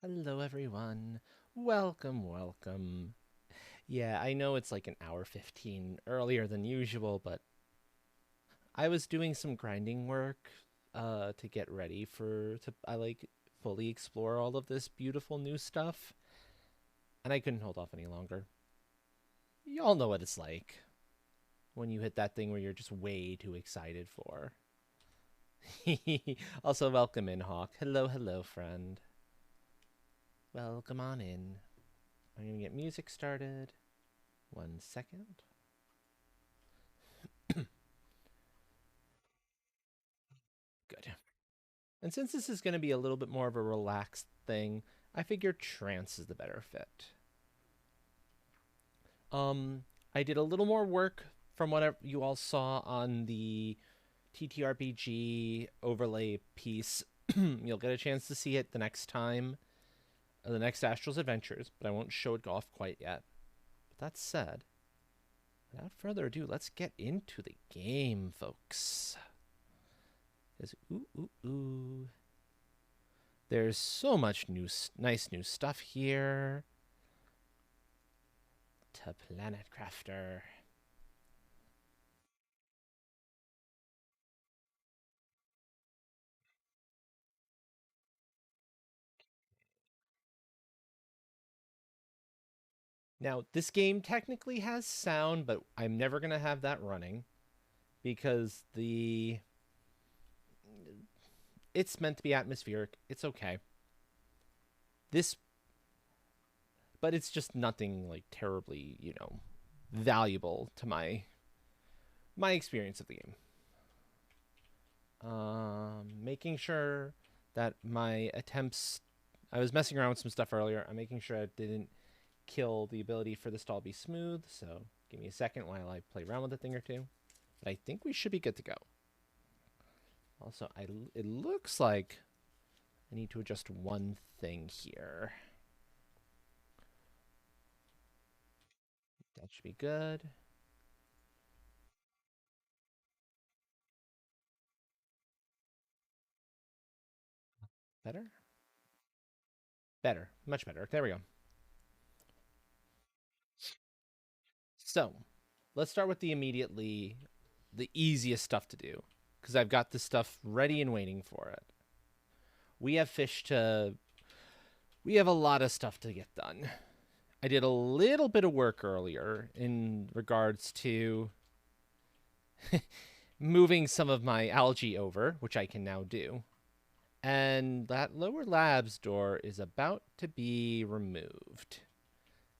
Hello, everyone. Welcome, welcome. Yeah, I know it's like an hour 15 earlier than usual, but I was doing some grinding work to get ready to fully explore all of this beautiful new stuff, and I couldn't hold off any longer. Y'all know what it's like when you hit that thing where you're just way too excited for. Also, welcome in, Hawk. Hello, hello, friend. Welcome on in. I'm gonna get music started. 1 second. Good. And since this is going to be a little bit more of a relaxed thing, I figure trance is the better fit. Um, I did a little more work from what you all saw on the TTRPG overlay piece. You'll get a chance to see it the next time, the next Astral's Adventures, but I won't show it off quite yet. But that said, without further ado, let's get into the game, folks. Because ooh. There's so much nice new stuff here. To Planet Crafter. Now, this game technically has sound, but I'm never going to have that running because it's meant to be atmospheric. It's okay. This but it's just nothing like terribly, valuable to my experience of the game. Making sure that my attempts I was messing around with some stuff earlier. I'm making sure I didn't kill the ability for this to all be smooth, so give me a second while I play around with a thing or two. But I think we should be good to go. Also, it looks like I need to adjust one thing here. That should be good. Better? Better. Much better. There we go. So, let's start with the easiest stuff to do because I've got this stuff ready and waiting for it. We have fish to we have a lot of stuff to get done. I did a little bit of work earlier in regards to moving some of my algae over, which I can now do. And that lower labs door is about to be removed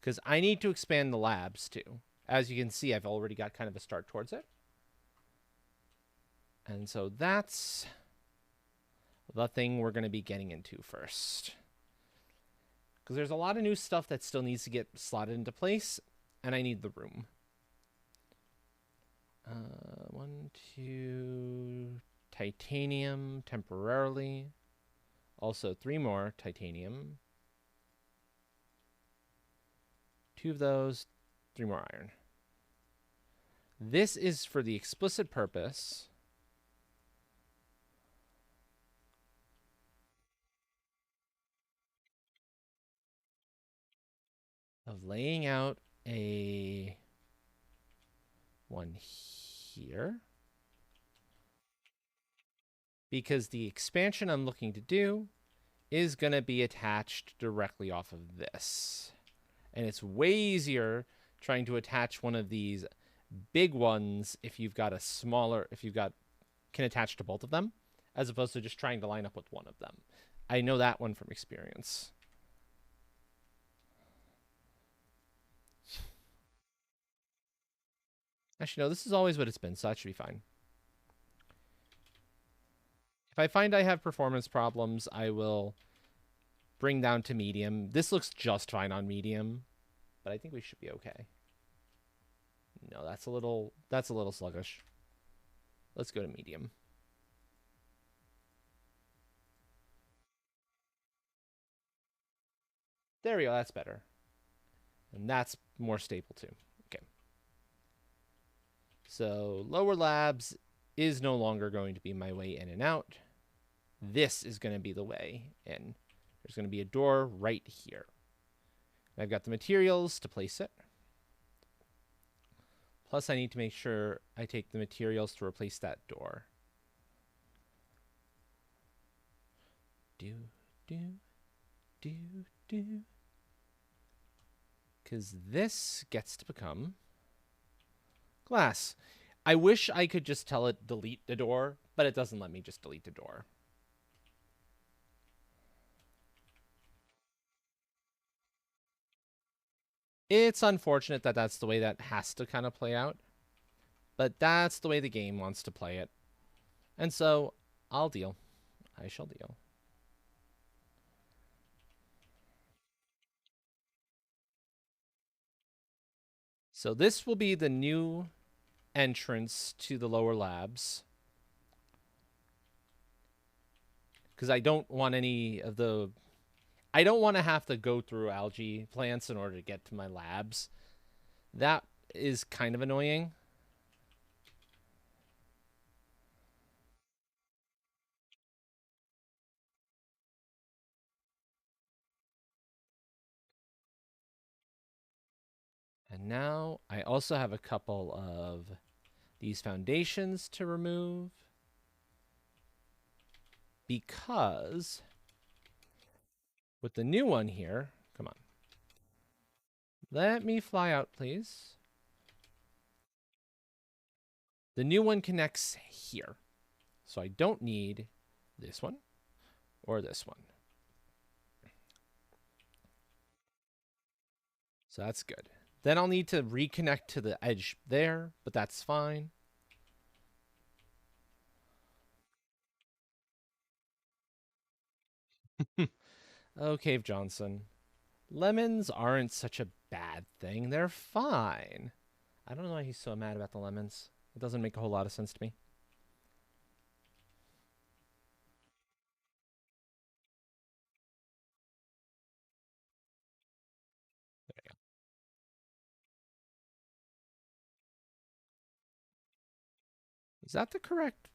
because I need to expand the labs too. As you can see, I've already got kind of a start towards it. And so that's the thing we're going to be getting into first. Because there's a lot of new stuff that still needs to get slotted into place, and I need the room. One, two, titanium temporarily. Also, 3 more titanium. 2 of those, 3 more iron. This is for the explicit purpose of laying out a one here. Because the expansion I'm looking to do is going to be attached directly off of this. And it's way easier trying to attach one of these big ones if you've got can attach to both of them, as opposed to just trying to line up with one of them. I know that one from experience. Actually, no, this is always what it's been, so that should be fine. If I find I have performance problems, I will bring down to medium. This looks just fine on medium, but I think we should be okay. No, that's a little sluggish. Let's go to medium. There we go, that's better. And that's more stable too. Okay. So lower labs is no longer going to be my way in and out. This is going to be the way in. There's going to be a door right here. And I've got the materials to place it. Plus, I need to make sure I take the materials to replace that door. Do, do, do, do. Because this gets to become glass. I wish I could just tell it delete the door, but it doesn't let me just delete the door. It's unfortunate that that's the way that has to kind of play out, but that's the way the game wants to play it. And so I'll deal. I shall deal. So this will be the new entrance to the lower labs. Because I don't want any of the... I don't want to have to go through algae plants in order to get to my labs. That is kind of annoying. And now I also have a couple of these foundations to remove. Because with the new one here, come on. Let me fly out, please. The new one connects here. So I don't need this one or this one. So that's good. Then I'll need to reconnect to the edge there, but that's fine. Oh, Cave Johnson. Lemons aren't such a bad thing. They're fine. I don't know why he's so mad about the lemons. It doesn't make a whole lot of sense to me. Is that the correct?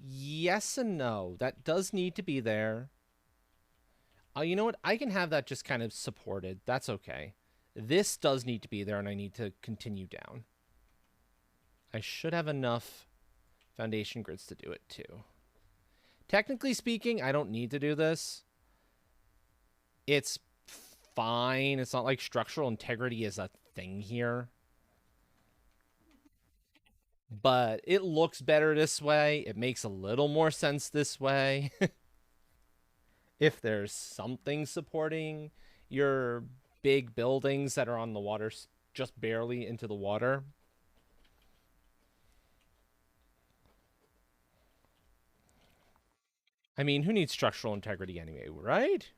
Yes and no. That does need to be there. You know what? I can have that just kind of supported. That's okay. This does need to be there, and I need to continue down. I should have enough foundation grids to do it, too. Technically speaking, I don't need to do this. It's fine. It's not like structural integrity is a thing here. But it looks better this way. It makes a little more sense this way. If there's something supporting your big buildings that are on the water, just barely into the water. I mean, who needs structural integrity anyway, right?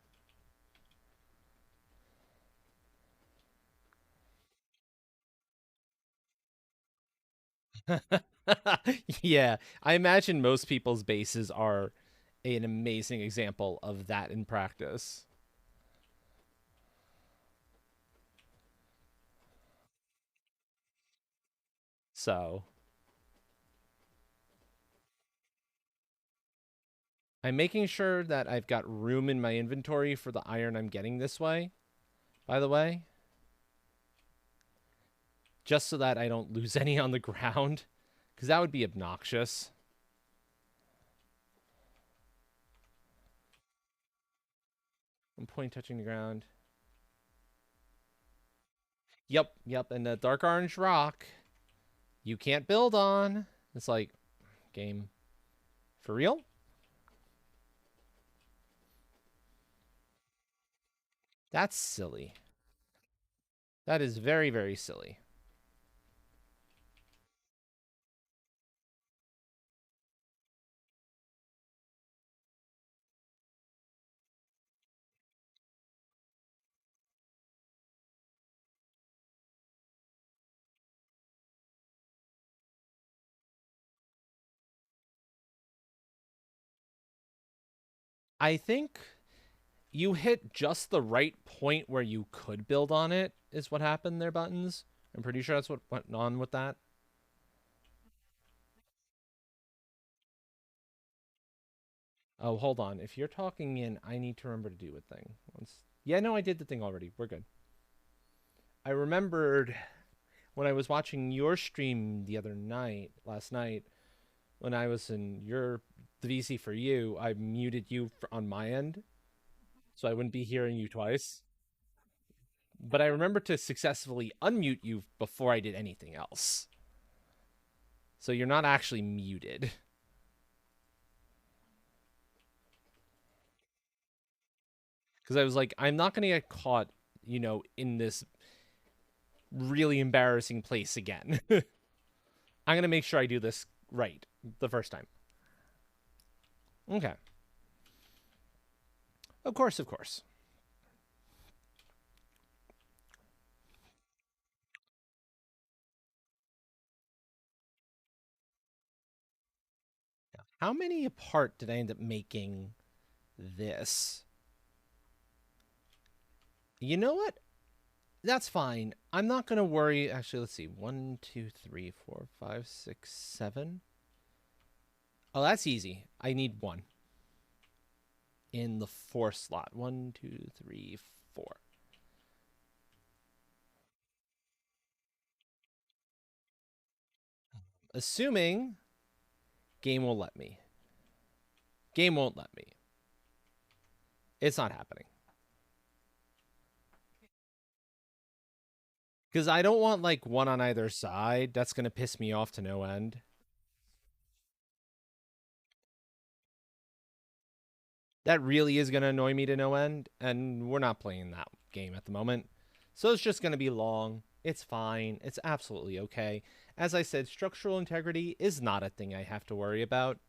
Yeah, I imagine most people's bases are an amazing example of that in practice. So I'm making sure that I've got room in my inventory for the iron I'm getting this way, by the way. Just so that I don't lose any on the ground, because that would be obnoxious. One point touching the ground. Yep, and the dark orange rock you can't build on. It's like, game, for real? That's silly. That is very, very silly. I think you hit just the right point where you could build on it, is what happened there, Buttons. I'm pretty sure that's what went on with that. Oh, hold on. If you're talking in, I need to remember to do a thing. Once. Yeah, no, I did the thing already. We're good. I remembered when I was watching your stream the other night, last night, when I was in the VC for you, I muted you on my end, so I wouldn't be hearing you twice. But I remember to successfully unmute you before I did anything else. So you're not actually muted. Because I was like, I'm not going to get caught, in this really embarrassing place again. I'm going to make sure I do this right the first time. Okay. Of course, of course. How many apart did I end up making this? You know what? That's fine. I'm not going to worry. Actually, let's see. 1, 2, 3, 4, 5, 6, 7. Oh, that's easy. I need one in the 4 slot. 1, 2, 3, 4. Assuming game will let me. Game won't let me. It's not happening. Because I don't want like one on either side. That's going to piss me off to no end. That really is going to annoy me to no end. And we're not playing that game at the moment. So it's just going to be long. It's fine. It's absolutely okay. As I said, structural integrity is not a thing I have to worry about.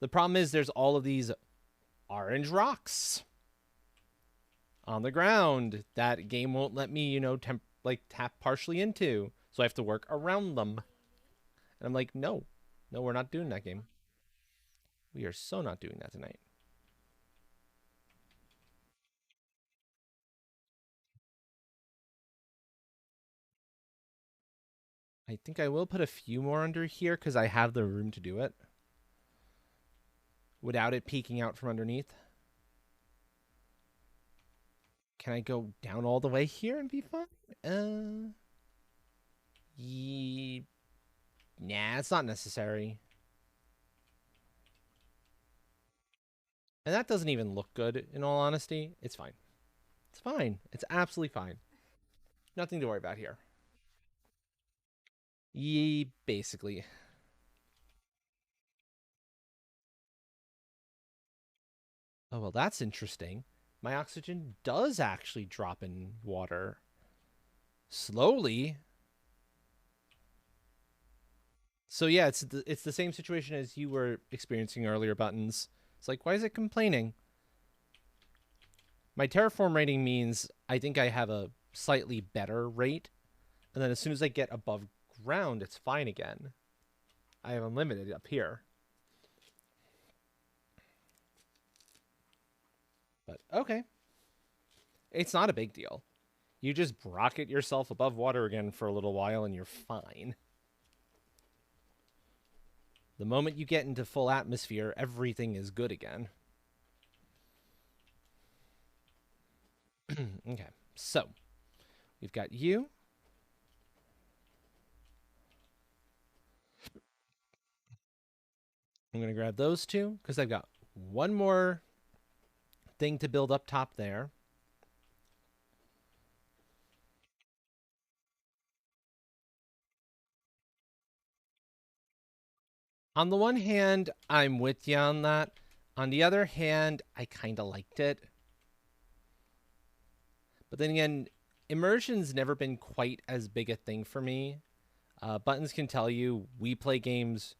The problem is there's all of these orange rocks on the ground that game won't let me, tap partially into. So I have to work around them. And I'm like, no, we're not doing that game. We are so not doing that tonight. I think I will put a few more under here because I have the room to do it without it peeking out from underneath. Can I go down all the way here and be fine? Ye... Nah, it's not necessary. And that doesn't even look good, in all honesty. It's fine. It's fine. It's absolutely fine. Nothing to worry about here. Ye, basically. Oh, well, that's interesting. My oxygen does actually drop in water. Slowly. So yeah, it's the same situation as you were experiencing earlier, Buttons. It's like, why is it complaining? My terraform rating means I think I have a slightly better rate, and then as soon as I get above ground, it's fine again. I have unlimited up here. But okay. It's not a big deal. You just rocket yourself above water again for a little while and you're fine. The moment you get into full atmosphere, everything is good again. Okay, so we've got you. I'm going to grab those two because I've got one more thing to build up top there. On the one hand, I'm with you on that. On the other hand, I kind of liked it. But then again, immersion's never been quite as big a thing for me. Buttons can tell you we play games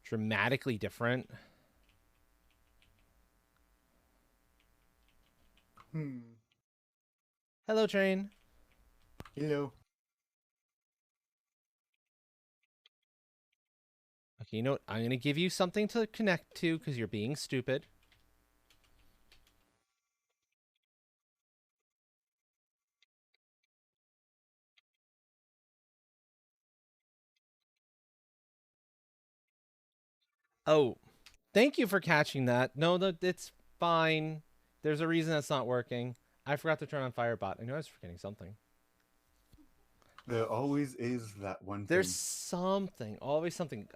dramatically different. Hello, Train. Hello. Okay, you know what? I'm going to give you something to connect to because you're being stupid. Oh, Thank you for catching that. No, it's fine. There's a reason that's not working. I forgot to turn on Firebot. I know I was forgetting something. There always is that one There's thing. something. Always something.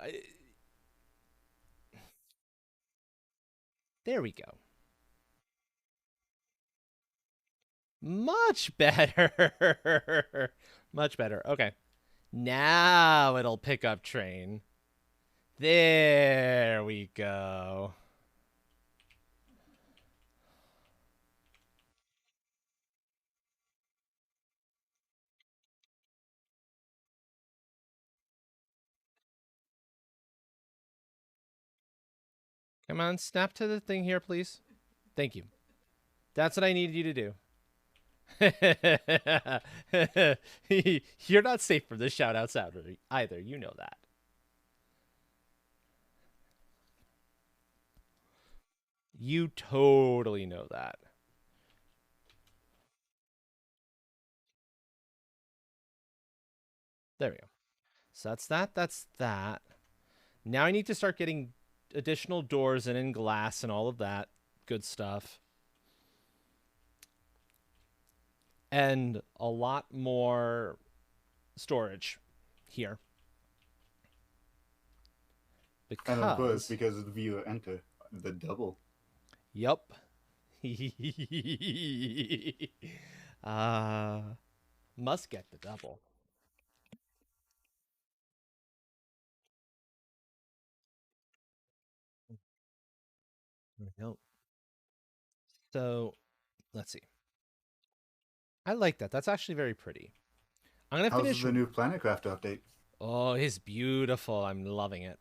There we go. Much better. Much better. Okay. Now it'll pick up train. There we go. Come on, snap to the thing here, please. Thank you. That's what I needed you to do. You're not safe from the shout outs either. You know that. You totally know that. There we go. So that's that. That's that. Now I need to start getting additional doors and in glass and all of that good stuff. And a lot more storage here. And of course, Because, because of the viewer enter, the double. yup. uh, must get the double. Nope. So let's see. I like that. That's actually very pretty. I'm gonna How's finish. the new Planetcraft update? Oh, it's beautiful. I'm loving it.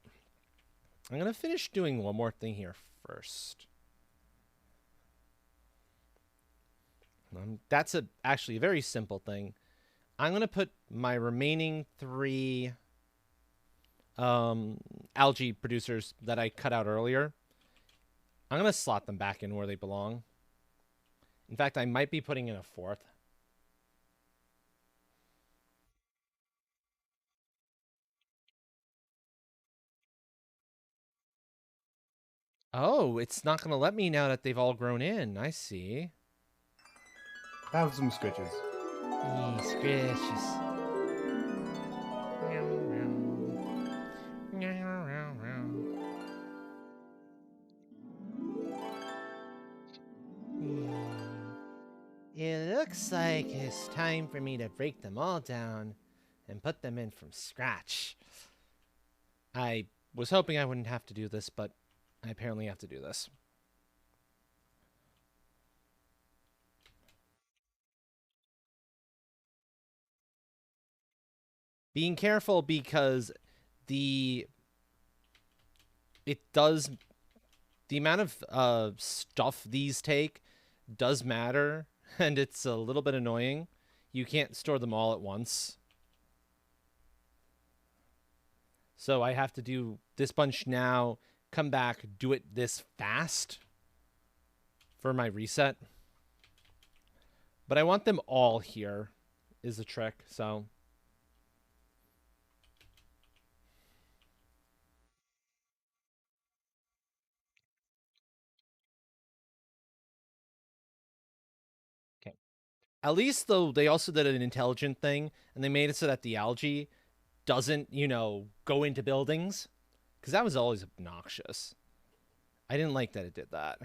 I'm gonna finish doing one more thing here first. That's actually a very simple thing. I'm gonna put my remaining three um, algae producers that I cut out earlier. I'm gonna slot them back in where they belong. In fact, I might be putting in a fourth. Oh, it's not gonna let me now that they've all grown in. I see. Have some scritches. Scratches. It looks like it's time for me to break them all down and put them in from scratch. I was hoping I wouldn't have to do this, but I apparently have to do this. Being careful because the it does the amount of stuff these take does matter, and it's a little bit annoying. You can't store them all at once. So I have to do this bunch now, come back, do it this fast for my reset. But I want them all here is the trick. So okay. At least though they also did an intelligent thing and they made it so that the algae doesn't, go into buildings because that was always obnoxious. I didn't like that it did that.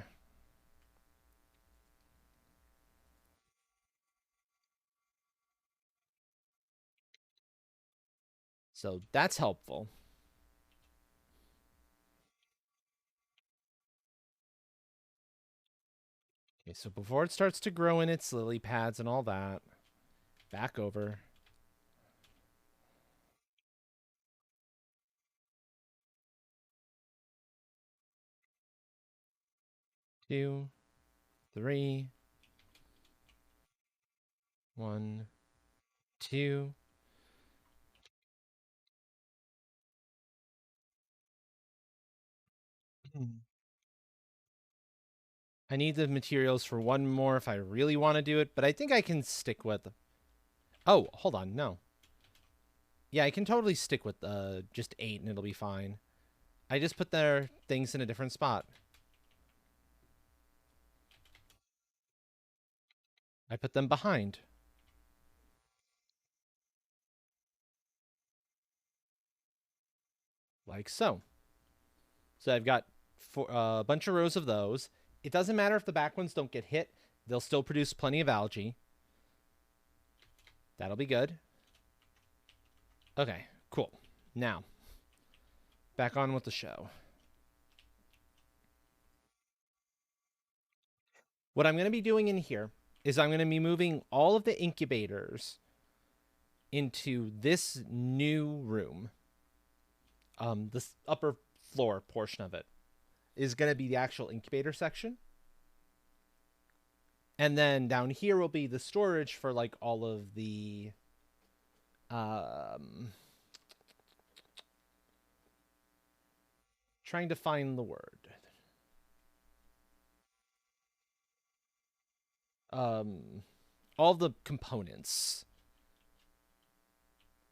So that's helpful. Okay, so before it starts to grow in its lily pads and all that, back over. Two, three, one, two. I need the materials for one more if I really want to do it, but I think I can stick with. Oh, hold on, no. Yeah, I can totally stick with just 8 and it'll be fine. I just put their things in a different spot. I put them behind. Like so. So I've got a bunch of rows of those. It doesn't matter if the back ones don't get hit. They'll still produce plenty of algae. That'll be good. Okay, cool. Now, back on with the show. What I'm going to be doing in here is I'm going to be moving all of the incubators into this new room. This upper floor portion of it is going to be the actual incubator section. And then down here will be the storage for like all of the trying to find the word. All the components.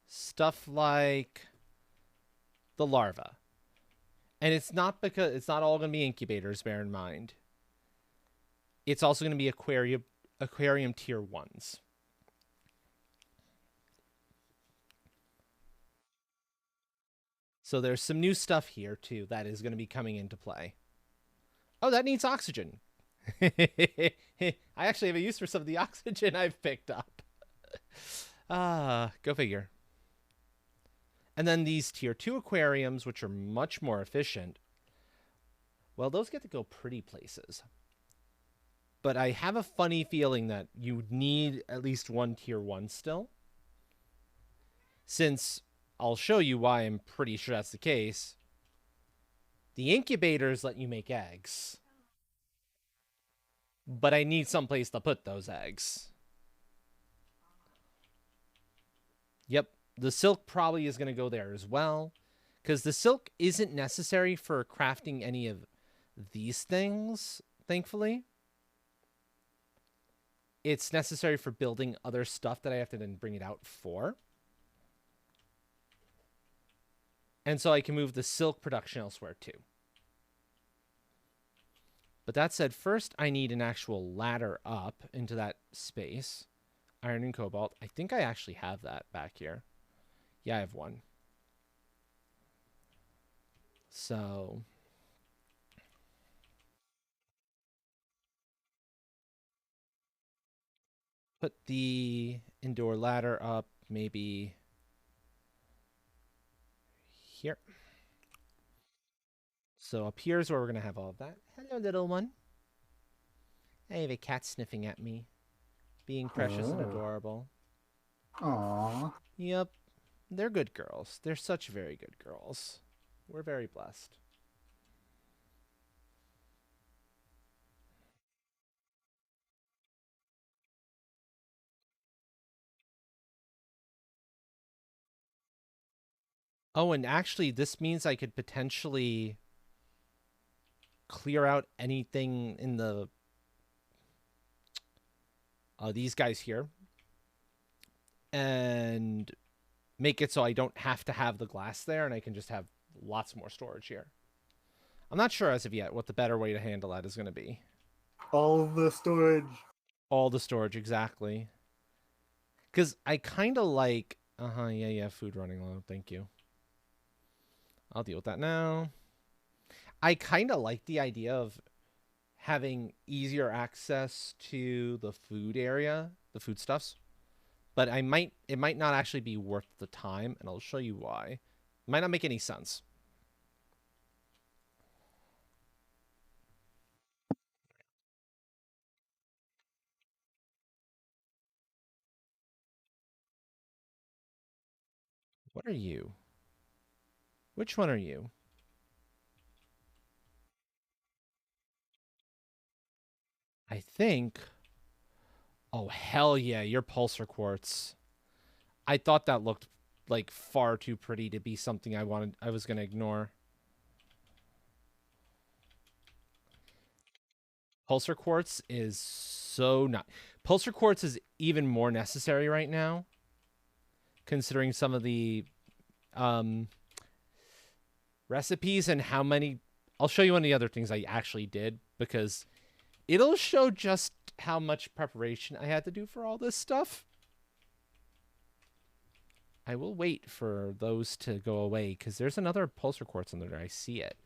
Stuff like the larva. And it's not all going to be incubators, bear in mind. It's also going to be aquarium tier 1s. So there's some new stuff here too that is going to be coming into play. Oh, that needs oxygen. I actually have a use for some of the oxygen I've picked up. Go figure. And then these tier 2 aquariums, which are much more efficient, well, those get to go pretty places. But I have a funny feeling that you need at least one tier 1 still. Since I'll show you why I'm pretty sure that's the case. The incubators let you make eggs. But I need someplace to put those eggs. Yep, the silk probably is going to go there as well. Because the silk isn't necessary for crafting any of these things, thankfully. It's necessary for building other stuff that I have to then bring it out for. And so I can move the silk production elsewhere too. But that said, first I need an actual ladder up into that space. Iron and cobalt. I think I actually have that back here. Yeah, I have one. So put the indoor ladder up maybe here. So up here is where we're going to have all of that. Hello, little one. I have a cat sniffing at me, being precious and adorable. Aww. Yep. They're good girls. They're such very good girls. We're very blessed. Oh, and actually, this means I could potentially clear out anything in the these guys here and make it so I don't have to have the glass there and I can just have lots more storage here. I'm not sure as of yet what the better way to handle that is going to be. All the storage. All the storage, exactly. Because I kind of like... yeah, food running low. Thank you. I'll deal with that now. I kind of like the idea of having easier access to the food area, the foodstuffs. But it might not actually be worth the time, and I'll show you why. It might not make any sense. What are you? Which one are you? I think... Oh, hell yeah, you're pulsar quartz. I thought that looked like far too pretty to be something I was going to ignore. Pulsar quartz is so not... Pulsar quartz is even more necessary right now, considering some of the recipes and how many. I'll show you one of the other things I actually did because it'll show just how much preparation I had to do for all this stuff. I will wait for those to go away because there's another pulsar quartz in there. I see it.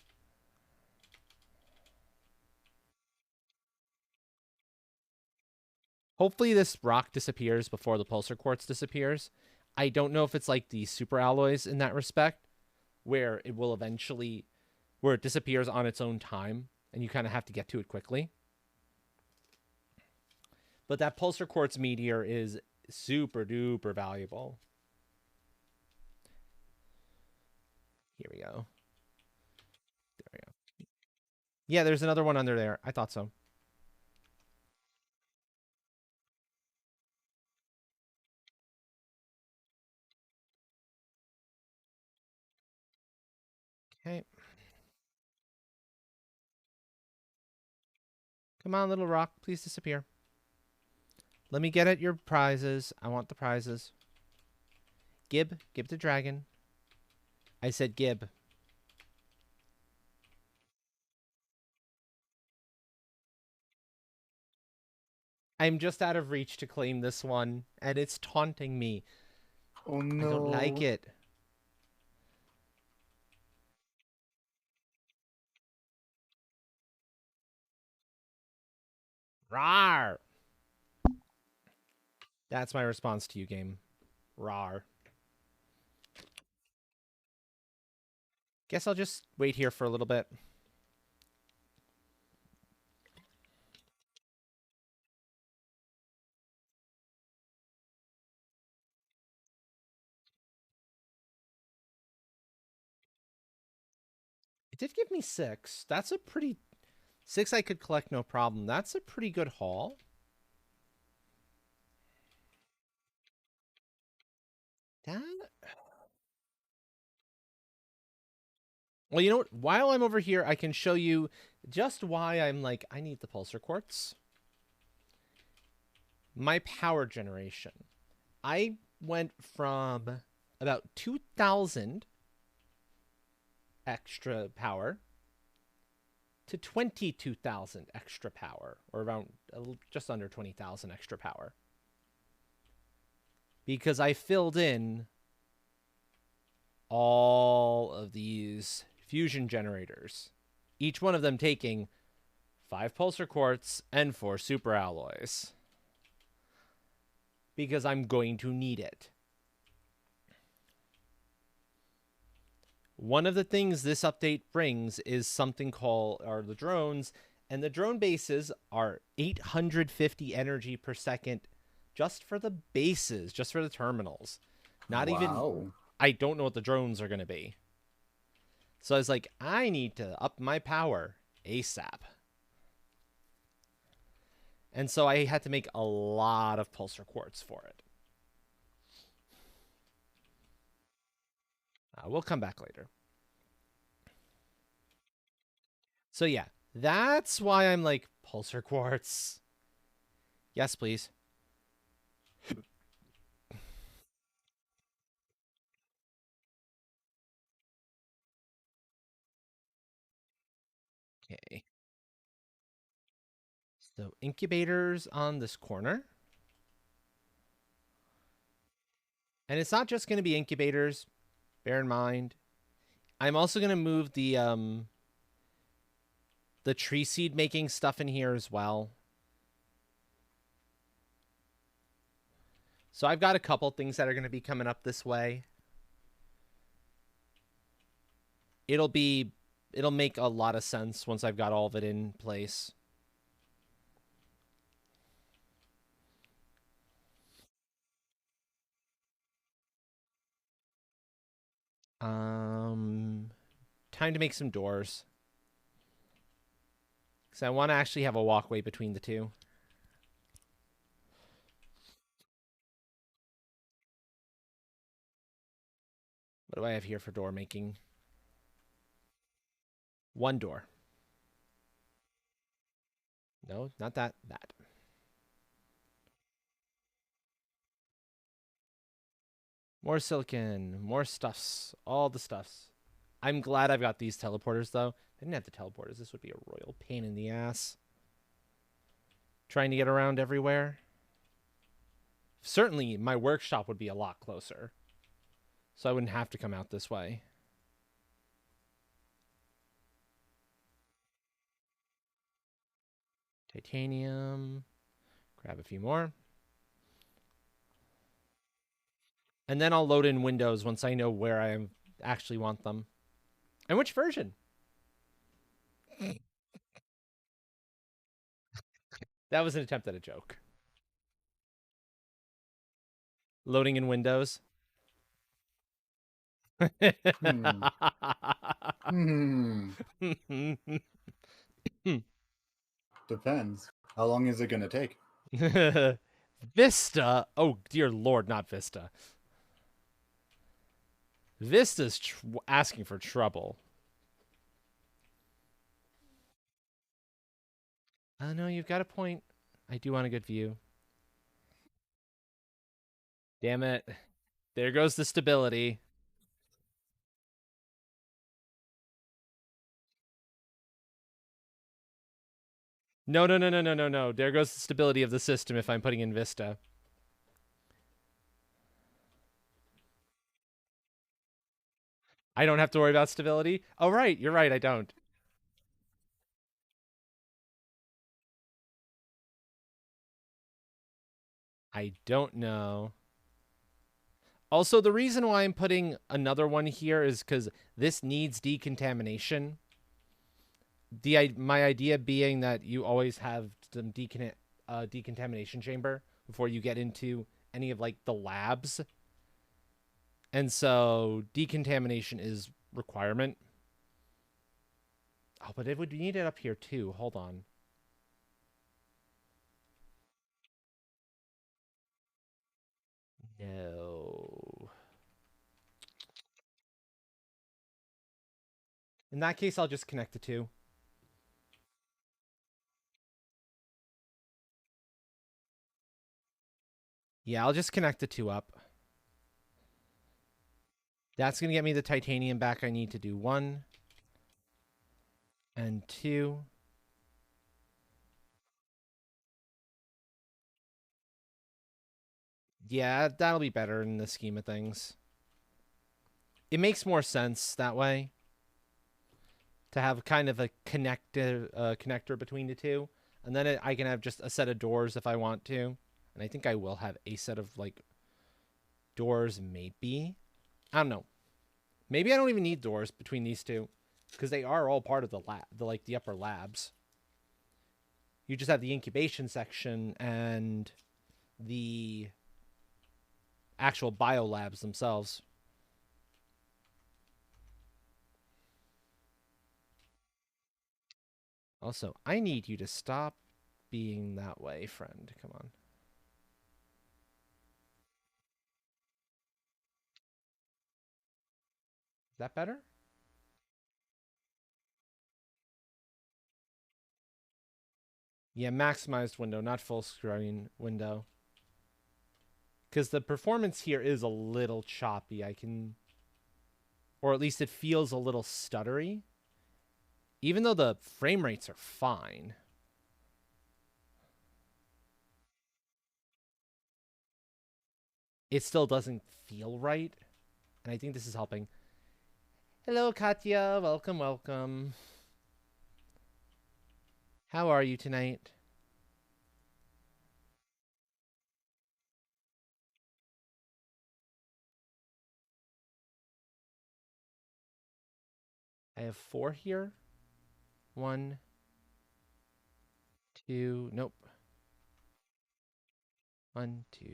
Hopefully this rock disappears before the pulsar quartz disappears. I don't know if it's like the super alloys in that respect, where it will eventually, where it disappears on its own time, and you kind of have to get to it quickly. But that pulsar quartz meteor is super duper valuable. Here we go. There we go. Yeah, there's another one under there. I thought so. Okay. Come on, little rock. Please disappear. Let me get at your prizes. I want the prizes. Gib. Gib the dragon. I said Gib. I'm just out of reach to claim this one, and it's taunting me. Oh no. I don't like it. Rawr! That's my response to you, game. Rawr. Guess I'll just wait here for a little bit. It did give me 6. That's a pretty... 6 I could collect no problem. That's a pretty good haul. That... Well, you know what? While I'm over here, I can show you just why I'm like, I need the pulsar quartz. My power generation. I went from about 2,000 extra power to 22,000 extra power, or around just under 20,000 extra power. Because I filled in all of these fusion generators, each one of them taking 5 pulsar quartz and 4 super alloys. Because I'm going to need it. One of the things this update brings is something called the drones, and the drone bases are 850 energy per second just for the bases, just for the terminals. Not even, I don't know what the drones are going to be. So I was like, I need to up my power ASAP. And so I had to make a lot of pulsar quartz for it. We'll come back later. So yeah, that's why I'm like, pulsar quartz. Yes, please. Okay. So incubators on this corner. And it's not just going to be incubators. Bear in mind. I'm also going to move the tree seed making stuff in here as well. So I've got a couple things that are going to be coming up this way. It'll make a lot of sense once I've got all of it in place. Time to make some doors. Because I want to actually have a walkway between the two. What do I have here for door making? 1 door. No, not that. That. More silicon. More stuffs. All the stuffs. I'm glad I've got these teleporters, though. If I didn't have the teleporters, this would be a royal pain in the ass. Trying to get around everywhere. Certainly, my workshop would be a lot closer. So I wouldn't have to come out this way. Titanium. Grab a few more. And then I'll load in windows once I know where I actually want them. And which version? That was an attempt at a joke. Loading in windows. Depends. How long is it gonna take? Vista. Oh, dear Lord, not Vista. Vista's asking for trouble. Oh, no, you've got a point. I do want a good view. Damn it. There goes the stability. No, no, no, no, no, no, no. There goes the stability of the system if I'm putting in Vista. I don't have to worry about stability? Oh, right. You're right. I don't. I don't know. Also, the reason why I'm putting another one here is because this needs decontamination. My idea being that you always have some decontamination chamber before you get into any of like the labs. And so decontamination is requirement. Oh, but it would need it up here too. Hold on. No. In that case, I'll just connect the two. Yeah, I'll just connect the two up. That's going to get me the titanium back. I need to do 1 and 2. Yeah, that'll be better in the scheme of things. It makes more sense that way to have kind of a connector between the two. And then I can have just a set of doors if I want to. And I think I will have a set of like doors, maybe. I don't know. Maybe I don't even need doors between these two because they are all part of the lab, the upper labs. You just have the incubation section and the actual biolabs themselves. Also, I need you to stop being that way, friend. Come on. Is that better? Yeah, maximized window, not full screen window. Because the performance here is a little choppy. Or at least it feels a little stuttery. Even though the frame rates are fine. It still doesn't feel right. And I think this is helping. Hello, Katya. Welcome, welcome. How are you tonight? I have 4 here. 1, 2. Nope. 1, 2.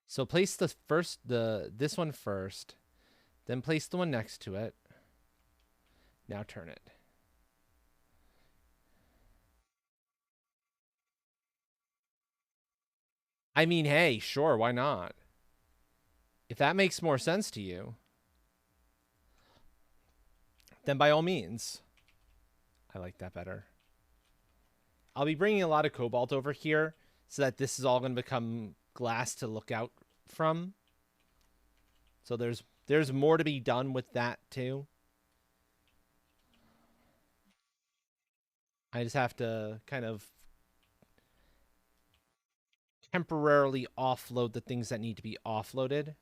So place this one first, then place the one next to it. Now turn it. I mean, hey, sure, why not? If that makes more sense to you, then by all means. I like that better. I'll be bringing a lot of cobalt over here so that this is all going to become glass to look out from. So there's more to be done with that too. I just have to kind of temporarily offload the things that need to be offloaded.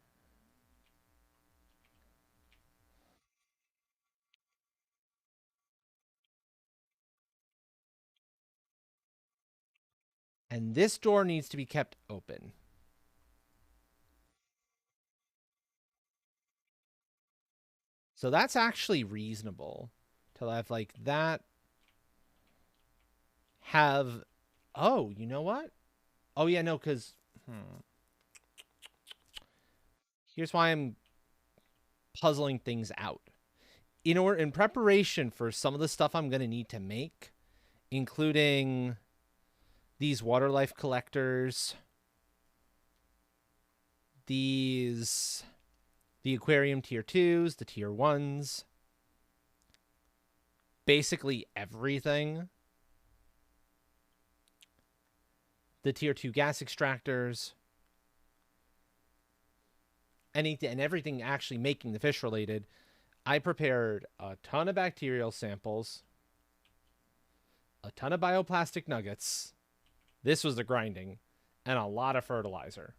And this door needs to be kept open. So that's actually reasonable to have like that. Have, oh, you know what? Oh yeah, no, because here's why I'm puzzling things out. In preparation for some of the stuff I'm gonna need to make, including these water life collectors, the aquarium tier 2s, the tier 1s, basically everything. The tier 2 gas extractors, anything and everything actually making the fish related. I prepared a ton of bacterial samples, a ton of bioplastic nuggets. This was the grinding, and a lot of fertilizer.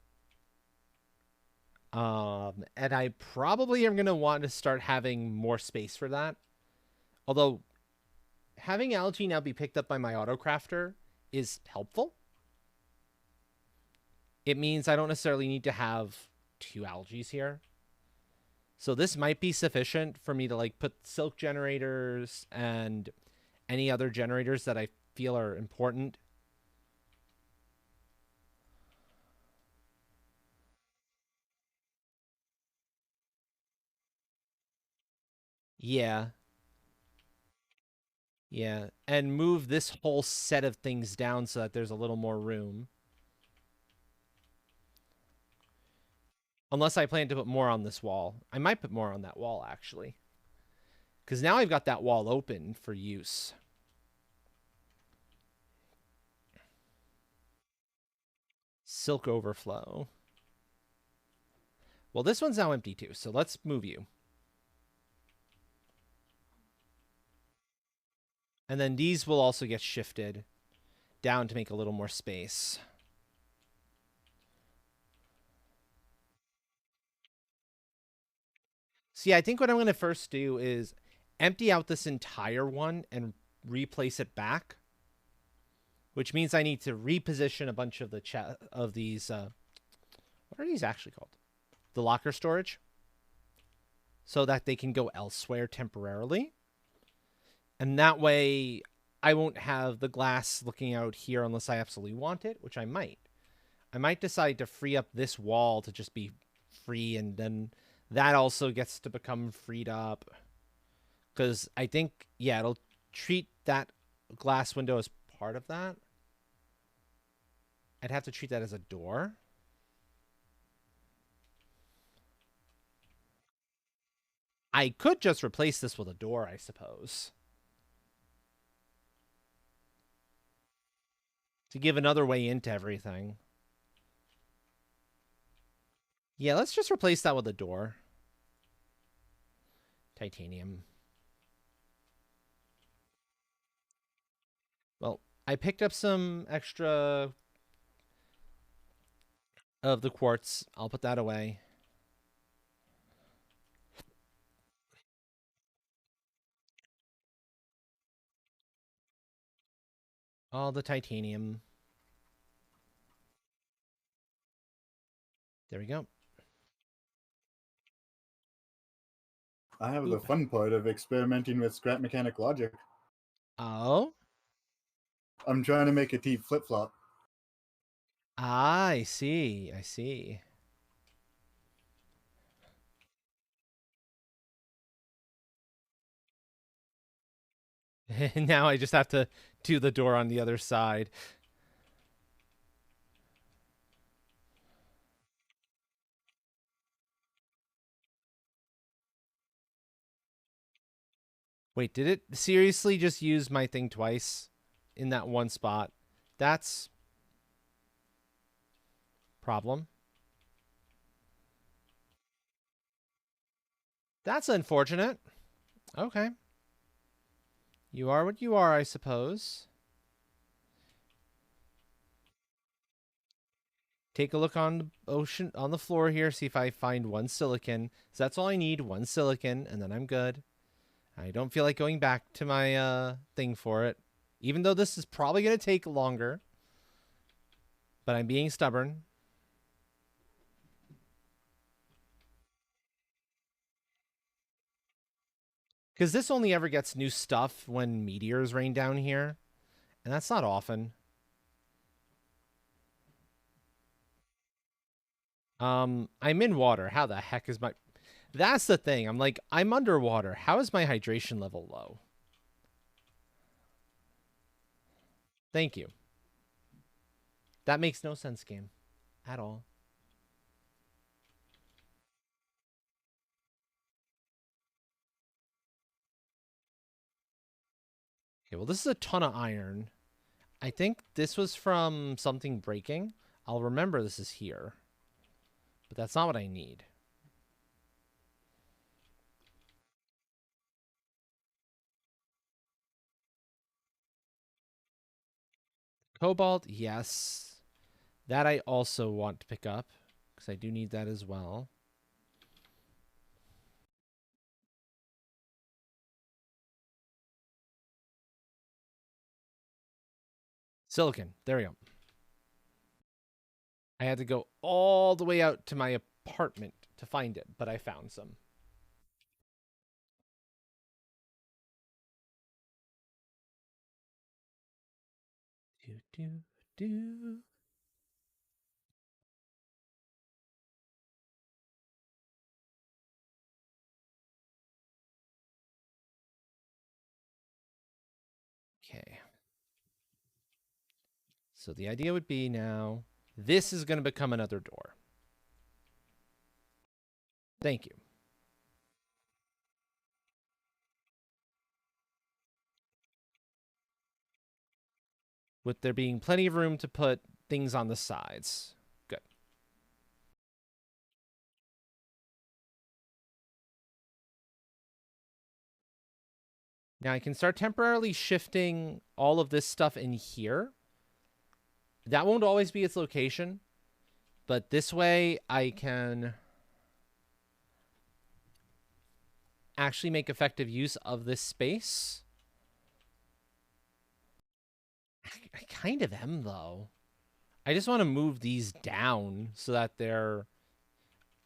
And I probably am going to want to start having more space for that. Although, having algae now be picked up by my autocrafter is helpful. It means I don't necessarily need to have 2 algae here. So this might be sufficient for me to like put silk generators and any other generators that I feel are important. Yeah. Yeah. And move this whole set of things down so that there's a little more room. Unless I plan to put more on this wall. I might put more on that wall, actually. Because now I've got that wall open for use. Silk overflow. Well, this one's now empty too, so let's move you. And then these will also get shifted down to make a little more space. So yeah, I think what I'm going to first do is empty out this entire one and replace it back. Which means I need to reposition a bunch of these. What are these actually called? The locker storage. So that they can go elsewhere temporarily. And that way I won't have the glass looking out here unless I absolutely want it, which I might. I might decide to free up this wall to just be free, and then that also gets to become freed up. Because I think, yeah, it'll treat that glass window as part of that. I'd have to treat that as a door. I could just replace this with a door, I suppose. To give another way into everything. Yeah, let's just replace that with a door. Titanium. Well, I picked up some extra of the quartz. I'll put that away. All the titanium. There we go. I have the fun part of experimenting with scrap mechanic logic. Oh? I'm trying to make a T flip-flop. Ah, I see. I see. Now I just have to do the door on the other side. Wait, did it seriously just use my thing twice in that one spot? That's problem. That's unfortunate. Okay. You are what you are, I suppose. Take a look on the ocean, on the floor here, see if I find one silicon. So that's all I need, one silicon, and then I'm good. I don't feel like going back to my thing for it. Even though this is probably going to take longer. But I'm being stubborn. Because this only ever gets new stuff when meteors rain down here. And that's not often. I'm in water. How the heck is my... That's the thing. I'm like, I'm underwater. How is my hydration level low? Thank you. That makes no sense, game. At all. Okay, well, this is a ton of iron. I think this was from something breaking. I'll remember this is here. But that's not what I need. Cobalt, yes. That I also want to pick up. Because I do need that as well. Silicon. There we go. I had to go all the way out to my apartment to find it, but I found some. Do, do, do. Okay. So the idea would be now, this is going to become another door. Thank you. With there being plenty of room to put things on the sides. Good. Now I can start temporarily shifting all of this stuff in here. That won't always be its location, but this way I can actually make effective use of this space. I kind of am, though. I just want to move these down so that they're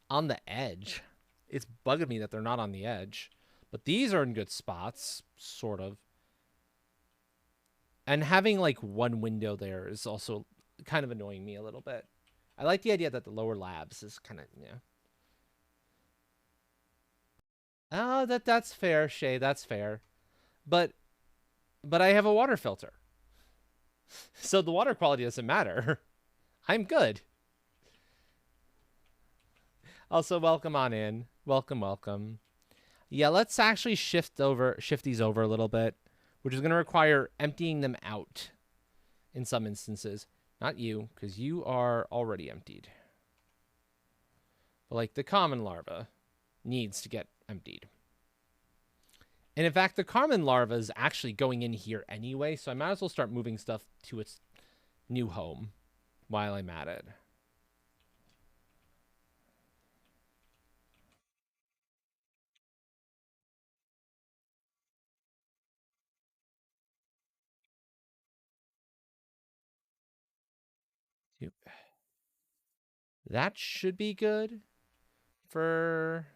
on the edge. It's bugging me that they're not on the edge. But these are in good spots, sort of. And having like one window there is also kind of annoying me a little bit. I like the idea that the lower labs is kind of, yeah. Oh, that's fair, Shay. That's fair. But I have a water filter. So the water quality doesn't matter. I'm good. Also, welcome on in. Welcome, welcome. Yeah, let's actually shift these over a little bit, which is going to require emptying them out in some instances. Not you, because you are already emptied. But like the common larva needs to get emptied. And in fact, the common larva is actually going in here anyway, so I might as well start moving stuff to its new home while I'm at it. That should be good for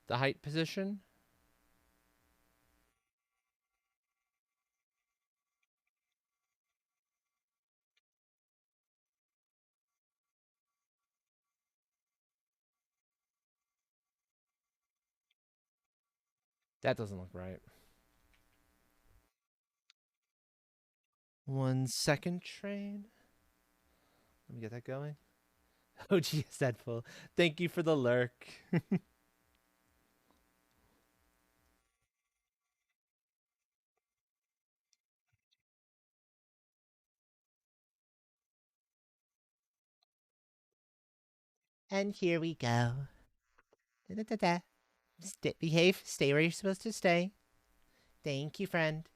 the height position. That doesn't look right. 1 second, train. Let me get that going. Oh, geez, Deadpool. Thank you for the lurk. And here we go. Da-da-da-da. Behave. Stay where you're supposed to stay. Thank you, friend.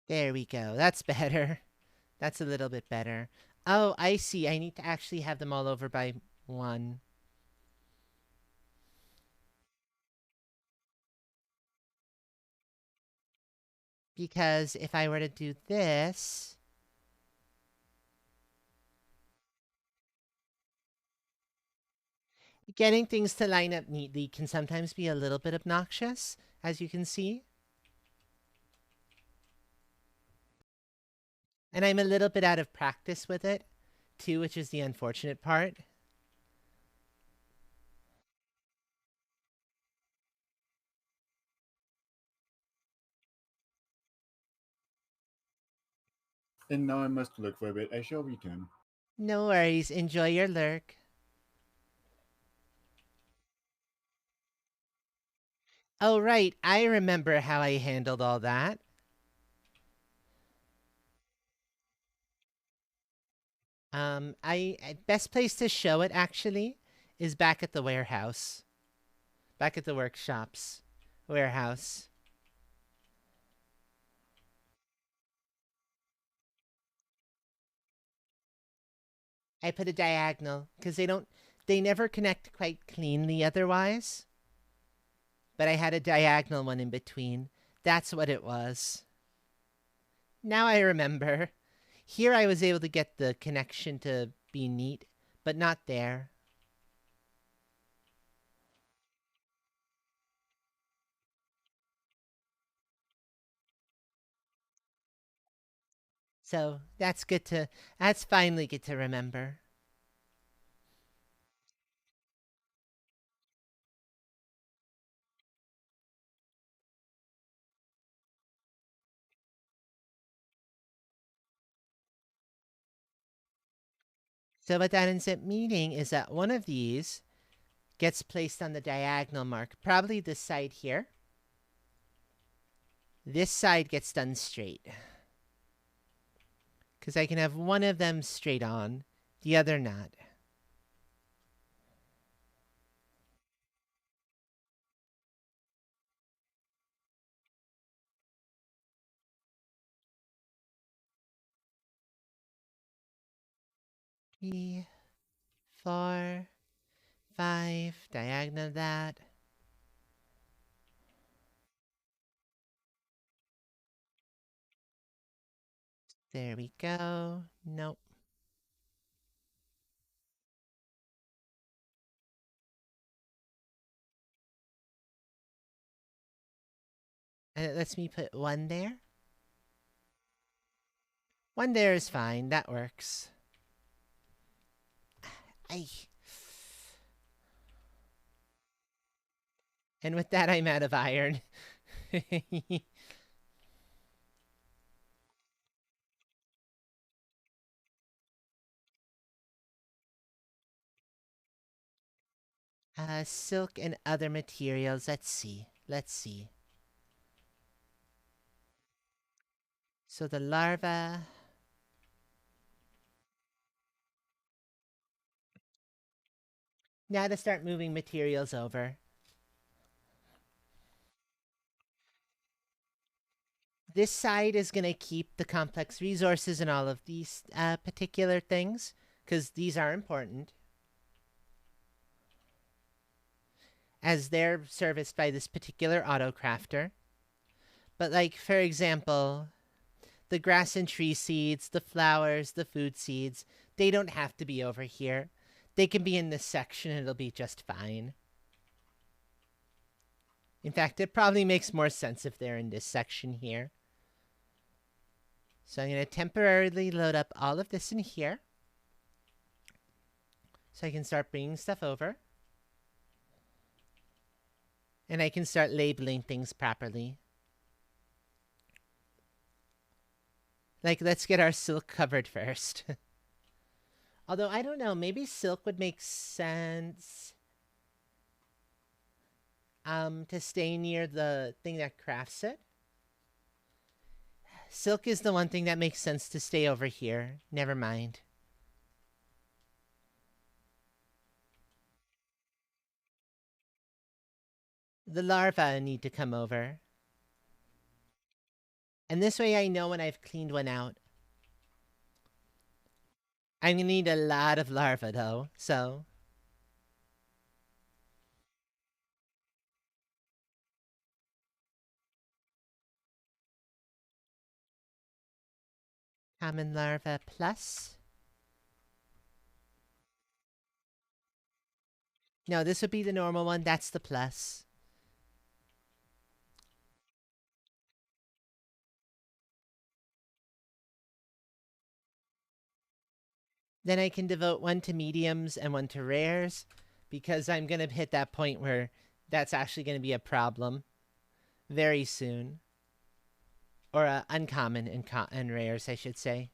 There we go. That's better. That's a little bit better. Oh, I see. I need to actually have them all over by 1. Because if I were to do this, getting things to line up neatly can sometimes be a little bit obnoxious, as you can see. And I'm a little bit out of practice with it, too, which is the unfortunate part. And now I must look for a bit. I shall return. No worries. Enjoy your lurk. Oh, right. I remember how I handled all that. Best place to show it actually is back at the warehouse, back at the workshops, warehouse. I put a diagonal because they never connect quite cleanly otherwise. But I had a diagonal one in between. That's what it was. Now I remember. Here I was able to get the connection to be neat, but not there. So that's finally good to remember. So what that ends up meaning is that one of these gets placed on the diagonal mark, probably this side here. This side gets done straight. Because I can have one of them straight on, the other not. Three, 4, 5, diagonal that. There we go. Nope. And it lets me put 1 there. 1 there is fine. That works. Ay. And with that, I'm out of iron. Silk and other materials. Let's see. So the larva. Now to start moving materials over. This side is going to keep the complex resources and all of these particular things, because these are important, as they're serviced by this particular autocrafter. But like, for example, the grass and tree seeds, the flowers, the food seeds, they don't have to be over here. They can be in this section and it'll be just fine. In fact, it probably makes more sense if they're in this section here. So I'm going to temporarily load up all of this in here, so I can start bringing stuff over. And I can start labeling things properly. Like, let's get our silk covered first. Although, I don't know, maybe silk would make sense. to stay near the thing that crafts it. Silk is the one thing that makes sense to stay over here. Never mind. The larvae need to come over. And this way I know when I've cleaned one out. I'm gonna need a lot of larvae though, so. Common larva plus. No, this would be the normal one. That's the plus. Then I can devote one to mediums and one to rares, because I'm going to hit that point where that's actually going to be a problem very soon. Or uncommon and rares, I should say.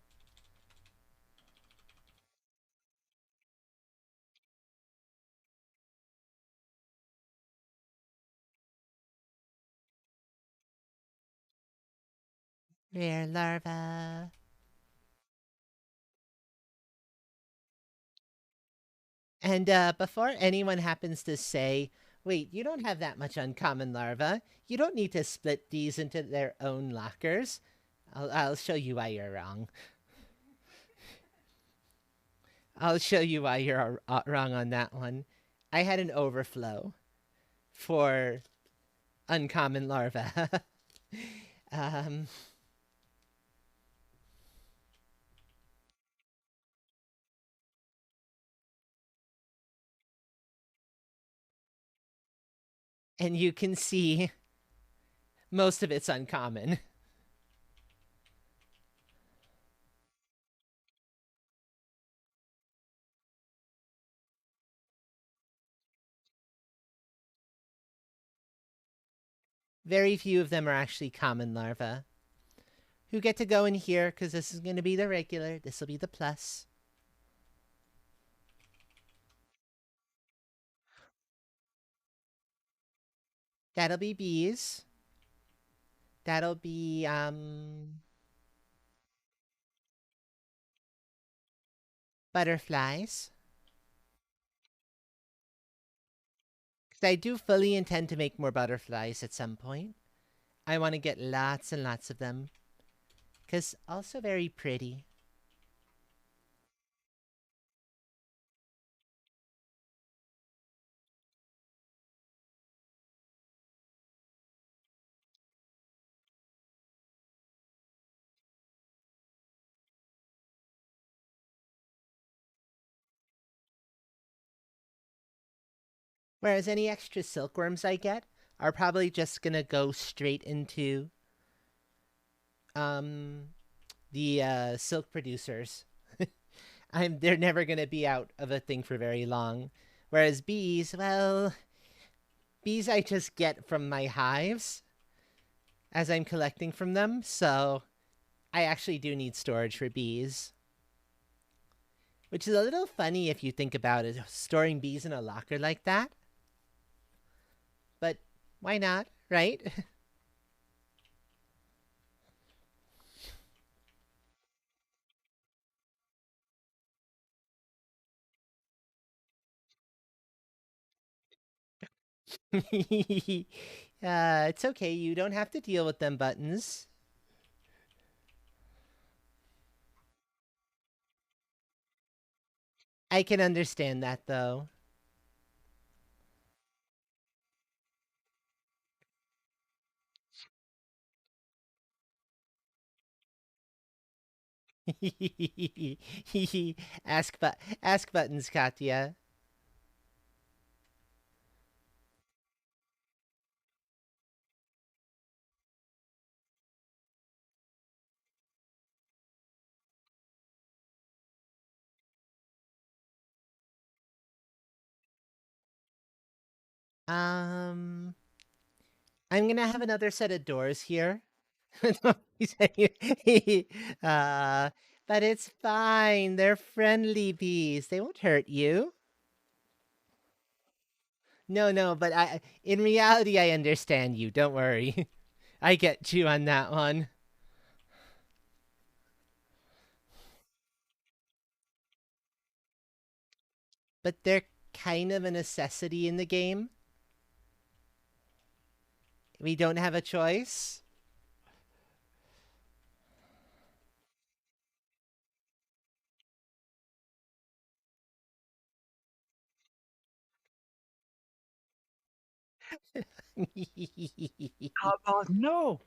Rare larva. And before anyone happens to say, wait, you don't have that much uncommon larva, you don't need to split these into their own lockers. I'll show you why you're wrong. I'll show you why you're wrong on that one. I had an overflow for uncommon larva. um, and you can see most of it's uncommon. Very few of them are actually common larvae. Who get to go in here because this is going to be the regular. This will be the plus. That'll be bees. That'll be butterflies. Because I do fully intend to make more butterflies at some point. I want to get lots and lots of them. Because also very pretty. Whereas any extra silkworms I get are probably just going to go straight into the silk producers. They're never going to be out of a thing for very long. Whereas bees, well, bees I just get from my hives as I'm collecting from them, so I actually do need storage for bees. Which is a little funny if you think about it, storing bees in a locker like that. But why not, right? It's okay. You don't have to deal with them buttons. I can understand that, though. Ask buttons, Katya. Um, I'm gonna have another set of doors here. uh, but it's fine. They're friendly bees. They won't hurt you. No, but in reality, I understand you. Don't worry. I get you on that one. But they're kind of a necessity in the game. We don't have a choice. How about no?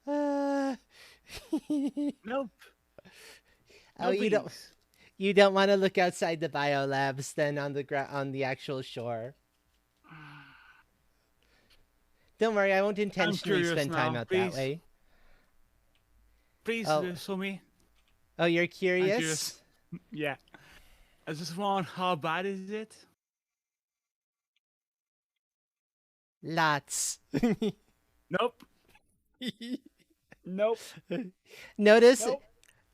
Uh, Nope. oh, No bees. you don't want to look outside the biolabs then on on the actual shore. Don't worry, I won't I'm intentionally curious spend time now. out that Please, way. please Oh, show me. oh, you're I'm curious. curious? Yeah. I just want, how bad is it? Lots. Nope. Nope. notice, Nope.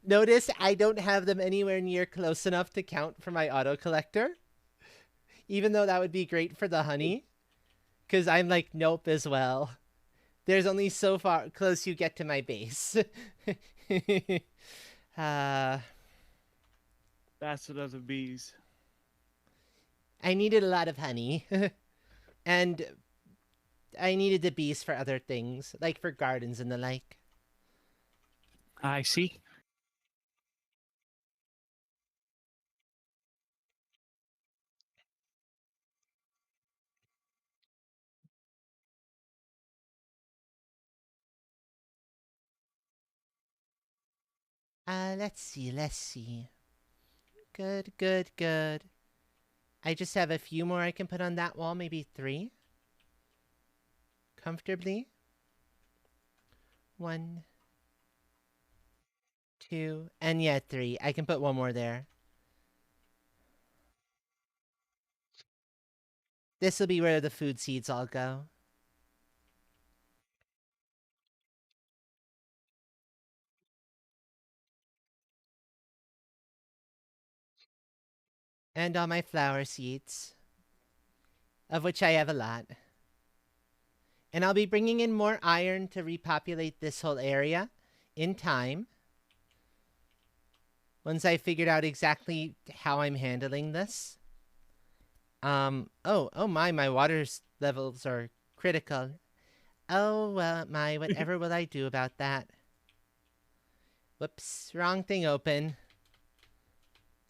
notice, I don't have them anywhere near close enough to count for my auto collector. Even though that would be great for the honey, because I'm like nope as well. There's only so far close you get to my base. uh, That's a lot of bees. I needed a lot of honey, and I needed the bees for other things, like for gardens and the like. I see. Let's see, let's see. Good, good, good. I just have a few more I can put on that wall, maybe 3. Comfortably. 1, 2, and yeah, 3. I can put one more there. This will be where the food seeds all go. And all my flower seeds, of which I have a lot. And I'll be bringing in more iron to repopulate this whole area in time. Once I figured out exactly how I'm handling this. Oh my water levels are critical. Oh, well, whatever will I do about that? Whoops, wrong thing open.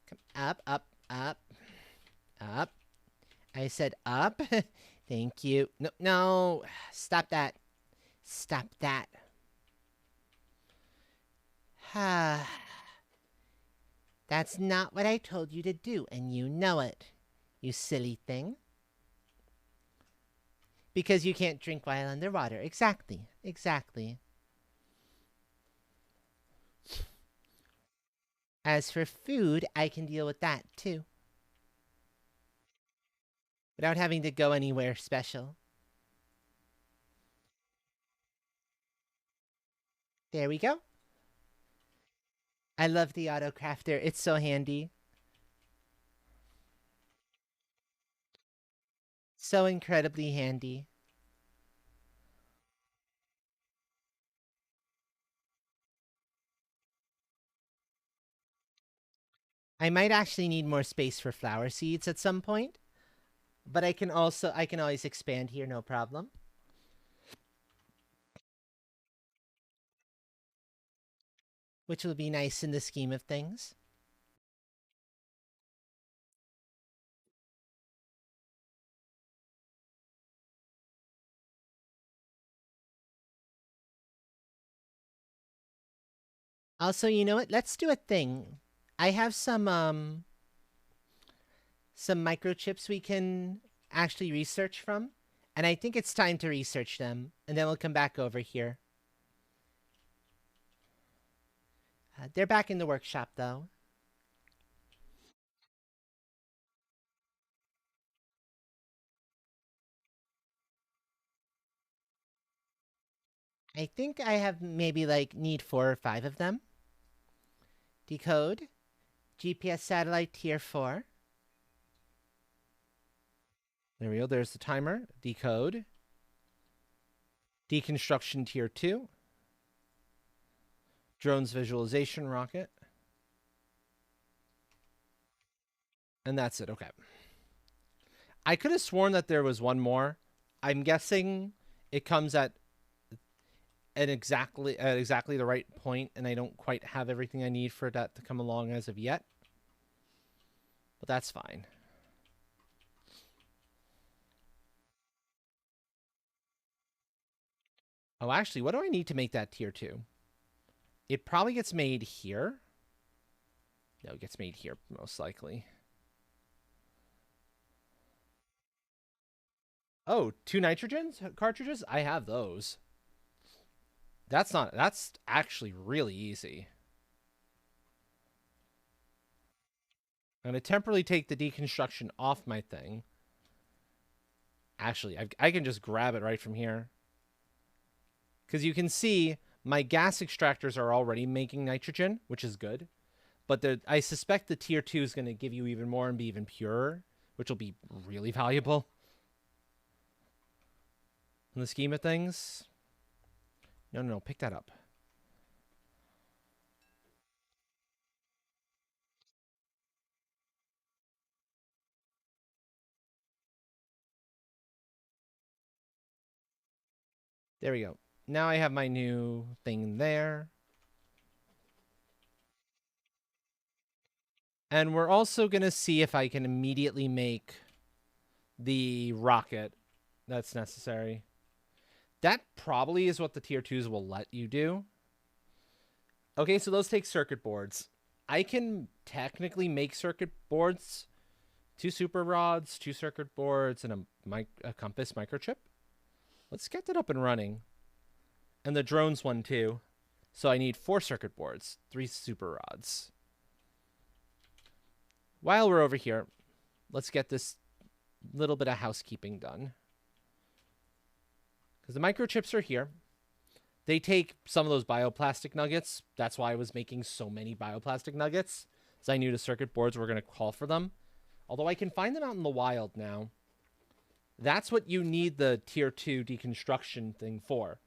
Come up, up, up, up. I said up. Thank you. No, no, stop that. Stop that. That's not what I told you to do, and you know it. You silly thing. Because you can't drink while underwater. Exactly. Exactly. As for food, I can deal with that too. Without having to go anywhere special. There we go. I love the auto crafter. It's so handy. So incredibly handy. I might actually need more space for flower seeds at some point. But I can always expand here, no problem. Which will be nice in the scheme of things. Also, you know what? Let's do a thing. I have some microchips we can actually research from, and I think it's time to research them, and then we'll come back over here. They're back in the workshop, though. I think I have maybe need 4 or 5 of them. Decode. GPS satellite tier 4. There we go. There's the timer. Decode. Deconstruction tier 2. Drones visualization rocket. And that's it. Okay. I could have sworn that there was one more. I'm guessing it comes at exactly the right point, and I don't quite have everything I need for that to come along as of yet. But that's fine. Oh, actually, what do I need to make that tier 2? It probably gets made here. No, it gets made here, most likely. Oh, 2 nitrogen cartridges? I have those. That's actually really easy. I'm going to temporarily take the deconstruction off my thing. Actually, I can just grab it right from here. Because you can see my gas extractors are already making nitrogen, which is good. But I suspect the tier 2 is going to give you even more and be even purer, which will be really valuable in the scheme of things. No, pick that up. There we go. Now I have my new thing there. And we're also going to see if I can immediately make the rocket that's necessary. That probably is what the tier 2s will let you do. Okay, so those take circuit boards. I can technically make circuit boards, 2 super rods, 2 circuit boards, and a compass microchip. Let's get that up and running. And the drones one too. So I need 4 circuit boards, 3 super rods. While we're over here, let's get this little bit of housekeeping done. Because the microchips are here. They take some of those bioplastic nuggets. That's why I was making so many bioplastic nuggets. Because I knew the circuit boards were going to call for them. Although I can find them out in the wild now. That's what you need the tier 2 deconstruction thing for.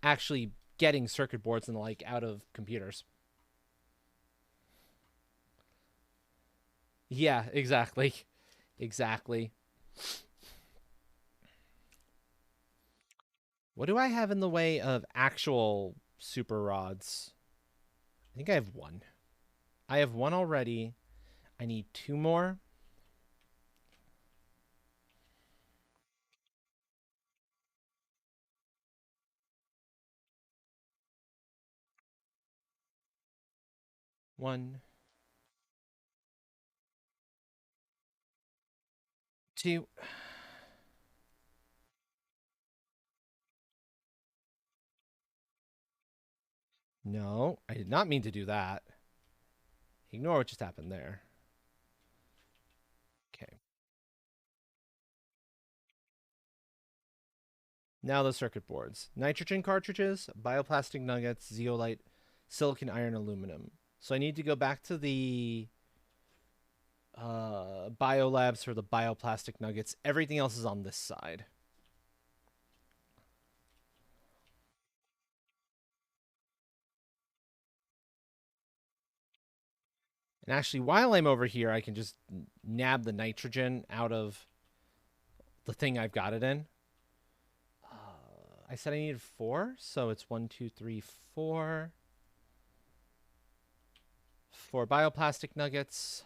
Actually getting circuit boards and the like out of computers. Yeah, exactly. Exactly. What do I have in the way of actual super rods? I think I have 1. I have 1 already. I need 2 more. One, 2. No, I did not mean to do that. Ignore what just happened there. Okay. Now the circuit boards. Nitrogen cartridges, bioplastic nuggets, zeolite, silicon, iron, aluminum. So I need to go back to the biolabs for the bioplastic nuggets. Everything else is on this side. And actually, while I'm over here, I can just nab the nitrogen out of the thing I've got it in. I said I needed 4, so it's 1, 2, 3, 4. 4 bioplastic nuggets.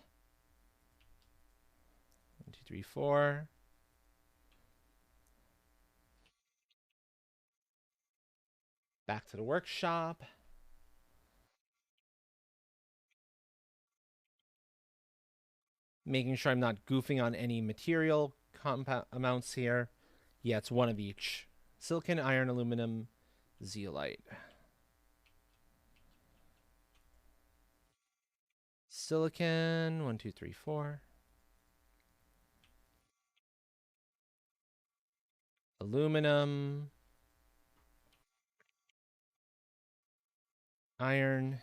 1, 2, 3, 4. Back to the workshop. Making sure I'm not goofing on any material amounts here. Yeah, it's 1 of each. Silicon, iron, aluminum, zeolite. Silicon, 1, 2, 3, 4. Aluminum. Iron.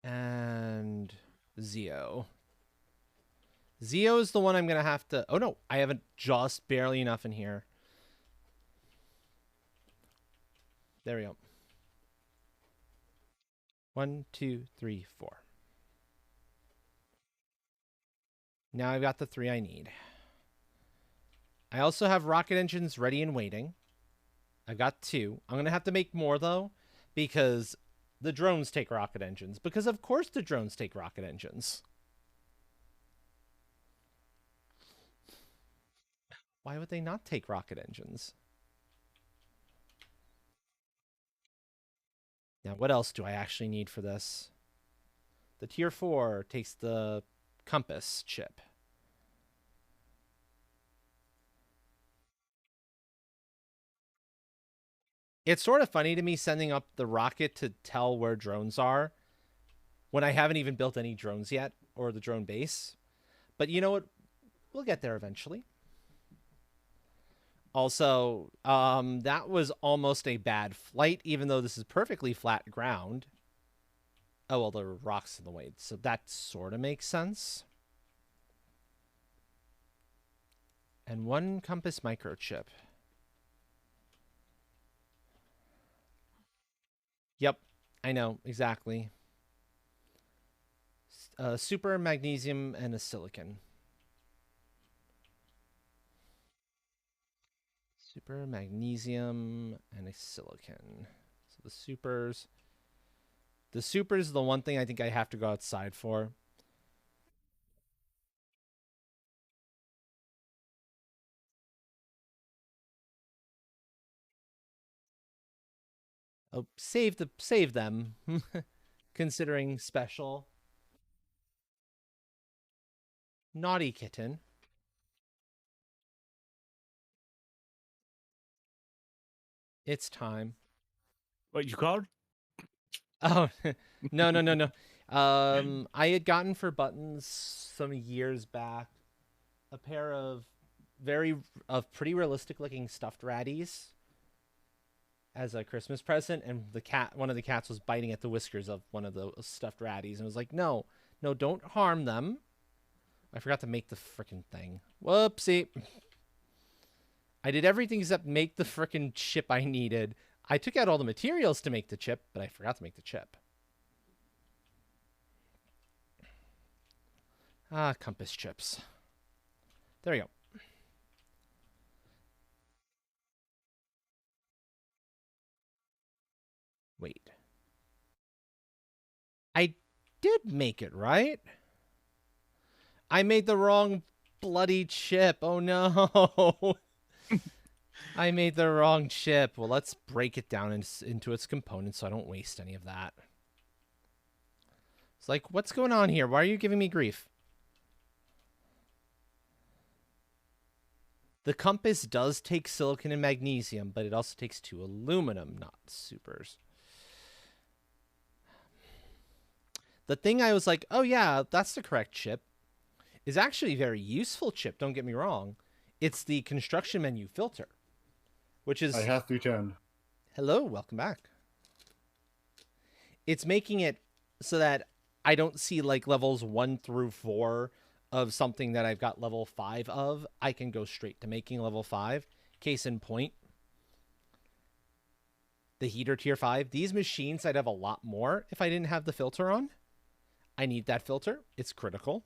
And Zeo. Zeo is the one I'm going to have to... Oh, no. I have just barely enough in here. There we go. 1, 2, 3, 4. Now I've got the 3 I need. I also have rocket engines ready and waiting. I've got 2. I'm going to have to make more, though, because the drones take rocket engines. Because, of course, the drones take rocket engines. Why would they not take rocket engines? Now, what else do I actually need for this? The Tier 4 takes the compass chip. It's sort of funny to me sending up the rocket to tell where drones are when I haven't even built any drones yet, or the drone base. But you know what? We'll get there eventually. Also, that was almost a bad flight, even though this is perfectly flat ground. Oh, well, there were rocks in the way, so that sort of makes sense. And 1 compass microchip. Yep, I know, exactly. Super magnesium and a silicon. Super magnesium and a silicon. So the supers. The supers is the one thing I think I have to go outside for. Oh, save them. Considering special. Naughty kitten. It's time. What you called? Oh, no. I had gotten for buttons some years back a pair of pretty realistic looking stuffed ratties as a Christmas present, and one of the cats was biting at the whiskers of one of the stuffed ratties, and I was like, no, don't harm them. I forgot to make the frickin' thing. Whoopsie. I did everything except make the frickin' chip I needed. I took out all the materials to make the chip, but I forgot to make the chip. Ah, compass chips. There we go. Wait. I did make it, right? I made the wrong bloody chip. Oh no. I made the wrong chip. Well, let's break it down into its components so I don't waste any of that. It's like, what's going on here? Why are you giving me grief? The compass does take silicon and magnesium, but it also takes 2 aluminum, not supers. The thing I was like, oh yeah, that's the correct chip, is actually a very useful chip, don't get me wrong. It's the construction menu filter, which is... I have returned. Hello, welcome back. It's making it so that I don't see like levels 1 through 4 of something that I've got level 5 of. I can go straight to making level 5. Case in point, the heater tier 5. These machines I'd have a lot more if I didn't have the filter on. I need that filter. It's critical.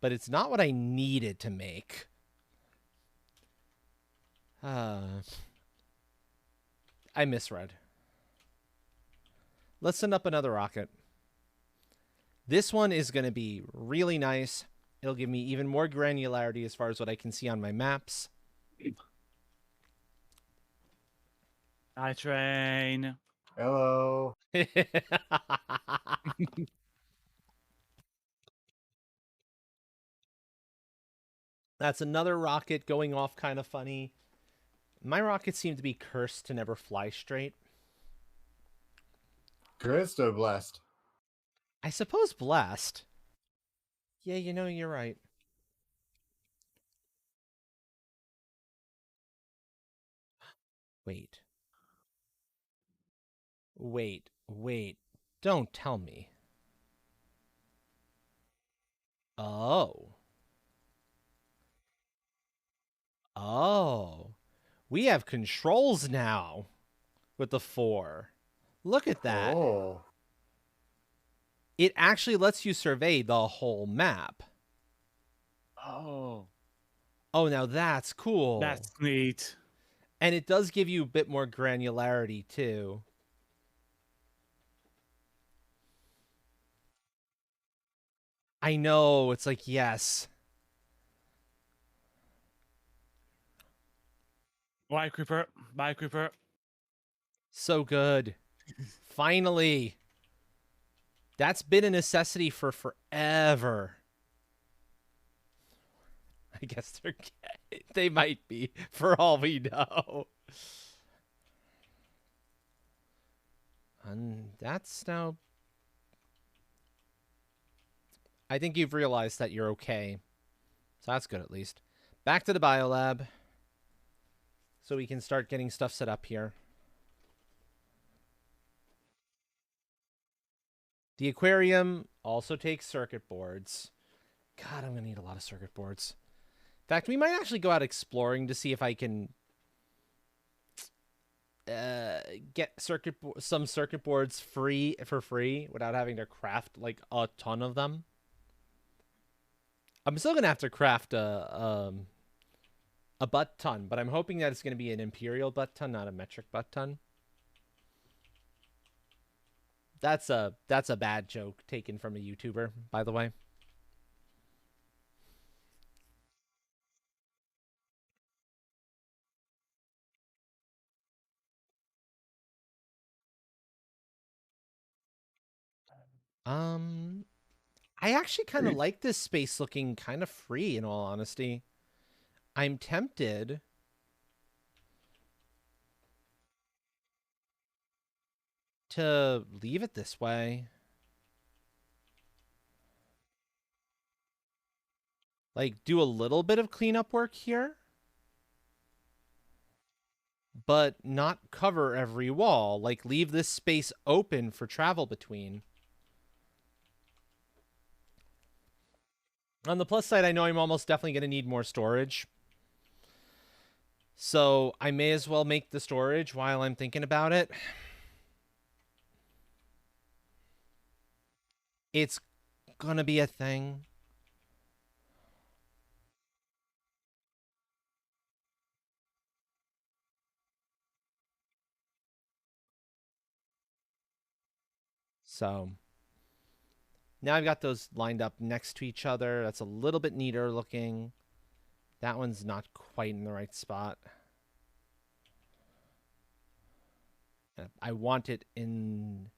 But it's not what I needed to make. I misread. Let's send up another rocket. This one is going to be really nice. It'll give me even more granularity as far as what I can see on my maps. I train. Hello. That's another rocket going off kind of funny. My rockets seem to be cursed to never fly straight. Cursed or blessed? I suppose blessed. Yeah, you know, you're right. Wait. Don't tell me. Oh. Oh. We have controls now with the 4. Look at that. Oh. It actually lets you survey the whole map. Oh, Oh, now that's cool. that's neat. And it does give you a bit more granularity, too. I know. It's like, yes. Bye, Creeper. Bye, Creeper. So good. Finally. That's been a necessity for forever. I guess they might be, for all we know. And that's now... I think you've realized that you're okay. So that's good, at least. Back to the biolab. So we can start getting stuff set up here. The aquarium also takes circuit boards. God, I'm going to need a lot of circuit boards. In fact, we might actually go out exploring to see if I can get some circuit boards for free without having to craft like a ton of them. I'm still going to have to craft a butt ton, but I'm hoping that it's going to be an imperial butt ton, not a metric butt ton. That's a bad joke taken from a YouTuber, by the way. I actually kind of like this space looking kind of free, in all honesty. I'm tempted to leave it this way. Like, do a little bit of cleanup work here, but not cover every wall. Like, leave this space open for travel between. On the plus side, I know I'm almost definitely going to need more storage. So I may as well make the storage while I'm thinking about it. It's going to be a thing. So now I've got those lined up next to each other. That's a little bit neater looking. That one's not quite in the right spot. I want it in...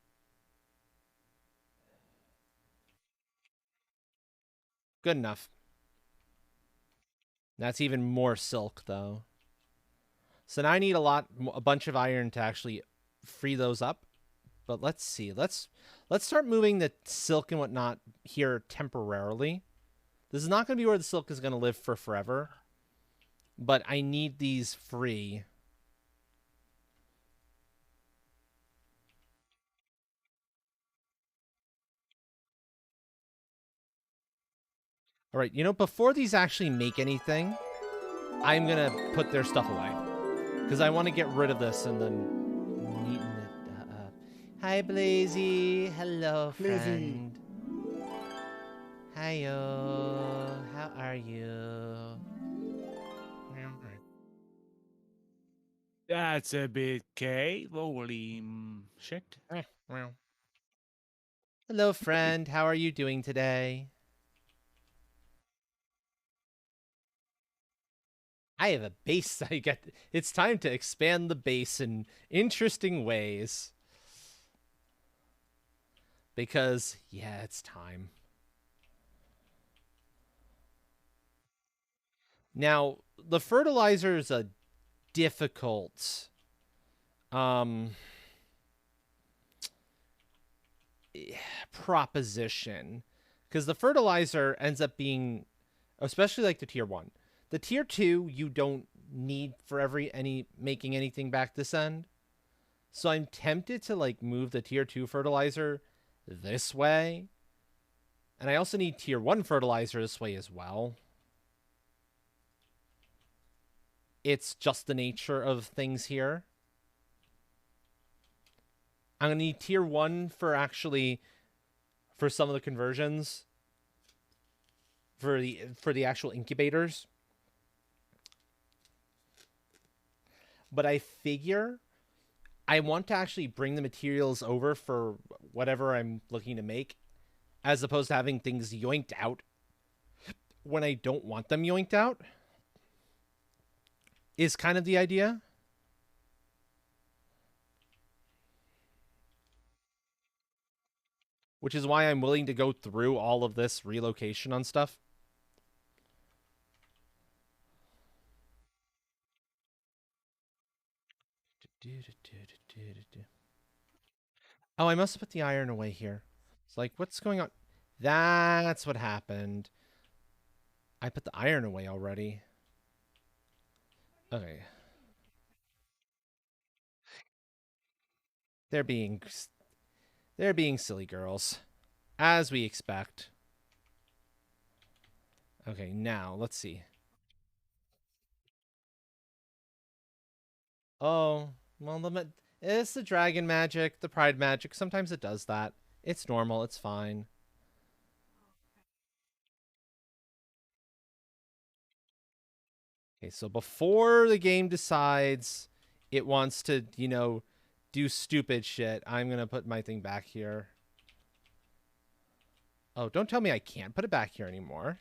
Good enough. That's even more silk, though. So now I need a bunch of iron to actually free those up. But let's see. Let's start moving the silk and whatnot here temporarily. This is not going to be where the silk is going to live for forever. But I need these free. All right, you know, before these actually make anything, I'm going to put their stuff away. Because I want to get rid of this and then neaten it up. Hi, Blazy. Hello, friend. Hiyo. How are you? That's a bit gay. Holy shit. Hello, friend. How are you doing today? I have a base. It's time to expand the base in interesting ways. Because, yeah, it's time. Now, the fertilizer is a difficult proposition. Because the fertilizer ends up being, especially like the tier 1. The tier 2, you don't need for making anything back this end. So I'm tempted to like move the tier 2 fertilizer this way. And I also need tier 1 fertilizer this way as well. It's just the nature of things here. I'm going to need tier 1 for some of the conversions. For the actual incubators. But I figure I want to actually bring the materials over for whatever I'm looking to make, as opposed to having things yoinked out when I don't want them yoinked out, is kind of the idea. Which is why I'm willing to go through all of this relocation on stuff. Oh, I must have put the iron away here. It's like, what's going on? That's what happened. I put the iron away already. Okay. They're being silly girls, as we expect. Okay, now let's see. Oh, well, it's the dragon magic, the pride magic. Sometimes it does that. It's normal. It's fine. Okay, so before the game decides it wants to, do stupid shit, I'm going to put my thing back here. Oh, don't tell me I can't put it back here anymore.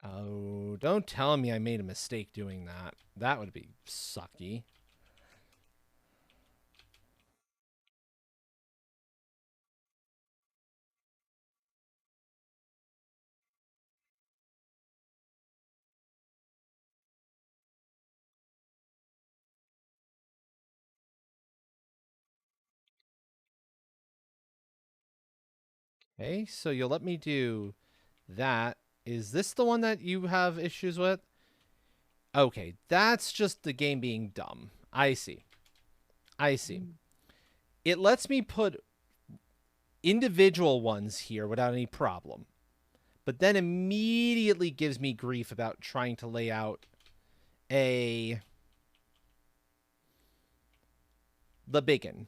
Oh, don't tell me I made a mistake doing that. That would be sucky. Okay, so you'll let me do that. Is this the one that you have issues with? Okay, that's just the game being dumb. I see. It lets me put individual ones here without any problem, but then immediately gives me grief about trying to lay out the biggin,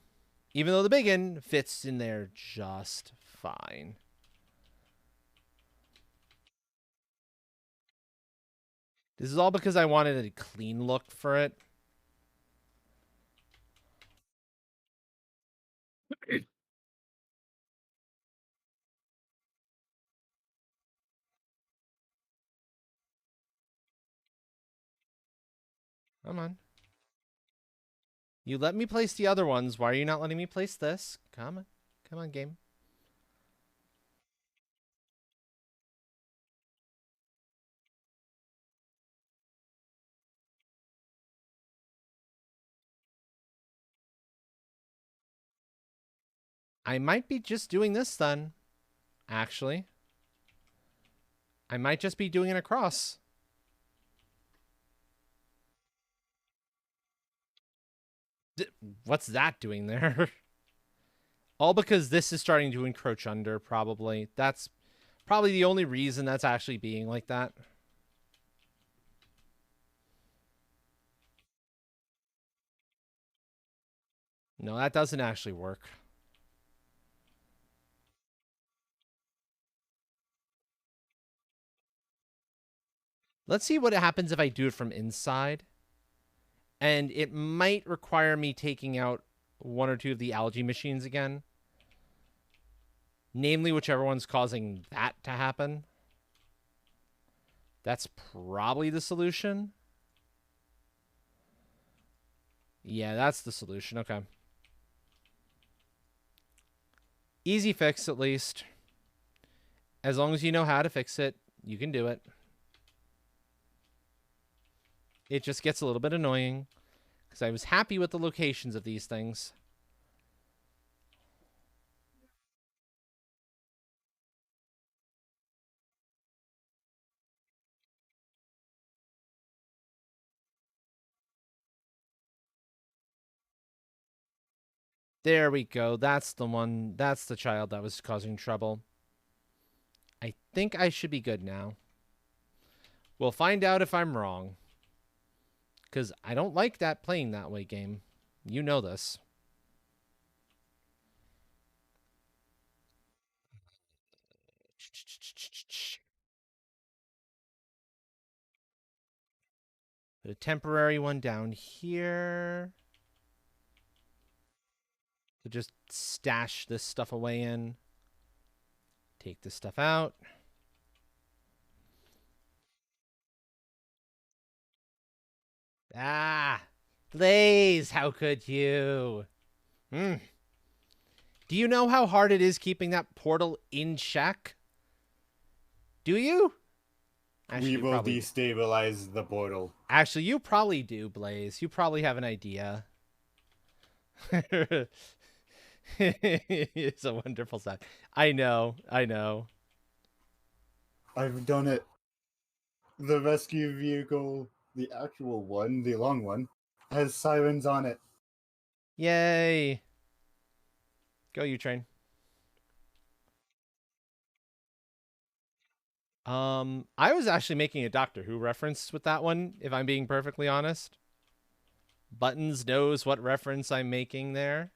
even though the biggin fits in there just fine. This is all because I wanted a clean look for it. Come on. You let me place the other ones. Why are you not letting me place this? Come on. Come on, game. I might be just doing this then. Actually. I might just be doing it across. What's that doing there? All because this is starting to encroach under, probably. That's probably the only reason that's actually being like that. No, that doesn't actually work. Let's see what happens if I do it from inside. And it might require me taking out one or two of the algae machines again. Namely, whichever one's causing that to happen. That's probably the solution. Yeah, that's the solution. Okay. Easy fix, at least. As long as you know how to fix it, you can do it. It just gets a little bit annoying because I was happy with the locations of these things. There we go. That's the one. That's the child that was causing trouble. I think I should be good now. We'll find out if I'm wrong. Because I don't like that playing that way game. You know this. Put a temporary one down here. So just stash this stuff away in. Take this stuff out. Ah! Blaze, how could you? Do you know how hard it is keeping that portal in check? Do you? Actually, we will destabilize the portal. Actually, you probably do, Blaze. You probably have an idea. It's a wonderful sound. I know. I've done it. The rescue vehicle, the actual one, the long one, has sirens on it. Yay. Go, U-Train. I was actually making a Doctor Who reference with that one, if I'm being perfectly honest. Buttons knows what reference I'm making there.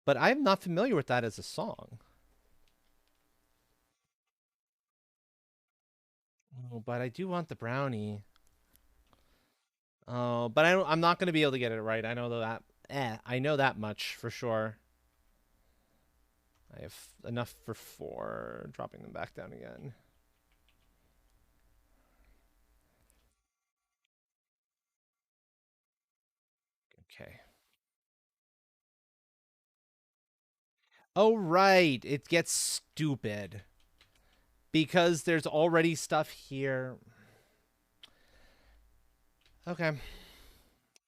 But I'm not familiar with that as a song. Oh, but I do want the brownie. Oh, but I'm not going to be able to get it right. I know that. I know that much for sure. I have enough for 4. Dropping them back down again. Okay. Oh, right. It gets stupid. Because there's already stuff here. Okay.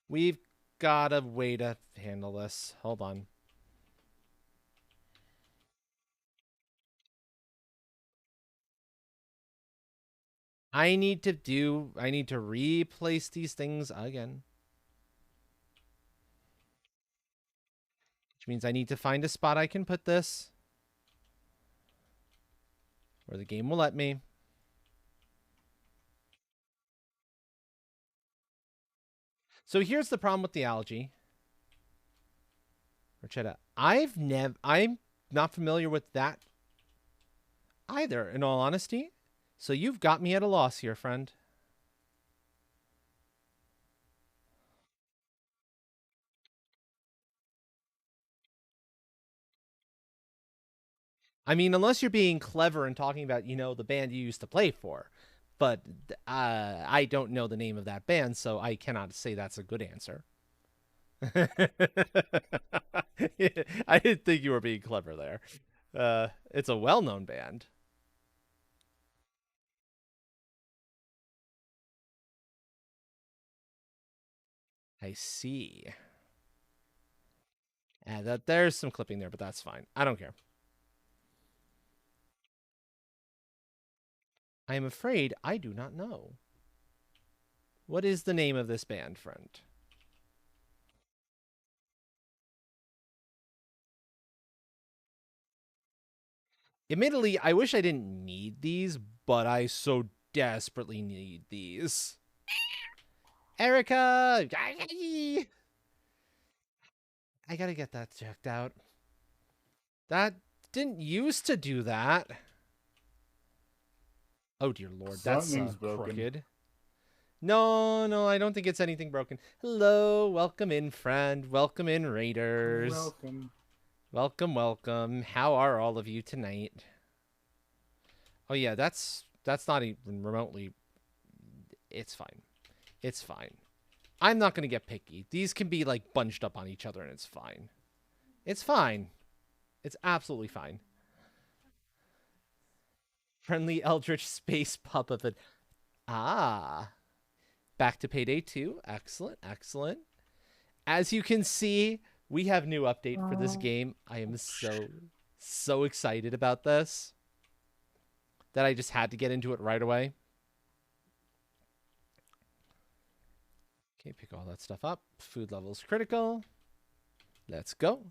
We've got a way to handle this. Hold on. I need to replace these things again. Which means I need to find a spot I can put this. Where the game will let me. So here's the problem with the algae. Rachetta, I'm not familiar with that either, in all honesty. So you've got me at a loss here, friend. I mean, unless you're being clever and talking about, the band you used to play for. But I don't know the name of that band, so I cannot say that's a good answer. I didn't think you were being clever there. It's a well-known band. I see. And there's some clipping there, but that's fine. I don't care. I am afraid I do not know. What is the name of this band, friend? Admittedly, I wish I didn't need these, but I so desperately need these. Erica! I gotta get that checked out. That didn't used to do that. Oh, dear Lord. That's crooked. No, I don't think it's anything broken. Hello. Welcome in, friend. Welcome in, Raiders. Welcome. How are all of you tonight? Oh, yeah, that's not even remotely... It's fine. I'm not going to get picky. These can be, like, bunched up on each other, and it's fine. It's absolutely fine. Friendly Eldritch Space Puppet. Ah. Back to Payday 2. Excellent. As you can see, we have new update for this game. I am so excited about this that I just had to get into it right away. Okay, pick all that stuff up. Food levels critical. Let's go.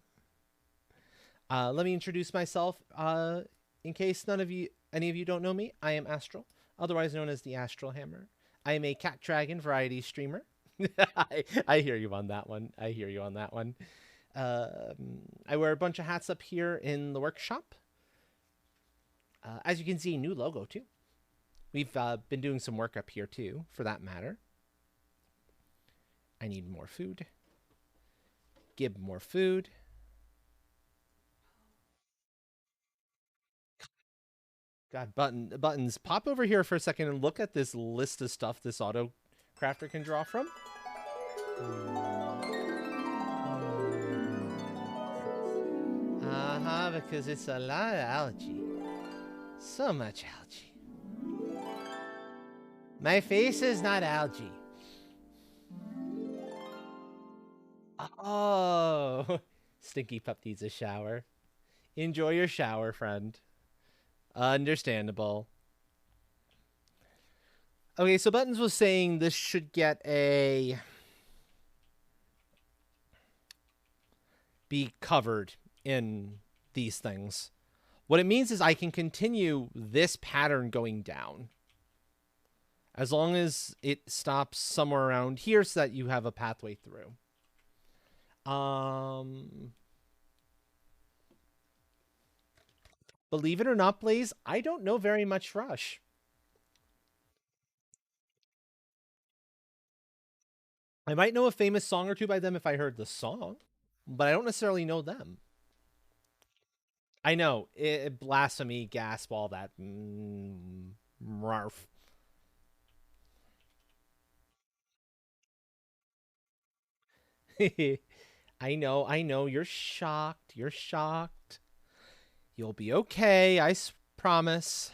Let me introduce myself. In case any of you don't know me, I am Astral, otherwise known as the Astral Hammer. I am a Cat Dragon variety streamer. I hear you on that one. I hear you on that one. I wear a bunch of hats up here in the workshop. As you can see, new logo too. We've been doing some work up here too, for that matter. I need more food. Give more food. God, buttons. Pop over here for a second and look at this list of stuff this auto crafter can draw from. Because it's a lot of algae. So much algae. My face is not algae. Oh, Stinky Pup needs a shower. Enjoy your shower, friend. Understandable. Okay, so Buttons was saying this should get a... be covered in these things. What it means is I can continue this pattern going down. As long as it stops somewhere around here so that you have a pathway through. Believe it or not, Blaze, I don't know very much Rush. I might know a famous song or two by them if I heard the song, but I don't necessarily know them. I know, blasphemy, gasp, all that. Rarf. I know, you're shocked, You'll be okay, I promise.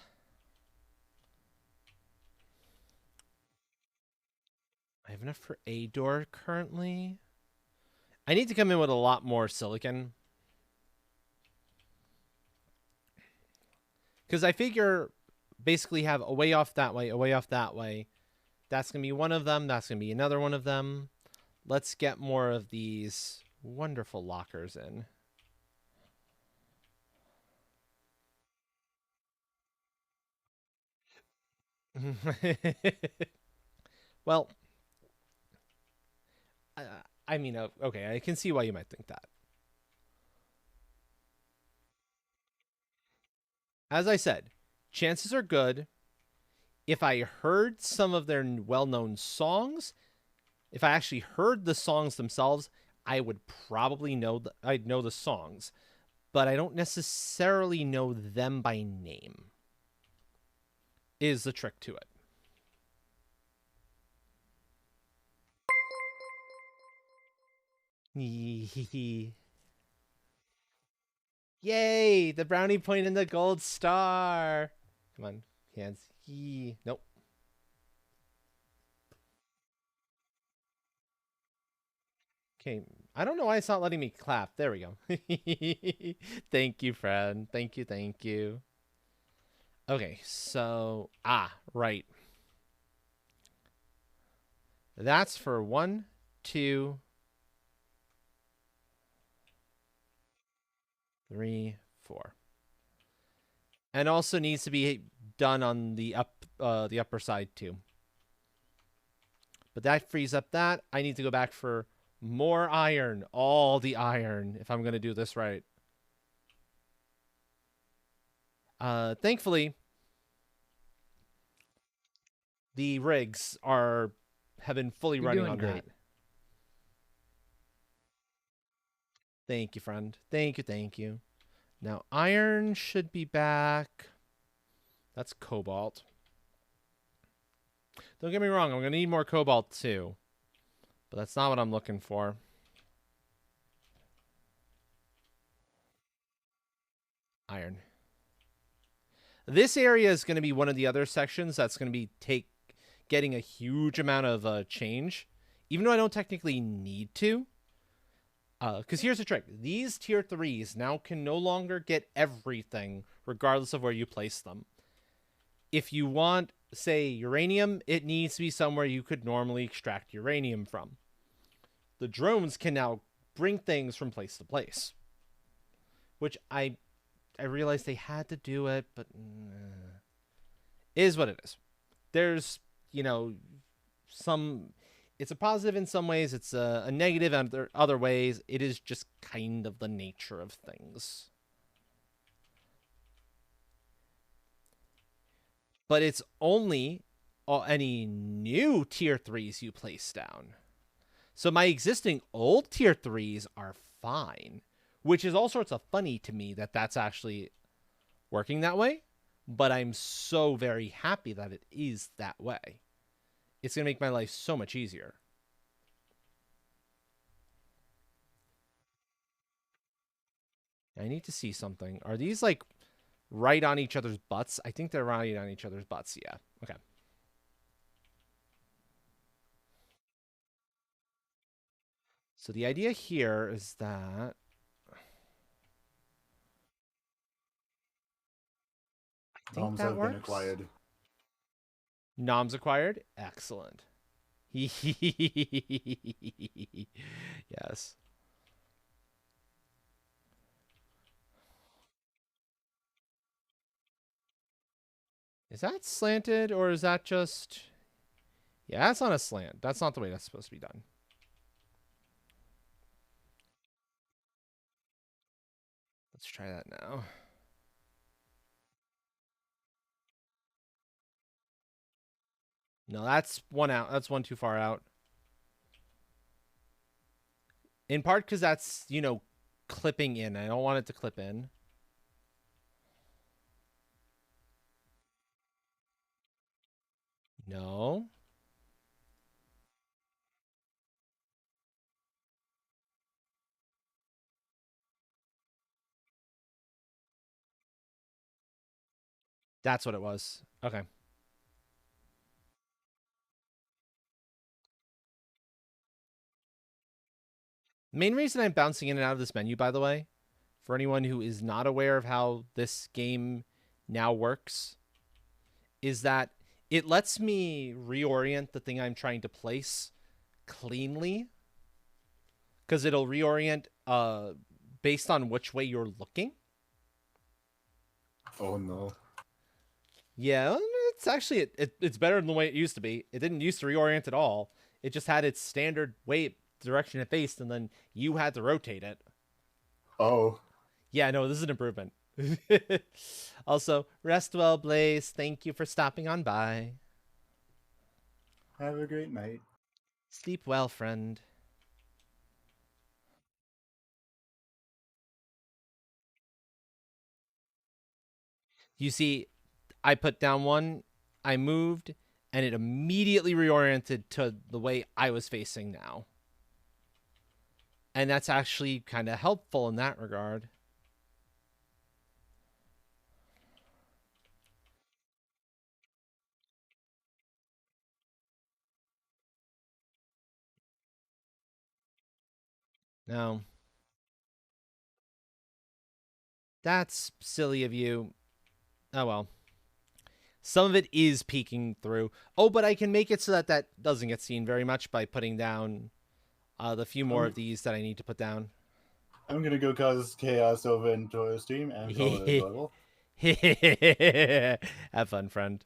I have enough for a door currently. I need to come in with a lot more silicon. Because I figure basically have a way off that way, a way off that way. That's going to be one of them. That's going to be another one of them. Let's get more of these wonderful lockers in. Well, I mean, okay, I can see why you might think that. As I said, chances are good. If I heard some of their well-known songs, if I actually heard the songs themselves, I would probably know I'd know the songs, but I don't necessarily know them by name. Is the trick to it. Yay! The brownie point and the gold star. Come on, hands. Nope. Okay, I don't know why it's not letting me clap. There we go. Thank you, friend. Thank you. Okay, so... right. That's for 1, 2, 3, 4. And also needs to be done on the upper side too. But that frees up that. I need to go back for more iron. All the iron, if I'm going to do this right. Thankfully, the rigs have been fully running on that. Thank you, friend. Thank you. Now, iron should be back. That's cobalt. Don't get me wrong, I'm going to need more cobalt too. But that's not what I'm looking for. Iron. This area is going to be one of the other sections that's going to be getting a huge amount of change. Even though I don't technically need to. Because here's the trick. These tier 3s now can no longer get everything, regardless of where you place them. If you want say, uranium, it needs to be somewhere you could normally extract uranium from. The drones can now bring things from place to place, which I realized they had to do it, but is what it is. There's, some, it's a positive in some ways, it's a negative in other ways. It is just kind of the nature of things. But it's only any new tier 3s you place down. So my existing old tier 3s are fine, which is all sorts of funny to me that that's actually working that way. But I'm so very happy that it is that way. It's going to make my life so much easier. I need to see something. Are these like right on each other's butts? I think they're right on each other's butts. Yeah. Okay. So the idea here is that I think Bombs that have works. been acquired. Noms acquired. Excellent. Yes. Is that slanted or is that just... Yeah, that's on a slant. That's not the way that's supposed to be done. Let's try that now. No, that's one out. That's one too far out. In part because that's, clipping in. I don't want it to clip in. No. That's what it was. Okay. Main reason I'm bouncing in and out of this menu, by the way, for anyone who is not aware of how this game now works, is that it lets me reorient the thing I'm trying to place cleanly, because it'll reorient based on which way you're looking. Oh no. Yeah, it's actually it's better than the way it used to be. It didn't used to reorient at all. It just had its standard way direction it faced, and then you had to rotate it. Oh. Yeah, no, this is an improvement. Also, rest well, Blaze. Thank you for stopping on by. Have a great night. Sleep well, friend. You see, I put down one, I moved, and it immediately reoriented to the way I was facing now. And that's actually kind of helpful in that regard. Now, that's silly of you. Oh well. Some of it is peeking through. Oh, but I can make it so that that doesn't get seen very much by putting down the few more of these that I need to put down. I'm gonna go cause chaos over into our stream and call it a total. Have fun, friend.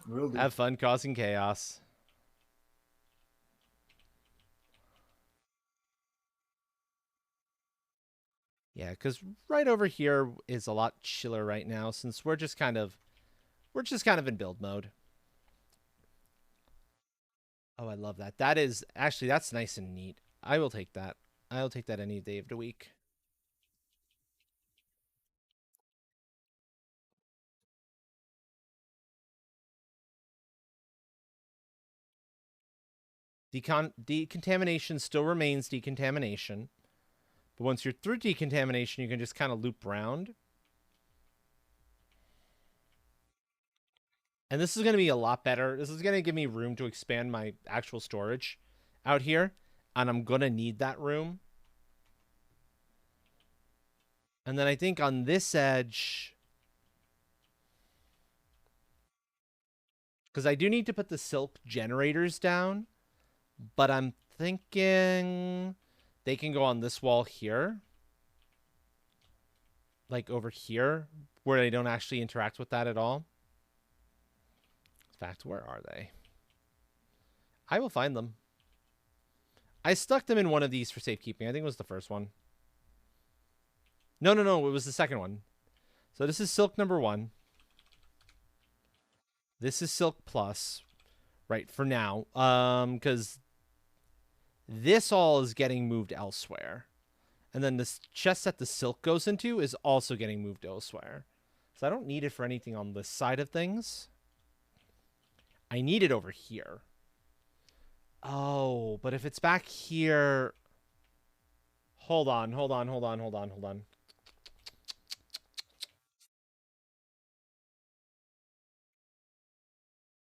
Will do. Have fun causing chaos. Yeah, because right over here is a lot chiller right now since we're just kind of in build mode. Oh, I love that. That is actually, that's nice and neat. I will take that. I'll take that any day of the week. Decontamination still remains decontamination. But once you're through decontamination, you can just kind of loop around. And this is going to be a lot better. This is going to give me room to expand my actual storage out here. And I'm going to need that room. And then I think on this edge... Because I do need to put the silk generators down, but I'm thinking they can go on this wall here. Like over here, where they don't actually interact with that at all. In fact, where are they? I will find them. I stuck them in one of these for safekeeping. I think it was the first one. No, it was the second one. So this is silk number 1. This is silk plus, right, for now. Because this all is getting moved elsewhere. And then this chest that the silk goes into is also getting moved elsewhere. So I don't need it for anything on this side of things. I need it over here. Oh, but if it's back here... Hold on.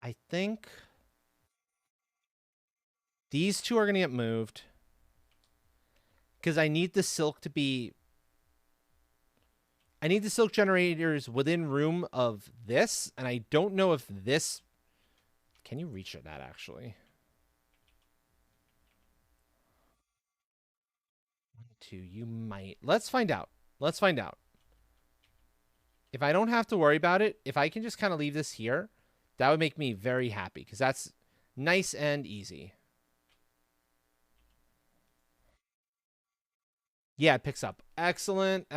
I think these two are going to get moved. Because I need the silk to be... I need the silk generators within room of this. And I don't know if this... Can you reach that, actually? 1, 2, you might. Let's find out. If I don't have to worry about it, if I can just kind of leave this here, that would make me very happy. Because that's nice and easy. Yeah, it picks up. Excellent.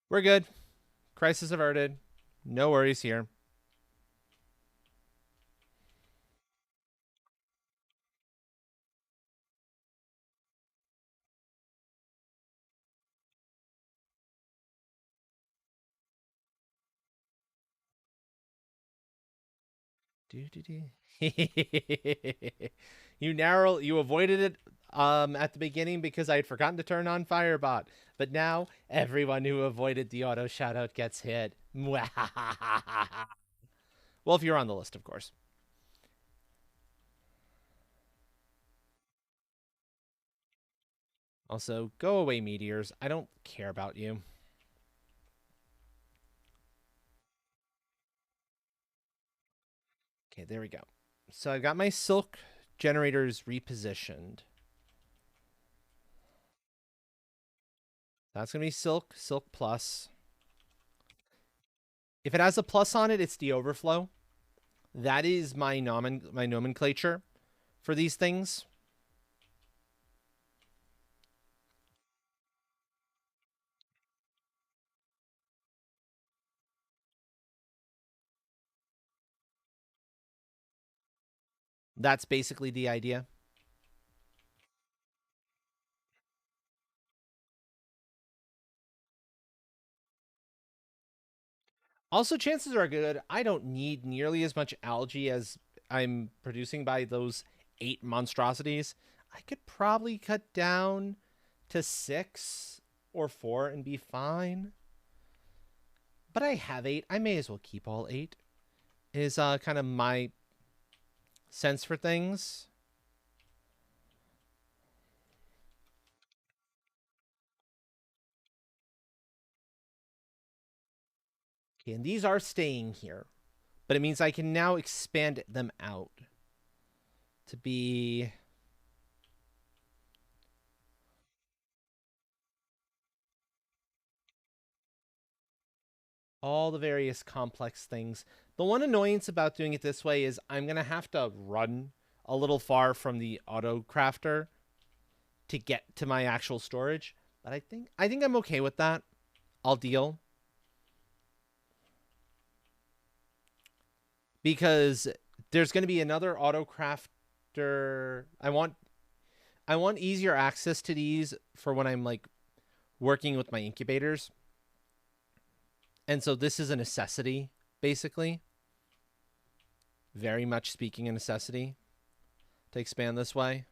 We're good. Crisis averted. No worries here. You avoided it at the beginning because I had forgotten to turn on Firebot. But now everyone who avoided the auto shoutout gets hit. Well, if you're on the list, of course. Also, go away, meteors. I don't care about you. Okay, there we go. So I've got my silk generators repositioned. That's going to be silk plus. If it has a plus on it, it's the overflow. That is my nomenclature for these things. That's basically the idea. Also, chances are good I don't need nearly as much algae as I'm producing by those 8 monstrosities. I could probably cut down to 6 or 4 and be fine. But I have 8. I may as well keep all 8. Is kind of my sense for things. Okay, and these are staying here. But it means I can now expand them out to be... all the various complex things. The one annoyance about doing it this way is I'm going to have to run a little far from the auto crafter to get to my actual storage. But I think I'm okay with that. I'll deal. Because there's going to be another auto crafter. I want easier access to these for when I'm like working with my incubators. And so this is a necessity, basically. Very much speaking a necessity to expand this way.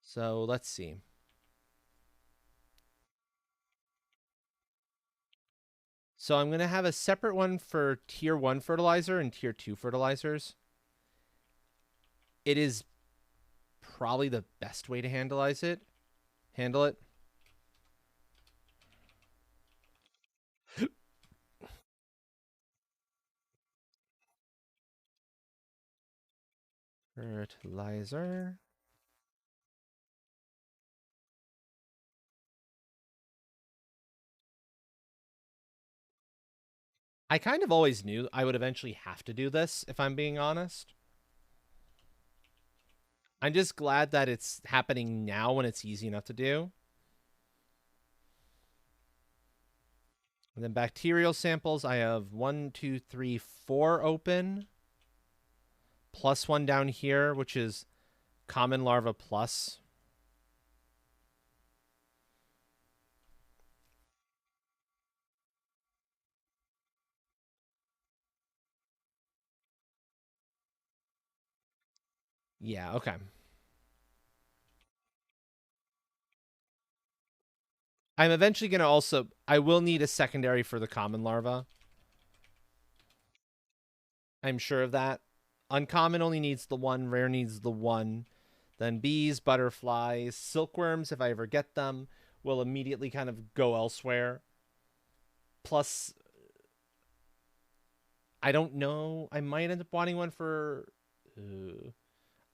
So let's see. So I'm going to have a separate one for tier 1 fertilizer and tier 2 fertilizers. It is probably the best way to handle it. Fertilizer. I kind of always knew I would eventually have to do this, if I'm being honest. I'm just glad that it's happening now when it's easy enough to do. And then bacterial samples, I have 1, 2, 3, 4 open. Plus 1 down here, which is common larva plus. Yeah, okay. I'm eventually going to also... I will need a secondary for the common larva. I'm sure of that. Uncommon only needs the 1. Rare needs the 1. Then bees, butterflies, silkworms, if I ever get them, will immediately kind of go elsewhere. Plus, I don't know. I might end up wanting one for...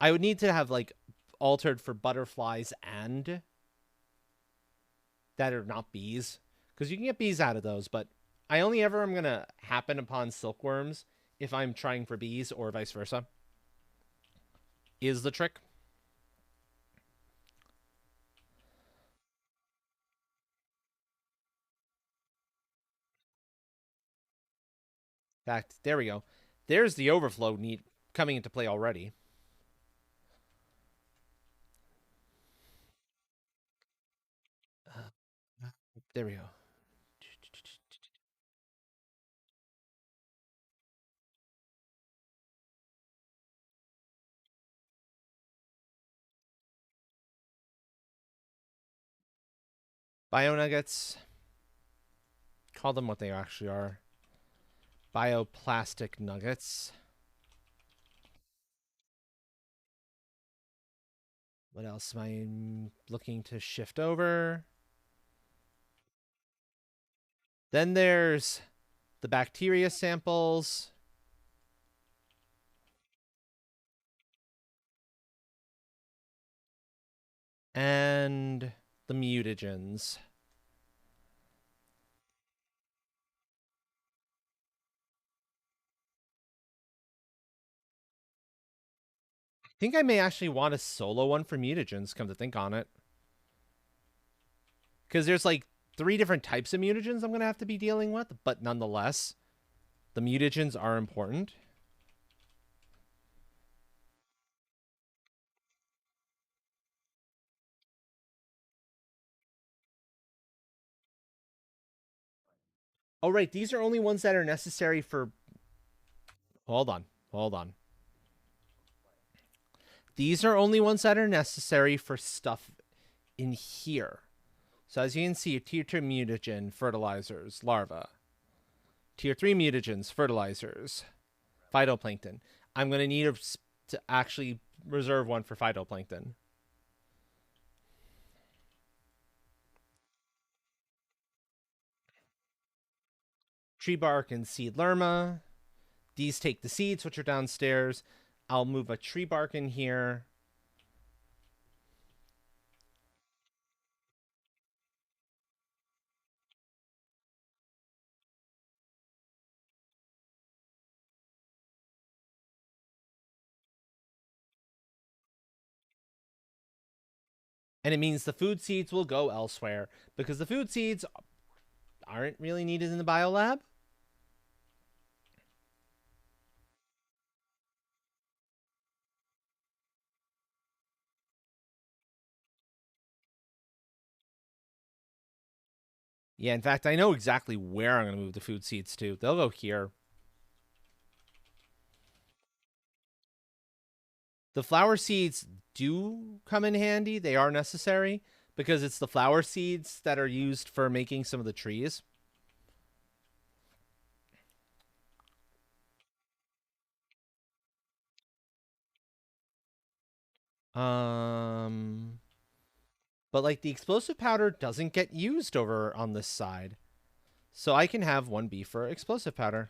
I would need to have, like, altered for butterflies and... that are not bees. Because you can get bees out of those, but I only ever am going to happen upon silkworms if I'm trying for bees or vice versa. Is the trick. In fact, there we go. There's the overflow need coming into play already. There we go. Bio nuggets. Call them what they actually are. Bioplastic nuggets. What else am I looking to shift over? Then there's the bacteria samples. And the mutagens. I think I may actually want a solo one for mutagens, come to think on it. Because there's like 3 different types of mutagens I'm going to have to be dealing with, but nonetheless, the mutagens are important. Oh, right. These are only ones that are necessary for... Hold on. These are only ones that are necessary for stuff in here. So as you can see, tier 2 mutagen, fertilizers, larva. Tier 3 mutagens, fertilizers, phytoplankton. I'm going to need to actually reserve one for phytoplankton. Tree bark and seed lerma. These take the seeds, which are downstairs. I'll move a tree bark in here. And it means the food seeds will go elsewhere because the food seeds aren't really needed in the biolab. Yeah, in fact, I know exactly where I'm going to move the food seeds to. They'll go here. The flower seeds do come in handy. They are necessary because it's the flower seeds that are used for making some of the trees. But like the explosive powder doesn't get used over on this side. So I can have 1B for explosive powder.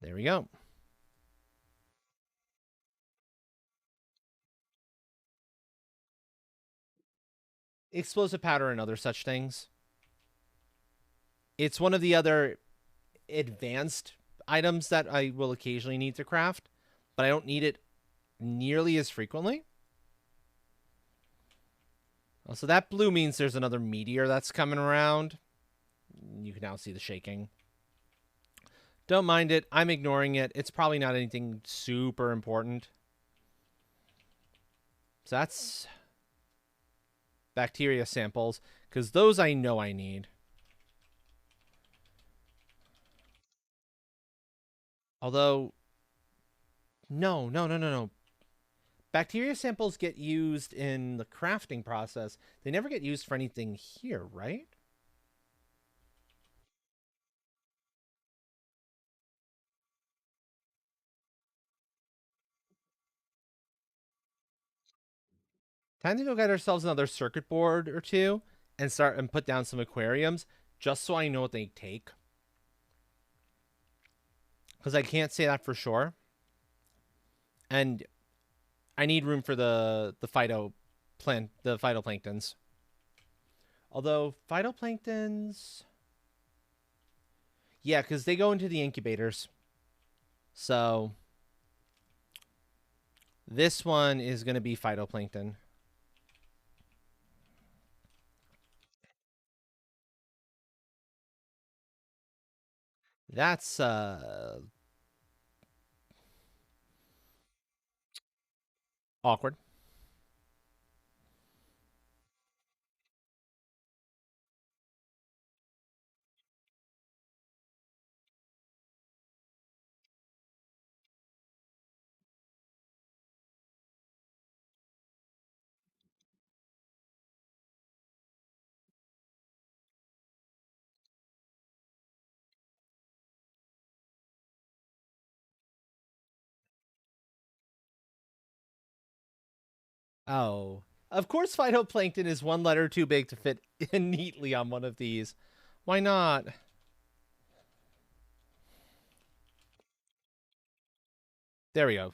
There we go. Explosive powder and other such things. It's one of the other advanced items that I will occasionally need to craft, but I don't need it nearly as frequently. So that blue means there's another meteor that's coming around. You can now see the shaking. Don't mind it. I'm ignoring it. It's probably not anything super important. So that's bacteria samples, because those I know I need. Although, no. Bacteria samples get used in the crafting process. They never get used for anything here, right? Time to go get ourselves another circuit board or two and start and put down some aquariums just so I know what they take. Because I can't say that for sure. And I need room for the phytoplanktons. Although phytoplanktons, yeah, because they go into the incubators. So this one is going to be phytoplankton. That's awkward. Oh, of course, phytoplankton is one letter too big to fit neatly on one of these. Why not? There we go.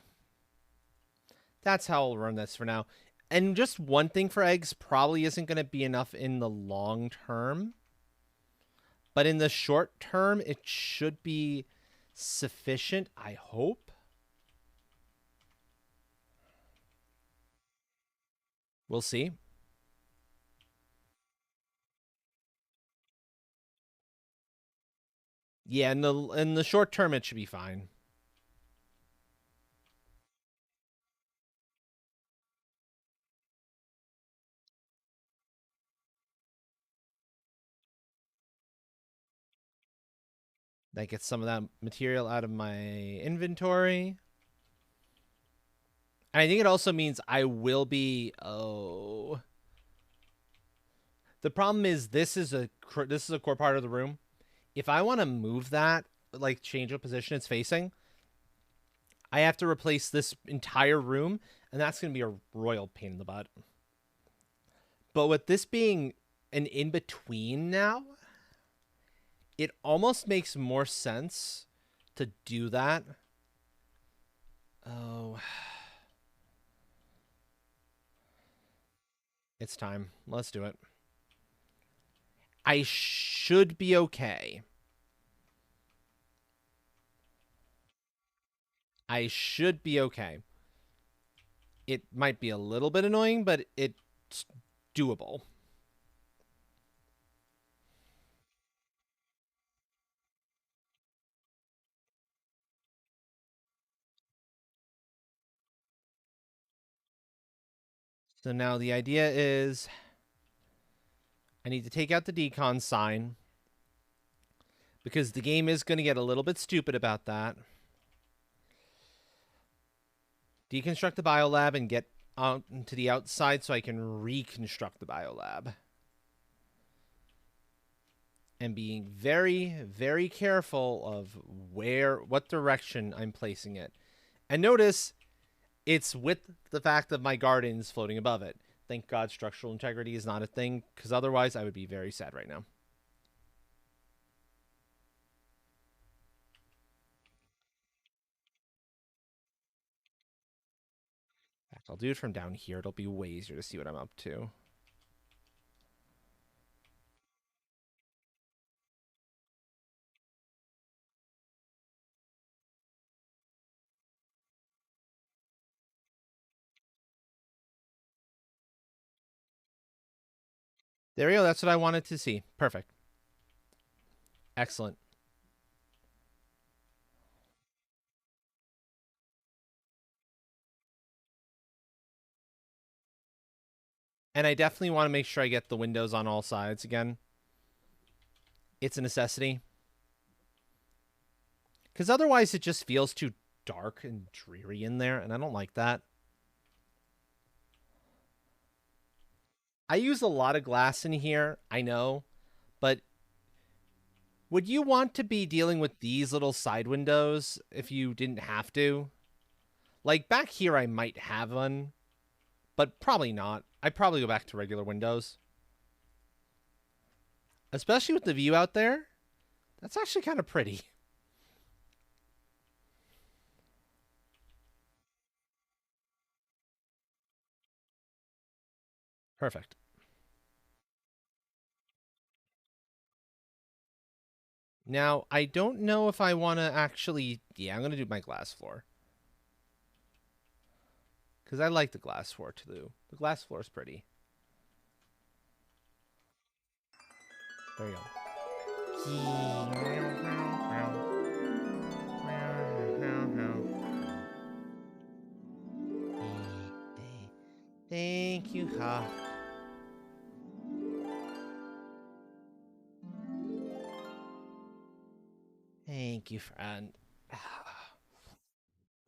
That's how I'll run this for now. And just one thing for eggs probably isn't going to be enough in the long term. But in the short term, it should be sufficient, I hope. We'll see. Yeah, in the short term, it should be fine. That gets some of that material out of my inventory. And I think it also means I will be... Oh. The problem is this is a core part of the room. If I want to move that, like change what position it's facing, I have to replace this entire room, and that's going to be a royal pain in the butt. But with this being an in-between now, it almost makes more sense to do that. Oh. It's time. Let's do it. I should be okay. I should be okay. It might be a little bit annoying, but it's doable. So now the idea is I need to take out the decon sign because the game is going to get a little bit stupid about that. Deconstruct the biolab and get out to the outside so I can reconstruct the biolab. And being very, very careful of what direction I'm placing it. And notice it's with the fact of my gardens floating above it. Thank God structural integrity is not a thing, because otherwise I would be very sad right now. I'll do it from down here. It'll be way easier to see what I'm up to. There we go. That's what I wanted to see. Perfect. Excellent. And I definitely want to make sure I get the windows on all sides again. It's a necessity. Because otherwise it just feels too dark and dreary in there, and I don't like that. I use a lot of glass in here, I know, but would you want to be dealing with these little side windows if you didn't have to? Like, back here I might have one, but probably not. I'd probably go back to regular windows. Especially with the view out there. That's actually kind of pretty. Perfect. Now, I don't know if I want to actually... Yeah, I'm going to do my glass floor. Because I like the glass floor, too. The glass floor is pretty. There you go. Thank you, Hawk. Thank you, friend.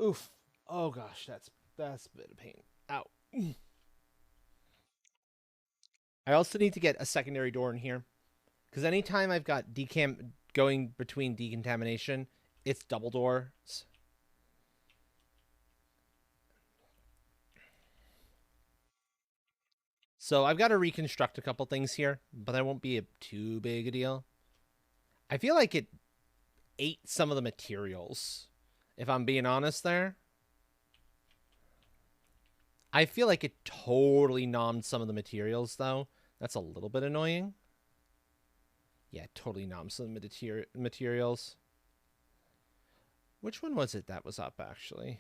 Oof. Oh gosh, that's a bit of pain. Ow. I also need to get a secondary door in here. Because anytime I've got going between decontamination, it's double doors. So I've got to reconstruct a couple things here, but that won't be too big a deal. I feel like it ate some of the materials, if I'm being honest there. I feel like it totally nommed some of the materials, though. That's a little bit annoying. Yeah, totally nommed some of the materials. Which one was it that was up, actually?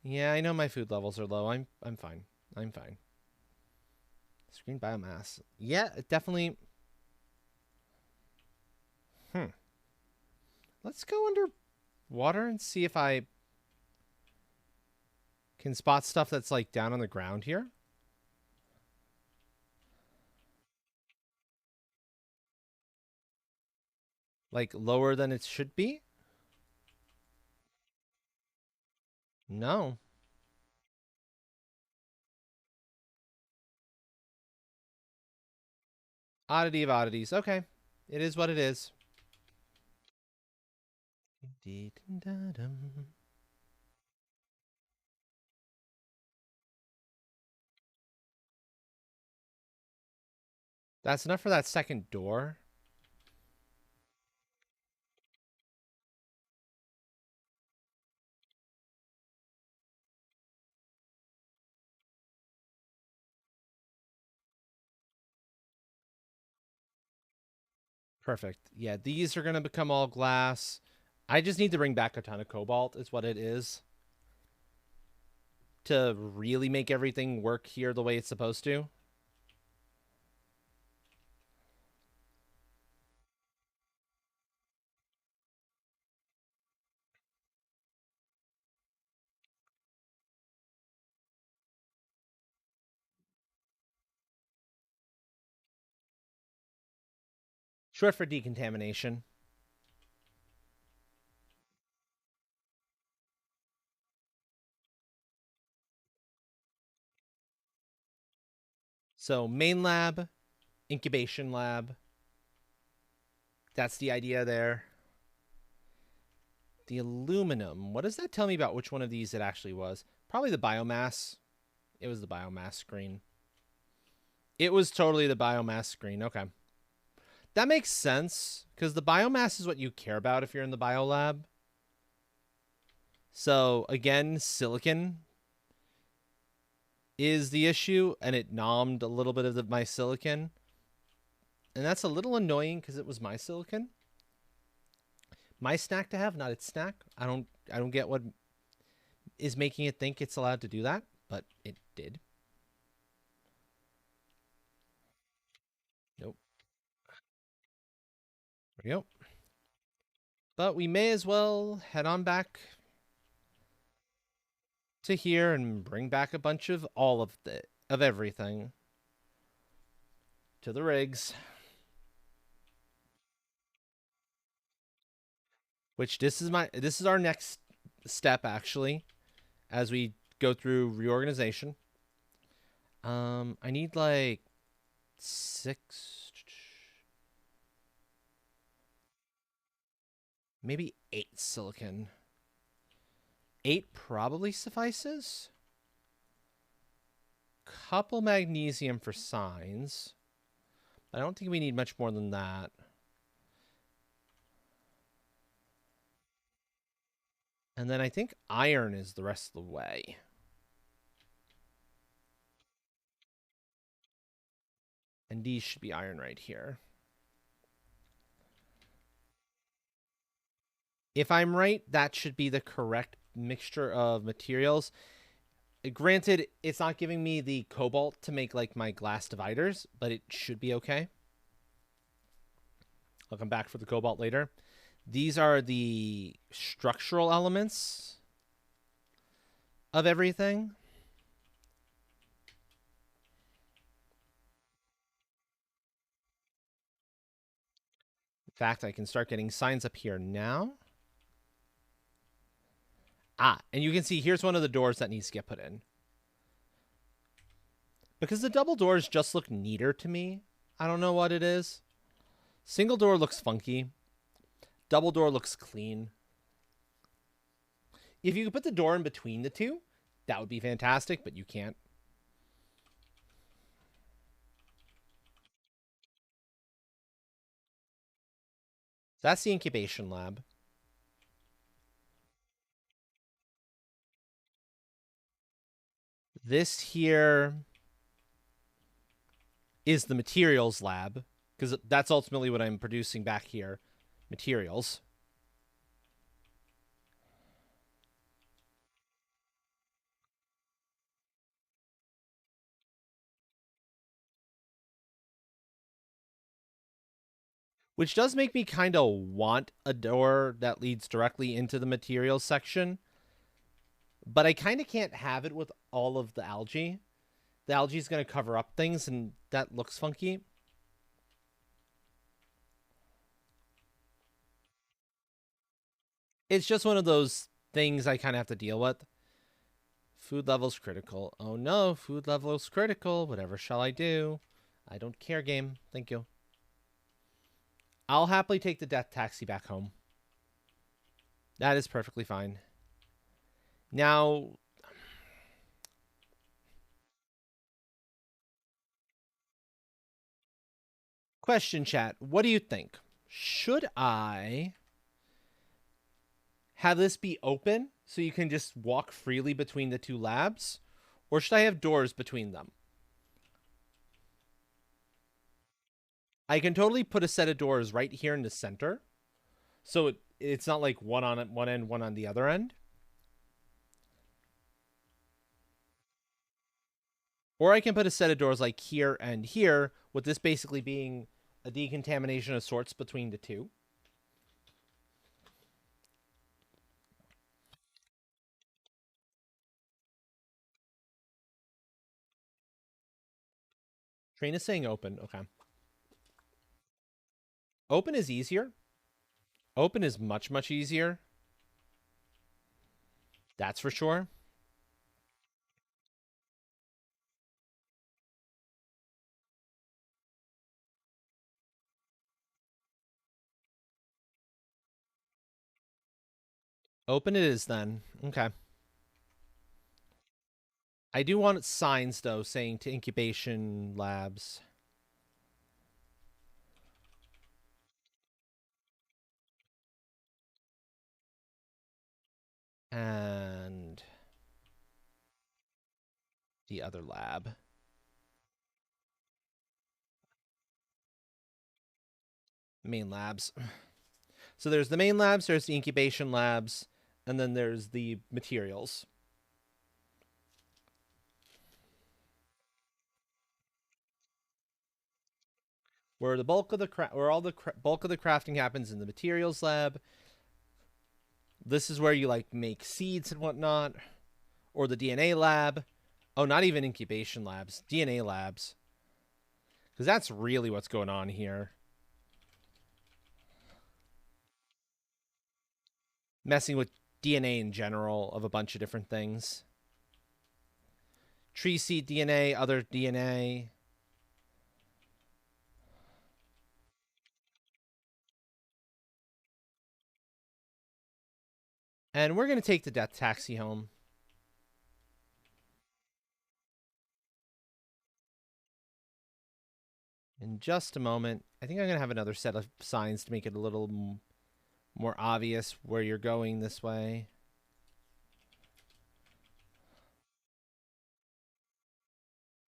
Yeah, I know my food levels are low. I'm fine. I'm fine. Screen biomass. Yeah, it definitely... Let's go under water and see if I can spot stuff that's like down on the ground here. Like lower than it should be? No. Oddity of oddities. Okay. It is what it is. That's enough for that second door. Perfect. Yeah, these are going to become all glass. I just need to bring back a ton of cobalt is what it is. To really make everything work here the way it's supposed to. Short for decontamination. So main lab, incubation lab. That's the idea there. The aluminum. What does that tell me about which one of these it actually was? Probably the biomass. It was the biomass screen. It was totally the biomass screen. Okay. That makes sense, because the biomass is what you care about if you're in the biolab. So, again, silicon is the issue, and it nommed a little bit of my silicon. And that's a little annoying, because it was my silicon. My snack to have, not its snack. I don't get what is making it think it's allowed to do that, but it did. Nope. There we go. But we may as well head on back to here and bring back a bunch of all of everything to the rigs. Which this is our next step, actually, as we go through reorganization. I need like 6, maybe 8 silicon. 8 probably suffices. Couple magnesium for signs. I don't think we need much more than that. And then I think iron is the rest of the way. And these should be iron right here. If I'm right, that should be the correct mixture of materials. Granted, it's not giving me the cobalt to make like my glass dividers, but it should be okay. I'll come back for the cobalt later. These are the structural elements of everything. In fact, I can start getting signs up here now. And you can see here's one of the doors that needs to get put in. Because the double doors just look neater to me. I don't know what it is. Single door looks funky. Double door looks clean. If you could put the door in between the two, that would be fantastic, but you can't. That's the incubation lab. This here is the materials lab, because that's ultimately what I'm producing back here. Materials. Which does make me kind of want a door that leads directly into the materials section. But I kind of can't have it with all of the algae. The algae is going to cover up things, and that looks funky. It's just one of those things I kind of have to deal with. Food level's critical. Oh no, food level's critical. Whatever shall I do? I don't care, game. Thank you. I'll happily take the death taxi back home. That is perfectly fine. Now, question chat. What do you think? Should I have this be open so you can just walk freely between the two labs? Or should I have doors between them? I can totally put a set of doors right here in the center. So it's not like one on one end, one on the other end. Or I can put a set of doors like here and here, with this basically being a decontamination of sorts between the two. Train is saying open. Okay. Open is easier. Open is much, much easier. That's for sure. Open it is then. Okay. I do want signs, though, saying to incubation labs. And the other lab. Main labs. So there's the main labs, there's the incubation labs, and then there's the materials. Where the bulk of the where all the bulk of the crafting happens in the materials lab. This is where you like make seeds and whatnot, or the DNA lab. Oh, not even incubation labs, DNA labs, because that's really what's going on here. Messing with DNA in general of a bunch of different things. Tree seed DNA, other DNA. And we're going to take the death taxi home. In just a moment. I think I'm going to have another set of signs to make it a little more obvious where you're going this way.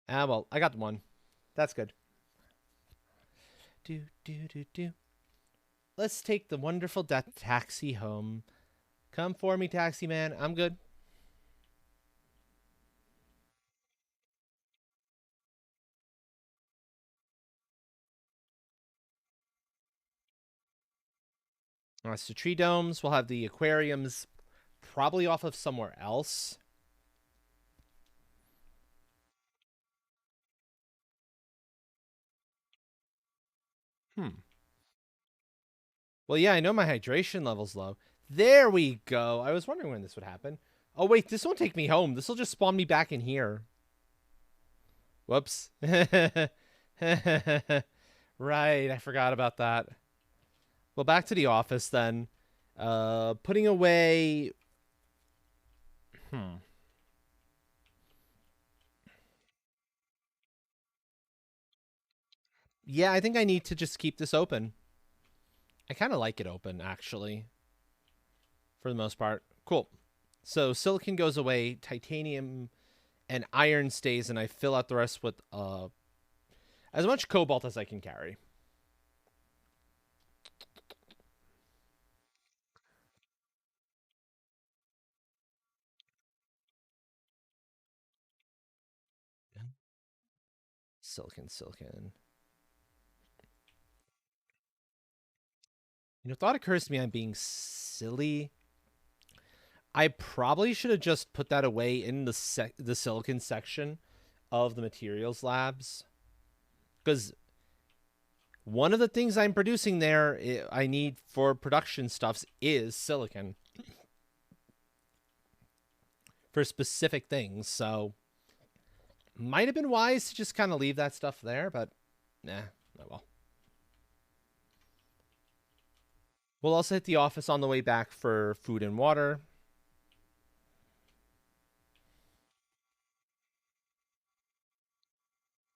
Ah, well, I got one. That's good. Let's take the wonderful death taxi home. Come for me, taxi man. I'm good. So tree domes. We'll have the aquariums probably off of somewhere else. Well, yeah, I know my hydration level's low. There we go. I was wondering when this would happen. Oh, wait, this won't take me home. This will just spawn me back in here. Whoops. Right, I forgot about that. Well, back to the office then. Putting away... Yeah, I think I need to just keep this open. I kind of like it open, actually. For the most part. Cool. So silicon goes away, titanium and iron stays, and I fill out the rest with as much cobalt as I can carry. Silicon. You know, thought occurs to me I'm being silly. I probably should have just put that away in the silicon section of the materials labs. Because one of the things I'm producing there, I need for production stuffs, is silicon. For specific things, so... Might have been wise to just kind of leave that stuff there, but... Nah, oh well. We'll also hit the office on the way back for food and water.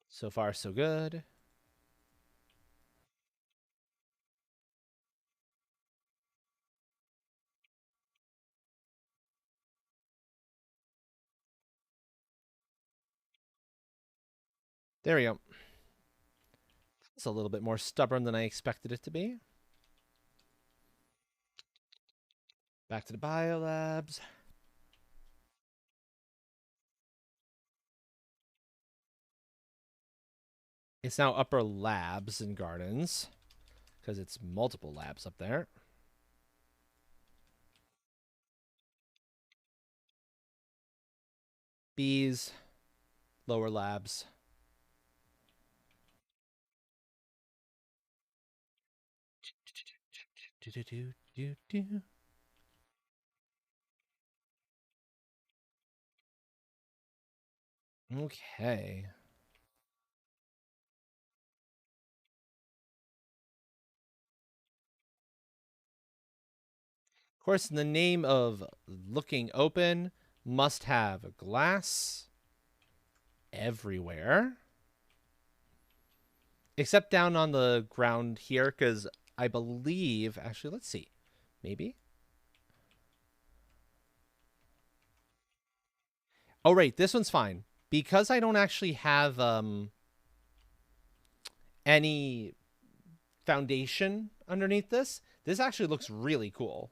So far, so good. There we go. It's a little bit more stubborn than I expected it to be. Back to the biolabs. It's now upper labs and gardens because it's multiple labs up there. Bees, lower labs. Okay. course, in the name of looking open, must have glass everywhere. Except down on the ground here, because I believe... Actually, let's see. Maybe? Oh, right. This one's fine. Because I don't actually have any foundation underneath this, this actually looks really cool.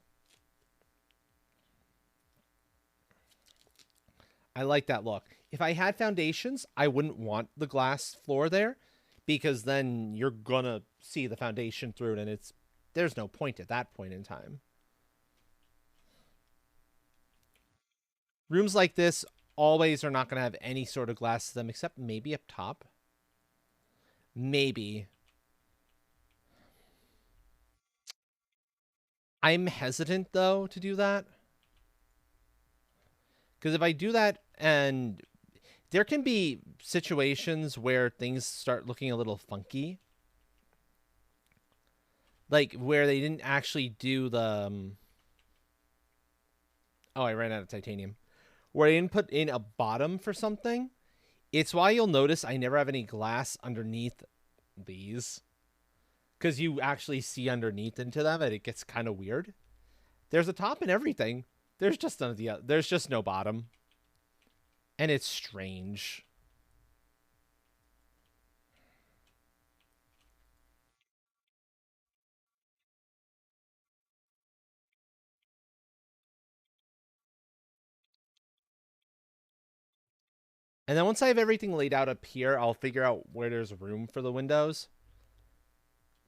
I like that look. If I had foundations, I wouldn't want the glass floor there, because then you're gonna see the foundation through it, and there's no point at that point in time. Rooms like this always are not gonna have any sort of glass to them, except maybe up top. Maybe. I'm hesitant, though, to do that. Because if I do that, and there can be situations where things start looking a little funky. Like, where they didn't actually do the... Oh, I ran out of titanium. Where I didn't put in a bottom for something. It's why you'll notice I never have any glass underneath these. Because you actually see underneath into them, and it gets kind of weird. There's a top and everything. There's just none of the... There's just no bottom. And it's strange. And then once I have everything laid out up here, I'll figure out where there's room for the windows.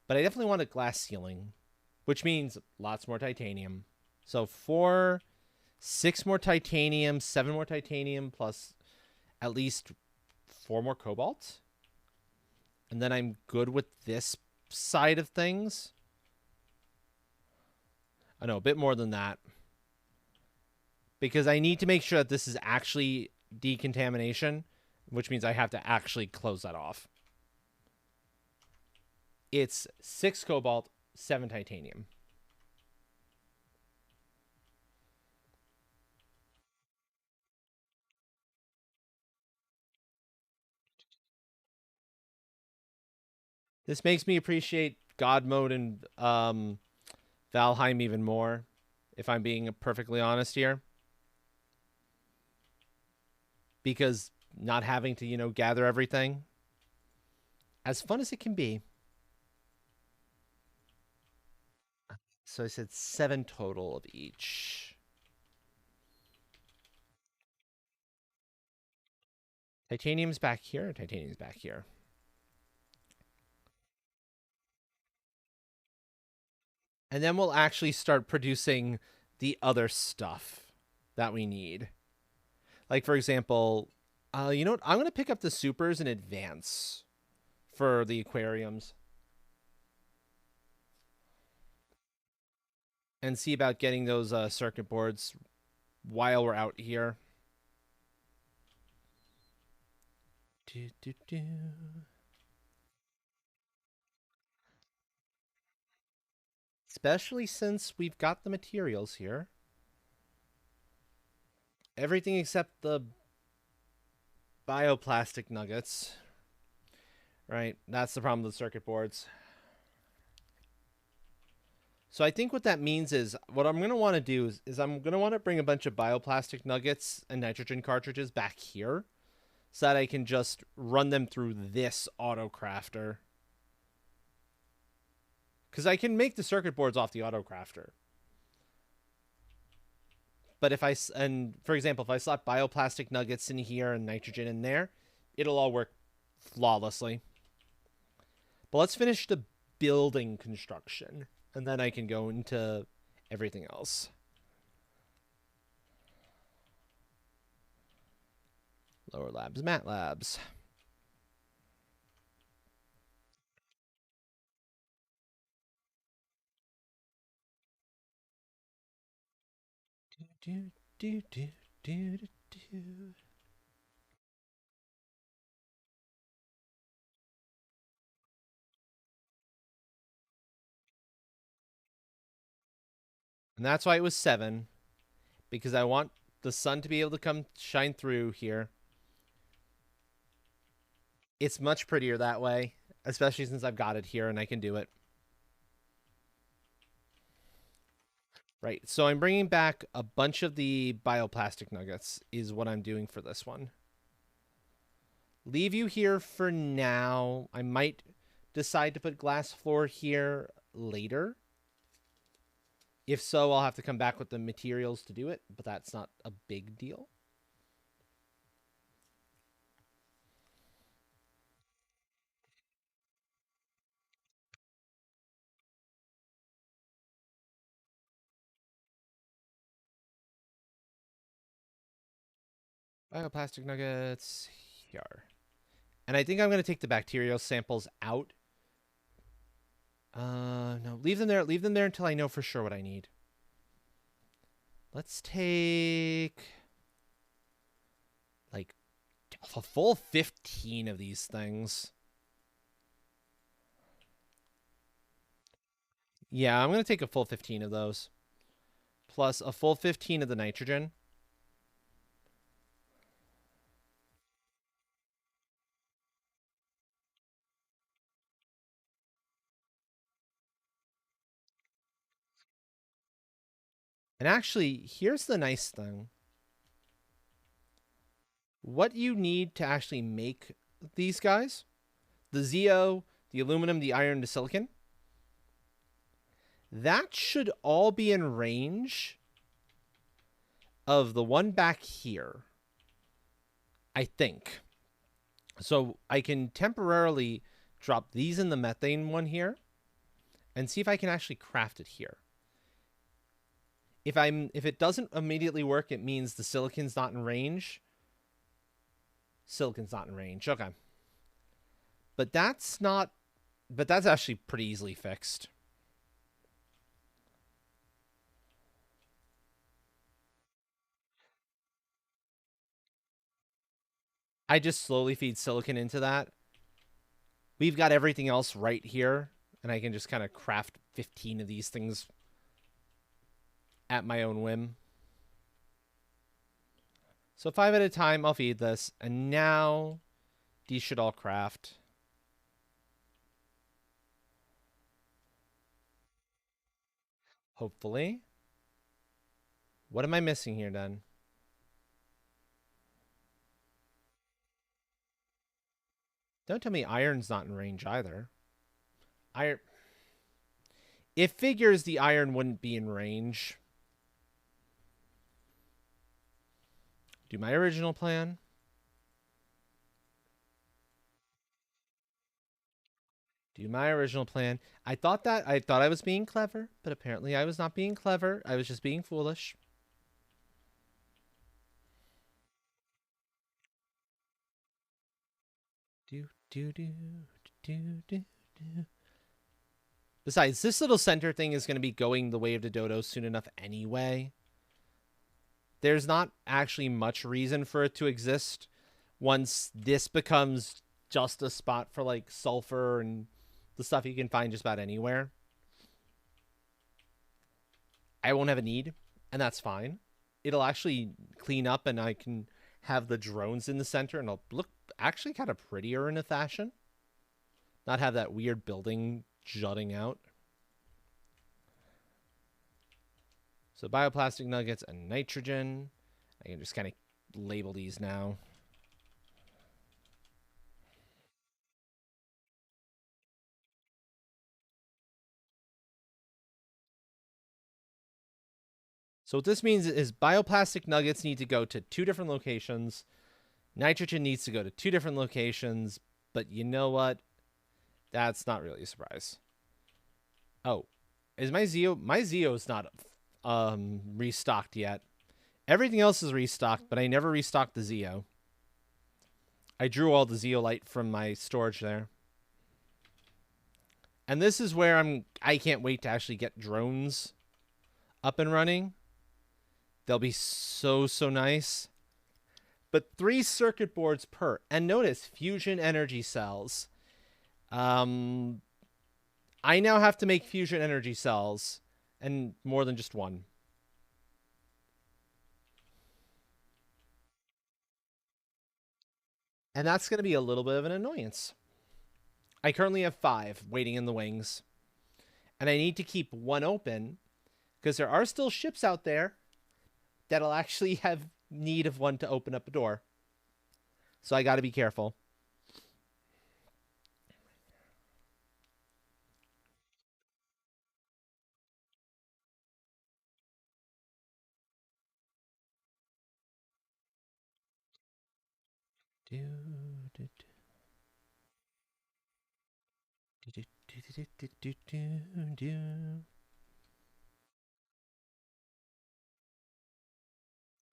But I definitely want a glass ceiling, which means lots more titanium. So 6 more titanium, 7 more titanium, plus at least 4 more cobalt. And then I'm good with this side of things. I know, a bit more than that. Because I need to make sure that this is actually decontamination, which means I have to actually close that off. It's 6 cobalt, 7 titanium. This makes me appreciate God mode and Valheim even more, if I'm being perfectly honest here. Because not having to, gather everything, as fun as it can be. So I said 7 total of each. Titanium's back here, titanium's back here. And then we'll actually start producing the other stuff that we need. Like, for example, you know what? I'm going to pick up the supers in advance for the aquariums. And see about getting those circuit boards while we're out here. Especially since we've got the materials here. Everything except the bioplastic nuggets. Right, that's the problem with the circuit boards. So I think what that means is, what I'm going to want to do is I'm going to want to bring a bunch of bioplastic nuggets and nitrogen cartridges back here, so that I can just run them through this auto crafter. Because I can make the circuit boards off the auto crafter. But if for example, if I slap bioplastic nuggets in here and nitrogen in there, it'll all work flawlessly. But let's finish the building construction, and then I can go into everything else. Lower labs, mat labs. Do, do, do, do, do, do. And that's why it was 7. Because I want the sun to be able to come shine through here. It's much prettier that way. Especially since I've got it here and I can do it. Right, so I'm bringing back a bunch of the bioplastic nuggets is what I'm doing for this one. Leave you here for now. I might decide to put glass floor here later. If so, I'll have to come back with the materials to do it, but that's not a big deal. Bioplastic nuggets here. And I think I'm going to take the bacterial samples out. No, leave them there. Leave them there until I know for sure what I need. Let's take like a full 15 of these things. Yeah, I'm going to take a full 15 of those. Plus a full 15 of the nitrogen. And actually, here's the nice thing. What you need to actually make these guys, the Zeo, the aluminum, the iron, the silicon, that should all be in range of the one back here, I think. So I can temporarily drop these in the methane one here and see if I can actually craft it here. If it doesn't immediately work, it means the silicon's not in range. Silicon's not in range. Okay. But that's actually pretty easily fixed. I just slowly feed silicon into that. We've got everything else right here, and I can just kind of craft 15 of these things at my own whim. So 5 at a time, I'll feed this. And now these should all craft. Hopefully. What am I missing here then? Don't tell me iron's not in range either. Iron. It figures the iron wouldn't be in range. Do my original plan. Do my original plan. I thought I was being clever, but apparently I was not being clever. I was just being foolish. Besides, this little center thing is going to be going the way of the dodo soon enough anyway. There's not actually much reason for it to exist once this becomes just a spot for like sulfur and the stuff you can find just about anywhere. I won't have a need, and that's fine. It'll actually clean up and I can have the drones in the center and it'll look actually kind of prettier in a fashion. Not have that weird building jutting out. So bioplastic nuggets and nitrogen. I can just kind of label these now. So what this means is bioplastic nuggets need to go to 2 different locations. Nitrogen needs to go to 2 different locations. But you know what? That's not really a surprise. Oh, is my Zeo? My Zeo's not restocked yet. Everything else is restocked, but I never restocked the Zeo. I drew all the zeolite from my storage there. And this is where I can't wait to actually get drones up and running. They'll be so nice. But 3 circuit boards per. And notice, fusion energy cells. I now have to make fusion energy cells and more than just one. And that's going to be a little bit of an annoyance. I currently have 5 waiting in the wings, and I need to keep one open because there are still ships out there that'll actually have need of one to open up a door. So I got to be careful.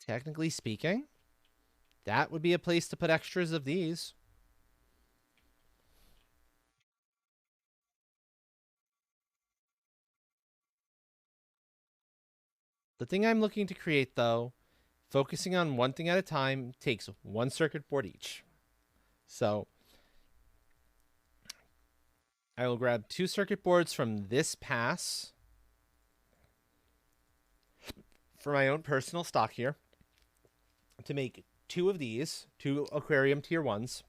Technically speaking, that would be a place to put extras of these. The thing I'm looking to create, though, focusing on one thing at a time, takes one circuit board each. So I will grab 2 circuit boards from this pass for my own personal stock here to make 2 of these, 2 aquarium tier 1s.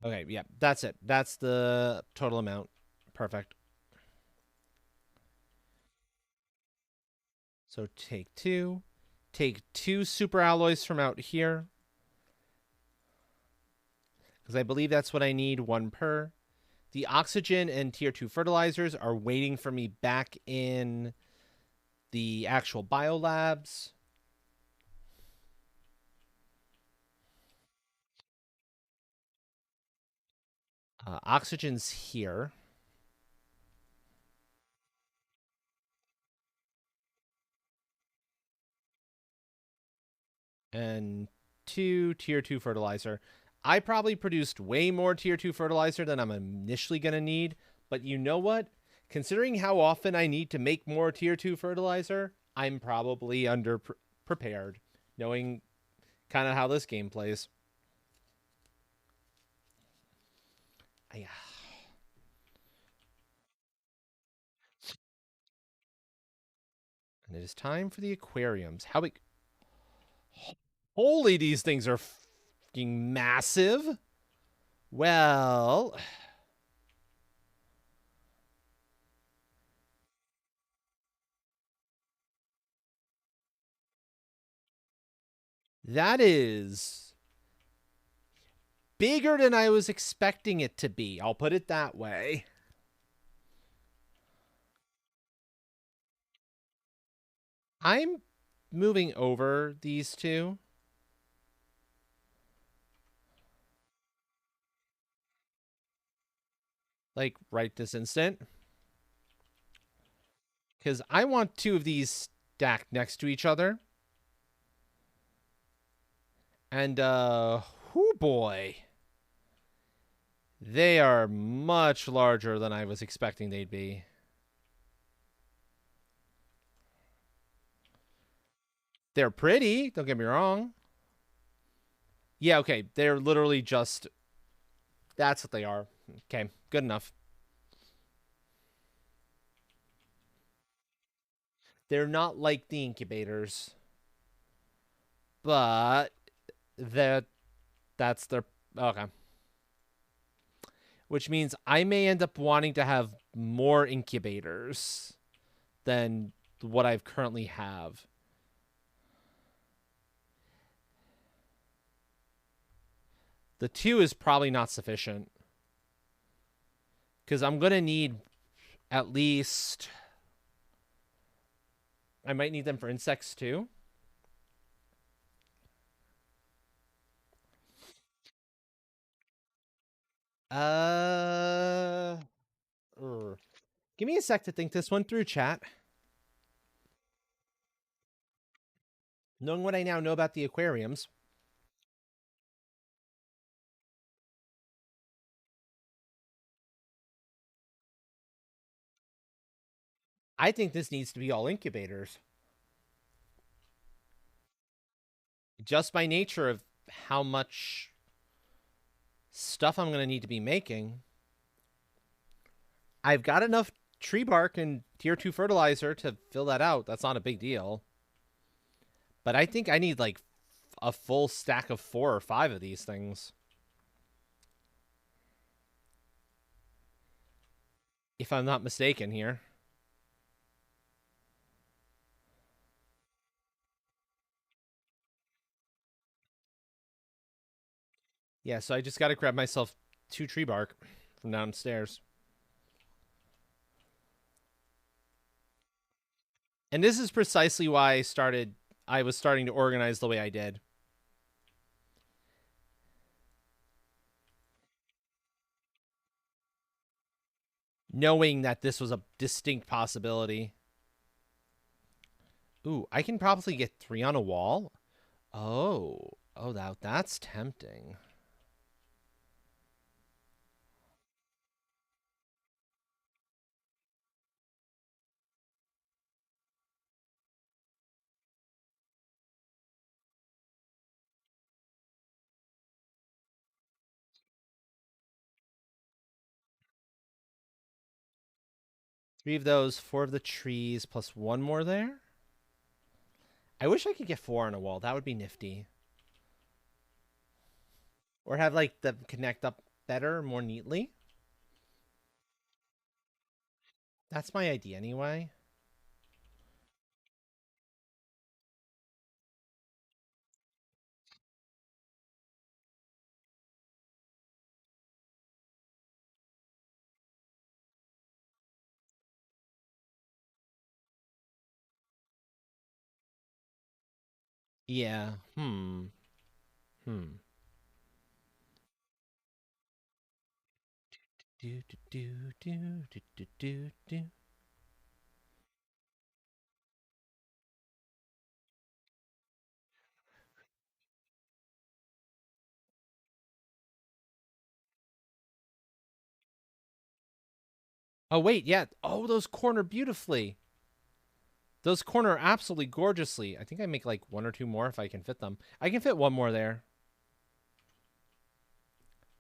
Okay, yeah, that's it. That's the total amount. Perfect. So take 2. Take 2 super alloys from out here, because I believe that's what I need, 1 per. The oxygen and tier 2 fertilizers are waiting for me back in the actual biolabs. Oxygen's here. And 2 tier 2 fertilizer. I probably produced way more tier 2 fertilizer than I'm initially going to need. But you know what? Considering how often I need to make more tier 2 fertilizer, I'm probably under prepared, knowing kind of how this game plays. Yeah. And it is time for the aquariums. How big? Holy, these things are fucking massive. Well, that is bigger than I was expecting it to be. I'll put it that way. I'm moving over these 2. Like right this instant. Because I want 2 of these stacked next to each other. And, whoo boy. They are much larger than I was expecting they'd be. They're pretty, don't get me wrong. Yeah, okay, they're literally just... That's what they are. Okay, good enough. They're not like the incubators. But... That's their... Okay. Which means I may end up wanting to have more incubators than what I've currently have. The 2 is probably not sufficient. Because I'm going to need at least... I might need them for insects too. Give me a sec to think this one through, chat. Knowing what I now know about the aquariums. I think this needs to be all incubators. Just by nature of how much stuff I'm going to need to be making. I've got enough tree bark and tier 2 fertilizer to fill that out. That's not a big deal. But I think I need like a full stack of 4 or 5 of these things. If I'm not mistaken here. Yeah, so I just got to grab myself 2 tree bark from downstairs. And this is precisely why I was starting to organize the way I did. Knowing that this was a distinct possibility. Ooh, I can probably get 3 on a wall. Oh, that's tempting. Three of those, 4 of the trees, plus 1 more there. I wish I could get 4 on a wall. That would be nifty. Or have like them connect up better, more neatly. That's my idea anyway. Yeah. Hmm. Do do do do do do do do. Oh wait, yeah. Oh, those corner beautifully. Those corner absolutely gorgeously. I think I make like 1 or 2 more if I can fit them. I can fit 1 more there.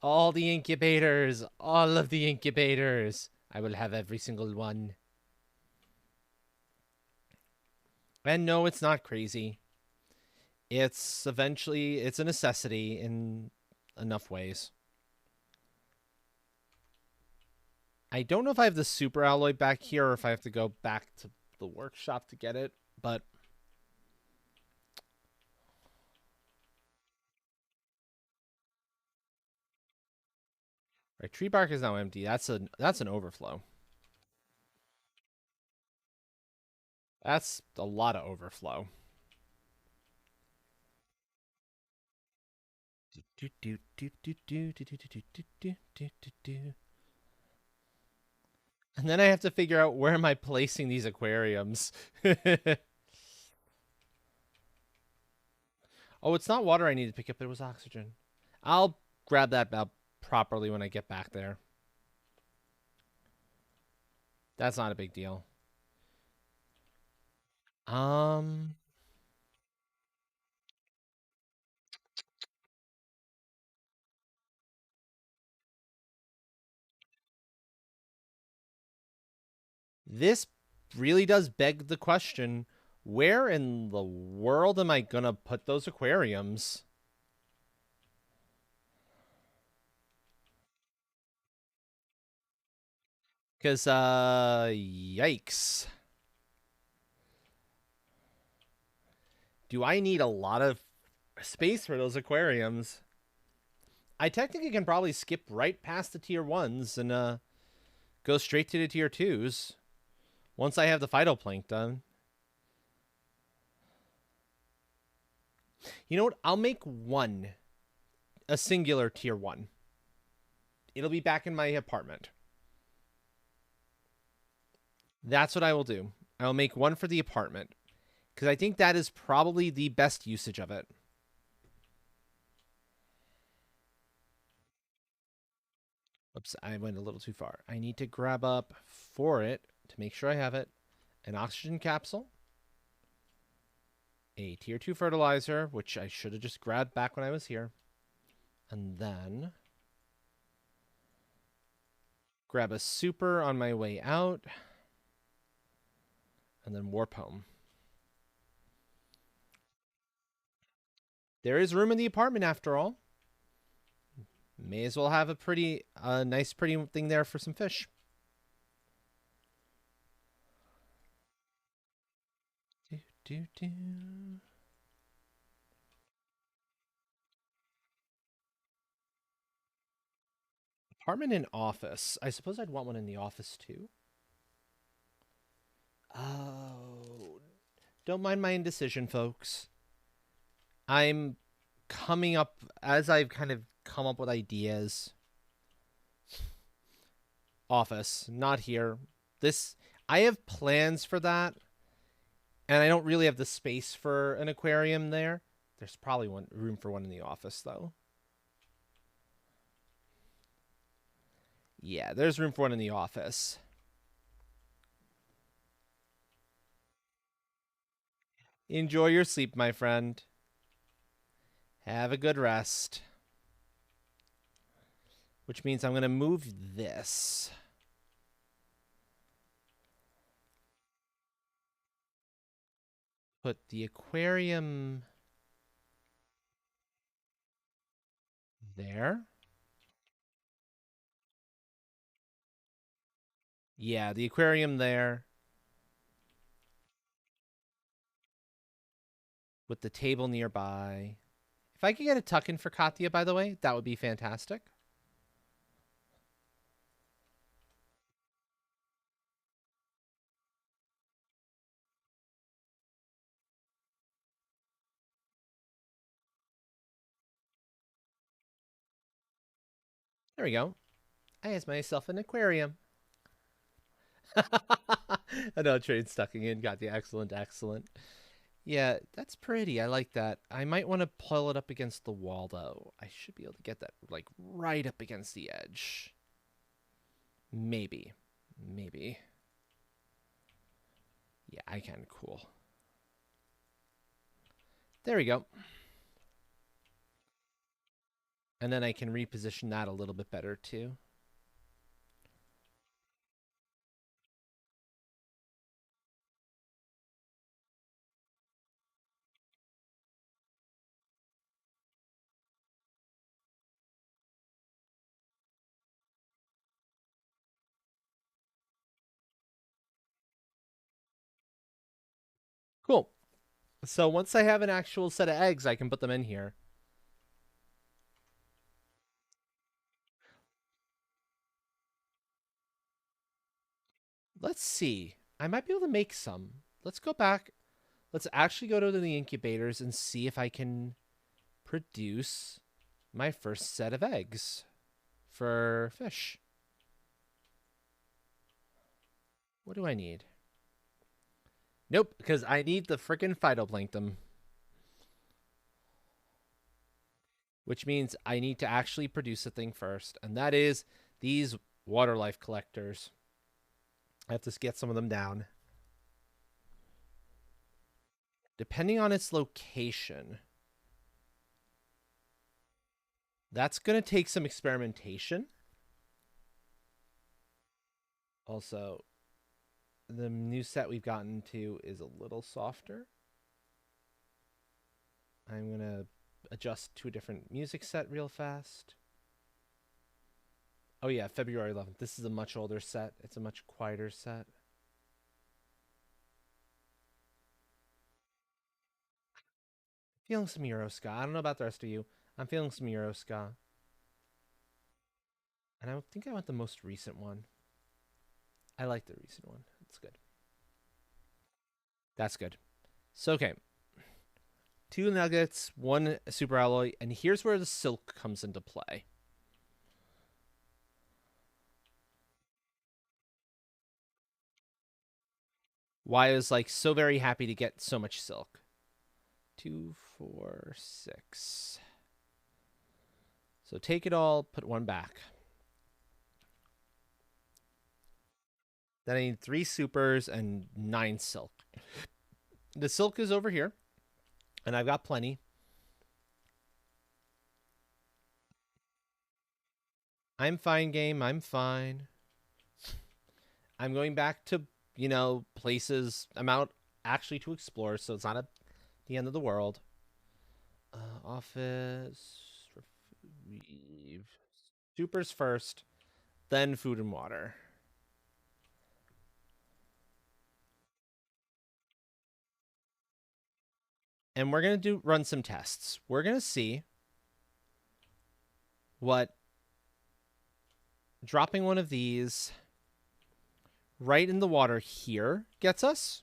All the incubators. All of the incubators. I will have every single one. And no, it's not crazy. It's a necessity in enough ways. I don't know if I have the super alloy back here or if I have to go back to the workshop to get it, but right, tree bark is now empty. That's an overflow. That's a lot of overflow. And then I have to figure out where am I placing these aquariums. Oh, it's not water I need to pick up. It was oxygen. I'll grab that properly when I get back there. That's not a big deal. This really does beg the question, where in the world am I going to put those aquariums? Because, yikes. Do I need a lot of space for those aquariums? I technically can probably skip right past the tier 1s and go straight to the tier 2s once I have the phytoplankton. You know what? I'll make a singular tier 1. It'll be back in my apartment. That's what I will do. I will make 1 for the apartment because I think that is probably the best usage of it. Oops, I went a little too far. I need to grab up for it to make sure I have it. an oxygen capsule, a tier 2 fertilizer, which I should have just grabbed back when I was here, and then grab a super on my way out, and then warp home. There is room in the apartment after all. May as well have a pretty, nice, pretty thing there for some fish. Do. Apartment and office. I suppose I'd want one in the office too. Oh, don't mind my indecision, folks. I'm coming up as I've kind of come up with ideas. Office, not here. This, I have plans for that, and I don't really have the space for an aquarium there. There's probably room for one in the office though. Yeah, there's room for one in the office. Enjoy your sleep, my friend. Have a good rest. Which means I'm going to move this. Put the aquarium there. Yeah, the aquarium there. With the table nearby. If I could get a tuck-in for Katya, by the way, that would be fantastic. There we go. I has myself an aquarium. I know, train stucking in. Got the excellent, excellent. Yeah, that's pretty. I like that. I might want to pull it up against the wall, though. I should be able to get that, like, right up against the edge. Maybe. Maybe. Yeah, I can. Cool. There we go. And then I can reposition that a little bit better, too. Cool. So once I have an actual set of eggs, I can put them in here. Let's see. I might be able to make some. Let's go back. Let's actually go to the incubators and see if I can produce my first set of eggs for fish. What do I need? Nope, because I need the frickin' phytoplankton. Which means I need to actually produce a thing first, and that is these water life collectors. I have to get some of them down. Depending on its location, that's going to take some experimentation. Also, the new set we've gotten to is a little softer. I'm going to adjust to a different music set real fast. Oh yeah, February 11th. This is a much older set. It's a much quieter set. Feeling some Euroska. I don't know about the rest of you. I'm feeling some Euroska. And I think I want the most recent one. I like the recent one. It's good. That's good. So, okay. 2 nuggets, 1 super alloy, and here's where the silk comes into play. Why I was like so very happy to get so much silk. 2, 4, 6. So take it all, put 1 back. Then I need 3 supers and 9 silk. The silk is over here, and I've got plenty. I'm fine, game. I'm fine. I'm going back to, places I'm out actually to explore, so it's not the end of the world. Office. Retrieve. Supers first, then food and water. And we're going to run some tests. We're going to see what dropping one of these right in the water here gets us.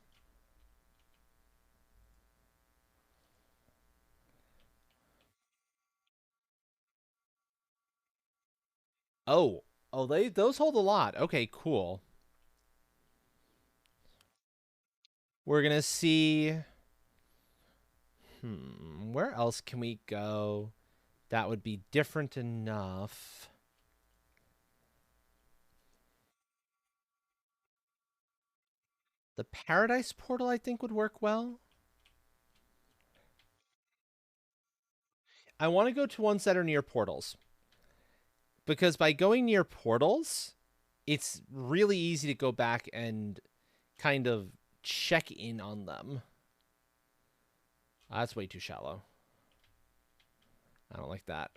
Oh, those hold a lot. Okay, cool. We're gonna see. Where else can we go? That would be different enough. The Paradise Portal, I think, would work well. I want to go to ones that are near portals. Because by going near portals, it's really easy to go back and kind of check in on them. That's way too shallow. I don't like that.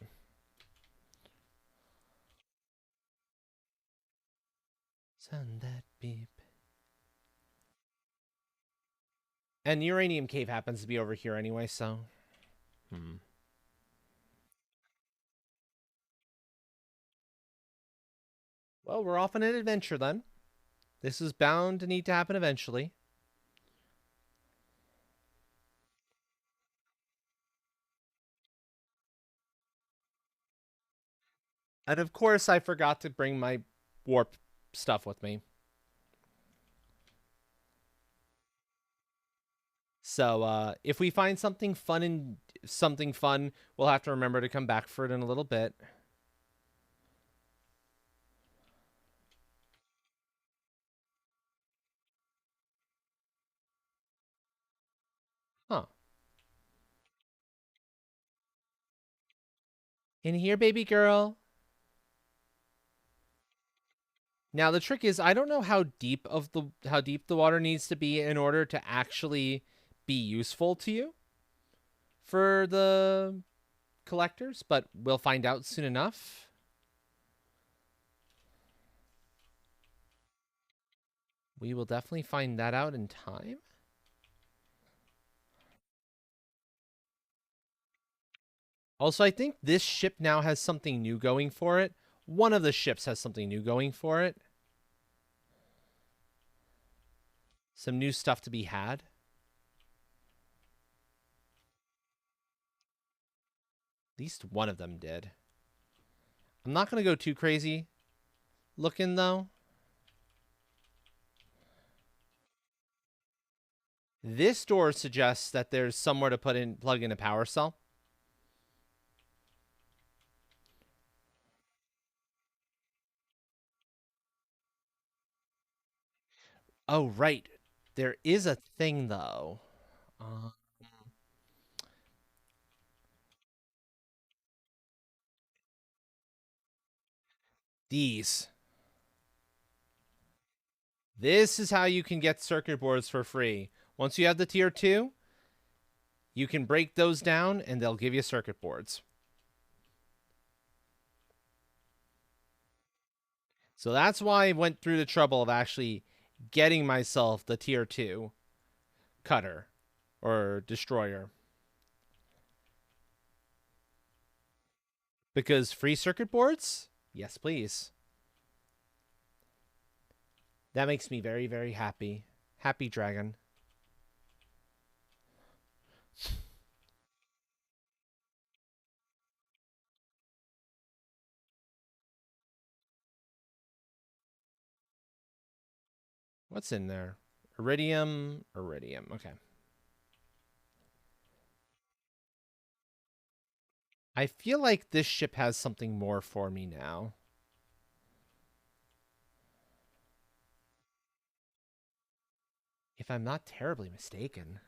Sound that beep. And the uranium cave happens to be over here anyway, so. Well, we're off on an adventure then. This is bound to need to happen eventually. And of course, I forgot to bring my warp stuff with me. So if we find something fun, we'll have to remember to come back for it in a little bit. Huh. In here, baby girl. Now the trick is, I don't know how deep the water needs to be in order to actually be useful to you for the collectors, but we'll find out soon enough. We will definitely find that out in time. Also, I think this ship now has something new going for it. One of the ships has something new going for it. Some new stuff to be had. At least one of them did. I'm not going to go too crazy looking, though. This door suggests that there's somewhere to plug in a power cell. Oh, right. There is a thing, though. These. This is how you can get circuit boards for free. Once you have the tier 2, you can break those down and they'll give you circuit boards. So that's why I went through the trouble of actually getting myself the tier 2 cutter or destroyer. Because free circuit boards? Yes, please. That makes me very, very happy. Happy dragon. What's in there? Iridium. Okay. I feel like this ship has something more for me now. if I'm not terribly mistaken.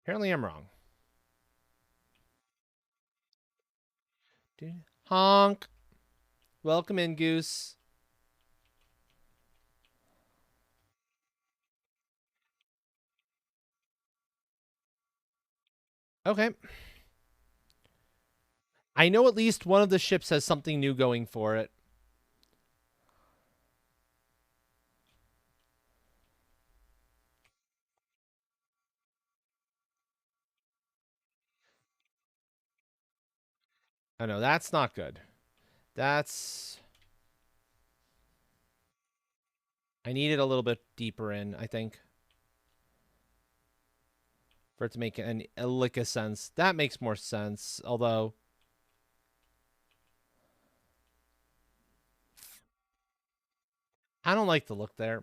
Apparently I'm wrong. Honk. Welcome in, Goose. Okay. I know at least one of the ships has something new going for it. Oh no, that's not good. That's... I need it a little bit deeper in, I think. For it to make a lick of sense. That makes more sense, although... I don't like the look there.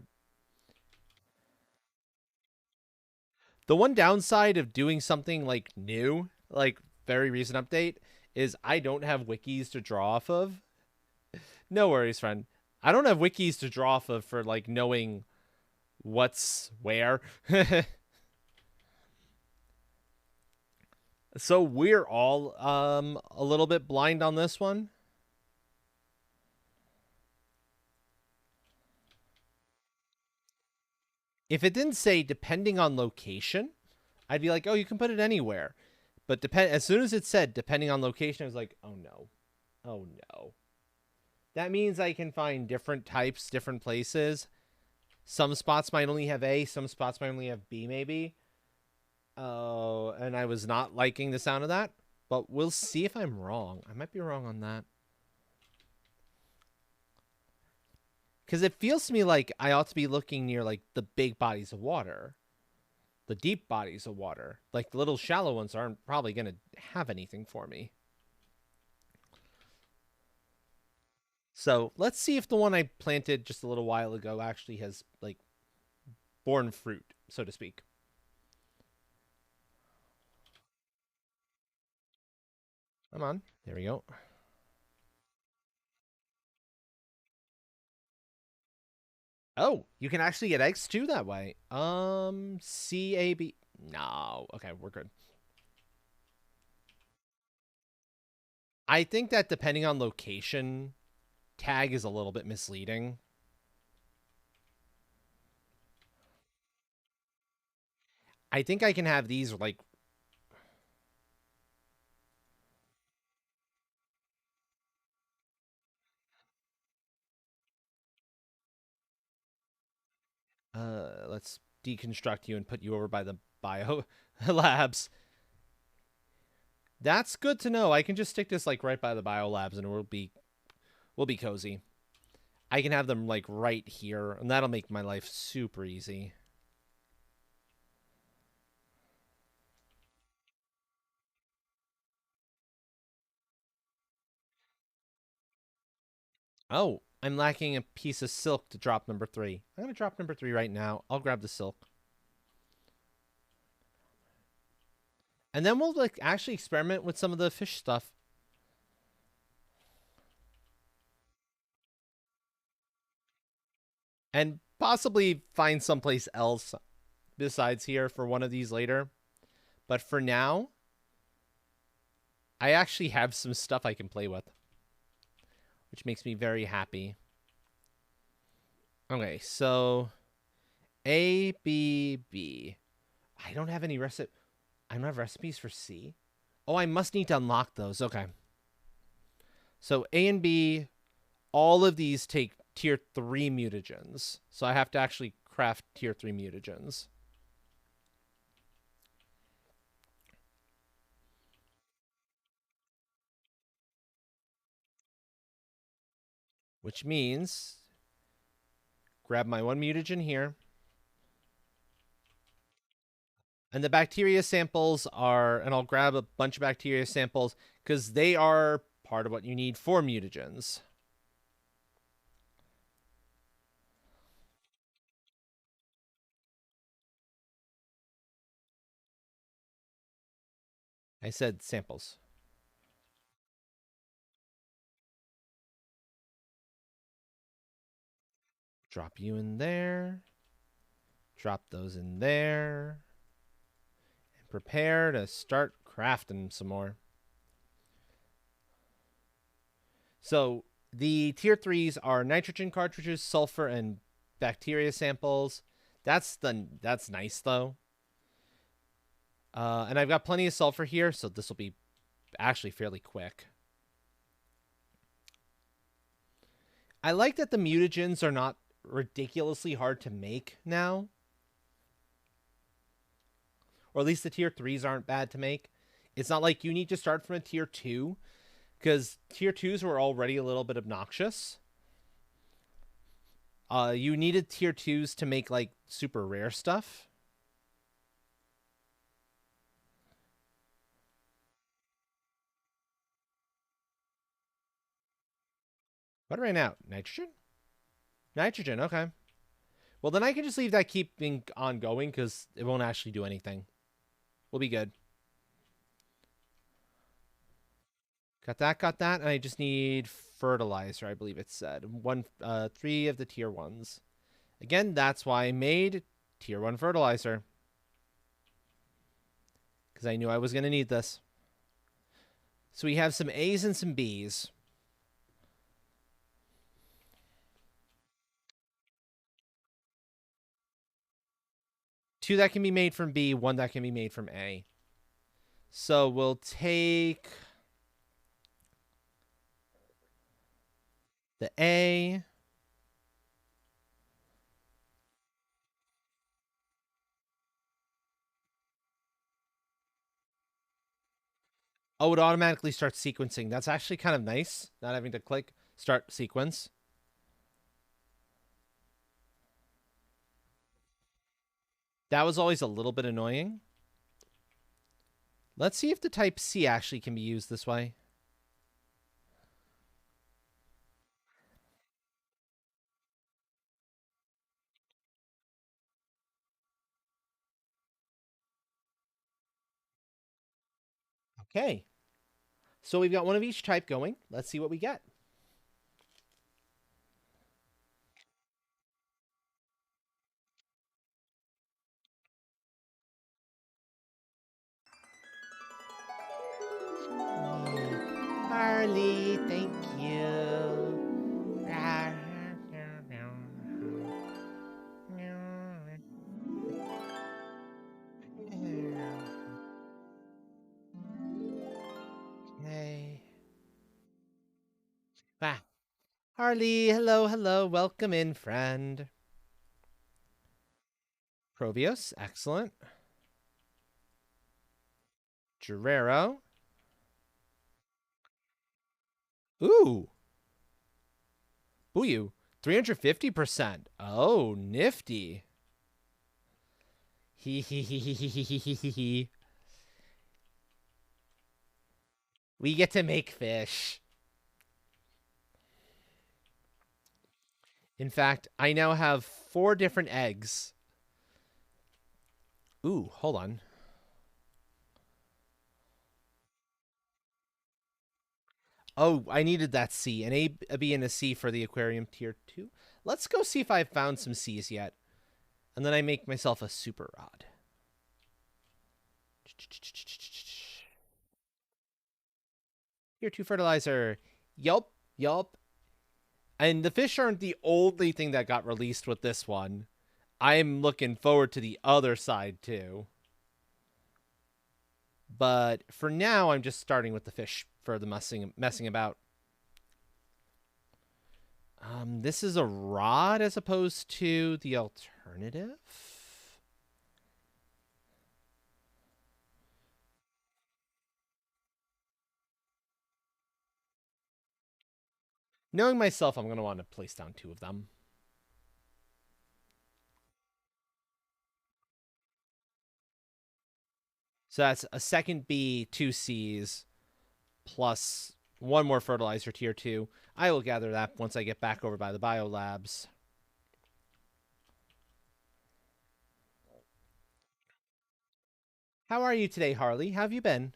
The one downside of doing something like new, like very recent update, is I don't have wikis to draw off of. No worries, friend. I don't have wikis to draw off of for like knowing what's where. So we're all a little bit blind on this one. If it didn't say depending on location, I'd be like, oh, you can put it anywhere. But as soon as it said depending on location, I was like, oh no. Oh no. That means I can find different types, different places. Some spots might only have A, some spots might only have B, maybe. Oh, and I was not liking the sound of that. But we'll see if I'm wrong. I might be wrong on that. Because it feels to me like I ought to be looking near, like, the big bodies of water. The deep bodies of water. Like, the little shallow ones aren't probably going to have anything for me. So, let's see if the one I planted just a little while ago actually has, like, borne fruit, so to speak. Come on. There we go. Oh, you can actually get eggs too that way. CAB. No. Okay, we're good. I think that depending on location, tag is a little bit misleading. I think I can have these like... let's deconstruct you and put you over by the bio labs. That's good to know. I can just stick this like right by the bio labs and we'll be cozy. I can have them like right here and that'll make my life super easy. Oh, I'm lacking a piece of silk to drop number 3. I'm going to drop number 3 right now. I'll grab the silk. And then we'll like actually experiment with some of the fish stuff. And possibly find someplace else besides here for one of these later. But for now, I actually have some stuff I can play with, which makes me very happy. Okay, so A, B, B. I don't have any recipe. I don't have recipes for C. Oh, I must need to unlock those. Okay. So A and B, all of these take tier 3 mutagens. So I have to actually craft tier 3 mutagens. Which means grab my 1 mutagen here. And the bacteria samples are, and I'll grab a bunch of bacteria samples because they are part of what you need for mutagens. I said samples. Drop you in there. Drop those in there. And prepare to start crafting some more. So the tier 3s are nitrogen cartridges, sulfur, and bacteria samples. That's nice though. And I've got plenty of sulfur here, so this will be actually fairly quick. I like that the mutagens are not ridiculously hard to make now. Or at least the tier 3s aren't bad to make. It's not like you need to start from a tier 2, because tier 2s were already a little bit obnoxious. You needed tier 2s to make, like, super rare stuff. What right now? Nitrogen? Nitrogen, okay. Well, then I can just leave that keeping on going, because it won't actually do anything. We'll be good. Got that, and I just need fertilizer, I believe it said. 3 of the tier 1s. Again, that's why I made tier 1 fertilizer. Because I knew I was going to need this. So we have some A's and some B's. Two that can be made from B, one that can be made from A. So we'll take the A. Oh, it automatically starts sequencing. That's actually kind of nice, not having to click start sequence. That was always a little bit annoying. Let's see if the type C actually can be used this way. Okay. So we've got one of each type going. Let's see what we get. Harley, thank you. Okay. Ah. Harley, hello. Welcome in, friend. Provios, excellent. Guerrero. Ooh. Booyoo. 350%. Oh, nifty. He. We get to make fish. In fact, I now have 4 different eggs. Ooh, hold on. Oh, I needed that C. An A, a B, and a C for the aquarium tier 2. Let's go see if I've found some C's yet. And then I make myself a super rod. Tier 2 fertilizer. Yup. And the fish aren't the only thing that got released with this one. I'm looking forward to the other side too. But for now, I'm just starting with the fish for the messing about. This is a rod as opposed to the alternative. Knowing myself, I'm going to want to place down 2 of them. So that's a second B, 2 C's, plus 1 more fertilizer tier 2. I will gather that once I get back over by the biolabs. How are you today, Harley? How have you been?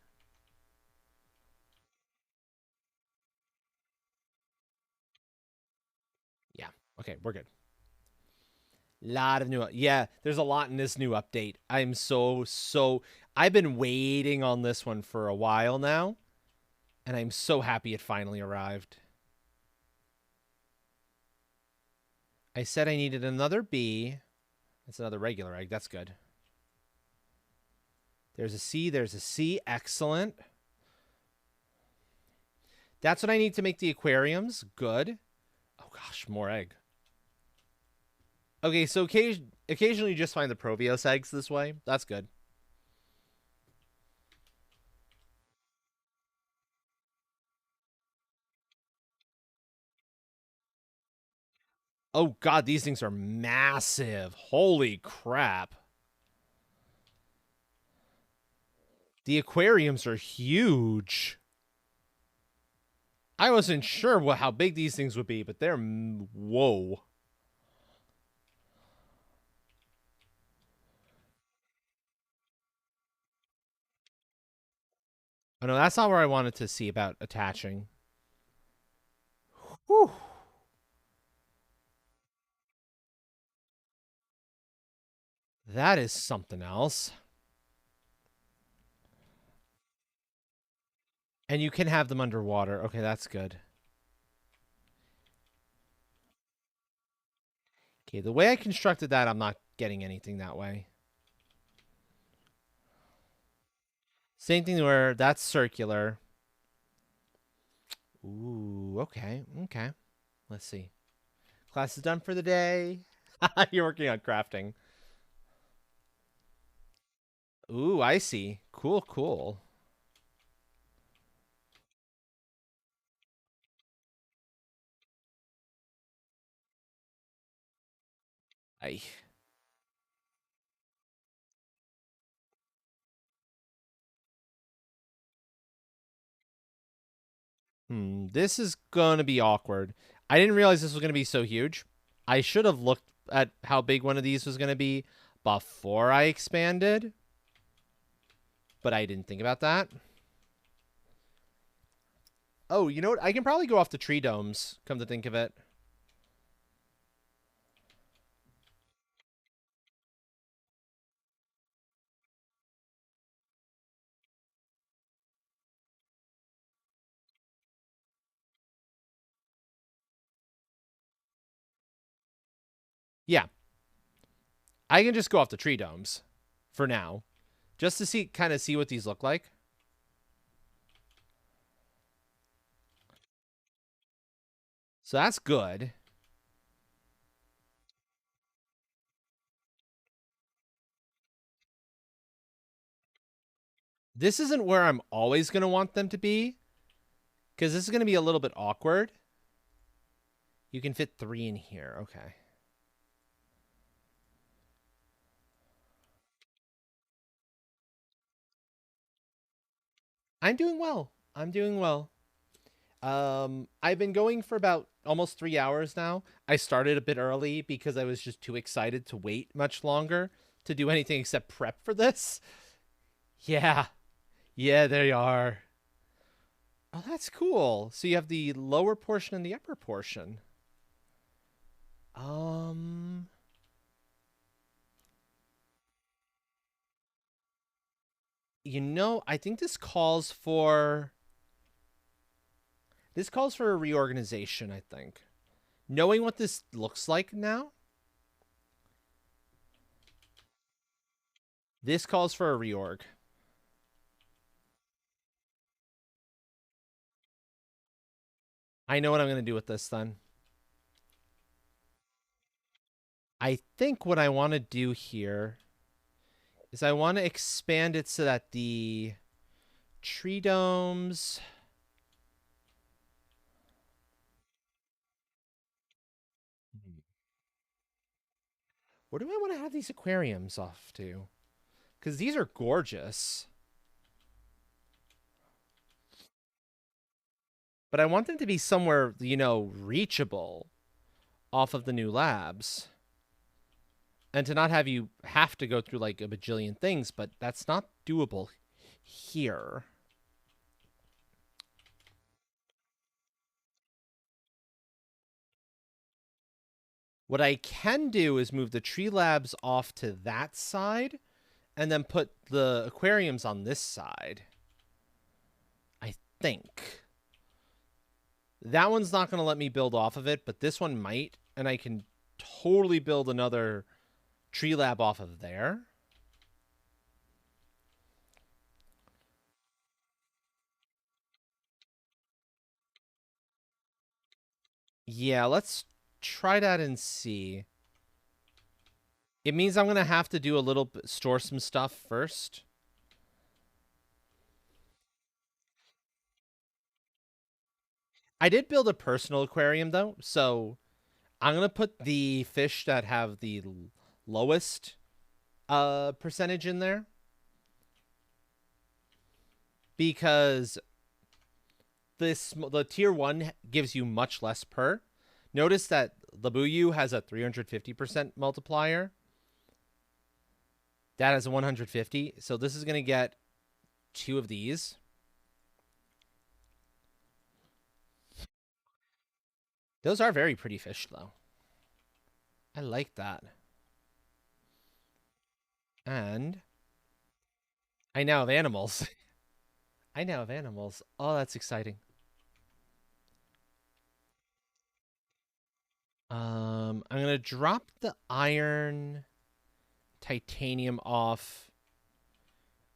Yeah, okay, we're good. Lot of new. Yeah, there's a lot in this new update. I'm so. I've been waiting on this one for a while now, and I'm so happy it finally arrived. I said I needed another bee. That's another regular egg. That's good. There's a C. There's a C. Excellent. That's what I need to make the aquariums. Good. Oh gosh, more egg. Okay, so occasionally you just find the Provios eggs this way. That's good. Oh god, these things are massive. Holy crap. The aquariums are huge. I wasn't sure how big these things would be, but they're... Whoa. Oh, no, that's not where I wanted to see about attaching. Whew. That is something else. And you can have them underwater. Okay, that's good. Okay, the way I constructed that, I'm not getting anything that way. Same thing where that's circular. Ooh, okay, okay. Let's see. Class is done for the day. You're working on crafting. Ooh, I see. Cool, cool. I. This is gonna be awkward. I didn't realize this was gonna be so huge. I should have looked at how big one of these was gonna be before I expanded. But I didn't think about that. Oh, you know what? I can probably go off the tree domes, come to think of it. Yeah. I can just go off the tree domes for now. Just to kind of see what these look like. So that's good. This isn't where I'm always going to want them to be, because this is going to be a little bit awkward. You can fit 3 in here. Okay. I'm doing well. I'm doing well. I've been going for about almost 3 hours now. I started a bit early because I was just too excited to wait much longer to do anything except prep for this. Yeah. Yeah, there you are. Oh, that's cool. So you have the lower portion and the upper portion. Um, I think this calls for a reorganization, I think. Knowing what this looks like now, this calls for a reorg. I know what I'm going to do with this then. I think what I want to do here is I want to expand it so that the tree domes... Where do I want to have these aquariums off to? Because these are gorgeous. But I want them to be somewhere, reachable off of the new labs. And to not have you have to go through like a bajillion things, but that's not doable here. What I can do is move the tree labs off to that side and then put the aquariums on this side. I think. That one's not going to let me build off of it, but this one might, and I can totally build another tree lab off of there. Yeah, let's try that and see. It means I'm going to have to do a little bit, store some stuff first. I did build a personal aquarium though, so I'm going to put the fish that have the lowest percentage in there. Because the tier 1 gives you much less per. Notice that Labuyu has a 350% multiplier. That has a 150. So this is going to get 2 of these. Those are very pretty fish, though. I like that. And I now have animals. I now have animals. Oh, that's exciting. I'm going to drop the iron titanium off.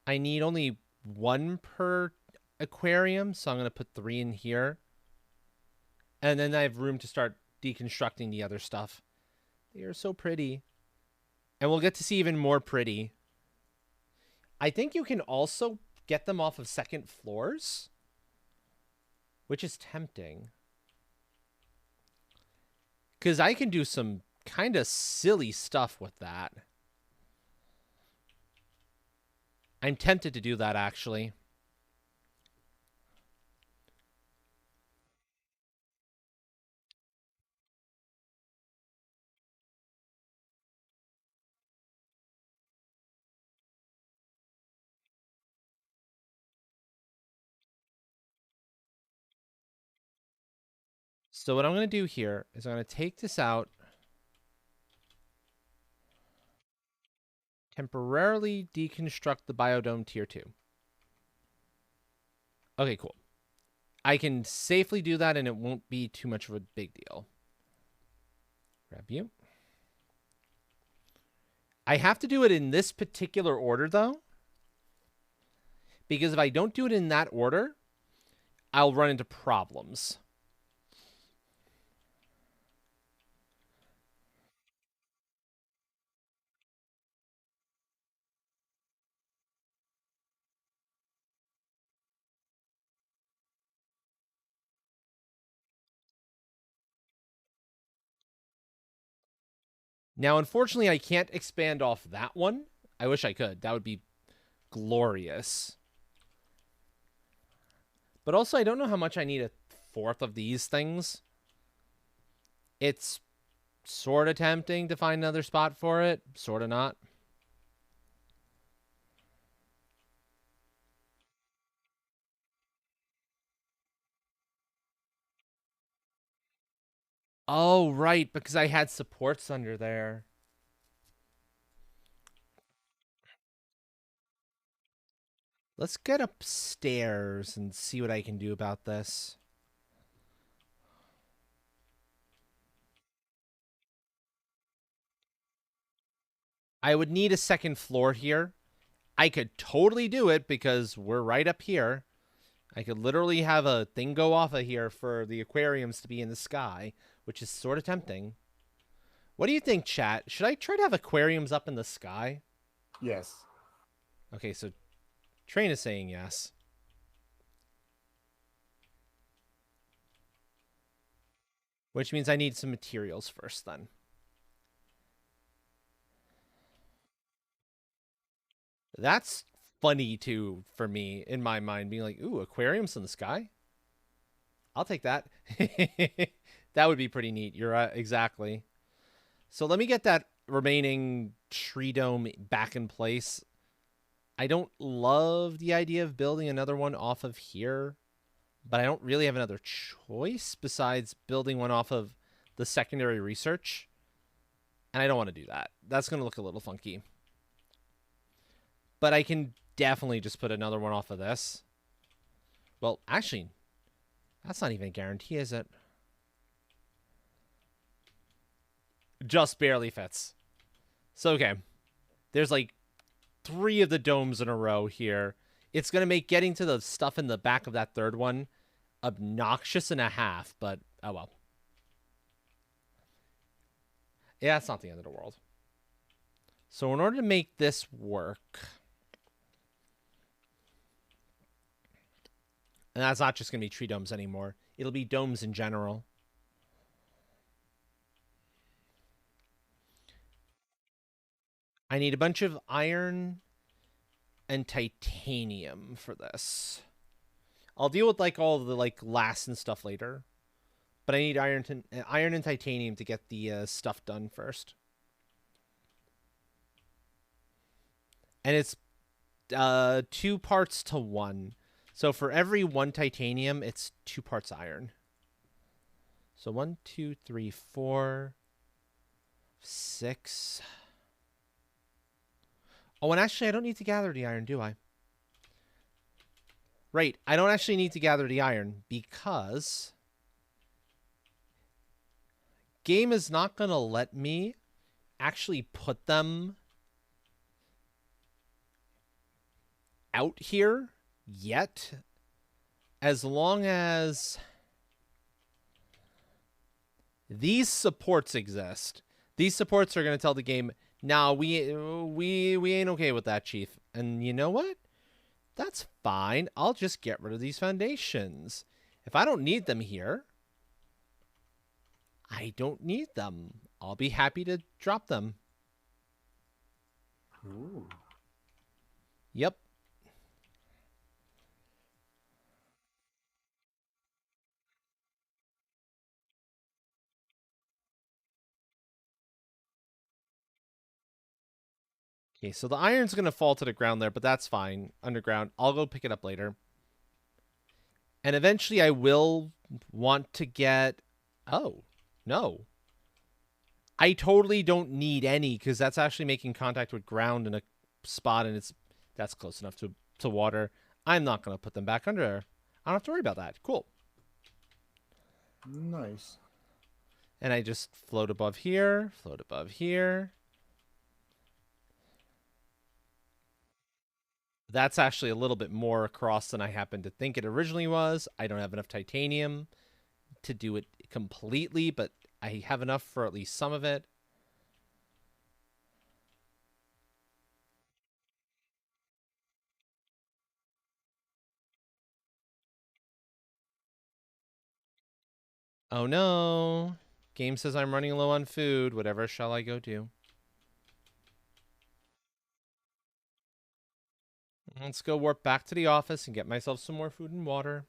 I need only 1 per aquarium, so I'm going to put 3 in here. And then I have room to start deconstructing the other stuff. They are so pretty. And we'll get to see even more pretty. I think you can also get them off of second floors, which is tempting. Because I can do some kind of silly stuff with that. I'm tempted to do that, actually. So what I'm going to do here is I'm going to take this out. Temporarily deconstruct the biodome tier 2. Okay, cool. I can safely do that and it won't be too much of a big deal. Grab you. I have to do it in this particular order, though. Because if I don't do it in that order, I'll run into problems. Now, unfortunately, I can't expand off that one. I wish I could. That would be glorious. But also, I don't know how much I need a 4th of these things. It's sort of tempting to find another spot for it. Sort of not. Oh, right, because I had supports under there. Let's get upstairs and see what I can do about this. I would need a second floor here. I could totally do it because we're right up here. I could literally have a thing go off of here for the aquariums to be in the sky, which is sort of tempting. What do you think, chat? Should I try to have aquariums up in the sky? Yes. Okay, so Train is saying yes. Which means I need some materials first then. That's funny too for me in my mind, being like, ooh, aquariums in the sky? I'll take that. That would be pretty neat. You're exactly. So let me get that remaining tree dome back in place. I don't love the idea of building another one off of here, but I don't really have another choice besides building one off of the secondary research. And I don't want to do that. That's going to look a little funky. But I can definitely just put another one off of this. Well, actually, that's not even a guarantee, is it? Just barely fits. So, okay. There's like 3 of the domes in a row here. It's going to make getting to the stuff in the back of that third one obnoxious and a half, but oh well. Yeah, it's not the end of the world. So in order to make this work, and that's not just going to be tree domes anymore, it'll be domes in general. I need a bunch of iron and titanium for this. I'll deal with like all the like glass and stuff later, but I need iron and titanium to get the stuff done first. And it's 2 parts to 1. So for every 1 titanium, it's 2 parts iron. So 1, 2, 3, 4, 6. Oh, and actually, I don't need to gather the iron, do I? Right, I don't actually need to gather the iron because game is not going to let me actually put them out here yet, as long as these supports exist. These supports are going to tell the game, "Nah, we ain't okay with that, Chief." And you know what? That's fine. I'll just get rid of these foundations. If I don't need them here, I don't need them. I'll be happy to drop them. Ooh. Yep. Okay, so the iron's going to fall to the ground there, but that's fine. Underground. I'll go pick it up later. And eventually I will want to get... Oh, no. I totally don't need any because that's actually making contact with ground in a spot, and that's close enough to water. I'm not going to put them back under there. I don't have to worry about that. Cool. Nice. And I just float above here, float above here. That's actually a little bit more across than I happened to think it originally was. I don't have enough titanium to do it completely, but I have enough for at least some of it. Oh no. Game says I'm running low on food. Whatever shall I go do? Let's go warp back to the office and get myself some more food and water.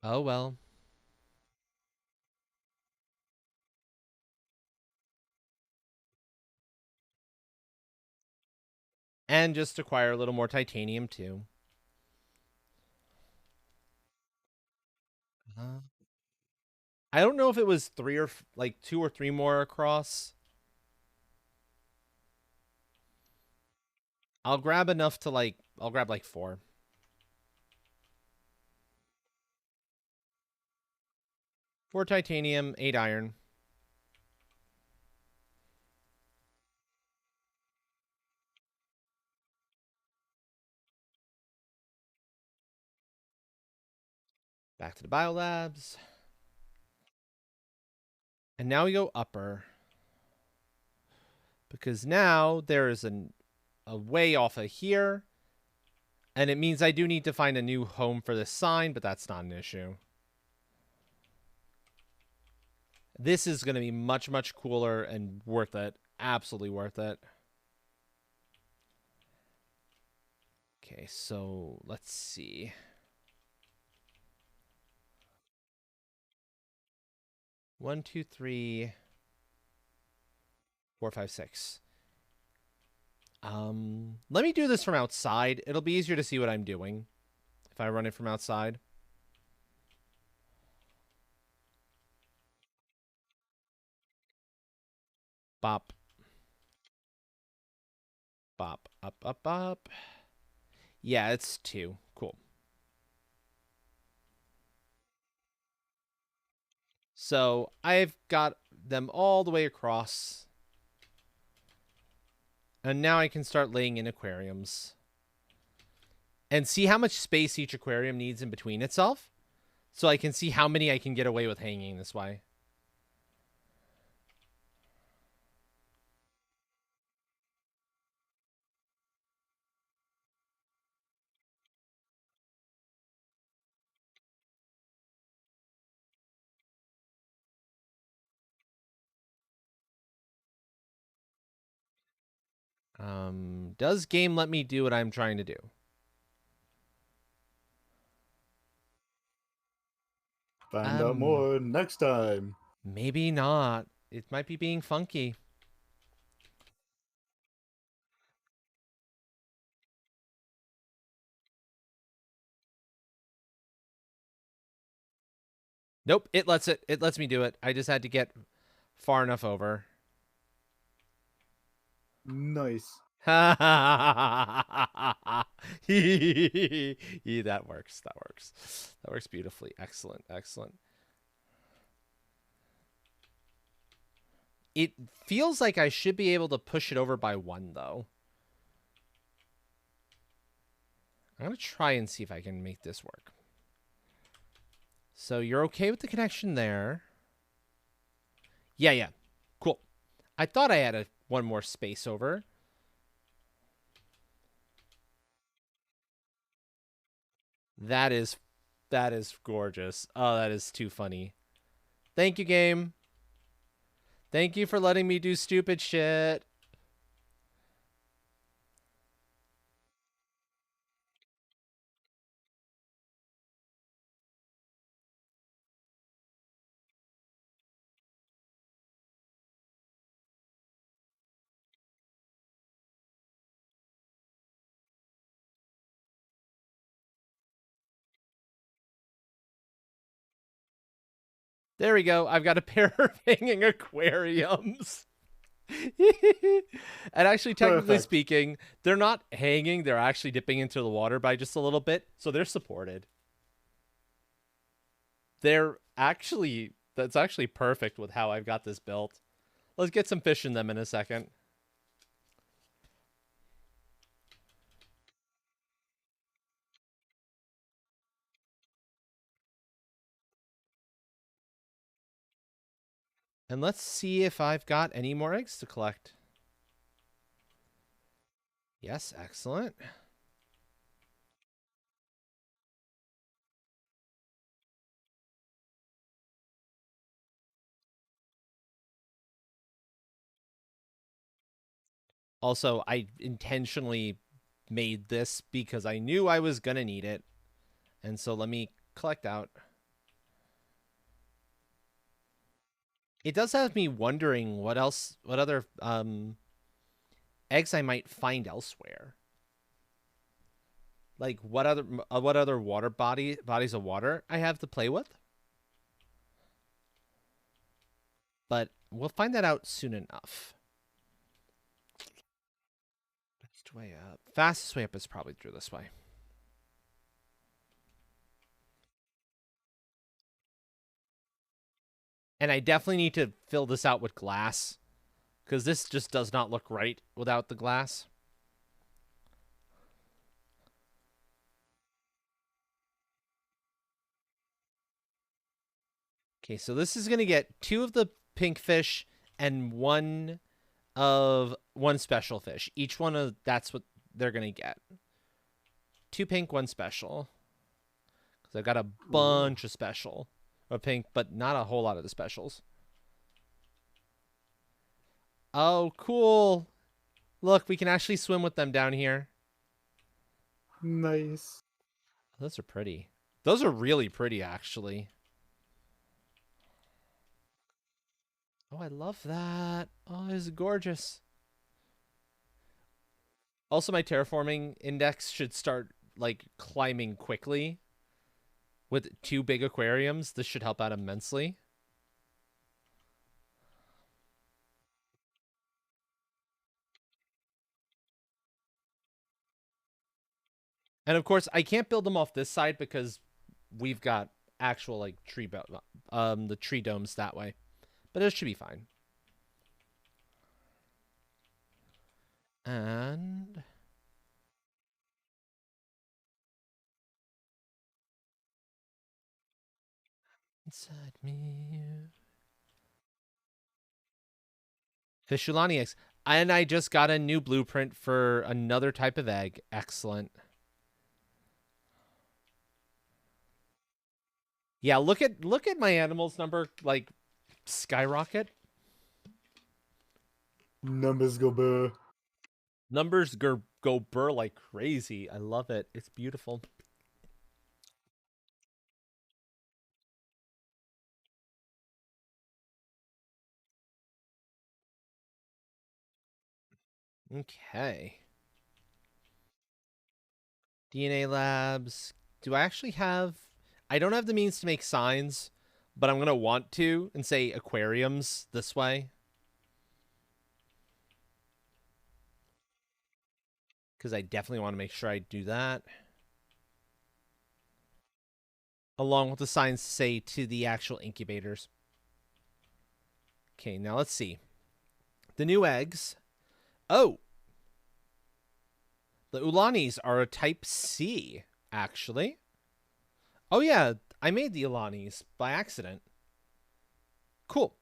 Oh well. And just acquire a little more titanium too. I don't know if it was 3 or like 2 or 3 more across. I'll grab enough to like, I'll grab like 4. Four titanium, 8 iron. Back to the biolabs. And now we go upper. Because now there is a way off of here. And it means I do need to find a new home for this sign, but that's not an issue. This is going to be much, much cooler and worth it. Absolutely worth it. Okay, so let's see. One, two, three, 4, 5, 6. Let me do this from outside. It'll be easier to see what I'm doing if I run it from outside. Bop. Bop. Up, up, up. Yeah, it's 2. Cool. So I've got them all the way across. And now I can start laying in aquariums. And see how much space each aquarium needs in between itself. So I can see how many I can get away with hanging this way. Does game let me do what I'm trying to do? Find out more next time. Maybe not. It might be being funky. Nope, it lets it. It lets me do it. I just had to get far enough over. Nice. Yeah, that works. That works. That works beautifully. Excellent. Excellent. It feels like I should be able to push it over by 1, though. I'm going to try and see if I can make this work. So you're okay with the connection there? Yeah, yeah. Cool. I thought I had one more space over. That is gorgeous. Oh, that is too funny. Thank you, game. Thank you for letting me do stupid shit. There we go. I've got a pair of hanging aquariums. And actually, technically speaking, they're not hanging. They're actually dipping into the water by just a little bit. So they're supported. That's actually perfect with how I've got this built. Let's get some fish in them in a second. And let's see if I've got any more eggs to collect. Yes, excellent. Also, I intentionally made this because I knew I was going to need it. And so let me collect out. It does have me wondering what other eggs I might find elsewhere. Like what other water bodies of water I have to play with. But we'll find that out soon enough. Best way up. Fastest way up is probably through this way. And I definitely need to fill this out with glass, because this just does not look right without the glass. Okay, so this is going to get 2 of the pink fish and one special fish. Each one of that's what they're going to get. 2 pink, 1 special. Because I've got a bunch of special. Or pink, but not a whole lot of the specials. Oh, cool. Look, we can actually swim with them down here. Nice. Those are pretty. Those are really pretty, actually. Oh, I love that. Oh, it's gorgeous. Also, my terraforming index should start, like, climbing quickly. With 2 big aquariums, this should help out immensely. And of course, I can't build them off this side because we've got actual like the tree domes that way. But it should be fine. And inside me, Fishulani eggs. And I just got a new blueprint for another type of egg. Excellent. Yeah, look at my animals number like skyrocket. Numbers go burr. Numbers go burr like crazy. I love it. It's beautiful. Okay. DNA labs. Do I actually have... I don't have the means to make signs, but I'm going to want to and say aquariums this way. Because I definitely want to make sure I do that. Along with the signs to say to the actual incubators. Okay, now let's see. The new eggs. Oh! The Ulanis are a type C, actually. Oh yeah, I made the Ulanis by accident. Cool.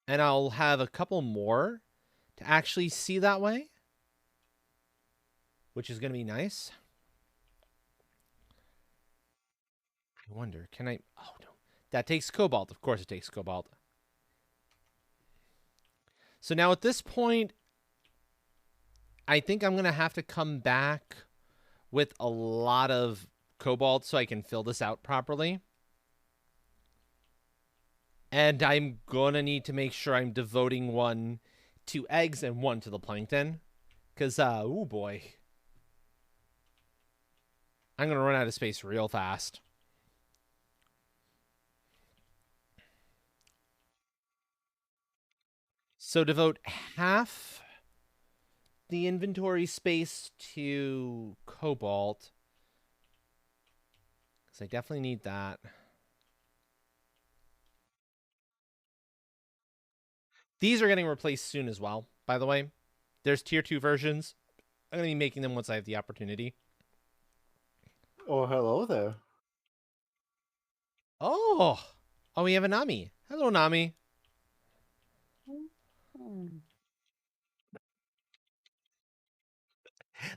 And I'll have a couple more to actually see that way, which is going to be nice. I wonder, can I... Oh, no. That takes cobalt. Of course it takes cobalt. So now at this point, I think I'm going to have to come back with a lot of cobalt so I can fill this out properly. And I'm going to need to make sure I'm devoting one to eggs and one to the plankton. Because, oh boy. I'm going to run out of space real fast. So devote half the inventory space to cobalt. Because I definitely need that. These are getting replaced soon as well, by the way. There's tier 2 versions. I'm going to be making them once I have the opportunity. Oh, hello there. Oh! Oh, we have a Nami. Hello, Nami.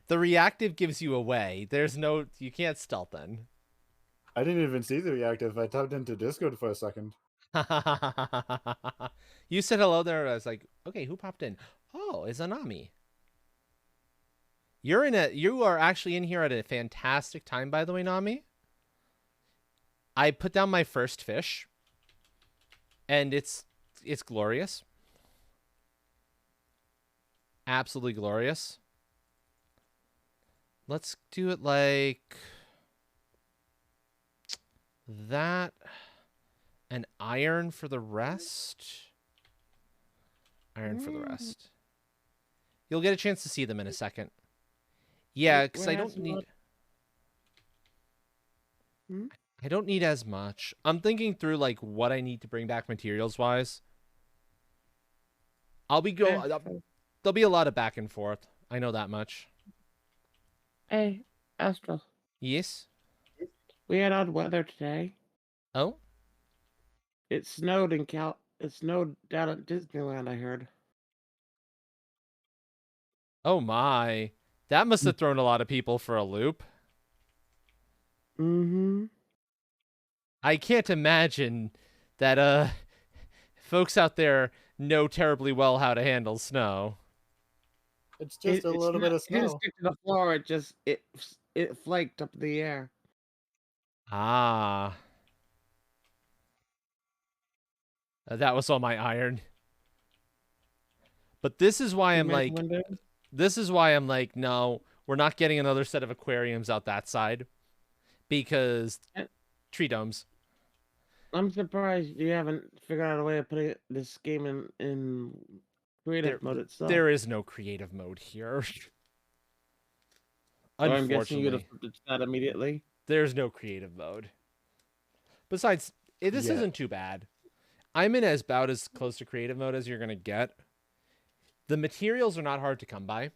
The reactive gives you away. There's no... You can't stealth then. I didn't even see the reactive. I tapped into Discord for a second. You said hello there. I was like, okay, who popped in? Oh, it's Anami. You are actually in here at a fantastic time, by the way, Nami. I put down my first fish, and it's glorious. Absolutely glorious. Let's do it like that. An iron for the rest. Iron for the rest. You'll get a chance to see them in a second. Yeah, because I don't need... I don't need as much. I'm thinking through like what I need to bring back materials-wise. There'll be a lot of back and forth. I know that much. Hey, Astral. Yes? We had odd weather today. Oh? It snowed in It snowed down at Disneyland, I heard. Oh my. That must have thrown a lot of people for a loop. Mm-hmm. I can't imagine that folks out there know terribly well how to handle snow. It's just a little bit of It didn't snow. stick to the floor. It flaked up in the air. Ah. That was all my iron. But this is why I'm like... This is why I'm like, no, we're not getting another set of aquariums out that side. Because tree domes. I'm surprised you haven't figured out a way of putting this game in creative mode itself. There is no creative mode here. So I'm guessing you'd have Unfortunately, flipped that immediately. there's no creative mode. Besides, this Yeah. isn't too bad. I'm in about as close to creative mode as you're gonna get. The materials are not hard to come by.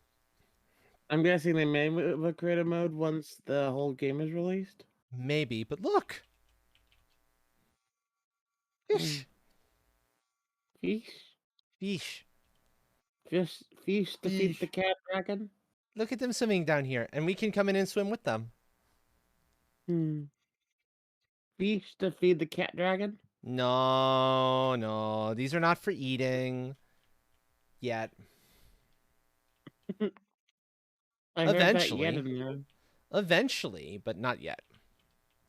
I'm guessing they may move a creative mode once the whole game is released. Maybe, but look. Eesh. Feast, Eesh. feast to feed Eesh. the cat dragon. Look at them swimming down here, and we can come in and swim with them. Feast to feed the cat dragon. No, no, these are not for eating yet. I heard that Eventually. yet in there. Eventually, but not yet.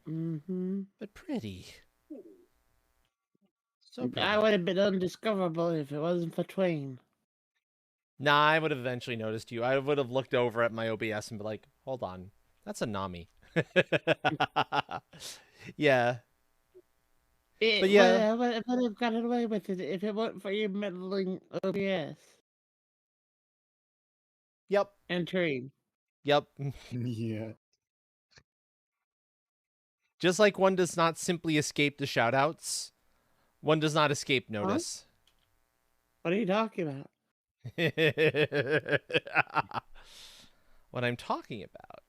Mm-hmm. But pretty. So I pretty. would have been undiscoverable if it wasn't for Twain. Nah, I would have eventually noticed you. I would have looked over at my OBS and be like, hold on, that's a Nami. Yeah. But yeah. I would have gotten away with it if it weren't for your meddling OBS Yep. and Train. Yep. Yeah. Just like one does not simply escape the shoutouts, one does not escape notice. What are you talking about? What I'm talking about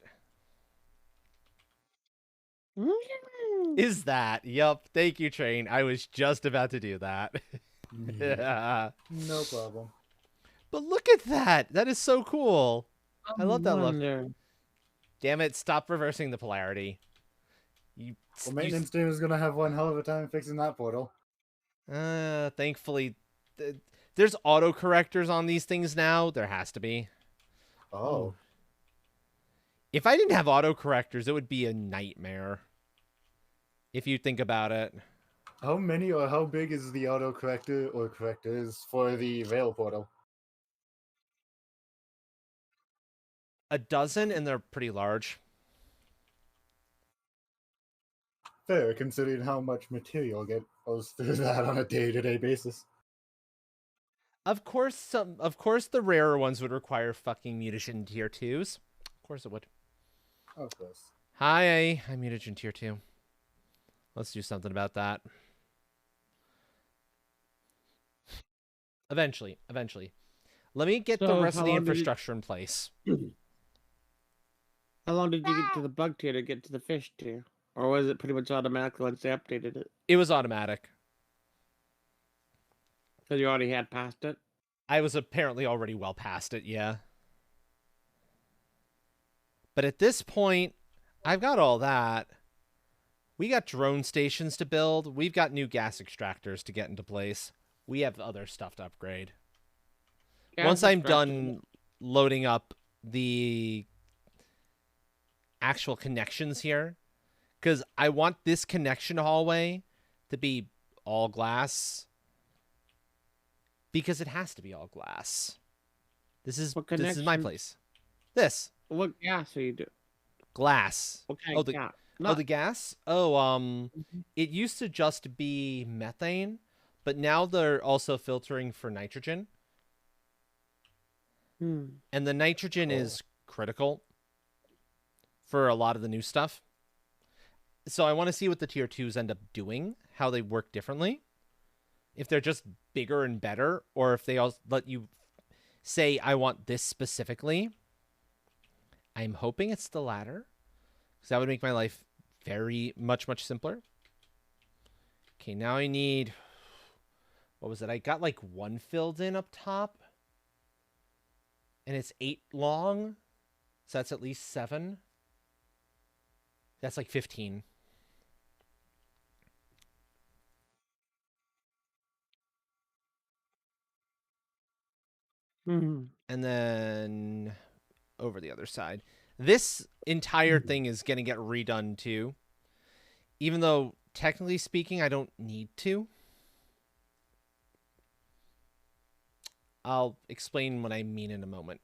Mm. is that. Yup. Thank you, Train. I was just about to do that. Yeah. No problem. But look at that. That is so cool. I love that look. wonder. Damn it. Stop reversing the polarity. You. Well, maintenance team is gonna have one hell of a time fixing that portal. Thankfully, there's autocorrectors on these things now. There has to be. Oh. If I didn't have autocorrectors, it would be a nightmare. If you think about it. How many or how big is the autocorrector or correctors for the Veil portal? A dozen, and they're pretty large. Fair, considering how much material goes through that on a day-to-day basis. Of course, the rarer ones would require fucking mutagen tier 2s. Of course it would. Of course. Hi, I'm mutagen tier 2. Let's do something about that. Eventually. Let me get the So, rest of how the long did you- infrastructure in place. How long did you get to the bug tier to get to the fish tier? Or was it pretty much automatic once they updated it? It was automatic. Because you already had passed it? I was apparently already well past it, yeah. But at this point, I've got all that. We got drone stations to build. We've got new gas extractors to get into place. We have other stuff to upgrade. Once I'm done loading up the actual connections here, because I want this connection hallway to be all glass, because it has to be all glass. This is my connection? place. This What gas are you doing? glass. What kind Oh, of the gas? oh, the gas. It used to just be methane, but now they're also filtering for nitrogen. And the nitrogen is critical for a lot of the new stuff. So I want to see what the tier 2s end up doing, how they work differently. If they're just bigger and better, or if they all let you say, I want this specifically. I'm hoping it's the latter, because that would make my life very much simpler. Okay, now I need, what was it? I got like 1 filled in up top. And it's 8 long. So that's at least 7. That's like 15. And then over the other side. This entire thing is going to get redone too. Even though, technically speaking, I don't need to. I'll explain what I mean in a moment.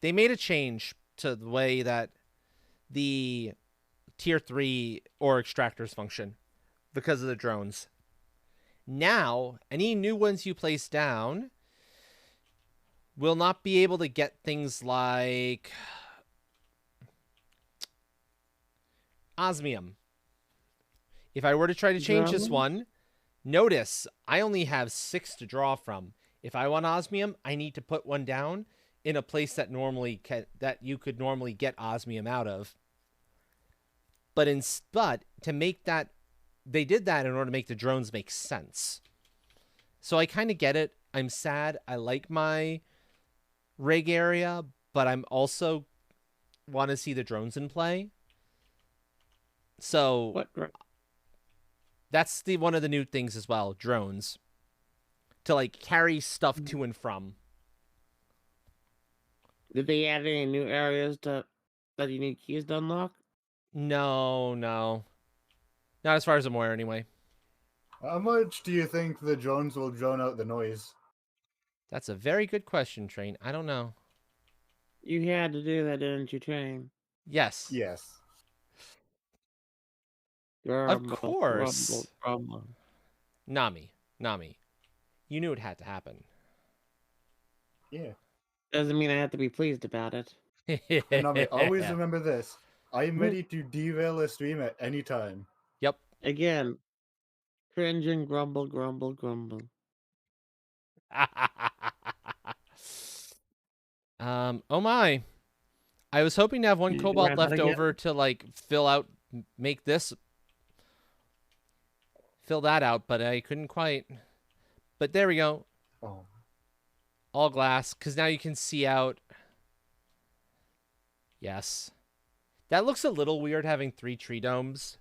They made a change to the way that the tier 3 ore extractors function because of the drones. Now, any new ones you place down, will not be able to get things like osmium. If I were to try to change this Drama? one, notice I only have 6 to draw from. If I want osmium, I need to put one down in a place that that you could normally get osmium out of. But to make that, they did that in order to make the drones make sense. So I kind of get it. I'm sad. I like my rig area, but I'm also want to see the drones in play. So What? that's one of the new things as well, drones. To like carry stuff to and from. Did they add any new areas that you need keys to unlock? No. Not as far as I'm aware anyway. How much do you think the drones will drone out the noise? That's a very good question, Train. I don't know. You had to do that, didn't you, Train? Yes. Yes. Grumble, course. grumble. Nami. You knew it had to happen. Yeah. Doesn't mean I have to be pleased about it. And Nami, always remember this. I'm ready to derail a stream at any time. Yep. Again, cringe and grumble, grumble, grumble. Oh my. I was hoping to have one You cobalt ran out left again? over to like fill that out, but I couldn't quite. But there we go. Oh. All glass, because now you can see out. Yes. That looks a little weird having 3 tree domes,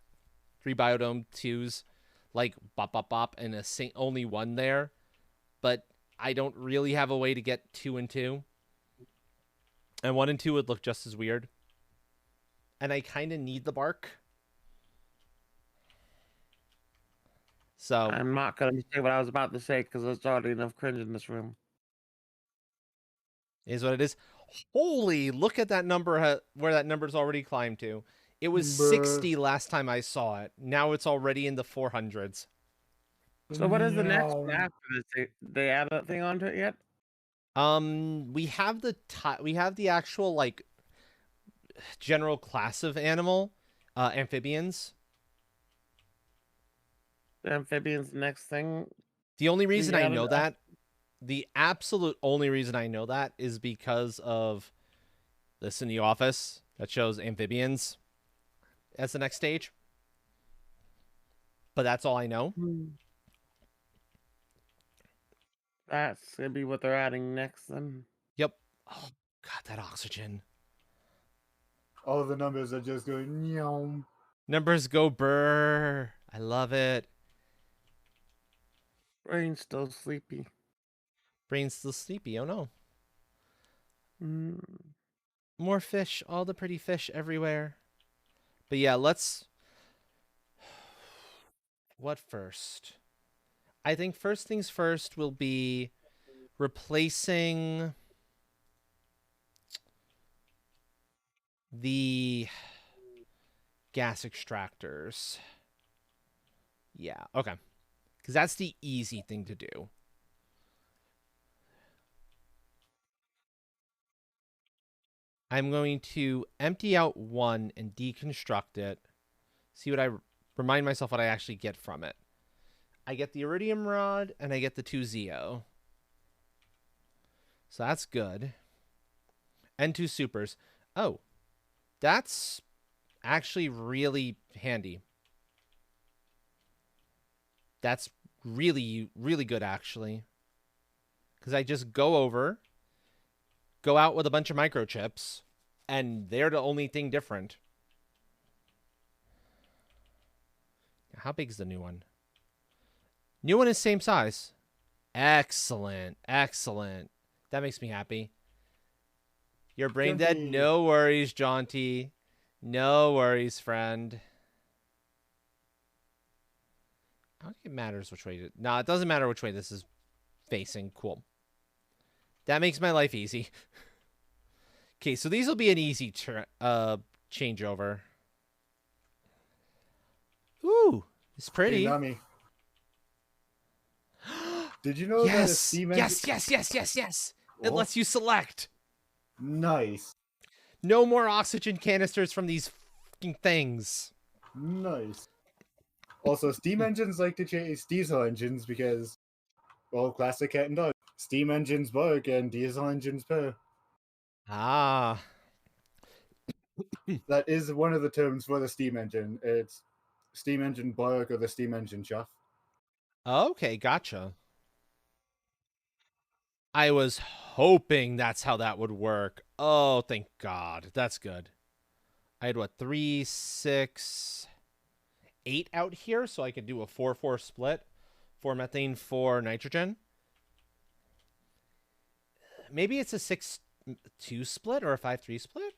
3 biodome 2s, like bop bop bop, and only one there. But I don't really have a way to get 2 and 2. And 1 and 2 would look just as weird. And I kind of need the bark. So I'm not going to say what I was about to say because there's already enough cringe in this room. is what it is. Holy, look at that number, where that number's already climbed to. It was Bruh. 60 last time I saw it. Now it's already in the 400s. So what is the next No. one after this? They add that thing onto it yet? We have the actual like general class of animal, amphibians. The amphibians next thing? The only reason I added know that? the absolute only reason I know that is because of this in the office that shows amphibians as the next stage. But that's all I know. That's going to be what they're adding next then. Yep. Oh god, that oxygen. All the numbers are just going, yum. Numbers go brr. I love it. Brain's still sleepy. Brain's still sleepy. Oh no. Mm. More fish. All the pretty fish everywhere. But yeah, let's... What first? I think first things first will be replacing the gas extractors. Yeah, okay. Because that's the easy thing to do. I'm going to empty out one and deconstruct it. See what I remind myself what I actually get from it. I get the iridium rod and I get the 2 Zeo. So that's good. And 2 supers. Oh, that's actually really handy. That's really, really good, actually. Because I just go out with a bunch of microchips, and they're the only thing different. How big is the new one? New one is same size. Excellent. Excellent. That makes me happy. You're brain dead? Jaunty. No worries, Jaunty. No worries, friend. I don't think it matters which way. No, it doesn't matter which way this is facing. Cool. That makes my life easy. Okay, so these will be an easy changeover. Ooh, it's pretty. Hey, Nami. Did you know that a Yes, steam yes. It Oh, lets you select. nice. No more oxygen canisters from these fucking things. Nice. Also, steam engines like to chase diesel engines because, well, classic cat and dog. Steam engines bark and diesel engines purr. Ah. That is one of the terms for the steam engine. It's steam engine bark or the steam engine chuff. Okay, gotcha. I was hoping that's how that would work. Oh, thank God. That's good. I had what, 3, 6, 8 out here, so I could do a 4-4 split. 4 methane, 4 nitrogen. Maybe it's a 6-2 split or a 5-3 split.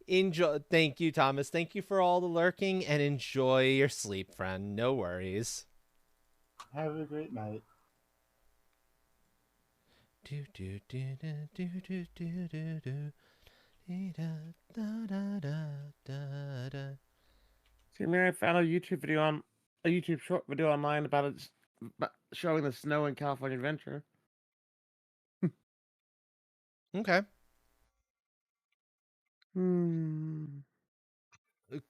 Enjoy. Thank you, Thomas. Thank you for all the lurking and enjoy your sleep, friend. No worries. Have a great night. Do do do do do do do do do. Da da da da da da. See, Mary, I found a YouTube short video online about showing the snow in California Adventure. Okay.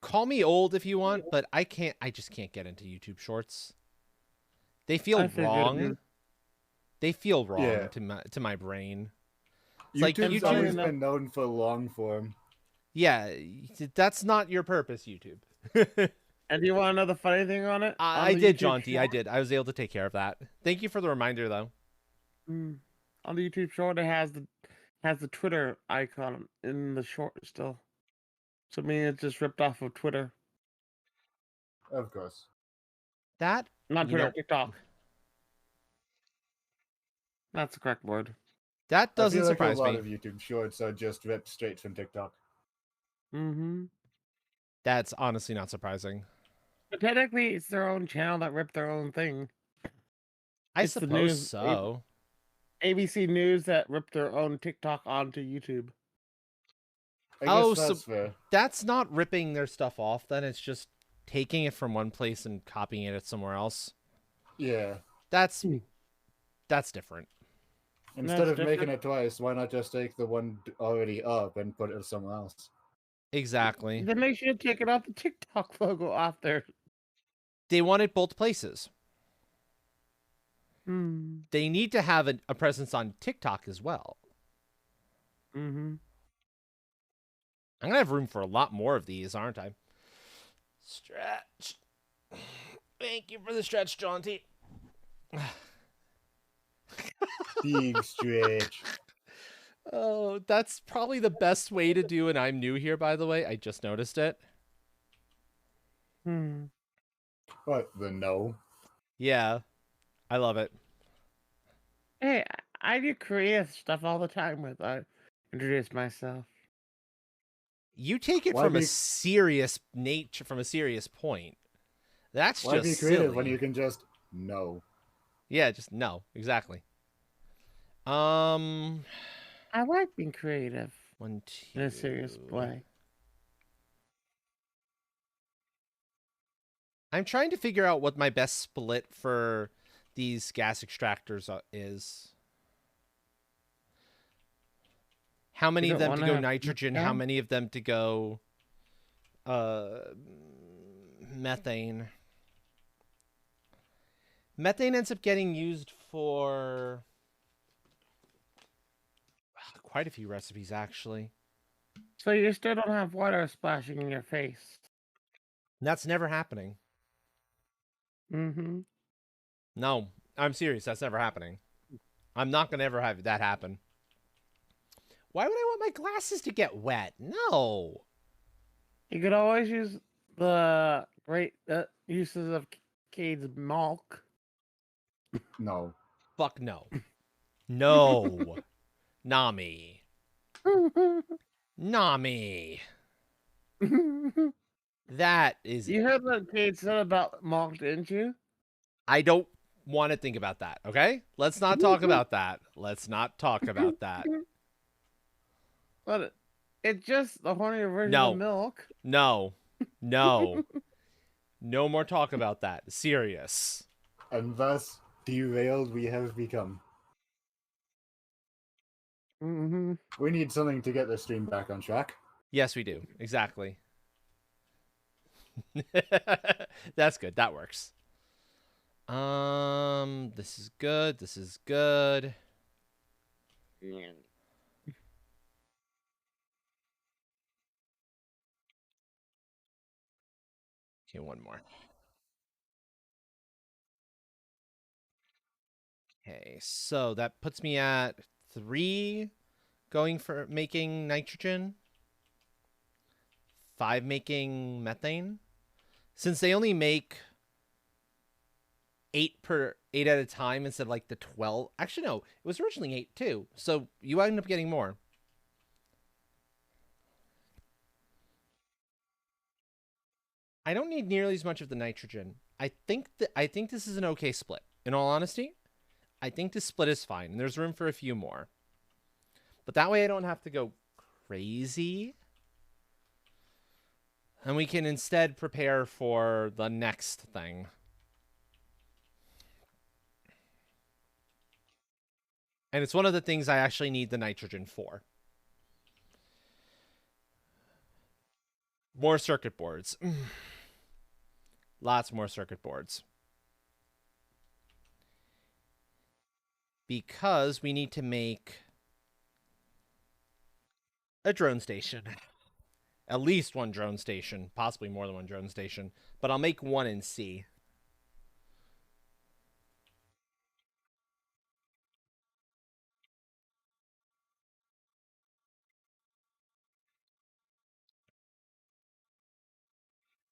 Call me old if you want, but I can't. I just can't get into YouTube Shorts. They feel I figured wrong. you- They feel wrong Yeah. to my brain. It's like YouTube's YouTube- always been known for long form. Yeah, that's not your purpose, YouTube. And do you want to know the funny thing on it? I did, Jaunty. I did. I was able to take care of that. Thank you for the reminder, though. On the YouTube short, it has the Twitter icon in the short still. So I mean, it's just ripped off of Twitter, Of course. That not You Twitter, know- TikTok. That's the correct word. that doesn't I feel like surprise a lot me. of YouTube shorts are just ripped straight from TikTok. Mm-hmm. That's honestly not surprising. But technically, it's their own channel that ripped their own thing. I It's the suppose news- so. ABC News that ripped their own TikTok onto YouTube. I Oh, guess so- that's fair. That's not ripping their stuff off. Then it's just taking it from one place and copying it somewhere else. Yeah. That's Hmm. different. Instead That's of making different. it twice, why not just take the one already up and put it somewhere else? Exactly. Then they should take it off the TikTok logo off there. They want it both places. Hmm. They need to have a presence on TikTok as well. Mm-hmm. I'm gonna have room for a lot more of these, aren't I? Stretch. Thank you for the stretch, Jaunty. Big stretch. Oh, that's probably the best way to do an I'm new here, by the way. I just noticed it. Hmm. What, the no? Yeah. I love it. Hey, I do creative stuff all the time with I introduce myself. You take it Why from a be- serious nature, from a serious point. That's Why just be creative silly. when you can just no? Yeah, just no, exactly. I like being creative 1, 2. in a serious way. I'm trying to figure out what my best split for these gas extractors is. How many You of don't them to wanna go have nitrogen? How methane? many of them to go methane? Methane ends up getting used for quite a few recipes, actually. So you still don't have water splashing in your face. That's never happening. Mm-hmm. No, I'm serious. That's never happening. I'm not going to ever have that happen. Why would I want my glasses to get wet? No. You could always use the great uses of Cade's milk. No. Fuck no. No. Nami. Nami. That is... You heard what Cade said about milk, didn't you? I don't want to think about that, okay? Let's not talk about that. Let's not talk about that. But it's just the hornier version No. of milk. No. No. No more talk about that. Serious. And thus, derailed we have become. Mm-hmm. We need something to get the stream back on track. Yes, we do. Exactly. That's good. That works. This is good. This is good. Okay, one more. Okay, so that puts me at 3 going for making nitrogen, 5 making methane. Since they only make 8 at a time instead of like the 12. Actually, no, it was originally 8 too. So you end up getting more. I don't need nearly as much of the nitrogen. I think this is an okay split. In all honesty, I think this split is fine. And there's room for a few more. But that way I don't have to go crazy. And we can instead prepare for the next thing. And it's one of the things I actually need the nitrogen for. More circuit boards. Lots more circuit boards. Because we need to make a drone station. At least one drone station. Possibly more than one drone station. But I'll make one in C.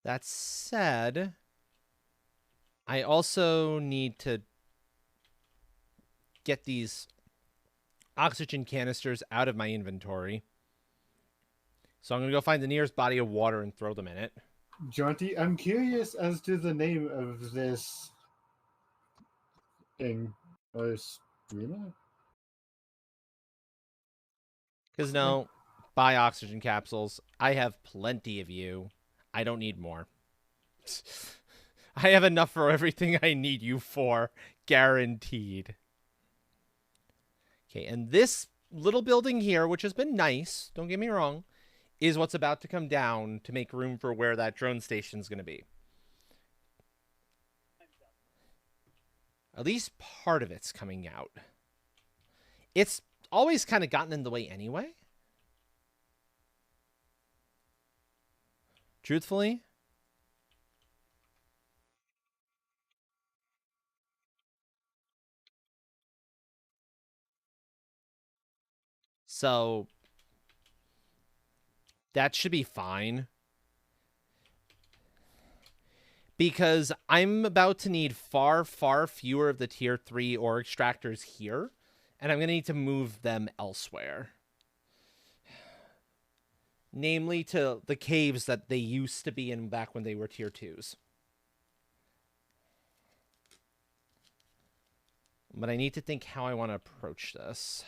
That said, I also need to get these oxygen canisters out of my inventory. So I'm going to go find the nearest body of water and throw them in it. Jaunty, I'm curious as to the name of this thing. Streamer? Because no, buy oxygen capsules. I have plenty of you. I don't need more. I have enough for everything I need you for. Guaranteed. Okay, and this little building here, which has been nice, don't get me wrong, is what's about to come down to make room for where that drone station is going to be. At least part of it's coming out. It's always kind of gotten in the way anyway. Truthfully. So that should be fine. Because I'm about to need far, far fewer of the tier 3 ore extractors here. And I'm going to need to move them elsewhere. Namely to the caves that they used to be in back when they were tier 2s. But I need to think how I want to approach this.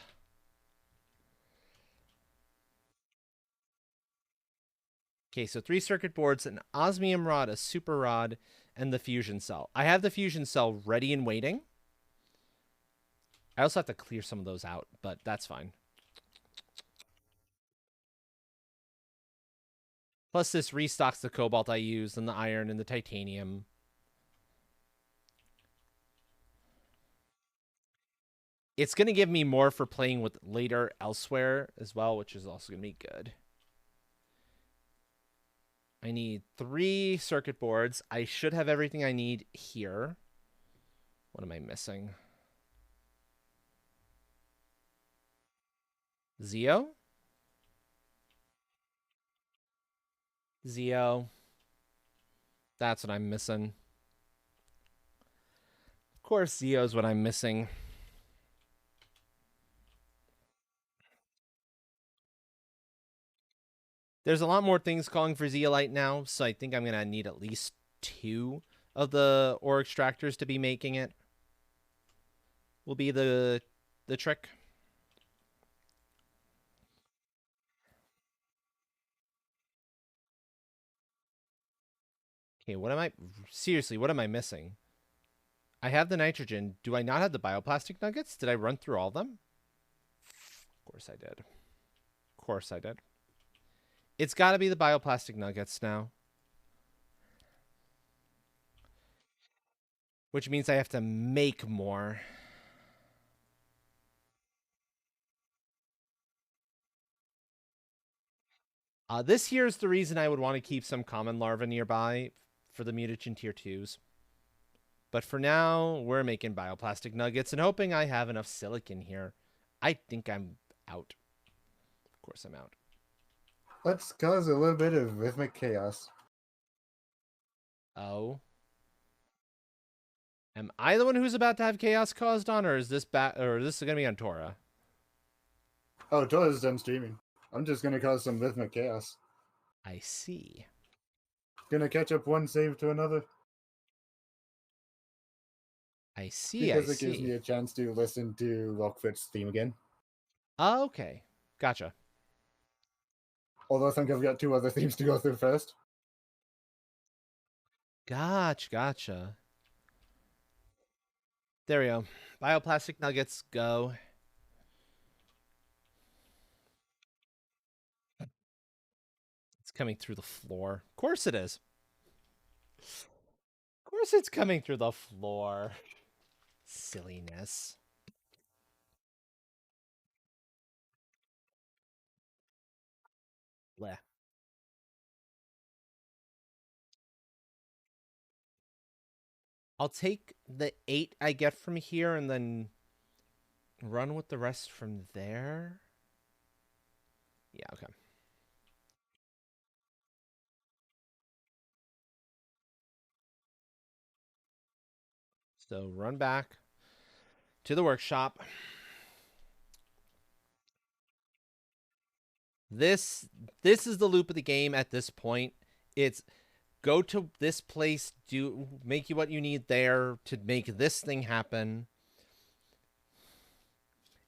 Okay, so 3 circuit boards, an osmium rod, a super rod, and the fusion cell. I have the fusion cell ready and waiting. I also have to clear some of those out, but that's fine. Plus this restocks the cobalt I used, and the iron, and the titanium. It's going to give me more for playing with later elsewhere as well, which is also going to be good. I need 3 circuit boards. I should have everything I need here. What am I missing? Zeo? Zeo. That's what I'm missing. Of course, Zeo's what I'm missing. There's a lot more things calling for zeolite now, so I think I'm going to need at least 2 of the ore extractors to be making it. Will be the trick. Okay, seriously, what am I missing? I have the nitrogen. Do I not have the bioplastic nuggets? Did I run through all of them? Of course I did. Of course I did. It's got to be the bioplastic nuggets now. Which means I have to make more. This here is the reason I would want to keep some common larvae nearby for the mutagen tier 2s. But for now, we're making bioplastic nuggets and hoping I have enough silicon here. I think I'm out. Of course I'm out. Let's cause a little bit of rhythmic chaos. Oh. Am I the one who's about to have chaos caused on, or is this gonna be on Tora? Oh, Tora's done streaming. I'm just gonna cause some rhythmic chaos. I see. Gonna catch up one save to another. I see. Because I it gives see. me a chance to listen to Rockfit's theme again. Oh, okay. Gotcha. Although I think I've got 2 other themes to go through first. Gotcha. There we go. Bioplastic nuggets, go. It's coming through the floor. Of course it is. Of course it's coming through the floor. Silliness. Bleh. I'll take the 8 I get from here and then run with the rest from there. Yeah, okay. So run back to the workshop. This is the loop of the game at this point. It's go to this place, make you what you need there to make this thing happen.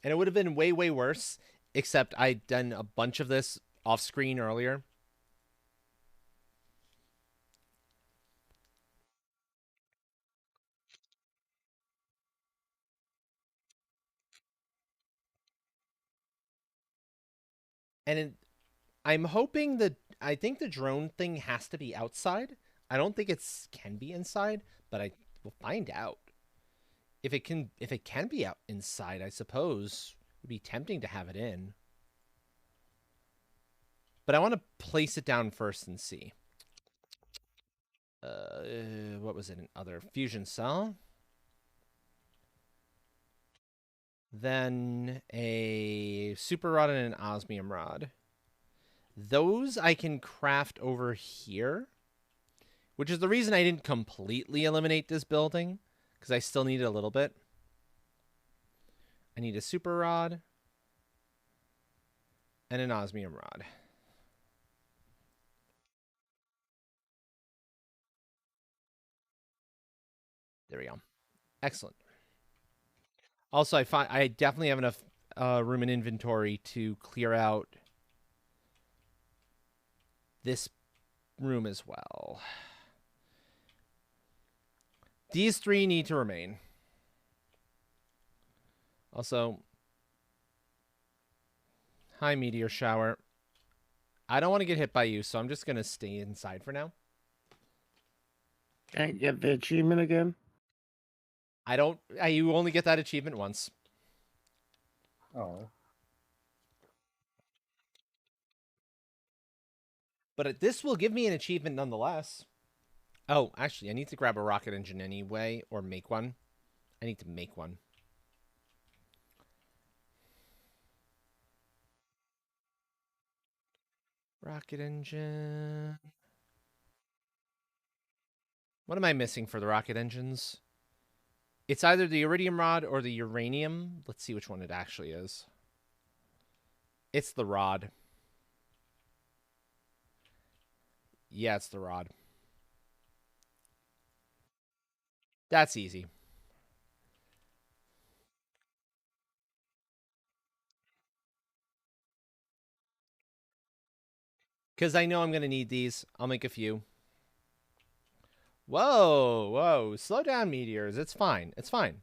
And it would have been way, way worse, except I'd done a bunch of this off screen earlier. And I'm hoping that I think the drone thing has to be outside. I don't think it can be inside, but I will find out. If it can be out inside, I suppose it would be tempting to have it in. But I want to place it down first and see. What was it? Another fusion cell. Then a super rod and an osmium rod. Those I can craft over here, which is the reason I didn't completely eliminate this building, because I still need a little bit. I need a super rod and an osmium rod. There we go. Excellent. Also, I definitely have enough room in inventory to clear out this room as well. These 3 need to remain. Also, hi, meteor shower. I don't want to get hit by you, so I'm just going to stay inside for now. Can't get the achievement again? You only get that achievement once. Oh. But this will give me an achievement nonetheless. Oh, actually, I need to grab a rocket engine anyway, or make one. I need to make one. Rocket engine. What am I missing for the rocket engines? It's either the iridium rod or the uranium. Let's see which one it actually is. It's the rod. Yeah, it's the rod. That's easy. Because I know I'm going to need these. I'll make a few. Whoa. Slow down, meteors. It's fine. It's fine.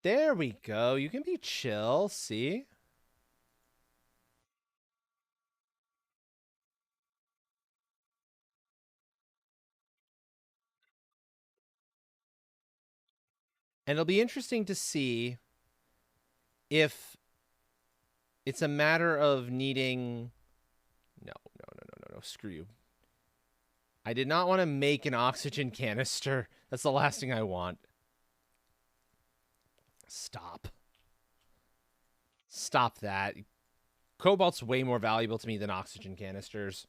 There we go. You can be chill, see? And it'll be interesting to see if it's a matter of needing... No. Screw you. I did not want to make an oxygen canister. That's the last thing I want. Stop. Stop that. Cobalt's way more valuable to me than oxygen canisters.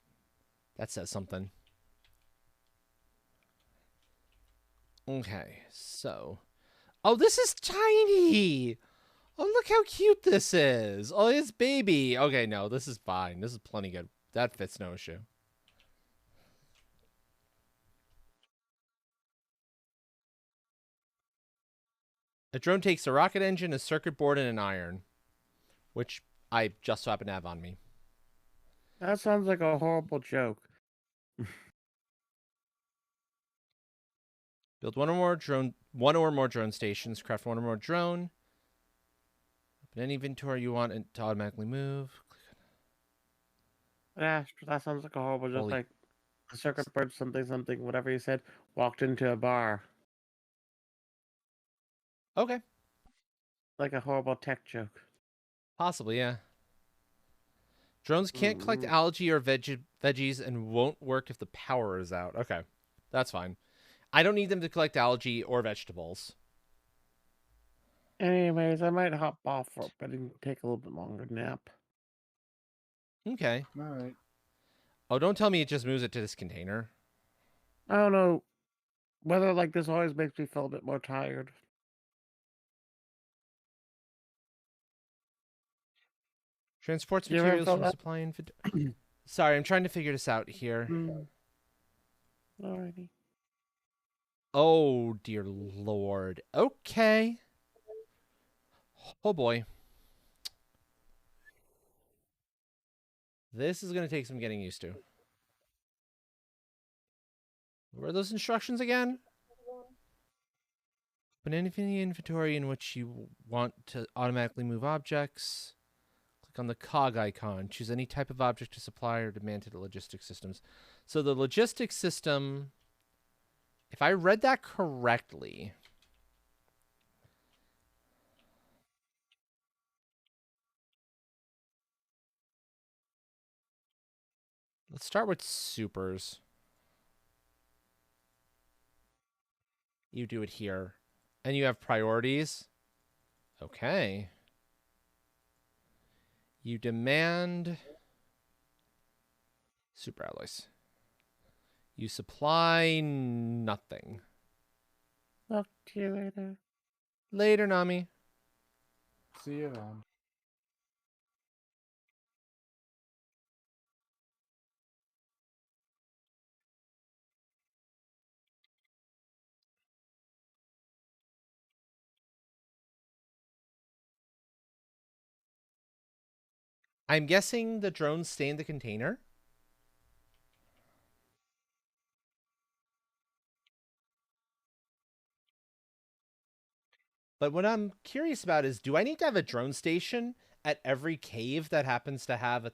That says something. Okay, so... Oh, this is tiny! Oh, look how cute this is! Oh, it's baby! Okay, no, this is fine. This is plenty good. That fits, no issue. A drone takes a rocket engine, a circuit board, and an iron. Which I just so happen to have on me. That sounds like a horrible joke. Build one or more drone stations. Craft one or more drone. Open any inventory you want it to automatically move. Yeah, that sounds like a horrible joke. Holy- Like a circuit board, something, whatever you said, walked into a bar. Okay, Like a horrible tech joke. possibly, yeah. Drones can't collect algae or veggies and won't work if the power is out. Okay, that's fine. I don't need them to collect algae or vegetables. Anyways, I might hop off for a bit and take a little bit longer nap. Okay. All right. Oh, don't tell me it just moves it to this container. I don't know. Weather like this always makes me feel a bit more tired. Transports You ever materials felt from that? supply inventory. Sorry, I'm trying to figure this out here. Alrighty. Oh, dear Lord. Okay. Oh, boy. This is going to take some getting used to. What are those instructions again? Open anything in the inventory in which you want to automatically move objects. Click on the cog icon. Choose any type of object to supply or demand to the logistics systems. So the logistics system, if I read that correctly... Let's start with supers. You do it here. And you have priorities. Okay. You demand super alloys. You supply nothing. Talk to you later. Later, Nami. See you then. I'm guessing the drones stay in the container. But what I'm curious about is, do I need to have a drone station at every cave that happens to have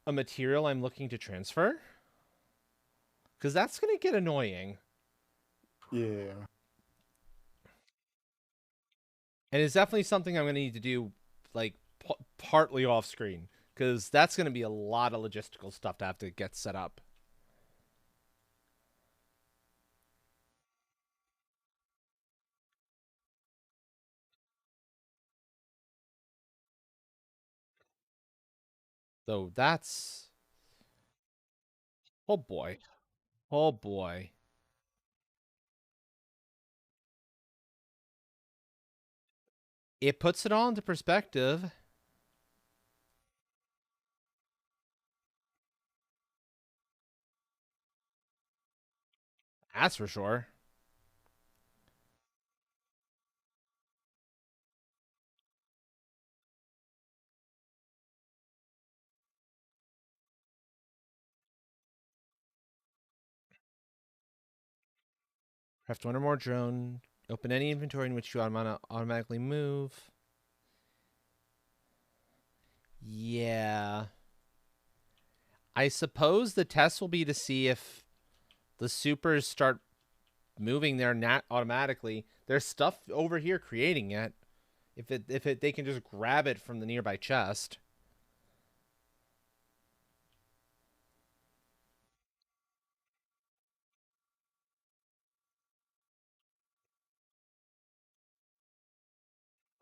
a material I'm looking to transfer? Because that's going to get annoying. Yeah. And it's definitely something I'm going to need to do, like, partly off screen. Because that's going to be a lot of logistical stuff to have to get set up. So that's... Oh boy. Oh boy. It puts it all into perspective. That's for sure. Craft one or more drone. Open any inventory in which you automatically move. Yeah. I suppose the test will be to see if the supers start moving there automatically. There's stuff over here creating it. If they can just grab it from the nearby chest.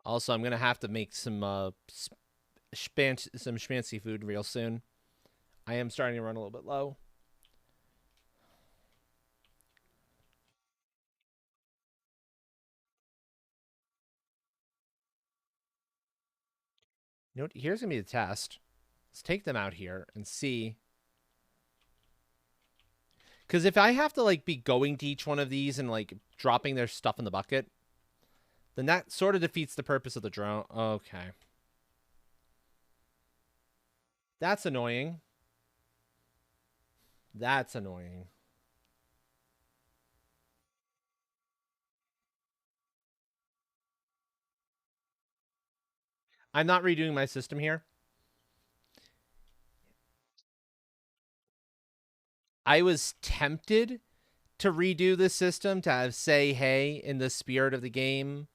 Also, I'm gonna have to make some schmancy food real soon. I am starting to run a little bit low. You know what? Here's gonna be the test. Let's take them out here and see. Because if I have to like be going to each one of these and like dropping their stuff in the bucket, then that sort of defeats the purpose of the drone. Okay. That's annoying. That's annoying. I'm not redoing my system here. I was tempted to redo the system to have say, hey, in the spirit of the game,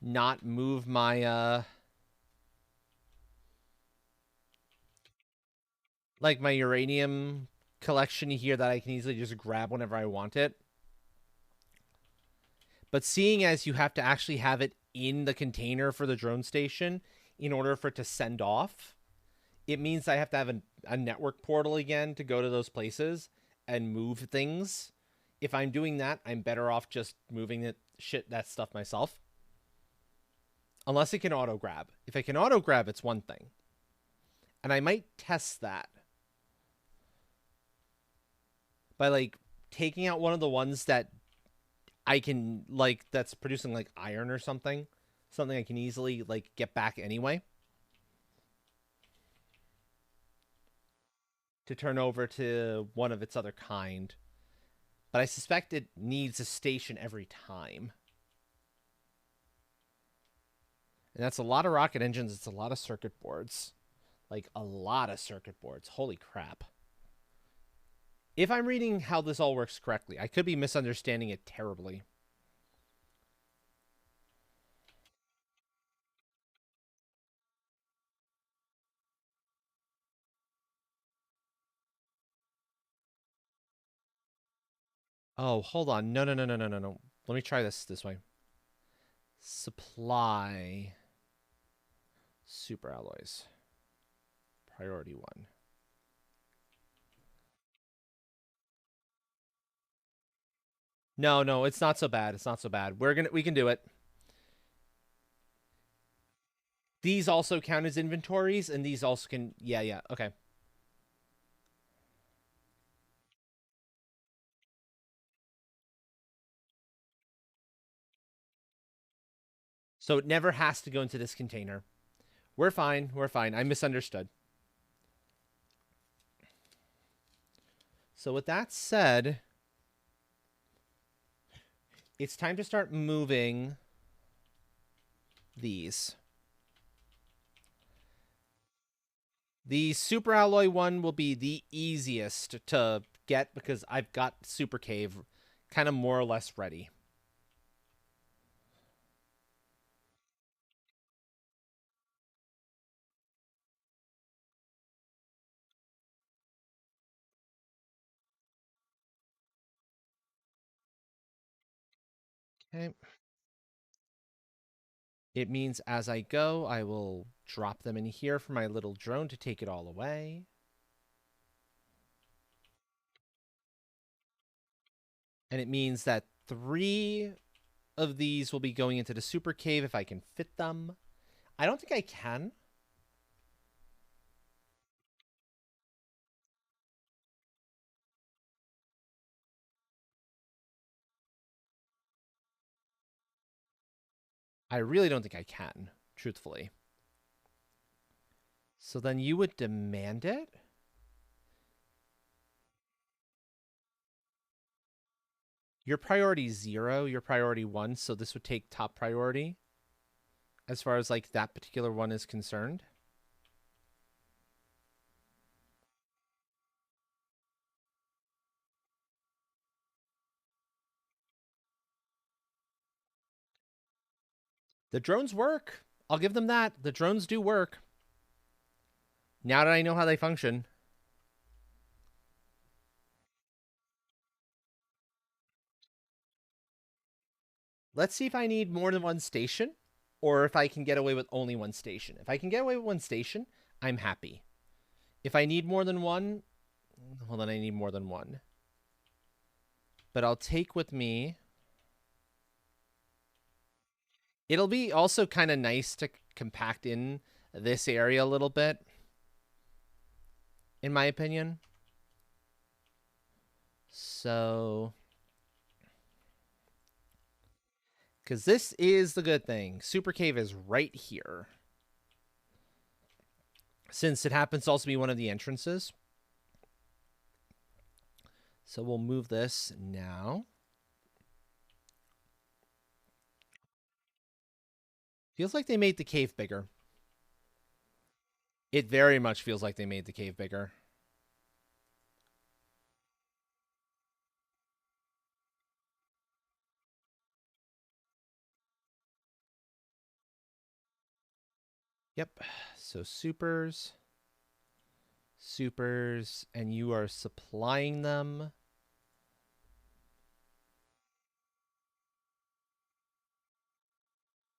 not move my like my uranium collection here that I can easily just grab whenever I want it. But seeing as you have to actually have it in the container for the drone station in order for it to send off, it means I have to have a network portal again to go to those places and move things. If I'm doing that, I'm better off just moving that stuff myself. Unless it can auto grab. If it can auto grab, it's one thing. And I might test that by like taking out one of the ones that I can like that's producing like iron or something I can easily like get back anyway, to turn over to one of its other kind. But I suspect it needs a station every time. And that's a lot of rocket engines. It's a lot of circuit boards. Like a lot of circuit boards. Holy crap. If I'm reading how this all works correctly, I could be misunderstanding it terribly. Oh, hold on. No. Let me try this way. Supply super alloys. Priority 1. No, it's not so bad. It's not so bad. We can do it. These also count as inventories, and these also can. Yeah. Okay. So it never has to go into this container. We're fine. We're fine. I misunderstood. So with that said, it's time to start moving these. The super alloy one will be the easiest to get because I've got Super Cave kind of more or less ready. Okay. It means as I go, I will drop them in here for my little drone to take it all away. And it means that 3 of these will be going into the super cave if I can fit them. I don't think I can. I really don't think I can, truthfully. So then you would demand it? Your priority 0, your priority 1, so this would take top priority as far as like that particular one is concerned. The drones work. I'll give them that. The drones do work. Now that I know how they function. Let's see if I need more than one station or if I can get away with only one station. If I can get away with one station, I'm happy. If I need more than one, well, then I need more than one. But I'll take with me. It'll be also kind of nice to compact in this area a little bit, in my opinion. So, because this is the good thing. Super Cave is right here. Since it happens to also be one of the entrances. So we'll move this now. Feels like they made the cave bigger. It very much feels like they made the cave bigger. Yep. So supers. Supers. And you are supplying them.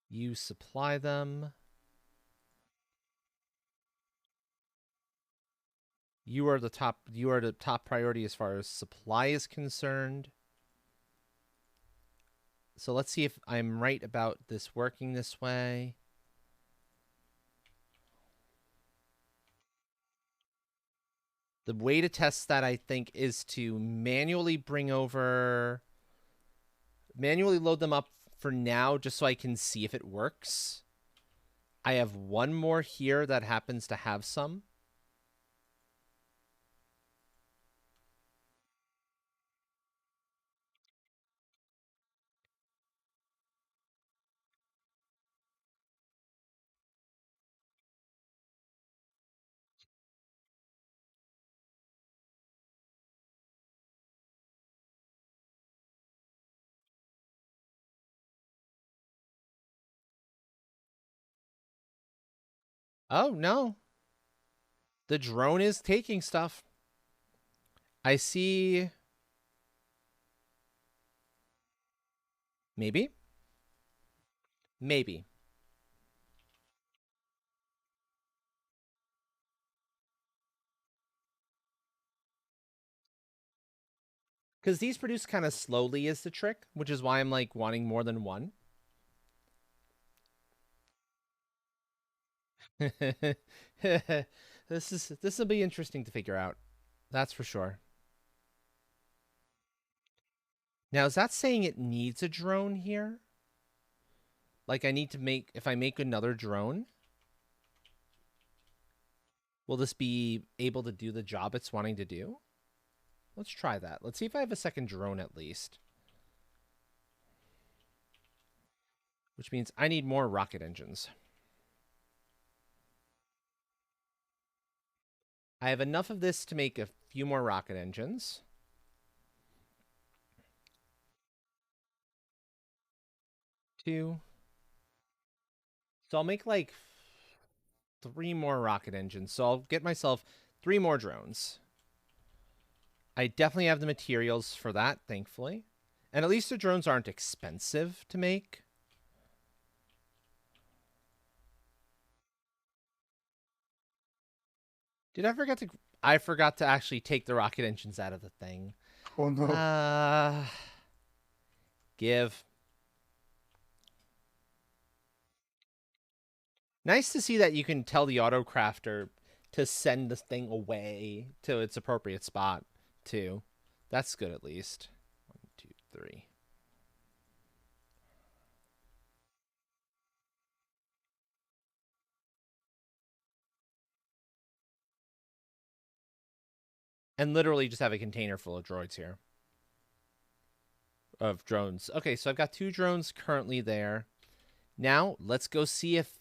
You supply them. You are the top priority as far as supply is concerned. So let's see if I'm right about this working this way. The way to test that, I think, is to manually load them up for now, just so I can see if it works. I have one more here that happens to have some. Oh, no. The drone is taking stuff. I see. Maybe. Maybe. Because these produce kind of slowly is the trick, which is why I'm like wanting more than one. This will be interesting to figure out. That's for sure. Now, is that saying it needs a drone here? Like I need to make, if I make another drone, will this be able to do the job it's wanting to do? Let's try that. Let's see if I have a second drone at least. Which means I need more rocket engines. I have enough of this to make a few more rocket engines. Two. So I'll make like 3 more rocket engines. So I'll get myself 3 more drones. I definitely have the materials for that, thankfully. And at least the drones aren't expensive to make. Did I forget to... I forgot to actually take the rocket engines out of the thing. Oh no. Give. Nice to see that you can tell the autocrafter to send this thing away to its appropriate spot, too. That's good, at least. 1, 2, 3. And literally just have a container full of droids here. of drones. Okay, so I've got 2 drones currently there. Now, let's go see if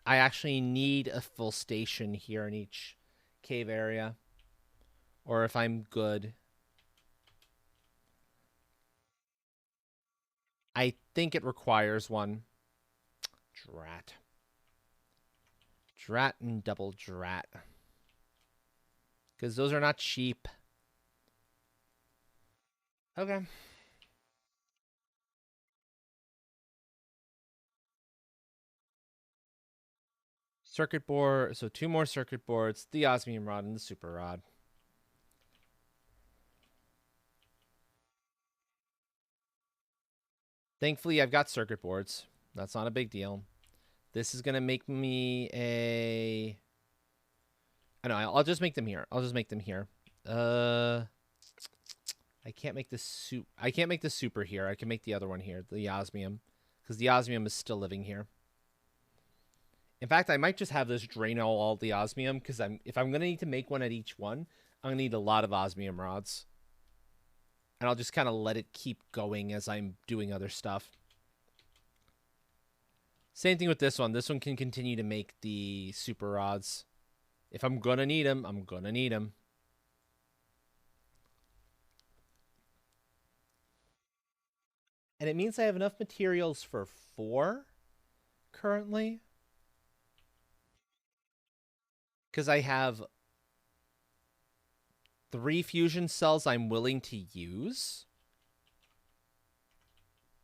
I actually need a full station here in each cave area, or if I'm good. I think it requires one. Drat. Drat and double drat. Because those are not cheap. Okay. Circuit board. So 2 more circuit boards, the osmium rod and the super rod. Thankfully, I've got circuit boards. That's not a big deal. This is going to make me a... I know, I'll just make them here. I'll just make them here. I can't make this I can't make the super here. I can make the other one here, the osmium, because the osmium is still living here. In fact, I might just have this drain all the osmium, because if I'm going to need to make one at each one, I'm going to need a lot of osmium rods. And I'll just kind of let it keep going as I'm doing other stuff. Same thing with this one. This one can continue to make the super rods. If I'm going to need them, I'm going to need them. And it means I have enough materials for 4 currently. Because I have 3 fusion cells I'm willing to use.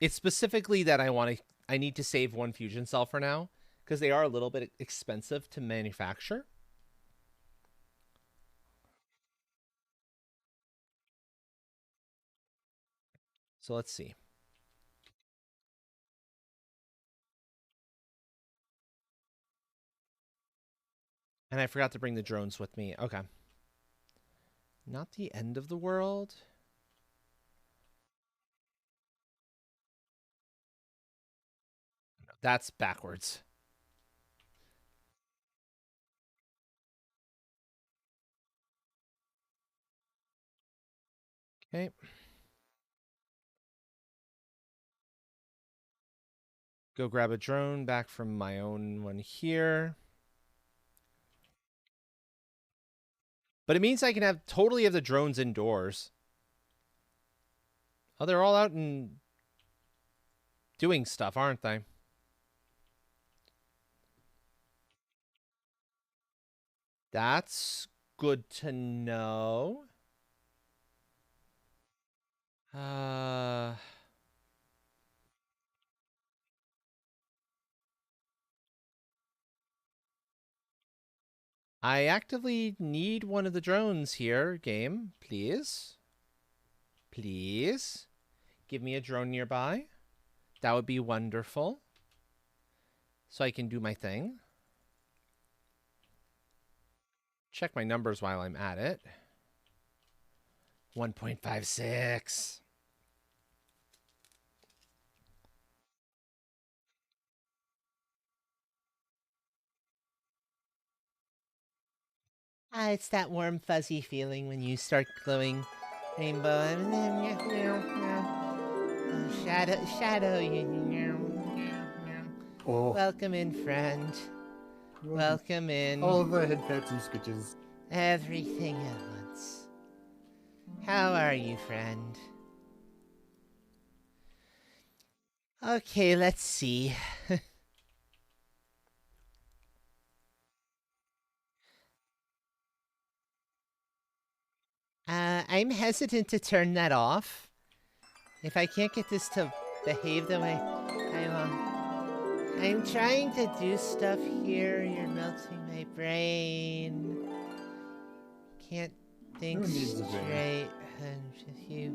It's specifically that I need to save 1 fusion cell for now, because they are a little bit expensive to manufacture. So let's see. And I forgot to bring the drones with me. Okay. Not the end of the world. That's backwards. Okay. Go grab a drone back from my own one here. But it means I can totally have the drones indoors. Oh, they're all out and doing stuff, aren't they? That's good to know. I actively need one of the drones here, game. Please. Please. Give me a drone nearby. That would be wonderful. So I can do my thing. Check my numbers while I'm at it. 1.56. It's that warm, fuzzy feeling when you start glowing rainbow. Shadow. Oh, Welcome in, friend. Welcome in. all the head pets and scritches. Everything at once. How are you, friend? Okay, let's see. I'm hesitant to turn that off. If I can't get this to behave the way I want. I'm trying to do stuff here. You're melting my brain. Can't think Who needs a brain? straight. With you.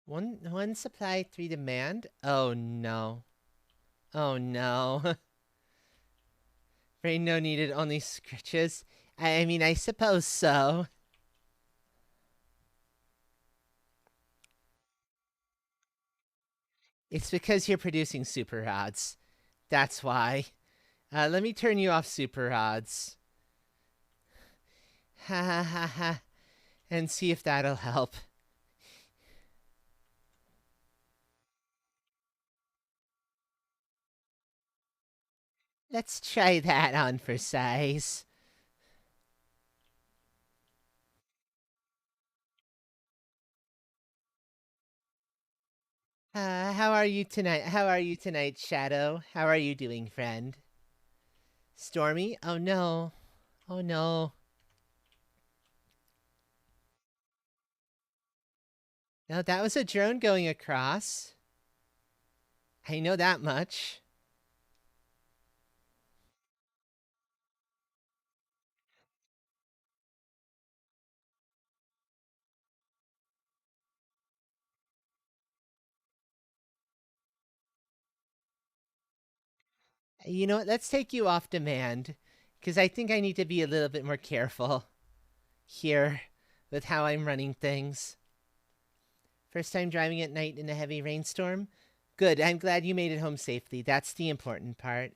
One supply, 3 demand. Oh no. Oh no. Brain no needed, only scritches. I mean, I suppose so. It's because you're producing super rods. That's why. Let me turn you off, super rods. Ha ha ha ha. And see if that'll help. Let's try that on for size. How are you tonight? How are you tonight, Shadow? How are you doing, friend? Stormy? Oh no. Oh no. No, that was a drone going across. I know that much. You know what? Let's take you off demand. Because I think I need to be a little bit more careful here with how I'm running things. First time driving at night in a heavy rainstorm? Good, I'm glad you made it home safely. That's the important part.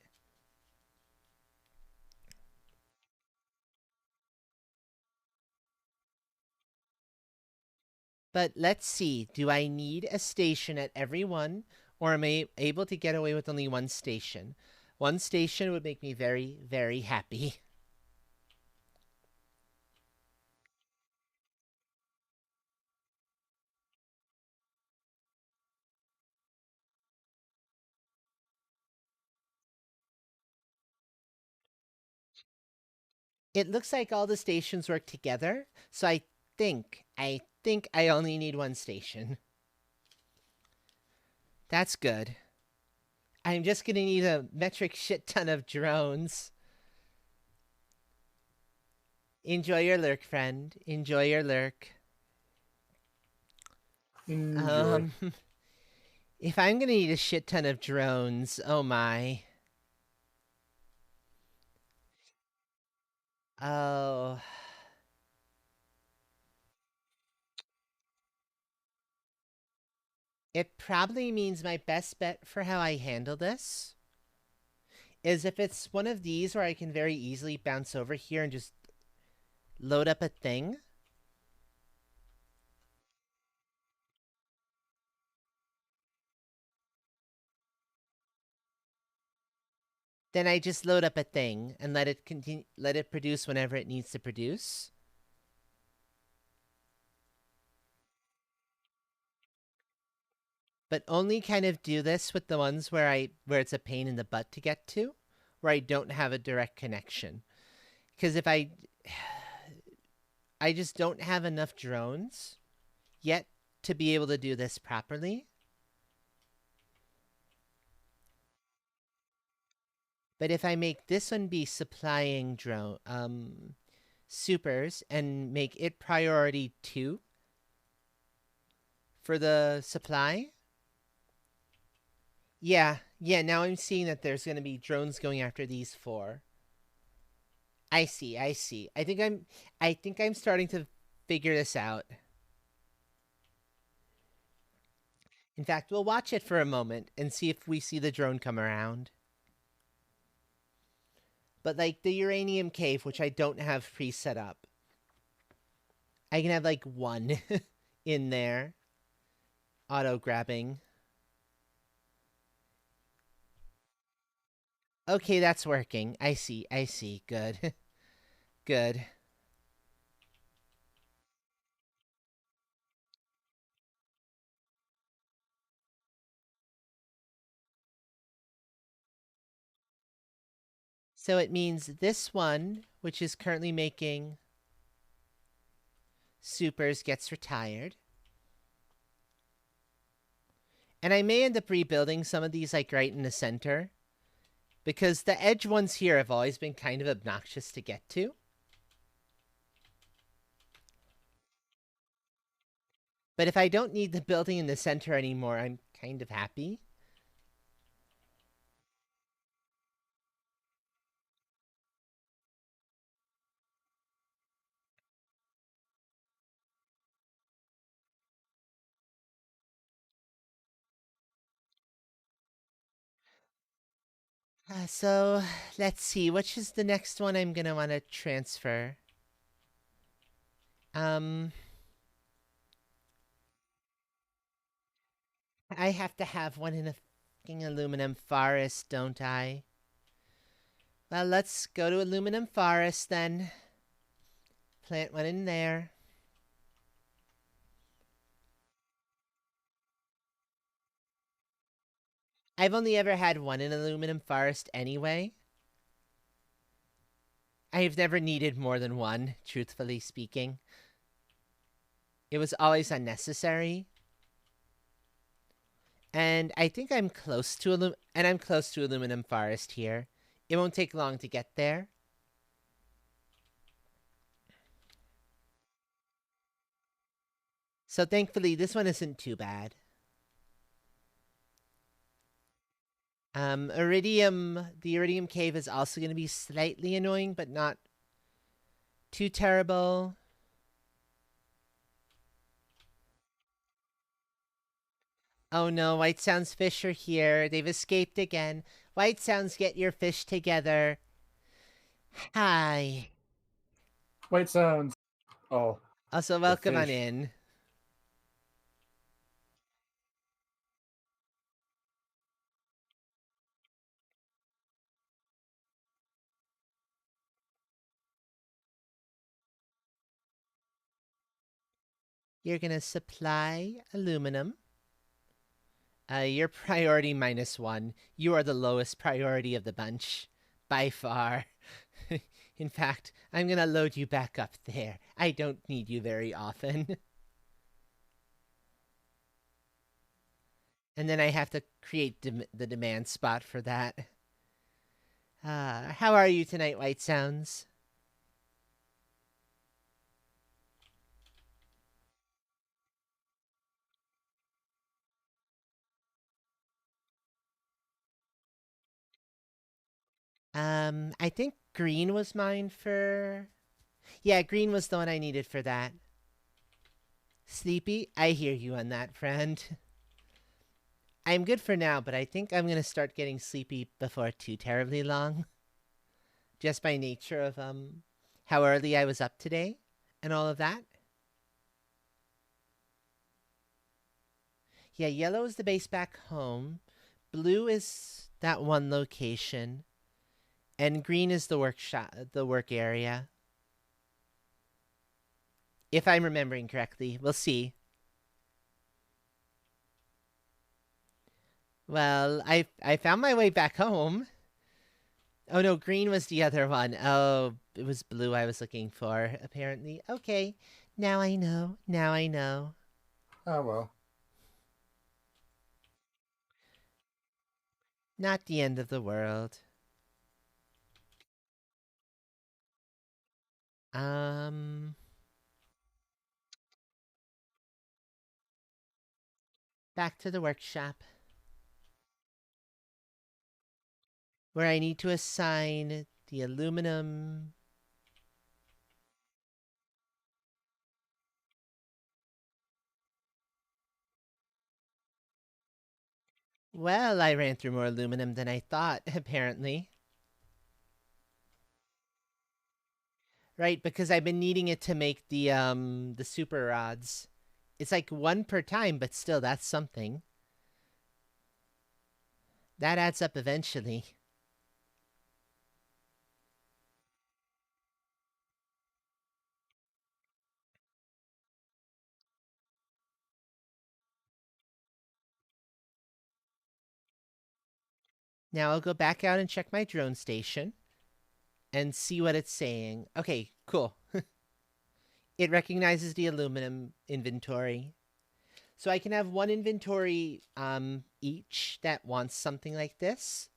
But let's see, do I need a station at every one, or am I able to get away with only one station? One station would make me very, very happy. It looks like all the stations work together, so I think I only need one station. That's good. I'm just gonna need a metric shit ton of drones. Enjoy your lurk, friend. Enjoy your lurk. Enjoy. If I'm gonna need a shit ton of drones, oh my. Oh. It probably means my best bet for how I handle this is if it's one of these where I can very easily bounce over here and just load up a thing. Then I just load up a thing and let it continue, let it produce whenever it needs to produce. But only kind of do this with the ones where it's a pain in the butt to get to, where I don't have a direct connection. Because if I just don't have enough drones yet to be able to do this properly. But if I make this one be supplying drone supers and make it priority 2 for the supply. Yeah, now I'm seeing that there's going to be drones going after these 4. I see. I think I'm starting to figure this out. In fact, we'll watch it for a moment and see if we see the drone come around. But like the uranium cave, which I don't have pre-set up, I can have like 1 in there. Auto grabbing. Okay, that's working. I see. Good. Good. So it means this one, which is currently making supers, gets retired. And I may end up rebuilding some of these like right in the center, because the edge ones here have always been kind of obnoxious to get to. But if I don't need the building in the center anymore, I'm kind of happy. So, let's see. Which is the next one I'm gonna want to transfer? I have to have one in a fucking aluminum forest, don't I? Well, let's go to aluminum forest then. Plant one in there. I've only ever had one in aluminum forest anyway. I've never needed more than one, truthfully speaking. It was always unnecessary. And I think I'm close to aluminum forest here. It won't take long to get there. So thankfully, this one isn't too bad. The Iridium Cave is also going to be slightly annoying, but not too terrible. Oh no, White Sounds fish are here. They've escaped again. White Sounds, get your fish together. Hi. White Sounds. Oh. Also, welcome on fish. in. You're gonna supply aluminum. Your priority -1. You are the lowest priority of the bunch. By far. In fact, I'm gonna load you back up there. I don't need you very often. And then I have to create the demand spot for that. How are you tonight, White Sounds? I think green was mine for... Yeah, green was the one I needed for that. Sleepy? I hear you on that, friend. I'm good for now, but I think I'm gonna start getting sleepy before too terribly long. Just by nature of, how early I was up today and all of that. Yeah, yellow is the base back home. Blue is that one location. And green is the work area. If I'm remembering correctly. We'll see. Well, I found my way back home. Oh no, green was the other one. Oh, it was blue I was looking for, apparently. Okay, now I know. Now I know. Oh well. Not the end of the world. Back to the workshop. Where I need to assign the aluminum. Well, I ran through more aluminum than I thought, apparently. Right, because I've been needing it to make the super rods. It's like one per time, but still, that's something. That adds up eventually. Now I'll go back out and check my drone station and see what it's saying. Okay, cool. It recognizes the aluminum inventory. So I can have one inventory each that wants something like this.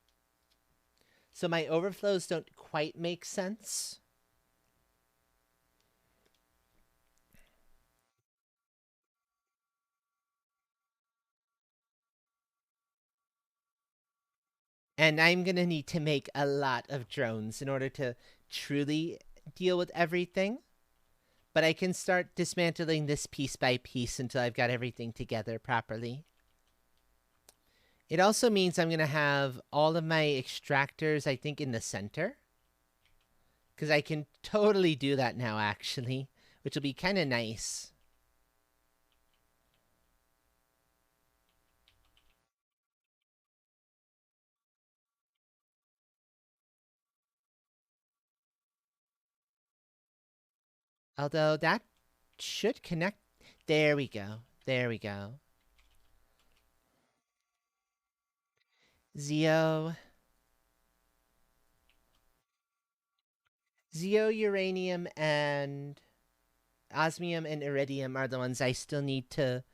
So my overflows don't quite make sense. And I'm going to need to make a lot of drones in order to truly deal with everything. But I can start dismantling this piece by piece until I've got everything together properly. It also means I'm going to have all of my extractors, I think, in the center. Because I can totally do that now, actually, which will be kind of nice. Although that should connect. There we go. There we go. Zeo, uranium, and osmium and iridium are the ones I still need to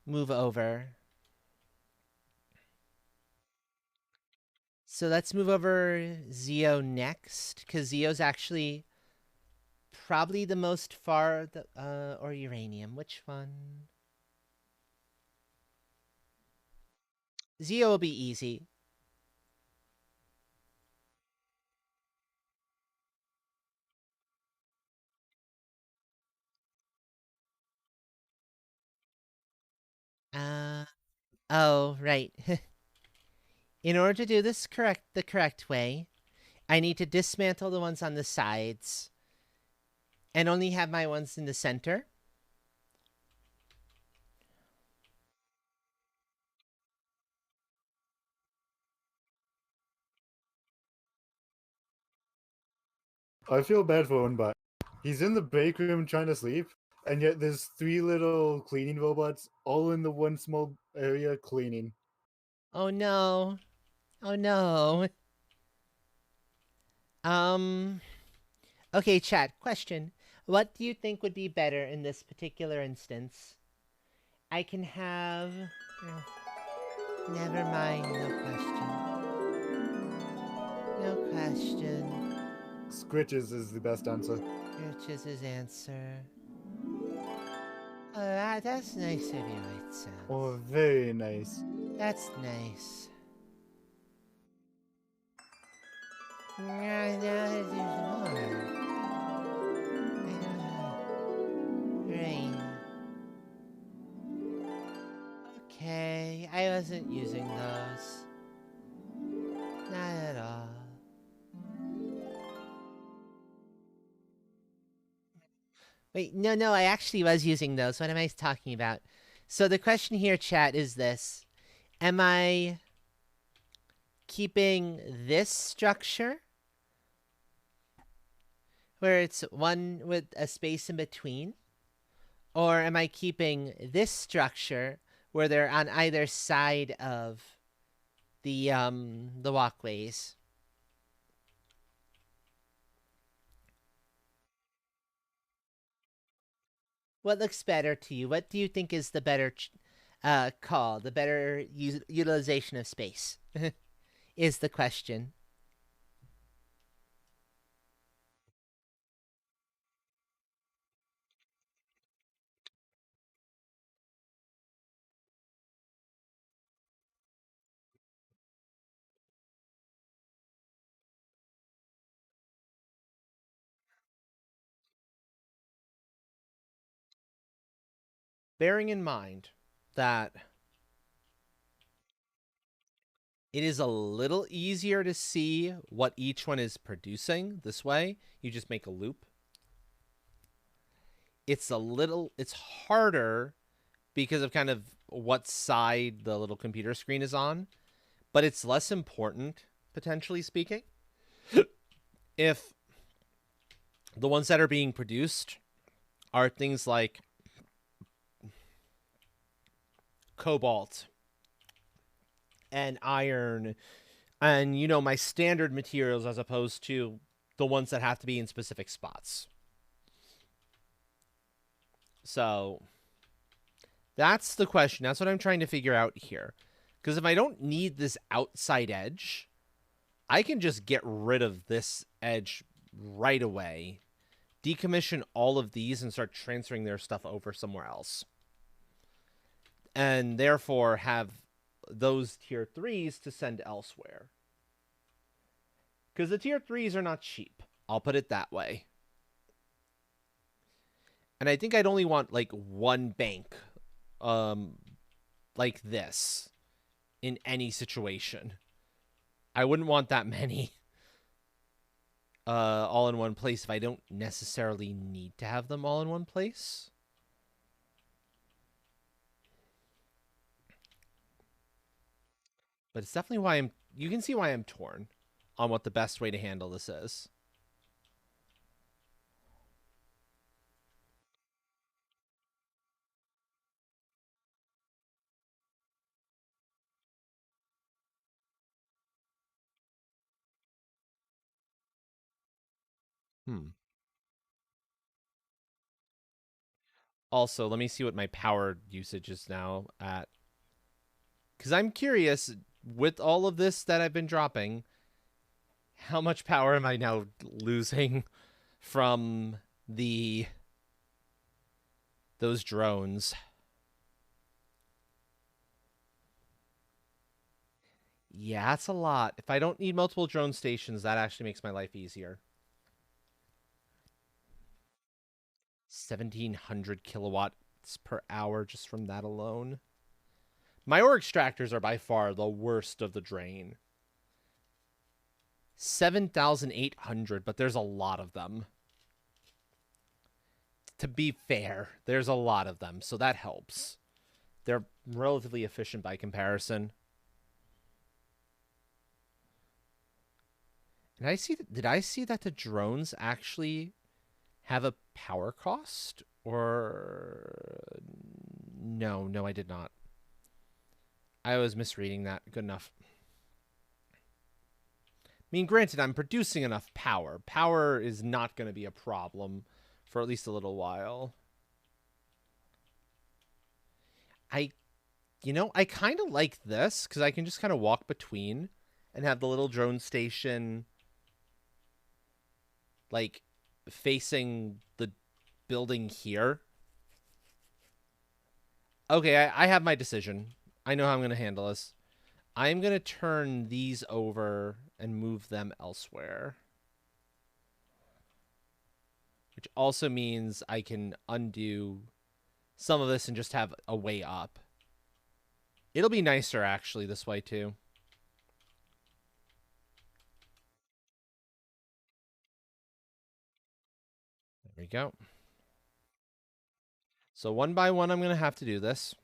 move over. So let's move over Zeo next, because Zeo's actually probably the most far, or uranium. Which one? Zeo will be easy. Oh, right. In order to do this the correct way, I need to dismantle the ones on the sides and only have my ones in the center. I feel bad for Unbot. He's in the break room trying to sleep, and yet there's 3 little cleaning robots all in the one small area cleaning. Oh no. Oh no. Okay, chat. Question. What do you think would be better in this particular instance? I can have... Never mind. No question. No question. Scritches is the best answer. Which is his answer. Oh, that's nice of you, it sounds. Oh, very nice. That's nice. There's more. Rain. Okay, I wasn't using those. Not at all. Wait, no, I actually was using those. What am I talking about? So the question here, chat, is this. Am I keeping this structure, where it's one with a space in between? Or am I keeping this structure, where they're on either side of the walkways? What looks better to you? What do you think is the better call? The better utilization of space is the question. Bearing in mind that it is a little easier to see what each one is producing this way. You just make a loop. It's harder because of kind of what side the little computer screen is on, but it's less important, potentially speaking, if the ones that are being produced are things like cobalt and iron and, my standard materials, as opposed to the ones that have to be in specific spots. So that's the question. That's what I'm trying to figure out here. Because if I don't need this outside edge, I can just get rid of this edge right away, decommission all of these, and start transferring their stuff over somewhere else. And therefore have those tier 3s to send elsewhere. Because the tier 3s are not cheap. I'll put it that way. And I think I'd only want like one bank like this in any situation. I wouldn't want that many all in one place if I don't necessarily need to have them all in one place. But it's definitely why you can see why I'm torn on what the best way to handle this is. Also, let me see what my power usage is now at. Because I'm curious, with all of this that I've been dropping, how much power am I now losing from those drones? Yeah, that's a lot. If I don't need multiple drone stations, that actually makes my life easier. 1,700 kilowatts per hour just from that alone. My ore extractors are by far the worst of the drain. 7,800, but there's a lot of them. To be fair, there's a lot of them, so that helps. They're relatively efficient by comparison. And did I see that the drones actually have a power cost? Or no, I did not. I was misreading that. Good enough. I mean, granted, I'm producing enough power. Power is not going to be a problem for at least a little while. I kind of like this because I can just kind of walk between and have the little drone station like facing the building here. Okay, I have my decision. I know how I'm going to handle this. I'm going to turn these over and move them elsewhere. Which also means I can undo some of this and just have a way up. It'll be nicer, actually, this way, too. There we go. So one by one, I'm going to have to do this.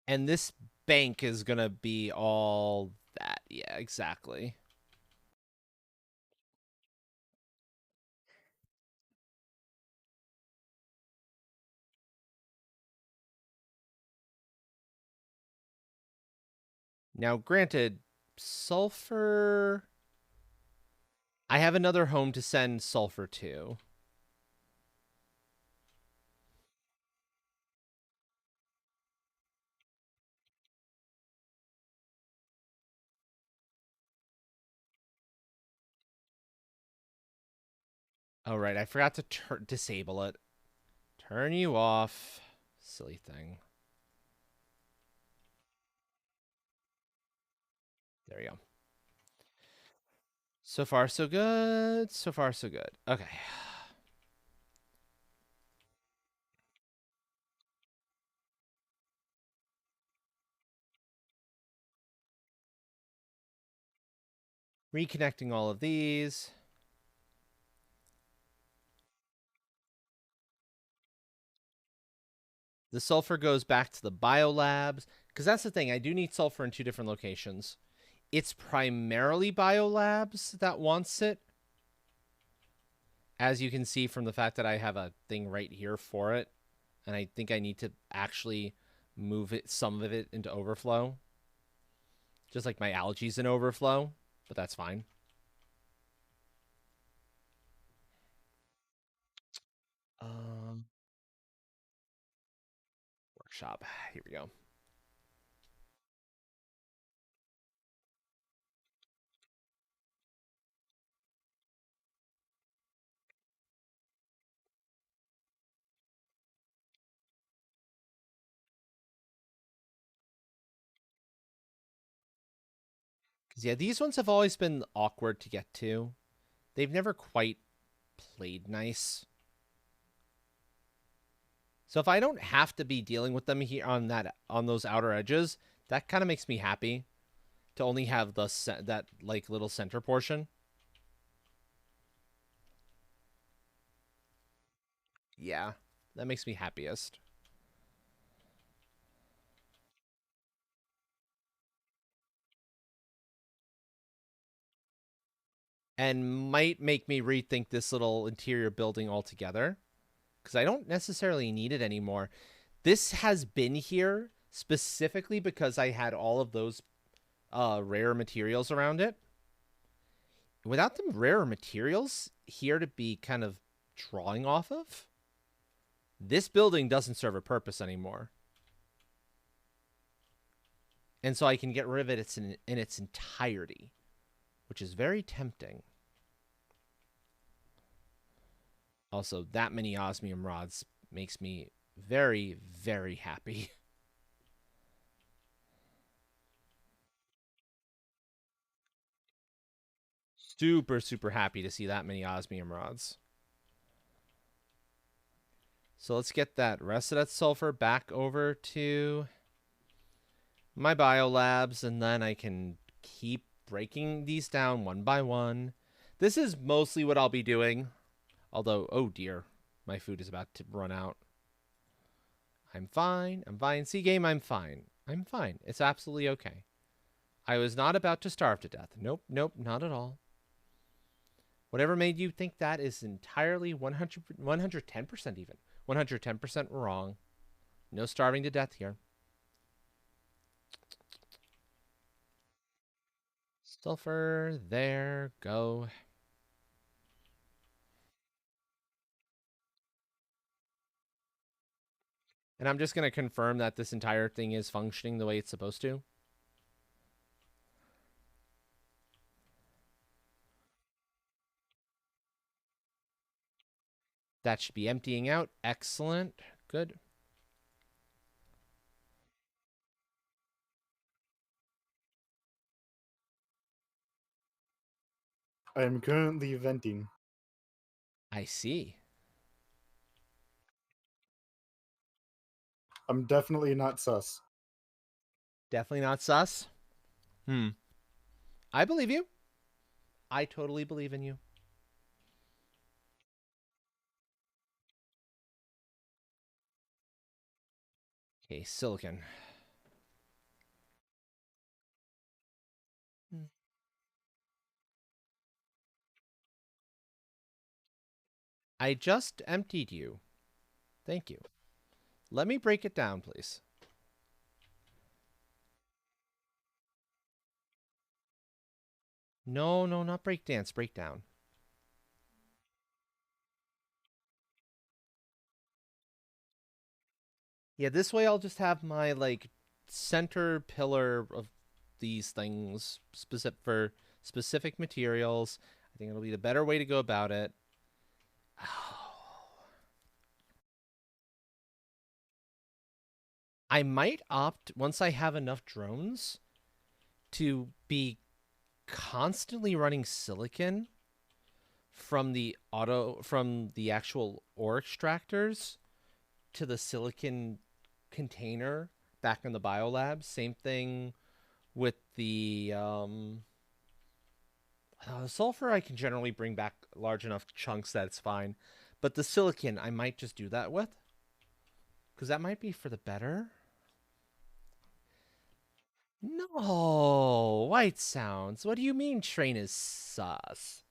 And this bank is going to be all that. Yeah, exactly. Now, granted, sulfur... I have another home to send sulfur to. Oh, right. I forgot to disable it. Turn you off. Silly thing. There you go. So far, so good. So far, so good. Okay. Reconnecting all of these. The sulfur goes back to the biolabs. Because that's the thing. I do need sulfur in 2 different locations. It's primarily biolabs that wants it. As you can see from the fact that I have a thing right here for it. And I think I need to actually move some of it into overflow. Just like my algae's in overflow. But that's fine. Workshop. Here we go. Yeah, these ones have always been awkward to get to. They've never quite played nice. So if I don't have to be dealing with them here on those outer edges, that kind of makes me happy to only have that like little center portion. Yeah, that makes me happiest. And might make me rethink this little interior building altogether, because I don't necessarily need it anymore. This has been here specifically because I had all of those rare materials around it. Without them rare materials here to be kind of drawing off of, this building doesn't serve a purpose anymore. And so I can get rid of it in its entirety, which is very tempting. Also, that many osmium rods makes me very, very happy. Super, super happy to see that many osmium rods. So let's get that rest of that sulfur back over to my biolabs, and then I can keep breaking these down one by one. This is mostly what I'll be doing. Although, oh dear, my food is about to run out. I'm fine. I'm fine. C-Game, I'm fine. I'm fine. It's absolutely okay. I was not about to starve to death. Nope, nope, not at all. Whatever made you think that is entirely 110% even. 110% wrong. No starving to death here. Sulfur, there, go. And I'm just going to confirm that this entire thing is functioning the way it's supposed to. That should be emptying out. Excellent. Good. I am currently venting. I see. I'm definitely not sus. Definitely not sus. I believe you. I totally believe in you. Okay, silicon. I just emptied you. Thank you. Let me break it down, please. No, no, not breakdance. Breakdown. Yeah, this way I'll just have my, like, center pillar of these things for specific materials. I think it'll be the better way to go about it. I might opt, once I have enough drones, to be constantly running silicon from the actual ore extractors to the silicon container back in the biolab. Same thing with the sulfur. I can generally bring back large enough chunks that it's fine, but the silicon I might just do that with, because that might be for the better. No, white sounds. What do you mean train is sus?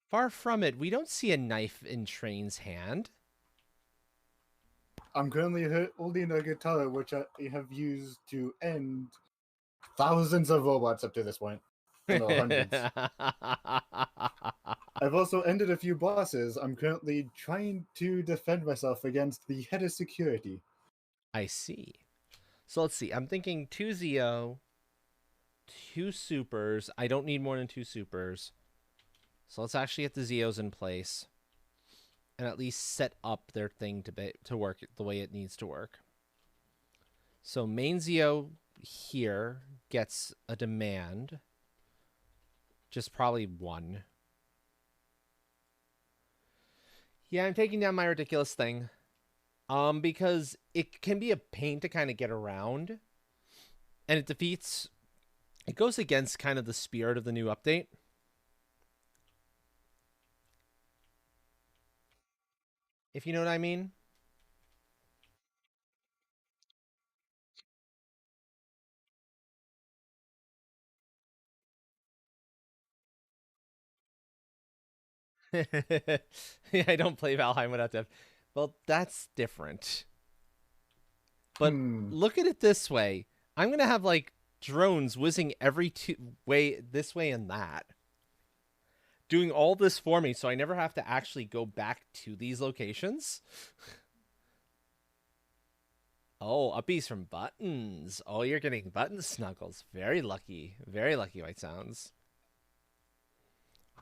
Far from it. We don't see a knife in Train's hand. I'm currently holding a guitar, which I have used to end thousands of robots up to this point. No, hundreds. I've also ended a few bosses. I'm currently trying to defend myself against the head of security. I see. So let's see. I'm thinking 2 Zeo, 2 supers. I don't need more than 2 supers. So let's actually get the Zeos in place and at least set up their thing to work the way it needs to work. So main Zeo here gets a demand. Just probably one. Yeah, I'm taking down my ridiculous thing. Because it can be a pain to kind of get around. And it goes against kind of the spirit of the new update. If you know what I mean. Yeah, I don't play Valheim without Dev. Well, that's different. But look at it this way. I'm going to have, like, drones whizzing every way, this way and that. Doing all this for me, so I never have to actually go back to these locations. Oh, uppies from Buttons. Oh, you're getting Button Snuggles. Very lucky. Very lucky, White Sounds.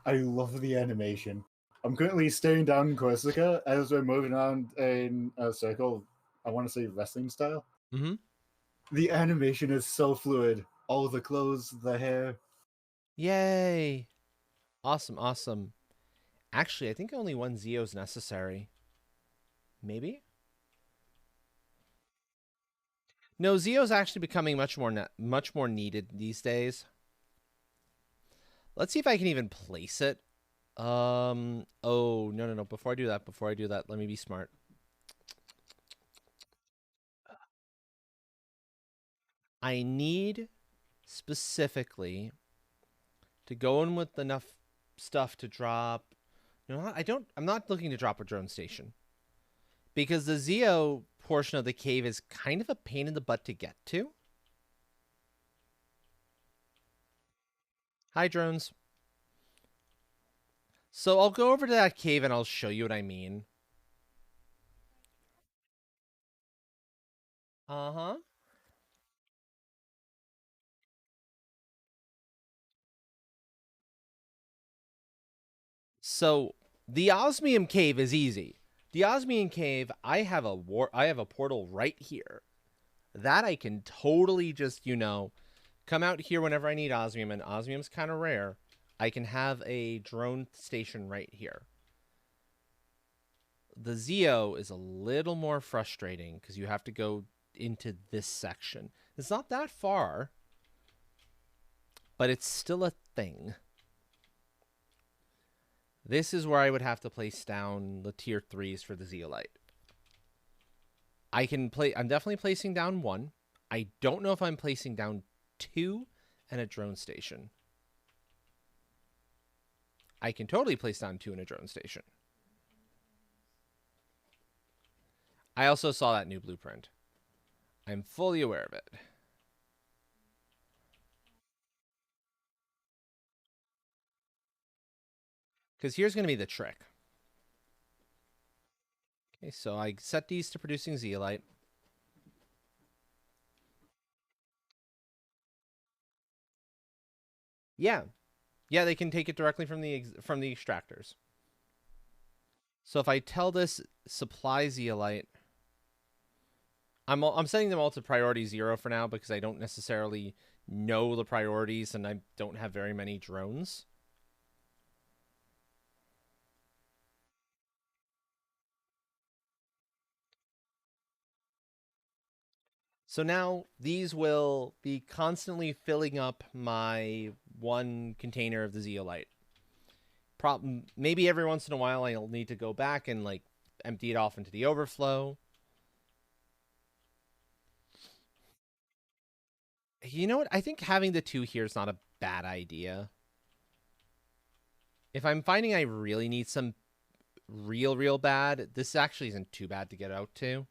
I love the animation. I'm currently staring down Corsica as we're moving around in a circle. I want to say wrestling style. Mm-hmm. The animation is so fluid. All the clothes, the hair. Yay. Awesome, awesome. Actually, I think only one Zeo is necessary. Maybe? No, Zeo's actually becoming much more needed these days. Let's see if I can even place it. Oh, no. Before I do that, let me be smart. I need specifically to go in with enough stuff to drop. No, I'm not looking to drop a drone station. Because the Zeo portion of the cave is kind of a pain in the butt to get to. Hi, drones. So I'll go over to that cave and I'll show you what I mean. Uh-huh. So the Osmium Cave is easy. The Osmium Cave, I have a portal right here. That I can totally just, come out here whenever I need Osmium, and Osmium's kind of rare. I can have a drone station right here. The Zeo is a little more frustrating because you have to go into this section. It's not that far, but it's still a thing. This is where I would have to place down the tier 3s for the Zeolite. I'm definitely placing down 1. I don't know if I'm placing down 2 and a drone station. I can totally place down 2 and a drone station. I also saw that new blueprint. I'm fully aware of it. Because here's going to be the trick. Okay, so I set these to producing Zeolite. Yeah. Yeah, they can take it directly from the extractors. So if I tell this supply Zeolite, I'm setting them all to priority 0 for now because I don't necessarily know the priorities and I don't have very many drones. So now these will be constantly filling up my 1 container of the Zeolite. Maybe every once in a while I'll need to go back and like empty it off into the overflow. You know what? I think having the 2 here is not a bad idea. If I'm finding I really need some real bad, this actually isn't too bad to get out to.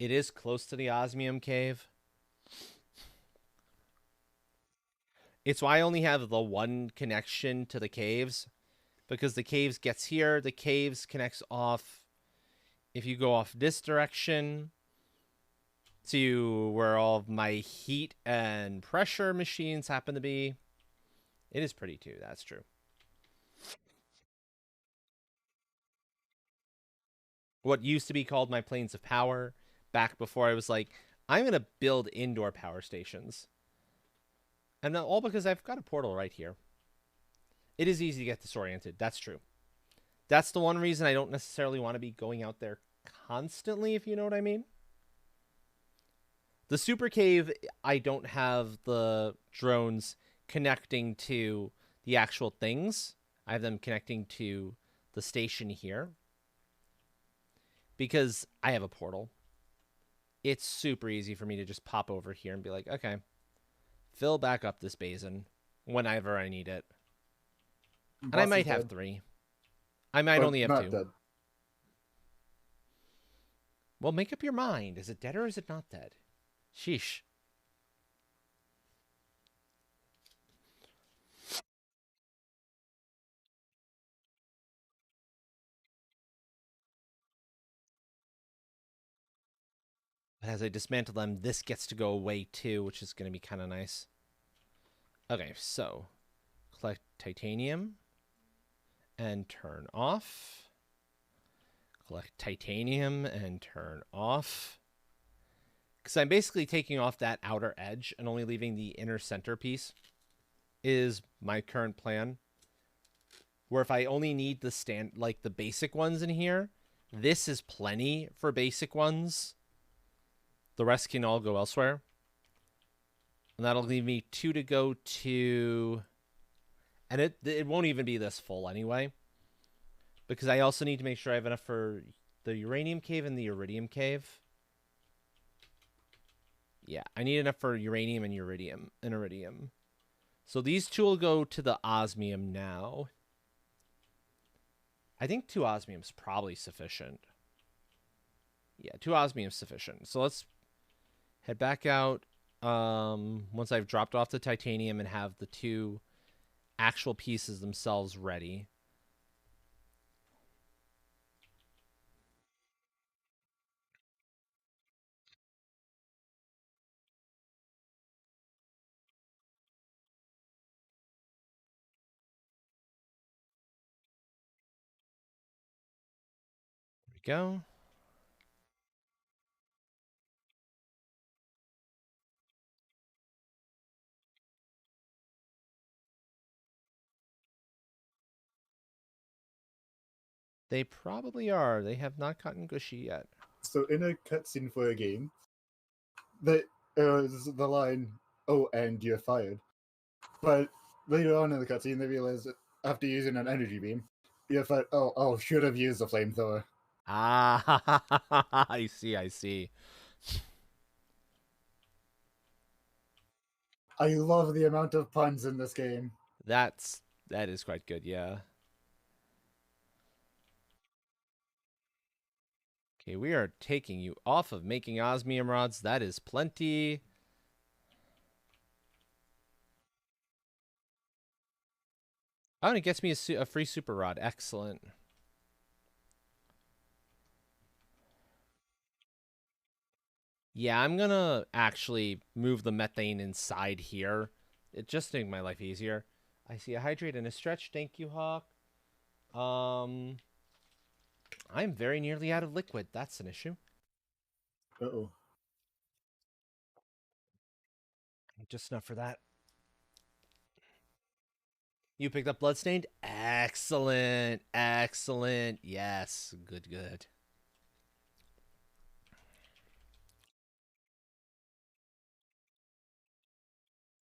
It is close to the Osmium Cave. It's why I only have the 1 connection to the caves. Because the caves gets here, the caves connects off. If you go off this direction to where all of my heat and pressure machines happen to be. It is pretty too, that's true. What used to be called my planes of power, back before I was like, I'm going to build indoor power stations. And all because I've got a portal right here. It is easy to get disoriented. That's true. That's the one reason I don't necessarily want to be going out there constantly, if you know what I mean. The super cave, I don't have the drones connecting to the actual things. I have them connecting to the station here. Because I have a portal. It's super easy for me to just pop over here and be like, okay, fill back up this basin whenever I need it. And Boss I is might have dead. 3. I might Or only have not 2. dead. Well, make up your mind. Is it dead or is it not dead? Sheesh. But as I dismantle them, this gets to go away too, which is going to be kind of nice. Okay, so collect titanium and turn off. Collect titanium and turn off. Because I'm basically taking off that outer edge and only leaving the inner center piece is my current plan. Where if I only need the basic ones in here, this is plenty for basic ones. The rest can all go elsewhere. And that'll leave me 2 to go to... And it won't even be this full anyway. Because I also need to make sure I have enough for the uranium cave and the iridium cave. Yeah, I need enough for uranium and iridium. So these 2 will go to the osmium now. I think 2 osmium is probably sufficient. Yeah, 2 osmium is sufficient. So let's head back out once I've dropped off the titanium and have the 2 actual pieces themselves ready. There we go. They probably are. They have not gotten gushy yet. So in a cutscene for a game, the line, "Oh, and you're fired." But later on in the cutscene, they realize that after using an energy beam, you're fired. Oh, should have used a flamethrower. Ah, I see. I love the amount of puns in this game. That is quite good, yeah. Okay, we are taking you off of making osmium rods. That is plenty. Oh, and it gets me a free super rod. Excellent. Yeah, I'm gonna actually move the methane inside here. It just makes my life easier. I see a hydrate and a stretch. Thank you, Hawk. I'm very nearly out of liquid. That's an issue. Uh-oh. Just enough for that. You picked up Bloodstained? Excellent. Yes. Good.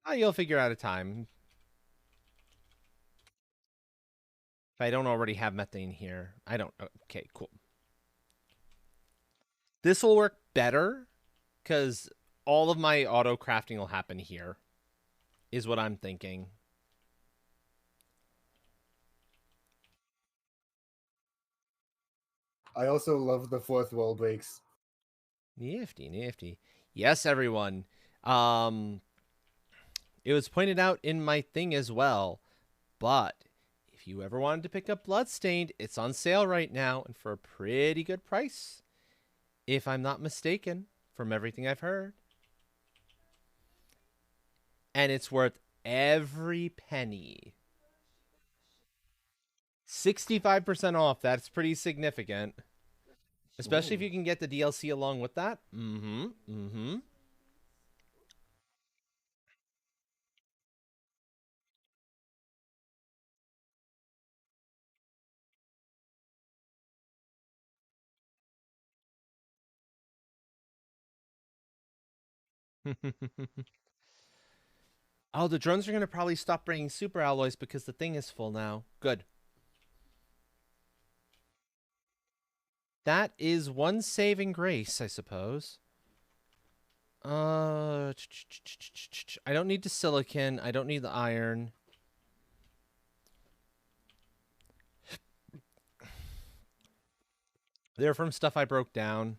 Oh, you'll figure out a time. If I don't already have methane here. I don't. Okay, cool. This will work better because all of my auto crafting will happen here, is what I'm thinking. I also love the fourth wall breaks. Nifty. Yes, everyone. It was pointed out in my thing as well, but if you ever wanted to pick up Bloodstained, it's on sale right now and for a pretty good price, if I'm not mistaken, from everything I've heard. And it's worth every penny. 65% off. That's pretty significant. Especially if Ooh. you can get the DLC along with that. Mm-hmm. Mm-hmm. Oh, the drones are going to probably stop bringing super alloys because the thing is full now. Good. That is one saving grace, I suppose. I don't need the silicon. I don't need the iron. They're from stuff I broke down.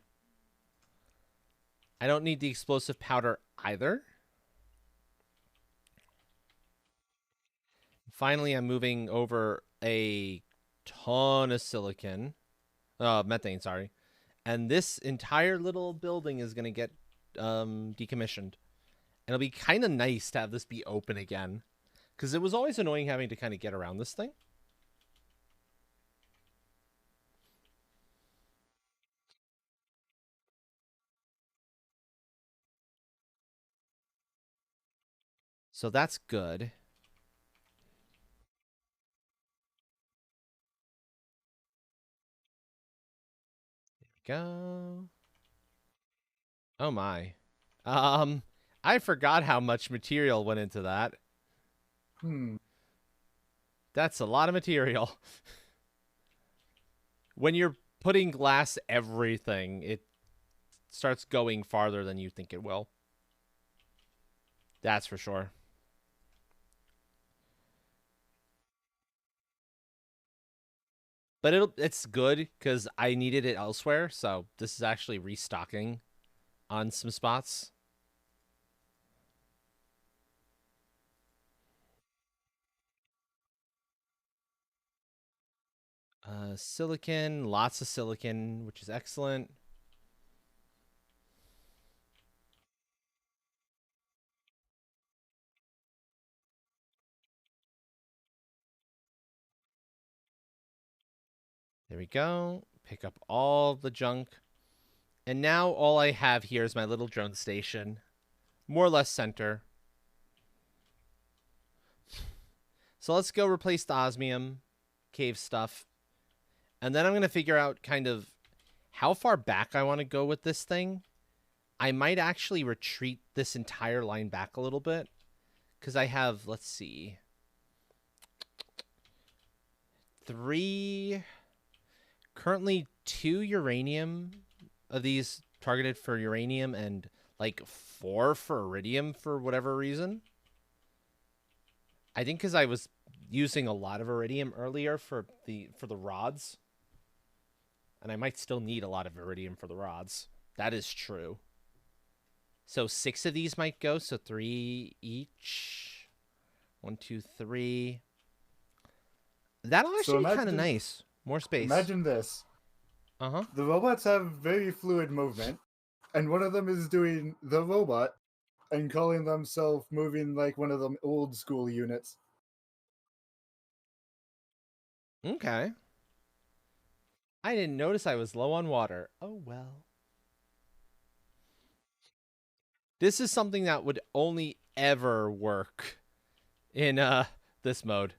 I don't need the explosive powder either. Finally, I'm moving over a ton of silicon. Methane, sorry. And this entire little building is going to get decommissioned. And it'll be kind of nice to have this be open again. Because it was always annoying having to kind of get around this thing. So that's good. Go. Oh my. I forgot how much material went into that. Hmm. That's a lot of material. When you're putting glass everything, it starts going farther than you think it will. That's for sure. But it's good because I needed it elsewhere, so this is actually restocking on some spots. Silicon, lots of silicon, which is excellent. There we go. Pick up all the junk. And now all I have here is my little drone station. More or less center. So let's go replace the osmium cave stuff. And then I'm going to figure out kind of how far back I want to go with this thing. I might actually retreat this entire line back a little bit. Because I have, let's see, 3, currently 2 uranium of these targeted for uranium and like 4 for iridium for whatever reason. I think because I was using a lot of iridium earlier for the rods. And I might still need a lot of iridium for the rods. That is true. So 6 of these might go, so 3 each. 1, 2, 3. That'll actually be kind of nice. More space. Imagine this. Uh-huh. The robots have very fluid movement, and one of them is doing the robot and calling themselves moving like one of them old school units. Okay. I didn't notice I was low on water. Oh, well. This is something that would only ever work in this mode.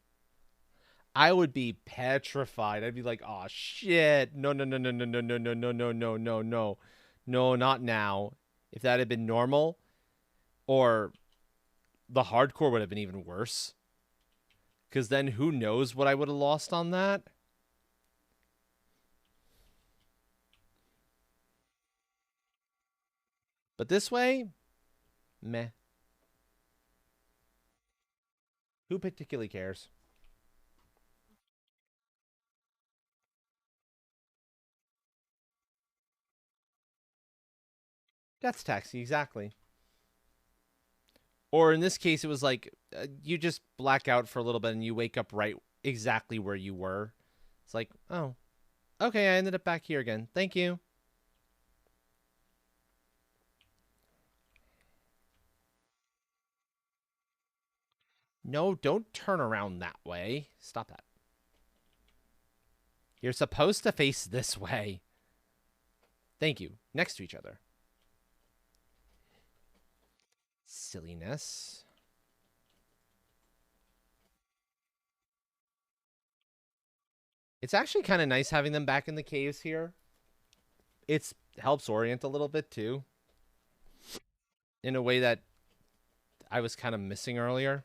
I would be petrified. I'd be like, "Oh shit. No, no, no, no, no, no, no, no, no, no, no, no, no. No, not now." If that had been normal, or the hardcore would have been even worse. Because then who knows what I would have lost on that? But this way, meh. Who particularly cares? Death's Taxi, exactly. Or in this case, it was like you just black out for a little bit and you wake up right exactly where you were. It's like, oh, okay, I ended up back here again. Thank you. No, don't turn around that way. Stop that. You're supposed to face this way. Thank you. Next to each other. Silliness. It's actually kind of nice having them back in the caves here. It helps orient a little bit too. In a way that I was kind of missing earlier.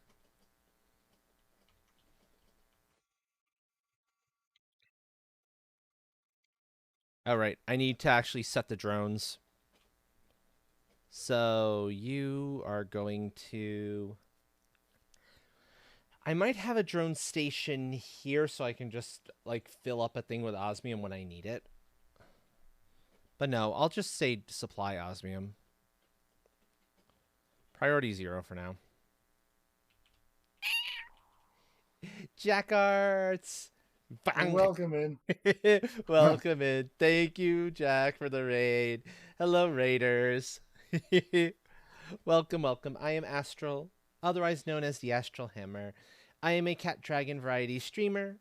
All right, I need to actually set the drones. So you are going to... I might have a drone station here so I can just like fill up a thing with osmium when I need it. But no, I'll just say supply osmium. Priority 0 for now. Jack Arts! Bang! Welcome in. Welcome in. Thank you, Jack, for the raid. Hello, raiders. Welcome, welcome. I am Astral, otherwise known as the Astral Hammer. I am a Cat Dragon variety streamer.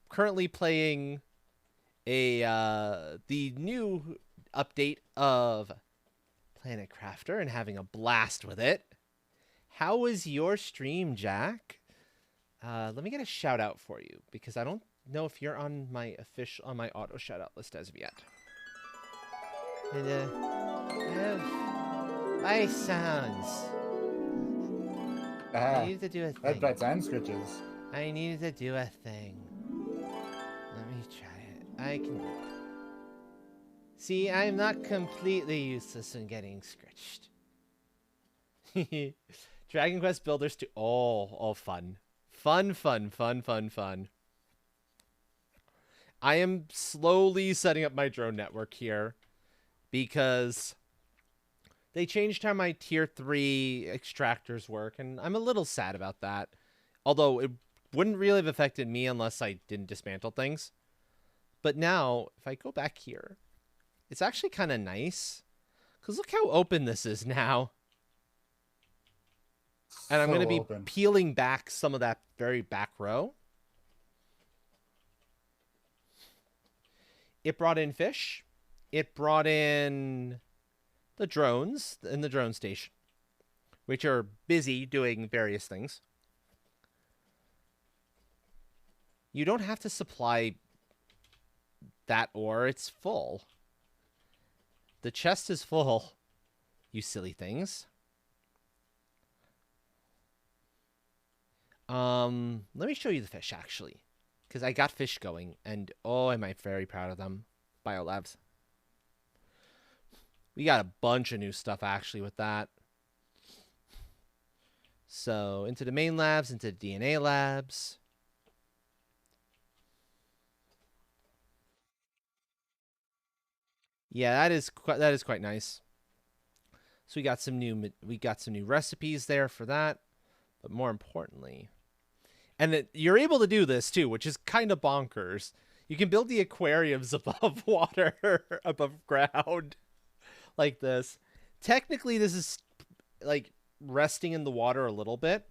Currently playing the new update of Planet Crafter and having a blast with it. How was your stream, Jack? Let me get a shout out for you because I don't know if you're on my auto shout out list as of yet. And my sounds. I needed to do a thing. Headbutts and scritches. I needed to do a thing. Let me try it. I can. See, I'm not completely useless in getting scritched. Dragon Quest Builders 2. Oh, fun. Fun. I am slowly setting up my drone network here because they changed how my tier 3 extractors work, and I'm a little sad about that. Although it wouldn't really have affected me unless I didn't dismantle things. But now, if I go back here, it's actually kind of nice. Because look how open this is now. And I'm going to be peeling back some of that very back row. It brought in fish. It brought in the drones in the drone station, which are busy doing various things. You don't have to supply that ore. It's full. The chest is full, you silly things. Let me show you the fish, actually. Because I got fish going, and oh, am I very proud of them. Biolabs. We got a bunch of new stuff, actually, with that. So, into the main labs, into DNA labs. Yeah, that is quite nice. So we got some new recipes there for that, but more importantly, and you're able to do this too, which is kind of bonkers. You can build the aquariums above water, above ground, like this. Technically, this is like resting in the water a little bit.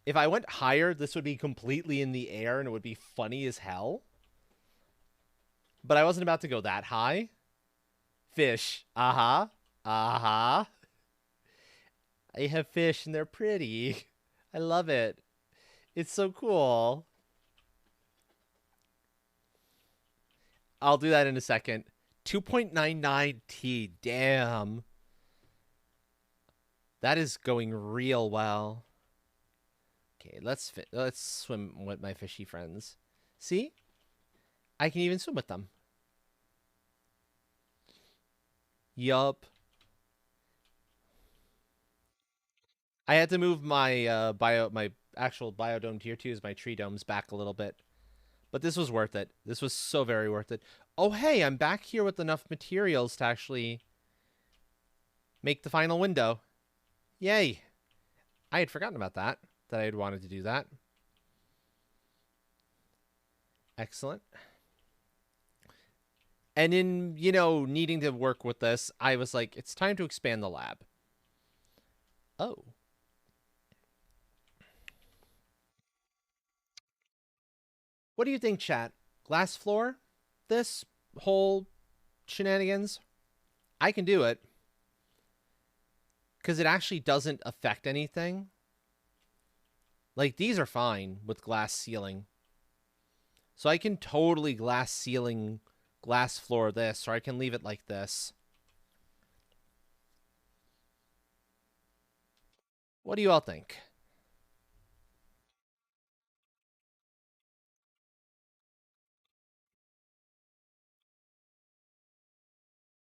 If I went higher, this would be completely in the air and it would be funny as hell. But I wasn't about to go that high. Fish. I have fish and they're pretty. I love it. It's so cool. I'll do that in a second. 2.99 T. Damn. That is going real well. Okay, let's swim with my fishy friends. See? I can even swim with them. Yup. I had to move my my actual biodome tier 2s, my tree domes, back a little bit. But this was worth it. This was so very worth it. Oh, hey, I'm back here with enough materials to actually make the final window. Yay. I had forgotten about that I had wanted to do that. Excellent. And in, needing to work with this, I was like, it's time to expand the lab. Oh. What do you think, chat? Glass floor this whole shenanigans, I can do it. Because it actually doesn't affect anything. Like, these are fine with glass ceiling. So I can totally glass ceiling, glass floor this, or I can leave it like this. What do you all think?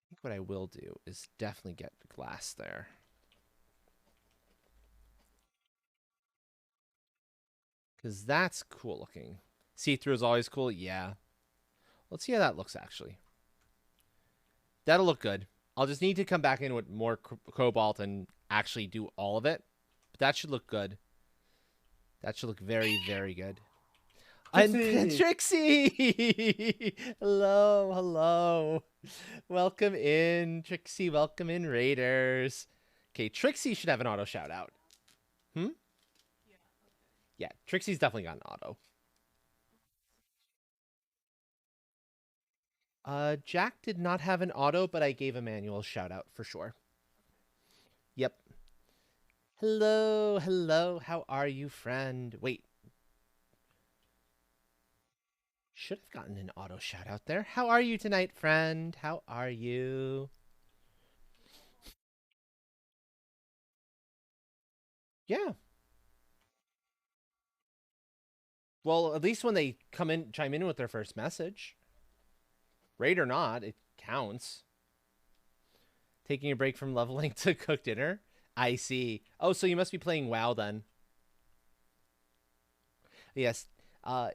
I think what I will do is definitely get glass there. Because that's cool looking. See-through is always cool? Yeah. Let's see how that looks, actually. That'll look good. I'll just need to come back in with more cobalt and actually do all of it. But that should look good. That should look very, very good. Trixie! And Trixie! Hello, hello. Welcome in, Trixie. Welcome in, Raiders. Okay, Trixie should have an auto shout-out. Yeah, Trixie's definitely got an auto. Jack did not have an auto, but I gave a manual shout out for sure. Yep. Hello, hello. How are you, friend? Wait. Should have gotten an auto shout out there. How are you tonight, friend? How are you? Yeah. Well, at least when they come in, chime in with their first message. Raid or not, it counts. Taking a break from leveling to cook dinner? I see. Oh, so you must be playing WoW then. Yes.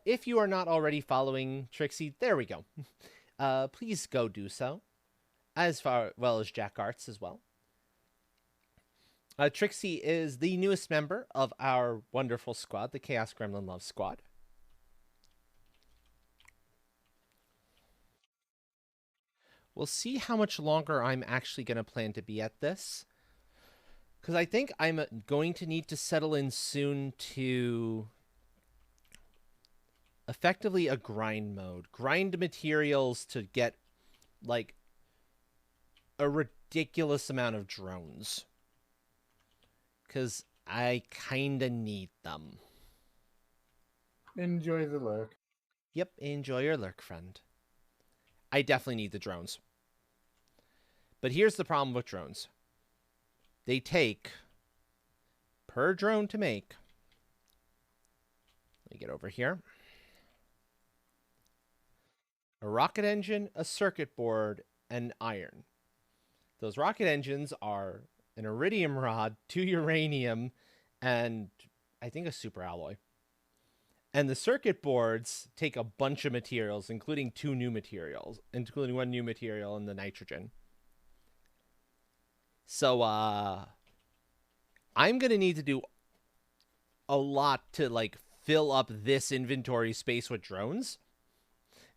If you are not already following Trixie, there we go. Please go do so. As far well as Jack Arts as well. Trixie is the newest member of our wonderful squad, the Chaos Gremlin Love Squad. We'll see how much longer I'm actually going to plan to be at this. Because I think I'm going to need to settle in soon to effectively a grind mode. Grind materials to get, like, a ridiculous amount of drones. Because I kind of need them. Enjoy the lurk. Yep, enjoy your lurk, friend. I definitely need the drones. But here's the problem with drones. They take, per drone to make, let me get over here, a rocket engine, a circuit board, and iron. Those rocket engines are an iridium rod, 2 uranium, and I think a super alloy. And the circuit boards take a bunch of materials, including 2 new materials, including 1 new material and the nitrogen. So, I'm going to need to do a lot to, like, fill up this inventory space with drones.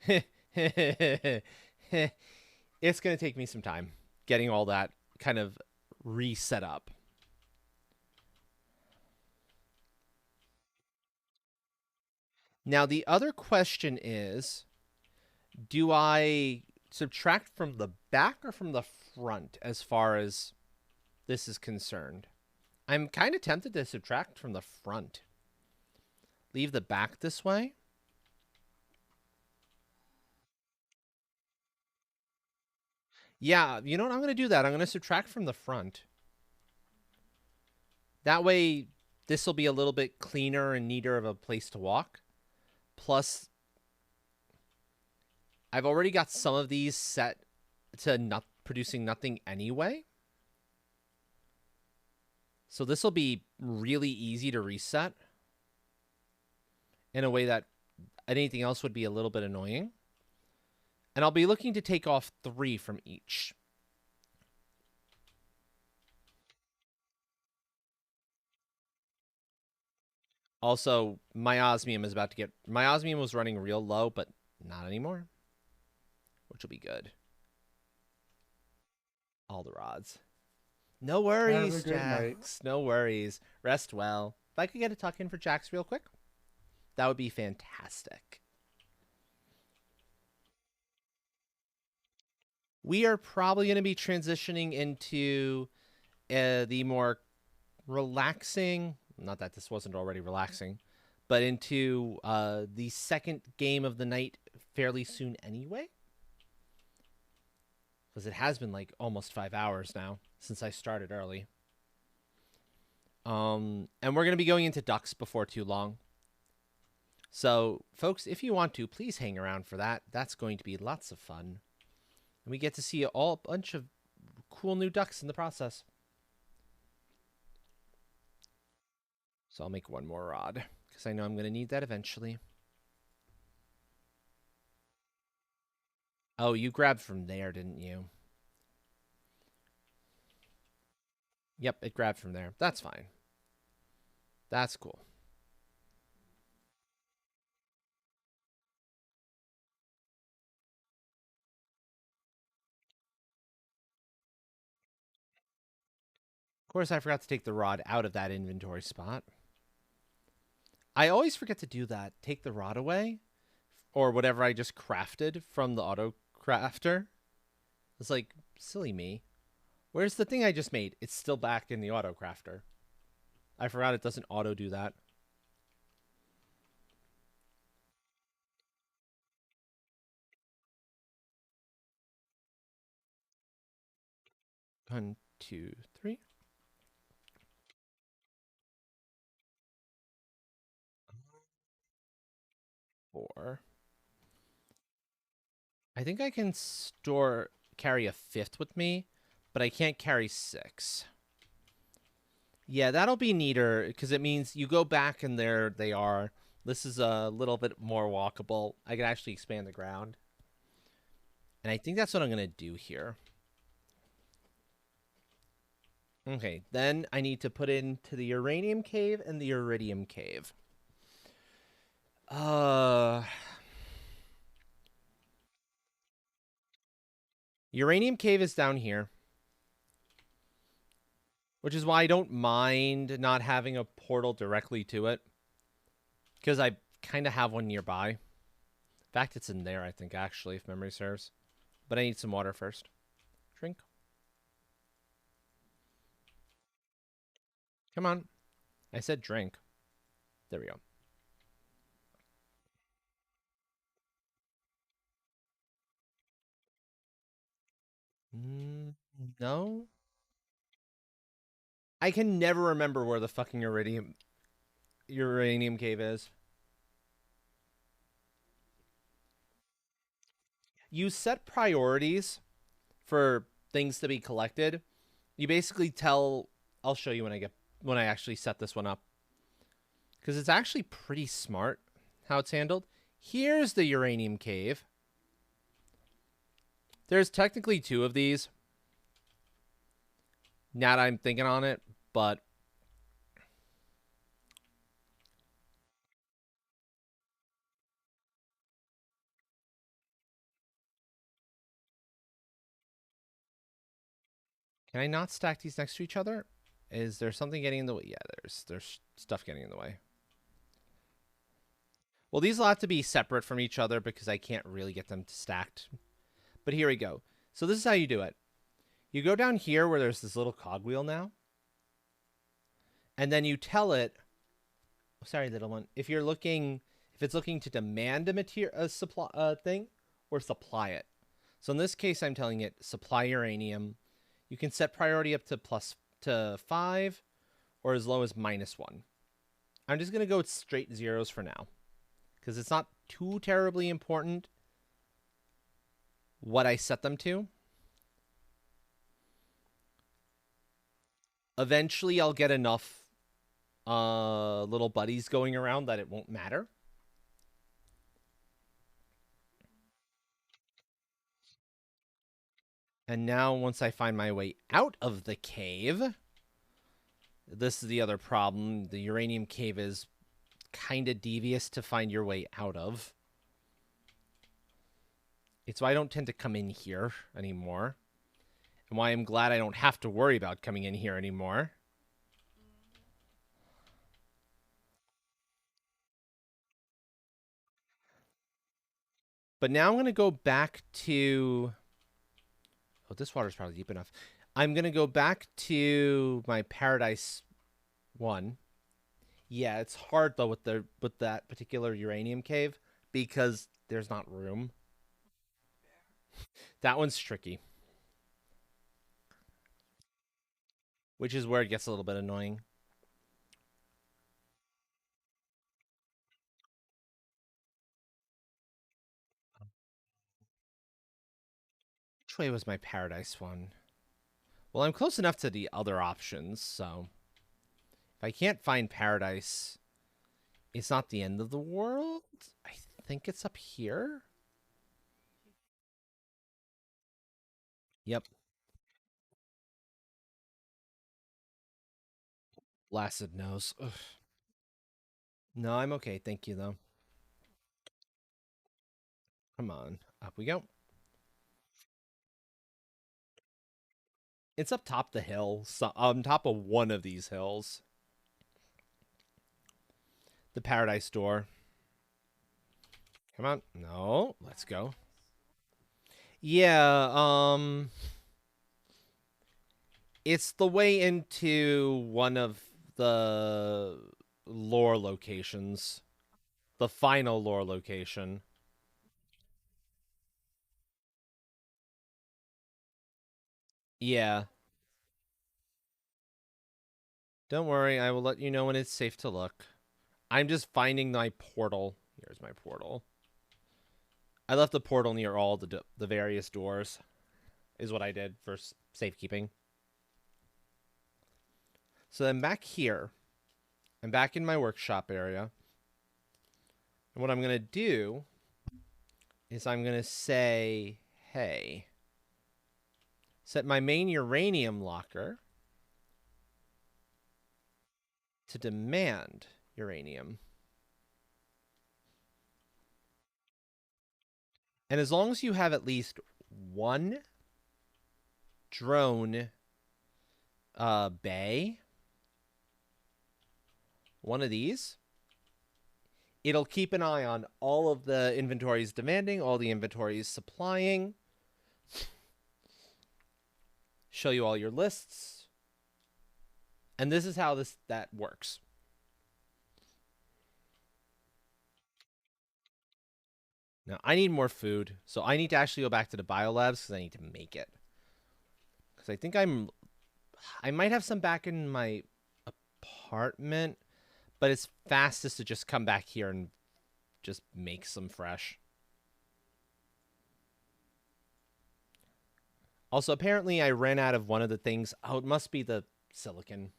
It's going to take me some time getting all that kind of reset up. Now, the other question is, do I subtract from the back or from the front as far as this is concerned? I'm kind of tempted to subtract from the front. Leave the back this way. Yeah, you know what? I'm going to do that. I'm going to subtract from the front. That way, this will be a little bit cleaner and neater of a place to walk. Plus, I've already got some of these set to not producing nothing anyway. So this will be really easy to reset in a way that anything else would be a little bit annoying. And I'll be looking to take off 3 from each. Also, my osmium is about to get... My osmium was running real low, but not anymore. Which will be good. All the rods. No worries, Jax. No worries. Rest well. If I could get a tuck in for Jax real quick, that would be fantastic. we are probably going to be transitioning into the more relaxing, not that this wasn't already relaxing, but into the second game of the night fairly soon anyway. Because it has been like almost 5 hours now since I started early. And we're going to be going into ducks before too long. So, folks, if you want to, please hang around for that. That's going to be lots of fun. And we get to see a bunch of cool new ducks in the process. So I'll make one more rod, because I know I'm going to need that eventually. Oh, you grabbed from there, didn't you? Yep, it grabbed from there. That's fine. That's cool. Of course, I forgot to take the rod out of that inventory spot. I always forget to do that. Take the rod away, or whatever I just crafted from the auto crafter. It's like, silly me. Where's the thing I just made? It's still back in the auto crafter. I forgot it doesn't auto do that. One, two, three. Four. I think I can carry a fifth with me, but I can't carry 6. Yeah, that'll be neater, because it means you go back and there they are. This is a little bit more walkable. I can actually expand the ground. And I think that's what I'm going to do here. Okay, then I need to put into the uranium cave and the iridium cave. Uranium cave is down here. Which is why I don't mind not having a portal directly to it. Because I kind of have one nearby. In fact, it's in there, I think, actually, if memory serves. But I need some water first. Drink. Come on. I said drink. There we go. No? I can never remember where the fucking uranium cave is. You set priorities for things to be collected. You basically tell... I'll show you when I actually set this one up. Because it's actually pretty smart how it's handled. Here's the uranium cave. There's technically 2 of these. Now that I'm thinking on it, but... Can I not stack these next to each other? Is there something getting in the way? Yeah, there's stuff getting in the way. Well, these will have to be separate from each other because I can't really get them stacked. But here we go. So this is how you do it. You go down here where there's this little cogwheel now. And then you tell it, sorry, little one, if it's looking to demand a supply thing or supply it. So in this case, I'm telling it supply uranium. You can set priority up to 5 or as low as -1. I'm just going to go with straight zeros for now because it's not too terribly important what I set them to. Eventually, I'll get enough little buddies going around that it won't matter. And now, once I find my way out of the cave, this is the other problem. The uranium cave is kind of devious to find your way out of. It's why I don't tend to come in here anymore. And why I'm glad I don't have to worry about coming in here anymore. But now I'm going to go back to Oh, this water's probably deep enough. I'm going to go back to my Paradise one. Yeah, it's hard though with that particular uranium cave because there's not room. That one's tricky, which is where it gets a little bit annoying. Which way was my Paradise one? Well, I'm close enough to the other options, so if I can't find Paradise, it's not the end of the world. I think it's up here. Yep. Blasted nose. Ugh. No, I'm okay. Thank you, though. Come on. Up we go. It's up top the hill, so on top of one of these hills. The Paradise Door. Come on. No, let's go. Yeah, it's the way into one of the lore locations. The final lore location. Yeah. Don't worry, I will let you know when it's safe to look. I'm just finding my portal. Here's my portal. I left the portal near all the various doors, is what I did for safekeeping. So then back here, I'm back in my workshop area. And what I'm going to do is I'm going to say, hey, set my main uranium locker to demand uranium. And as long as you have at least one drone bay, one of these, it'll keep an eye on all of the inventories demanding, all the inventories supplying, show you all your lists. And this is how that works. Now, I need more food, so I need to actually go back to the biolabs because I need to make it. Because I think I might have some back in my apartment, but it's fastest to just come back here and just make some fresh. Also, apparently I ran out of one of the things. Oh, it must be the silicon.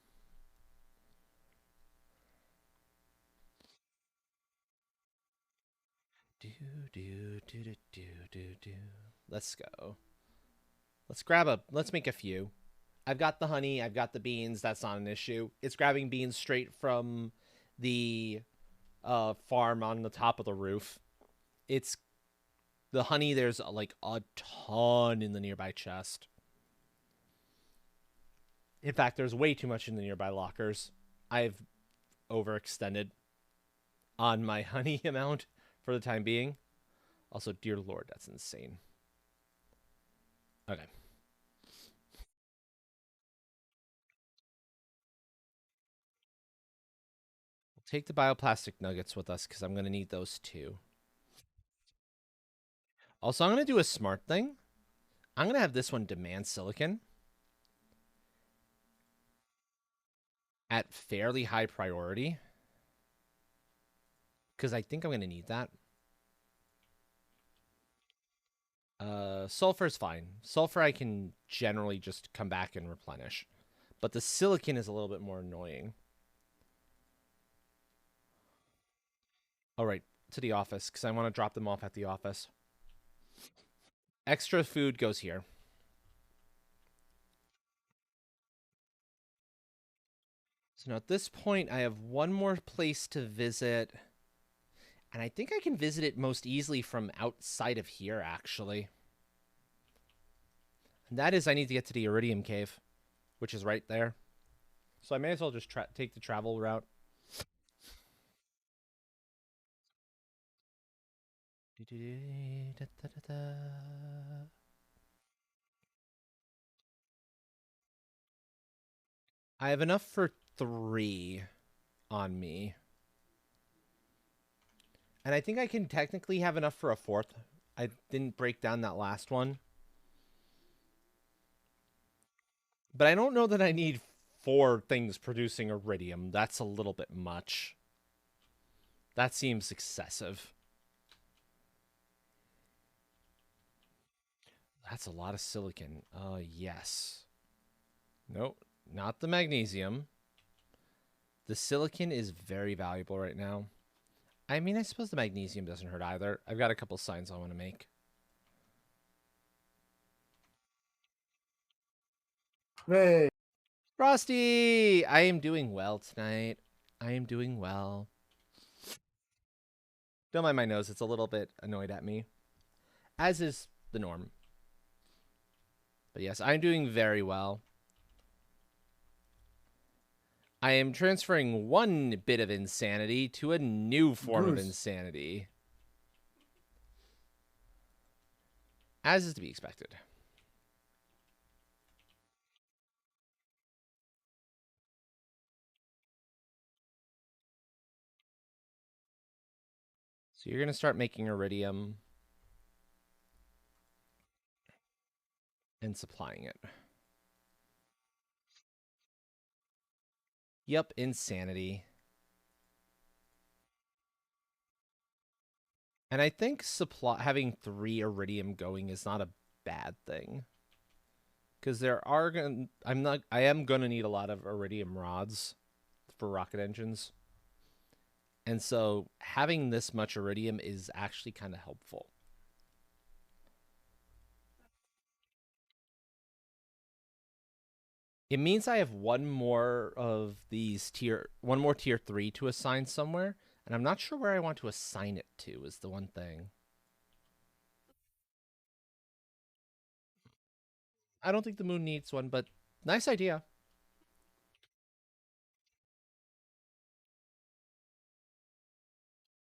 Let's go. Let's make a few. I've got the honey, I've got the beans, that's not an issue. It's grabbing beans straight from the farm on the top of the roof. It's the honey, there's like a ton in the nearby chest. In fact, there's way too much in the nearby lockers. I've overextended on my honey amount for the time being. Also, dear Lord, that's insane. Okay. We'll take the bioplastic nuggets with us because I'm going to need those too. Also, I'm going to do a smart thing. I'm going to have this one demand silicon at fairly high priority because I think I'm going to need that. Sulfur is fine. Sulfur I can generally just come back and replenish. But the silicon is a little bit more annoying. All right, to the office because I want to drop them off at the office. Extra food goes here. So now at this point, I have one more place to visit. And I think I can visit it most easily from outside of here, actually. And that is I need to get to the Iridium Cave, which is right there. So I may as well just take the travel route. I have enough for 3 on me. And I think I can technically have enough for a 4th. I didn't break down that last one. But I don't know that I need 4 things producing iridium. That's a little bit much. That seems excessive. That's a lot of silicon. Yes. Nope, not the magnesium. The silicon is very valuable right now. I mean, I suppose the magnesium doesn't hurt either. I've got a couple signs I want to make. Hey, Frosty! I am doing well tonight. I am doing well. Don't mind my nose. It's a little bit annoyed at me. As is the norm. But yes, I'm doing very well. I am transferring 1 bit of insanity to a new form of Bruce. insanity. As is to be expected. So you're going to start making iridium and supplying it. Yep, insanity. And I think having 3 iridium going is not a bad thing. Because I am gonna need a lot of iridium rods for rocket engines. And so having this much iridium is actually kind of helpful. It means I have one more tier 3 to assign somewhere, and I'm not sure where I want to assign it to is the one thing. I don't think the moon needs one, but nice idea.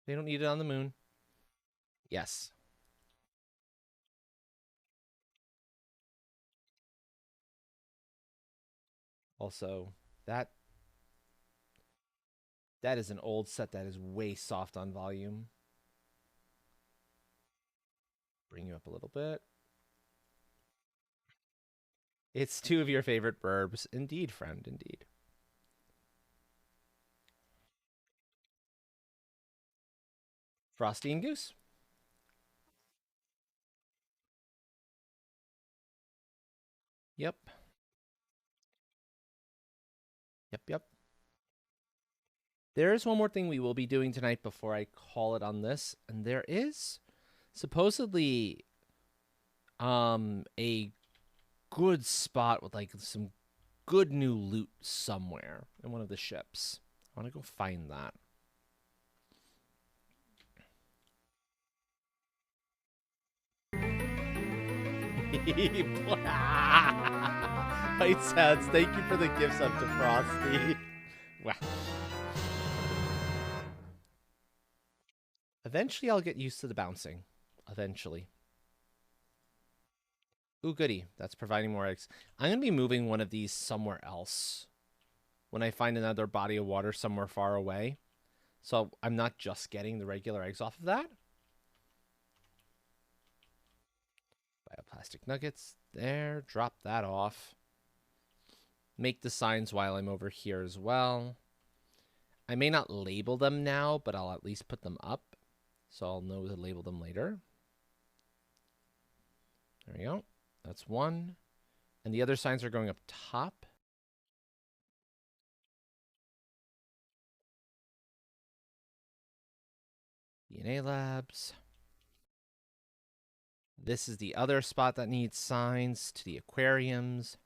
They don't need it on the moon. Yes. Also, that is an old set that is way soft on volume. Bring you up a little bit. It's 2 of your favorite burbs. Indeed, friend, indeed. Frosty and Goose. Yep. Yep. There is one more thing we will be doing tonight before I call it on this, and there is supposedly a good spot with like some good new loot somewhere in one of the ships. I want to go find that. White Sounds, thank you for the gifts up to Frosty. Wow. Eventually I'll get used to the bouncing. Eventually. Ooh, goody. That's providing more eggs. I'm going to be moving one of these somewhere else when I find another body of water somewhere far away. So I'm not just getting the regular eggs off of that. Bioplastic nuggets. There. Drop that off. Make the signs while I'm over here as well. I may not label them now, but I'll at least put them up. So I'll know to label them later. There we go. That's 1. And the other signs are going up top. DNA labs. This is the other spot that needs signs to the aquariums.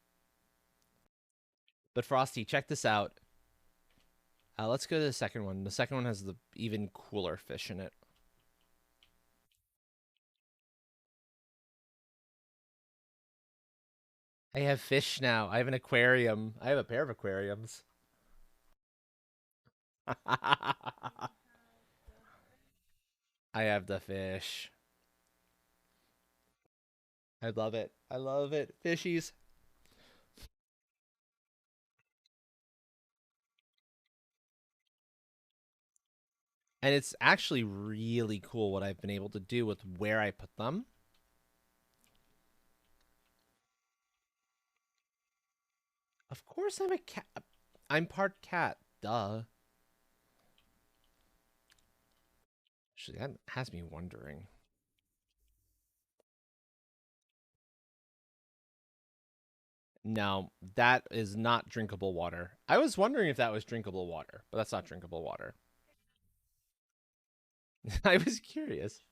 But Frosty, check this out. Let's go to the second one. The second one has the even cooler fish in it. I have fish now. I have an aquarium. I have a pair of aquariums. I have the fish. I love it. I love it. Fishies. And it's actually really cool what I've been able to do with where I put them. Of course I'm a cat. I'm part cat. Duh. Actually, that has me wondering. No, that is not drinkable water. I was wondering if that was drinkable water, but that's not drinkable water. I was curious.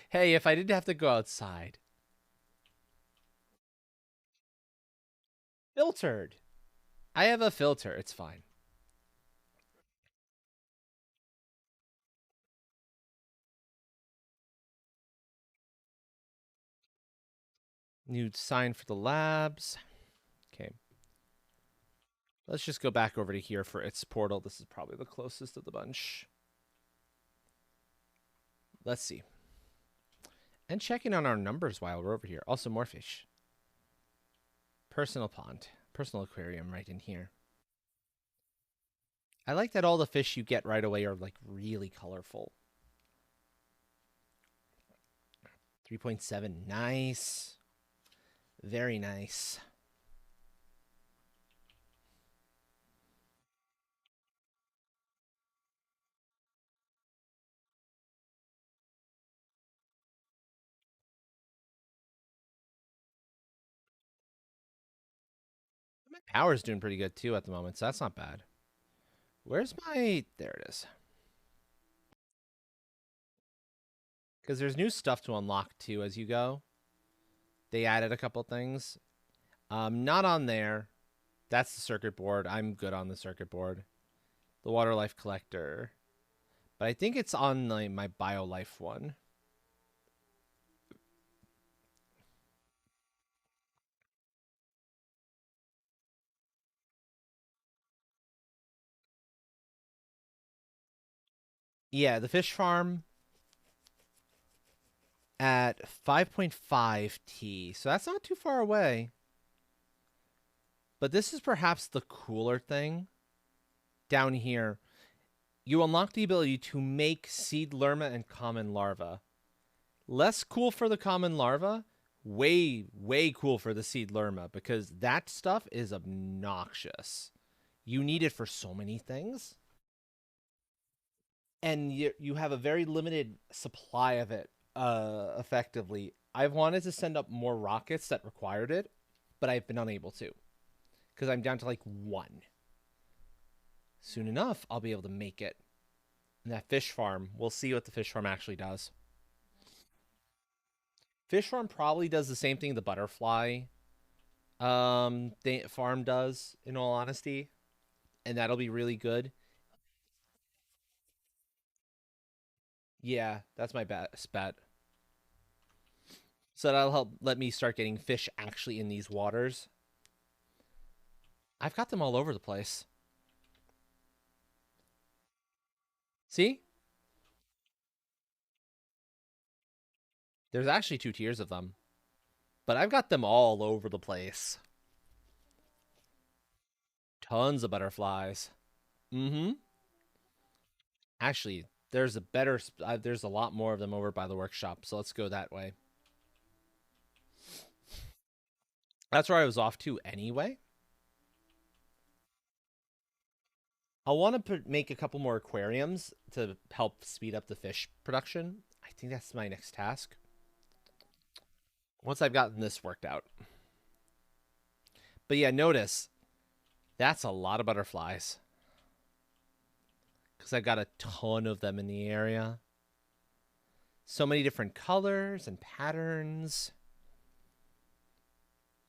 Hey, if I didn't have to go outside. Filtered. I have a filter. It's fine. New sign for the labs. Okay. Let's just go back over to here for its portal. This is probably the closest of the bunch. Let's see. And checking on our numbers while we're over here. Also, more fish. Personal pond. Personal aquarium right in here. I like that all the fish you get right away are like really colorful. 3.7. Nice. Very nice. My power's doing pretty good too at the moment, so that's not bad. Where's my... There it is. Because there's new stuff to unlock too as you go. They added a couple things. Not on there. That's the circuit board. I'm good on the circuit board. The water life collector. But I think it's on my BioLife one. Yeah, the fish farm at 5.5 T. So that's not too far away. But this is perhaps the cooler thing. Down here, you unlock the ability to make seed lerma and common larva. Less cool for the common larva, way, way cool for the seed lerma, because that stuff is obnoxious. You need it for so many things. And you have a very limited supply of it, effectively. I've wanted to send up more rockets that required it, but I've been unable to. Because I'm down to like 1. Soon enough, I'll be able to make it. And that fish farm, we'll see what the fish farm actually does. Fish farm probably does the same thing the butterfly farm does, in all honesty. And that'll be really good. Yeah, that's my best bet. So that'll help let me start getting fish actually in these waters. I've got them all over the place. See? There's actually 2 tiers of them. But I've got them all over the place. Tons of butterflies. Mm-hmm. Actually, there's a lot more of them over by the workshop, so let's go that way. That's where I was off to anyway. I'll want to make a couple more aquariums to help speed up the fish production. I think that's my next task. Once I've gotten this worked out. But yeah, notice, that's a lot of butterflies. Because I've got a ton of them in the area. So many different colors and patterns.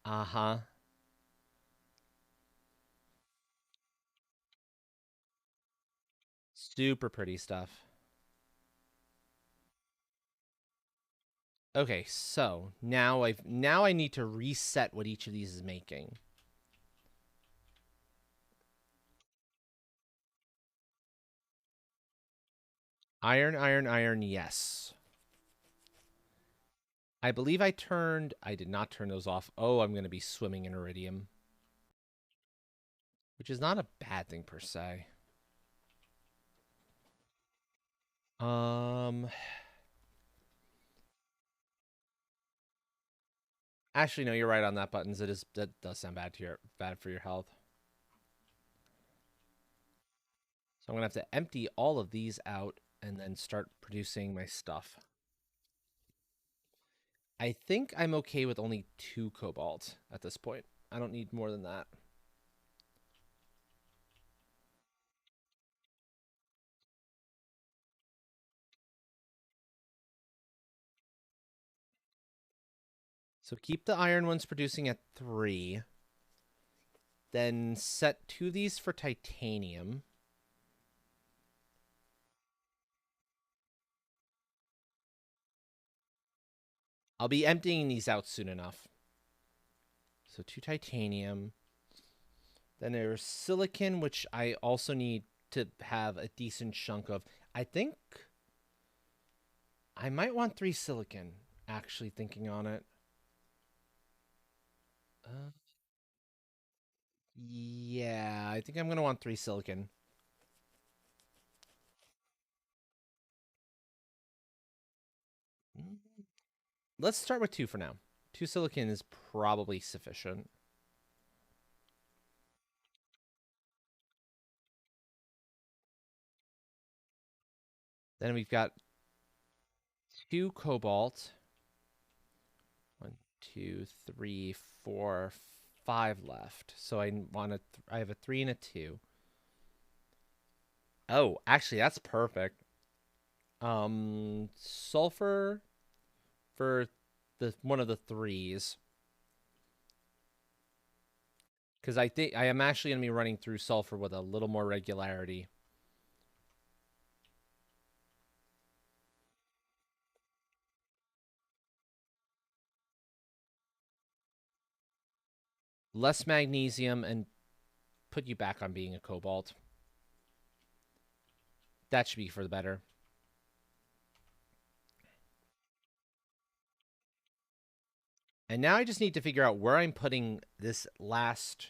Uh-huh. Super pretty stuff. Okay, so now I need to reset what each of these is making. Iron, iron, iron, yes. I believe I did not turn those off. Oh, I'm going to be swimming in iridium. Which is not a bad thing per se. Um, Actually, no, you're right on that, Buttons. That does sound bad for your health. So I'm gonna have to empty all of these out and then start producing my stuff. I think I'm okay with only 2 cobalt at this point. I don't need more than that. So keep the iron ones producing at 3. Then set 2 of these for titanium. I'll be emptying these out soon enough. So 2 titanium. Then there's silicon, which I also need to have a decent chunk of. I think I might want 3 silicon, actually thinking on it. Yeah, I think I'm going to want 3 silicon. Let's start with 2 for now. 2 silicon is probably sufficient. Then we've got 2 cobalt. 1, 2, 3, 4, 5 left. So I have a 3 and a 2. Oh, actually, that's perfect. Sulfur for one of the 3s. Because I think I am actually going to be running through sulfur with a little more regularity. Less magnesium and put you back on being a cobalt. That should be for the better. And now I just need to figure out where I'm putting this last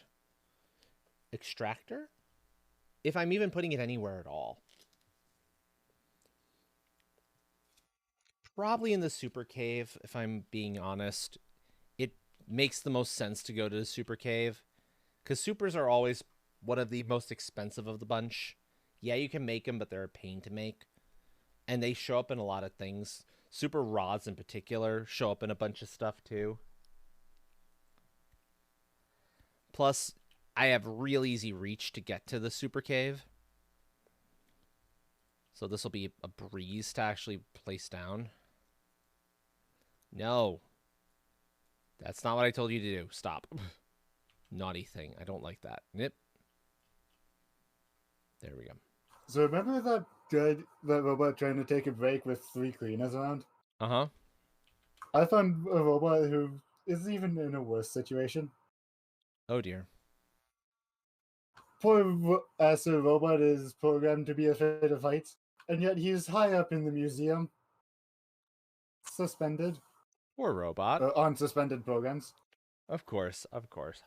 extractor. If I'm even putting it anywhere at all. Probably in the super cave, if I'm being honest. It makes the most sense to go to the super cave. Because supers are always one of the most expensive of the bunch. Yeah, you can make them, but they're a pain to make. And they show up in a lot of things. Super rods in particular show up in a bunch of stuff too. Plus, I have real easy reach to get to the super cave. So this will be a breeze to actually place down. No. That's not what I told you to do. Stop. Naughty thing. I don't like that. Nip. There we go. So remember that robot trying to take a break with 3 cleaners around? Uh-huh. I found a robot who is even in a worse situation. Oh, dear. Poor Aster robot is programmed to be afraid of heights, and yet he's high up in the museum. Suspended. Poor robot. On suspended programs. Of course. Of course.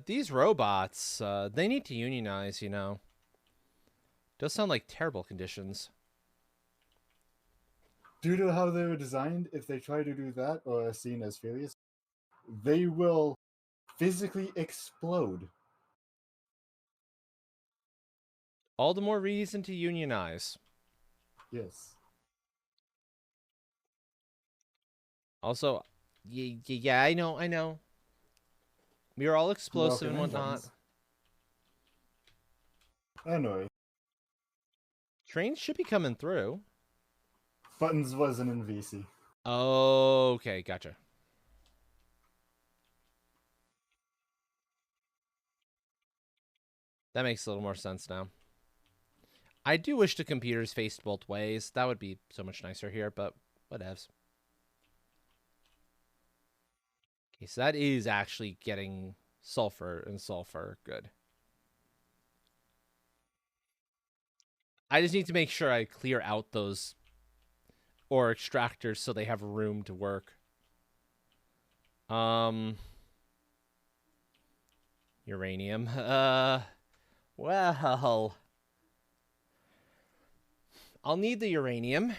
These robots, they need to unionize, you know. Does sound like terrible conditions. Due to how they were designed, if they try to do that or are seen as failures, they will physically explode. All the more reason to unionize. Yes. Also, yeah, I know. We are all explosive and Welcome in, whatnot. Buttons. Anyway, Trains should be coming through. Buttons wasn't in VC. Okay, gotcha. That makes a little more sense now. I do wish the computers faced both ways. That would be so much nicer here, but whatevs. Okay, so that is actually getting sulfur and sulfur. Good. I just need to make sure I clear out those ore extractors so they have room to work. Uranium. Well, I'll need the uranium.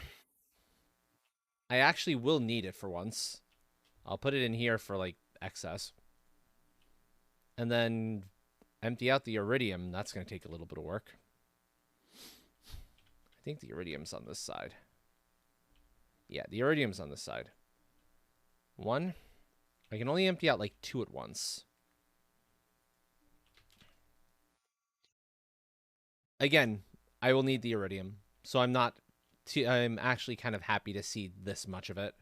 I actually will need it for once. I'll put it in here for, like, excess. And then empty out the iridium. That's going to take a little bit of work. I think the iridium's on this side. Yeah, the iridium's on this side. 1. I can only empty out, like, 2 at once. Again, I will need the iridium. So I'm actually kind of happy to see this much of it.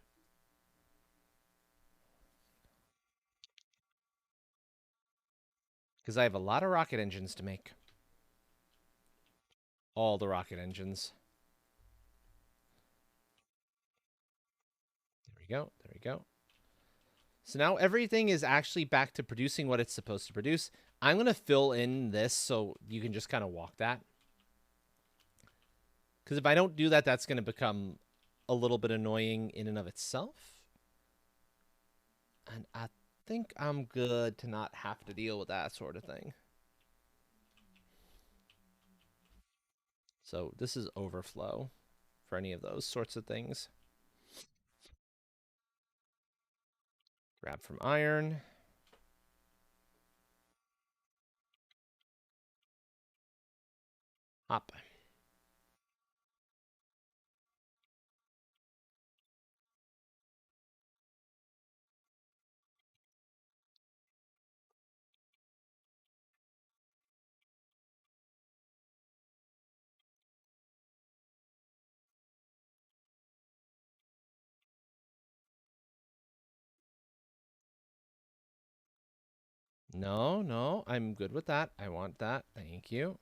Because I have a lot of rocket engines to make. All the rocket engines. There we go. There we go. So now everything is actually back to producing what it's supposed to produce. I'm going to fill in this so you can just kind of walk that. Because if I don't do that, that's going to become a little bit annoying in and of itself. And I think I'm good to not have to deal with that sort of thing. So this is overflow for any of those sorts of things. Grab from iron. Hop. No, no, I'm good with that. I want that. Thank you.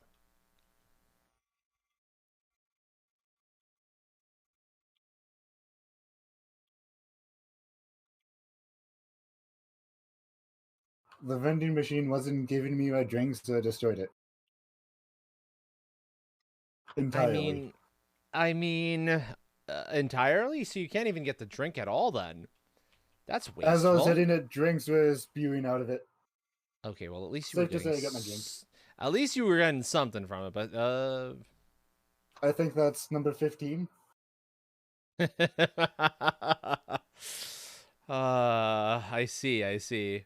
The vending machine wasn't giving me my drinks, so I destroyed it. Entirely. I mean, entirely? So you can't even get the drink at all then? That's wasteful. As I was hitting it, drinks were spewing out of it. Okay, well, at least you were Safe to getting say I got my drinks. At least you were getting something from it, but I think that's number 15. I see, I see.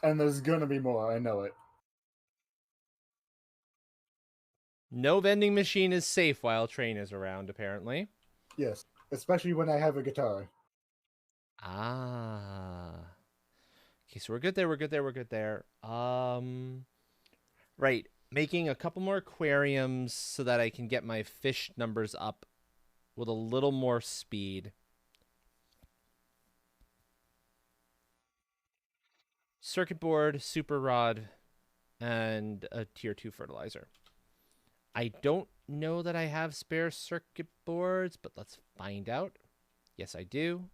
And there's gonna be more, I know it. No vending machine is safe while train is around, apparently. Yes, especially when I have a guitar. Ah. Okay, so we're good there, we're good there, we're good there. Right, making a couple more aquariums so that I can get my fish numbers up with a little more speed. Circuit board, super rod, and a tier 2 fertilizer. I don't know that I have spare circuit boards, but let's find out. Yes, I do.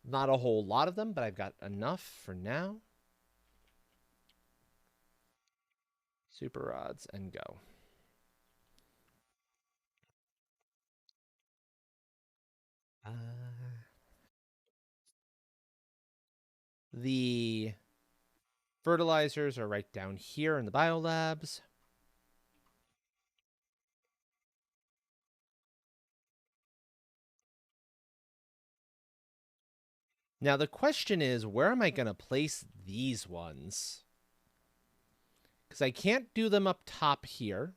Not a whole lot of them, but I've got enough for now. Super rods and go. The fertilizers are right down here in the biolabs. Now the question is, where am I going to place these ones? Because I can't do them up top here.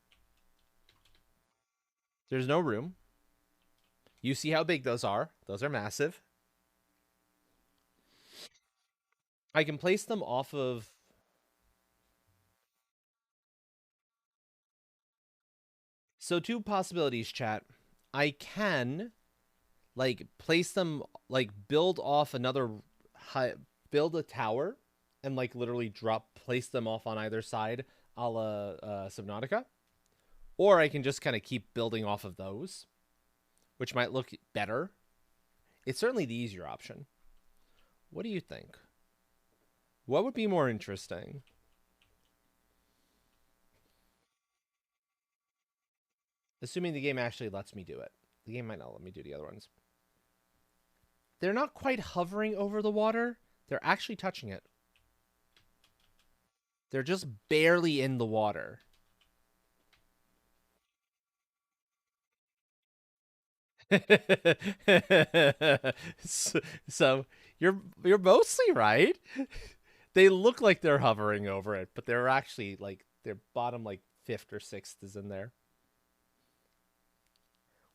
There's no room. You see how big those are. Those are massive. I can place them off of... So 2 possibilities, chat. I can, like, place them, like, build off another... build a tower and, like, literally place them off on either side a la Subnautica. Or I can just kind of keep building off of those, which might look better. It's certainly the easier option. What do you think? What would be more interesting? Assuming the game actually lets me do it. The game might not let me do the other ones. They're not quite hovering over the water. They're actually touching it. They're just barely in the water. So you're mostly right. They look like they're hovering over it, but they're actually like their bottom like fifth or sixth is in there,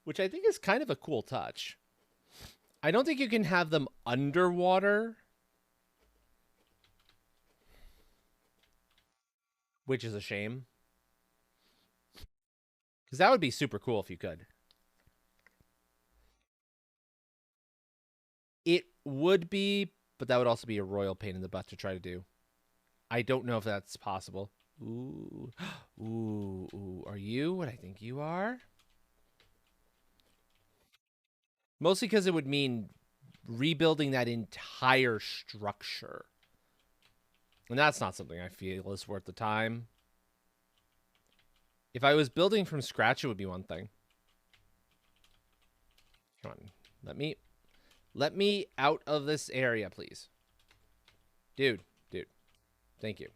which I think is kind of a cool touch. I don't think you can have them underwater, which is a shame, because that would be super cool if you could. It would be, but that would also be a royal pain in the butt to try to do. I don't know if that's possible. Ooh. Ooh, ooh. Are you what I think you are? Mostly because it would mean rebuilding that entire structure. And that's not something I feel is worth the time. If I was building from scratch, it would be one thing. Come on. Let me out of this area, please. Dude. Thank you.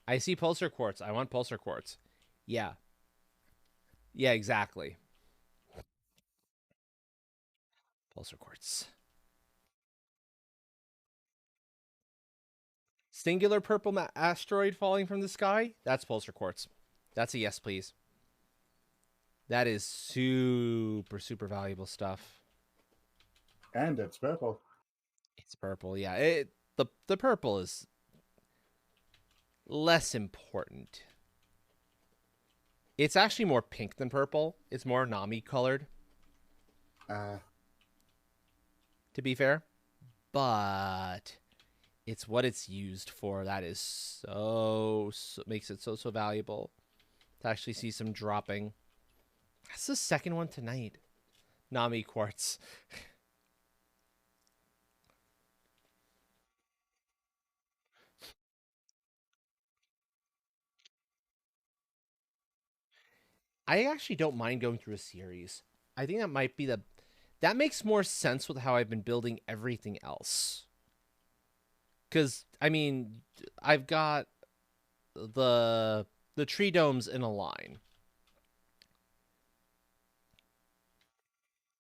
I see pulsar quartz. I want pulsar quartz. Yeah. Yeah, exactly. Pulsar quartz. Singular purple asteroid falling from the sky? That's pulsar quartz. That's a yes, please. That is super, super valuable stuff. And it's purple. It's purple, yeah. The purple is less important. It's actually more pink than purple. It's more Nami colored, to be fair. But it's what it's used for that is so makes it so valuable to actually see some dropping. That's the second one tonight. Nami quartz. I actually don't mind going through a series. I think that might be that makes more sense with how I've been building everything else. Because, I mean, I've got the tree domes in a line.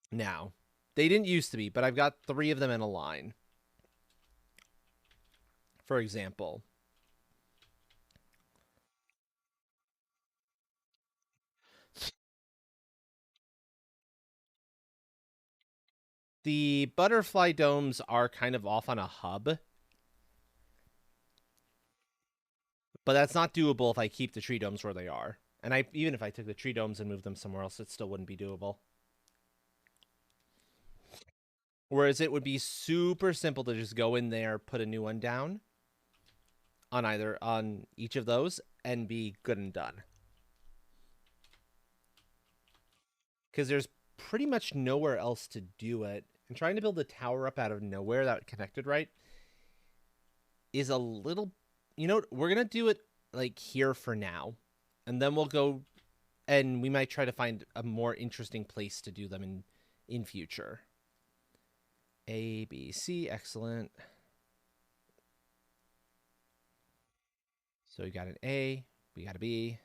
Now, they didn't used to be, but I've got 3 of them in a line. For example. The butterfly domes are kind of off on a hub. But that's not doable if I keep the tree domes where they are. And even if I took the tree domes and moved them somewhere else, it still wouldn't be doable. Whereas it would be super simple to just go in there, put a new one down on each of those, and be good and done. Because there's pretty much nowhere else to do it. And trying to build a tower up out of nowhere that connected right is a little... You know, we're going to do it like here for now. And then we'll go and we might try to find a more interesting place to do them in future. A, B, C, excellent. So we got an A, we got a B. Do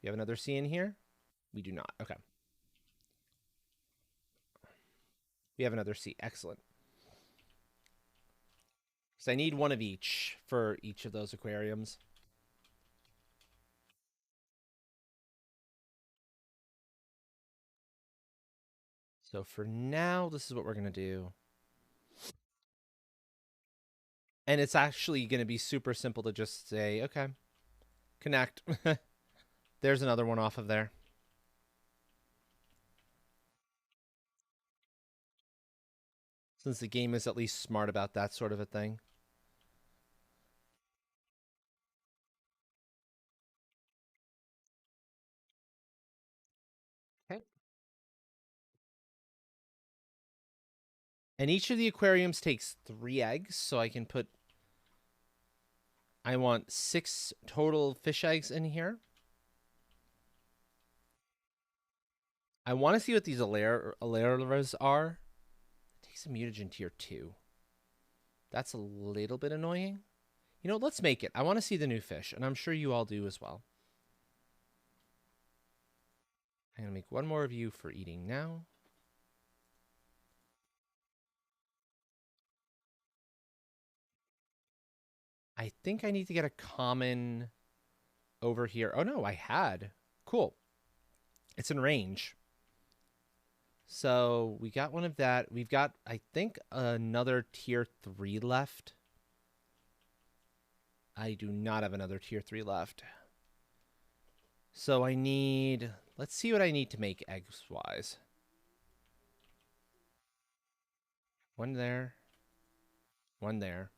we have another C in here? We do not. Okay. We have another C. Excellent. So I need one of each for each of those aquariums. So for now, this is what we're going to do. And it's actually going to be super simple to just say, okay, connect. There's another one off of there. Since the game is at least smart about that sort of a thing. Okay. And each of the aquariums takes 3 eggs, so I can put... I want 6 total fish eggs in here. I want to see what these Alera's are. It takes a mutagen tier 2. That's a little bit annoying. You know, let's make it. I want to see the new fish, and I'm sure you all do as well. I'm gonna make one more of you for eating now. I think I need to get a common over here. Oh no, I had. Cool. It's in range. So we got one of that. We've got, I think, another tier 3 left. I do not have another tier 3 left. So I need, let's see what I need to make eggs-wise. One there. One there.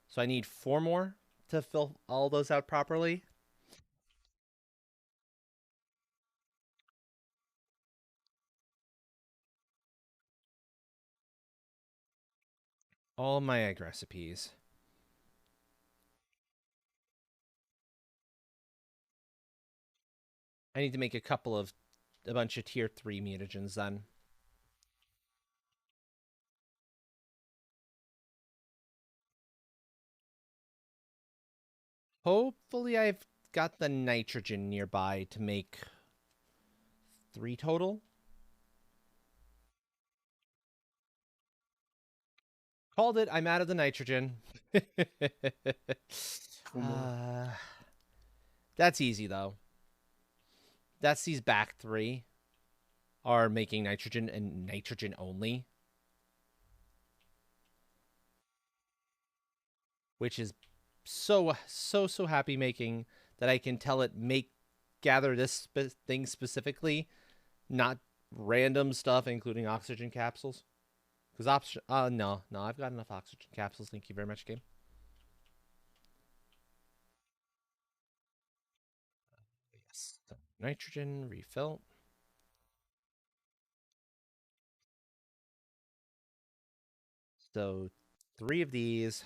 So I need 4 more to fill all those out properly. All my egg recipes. I need to make a bunch of tier 3 mutagens then. Hopefully I've got the nitrogen nearby to make 3 total. Called it. I'm out of the nitrogen. That's easy, though. That's these back 3 are making nitrogen and nitrogen only. Which is so happy making that I can tell it gather this thing specifically, not random stuff, including oxygen capsules. Because no, I've got enough oxygen capsules. Thank you very much, game. Yes. So, nitrogen refill. So 3 of these.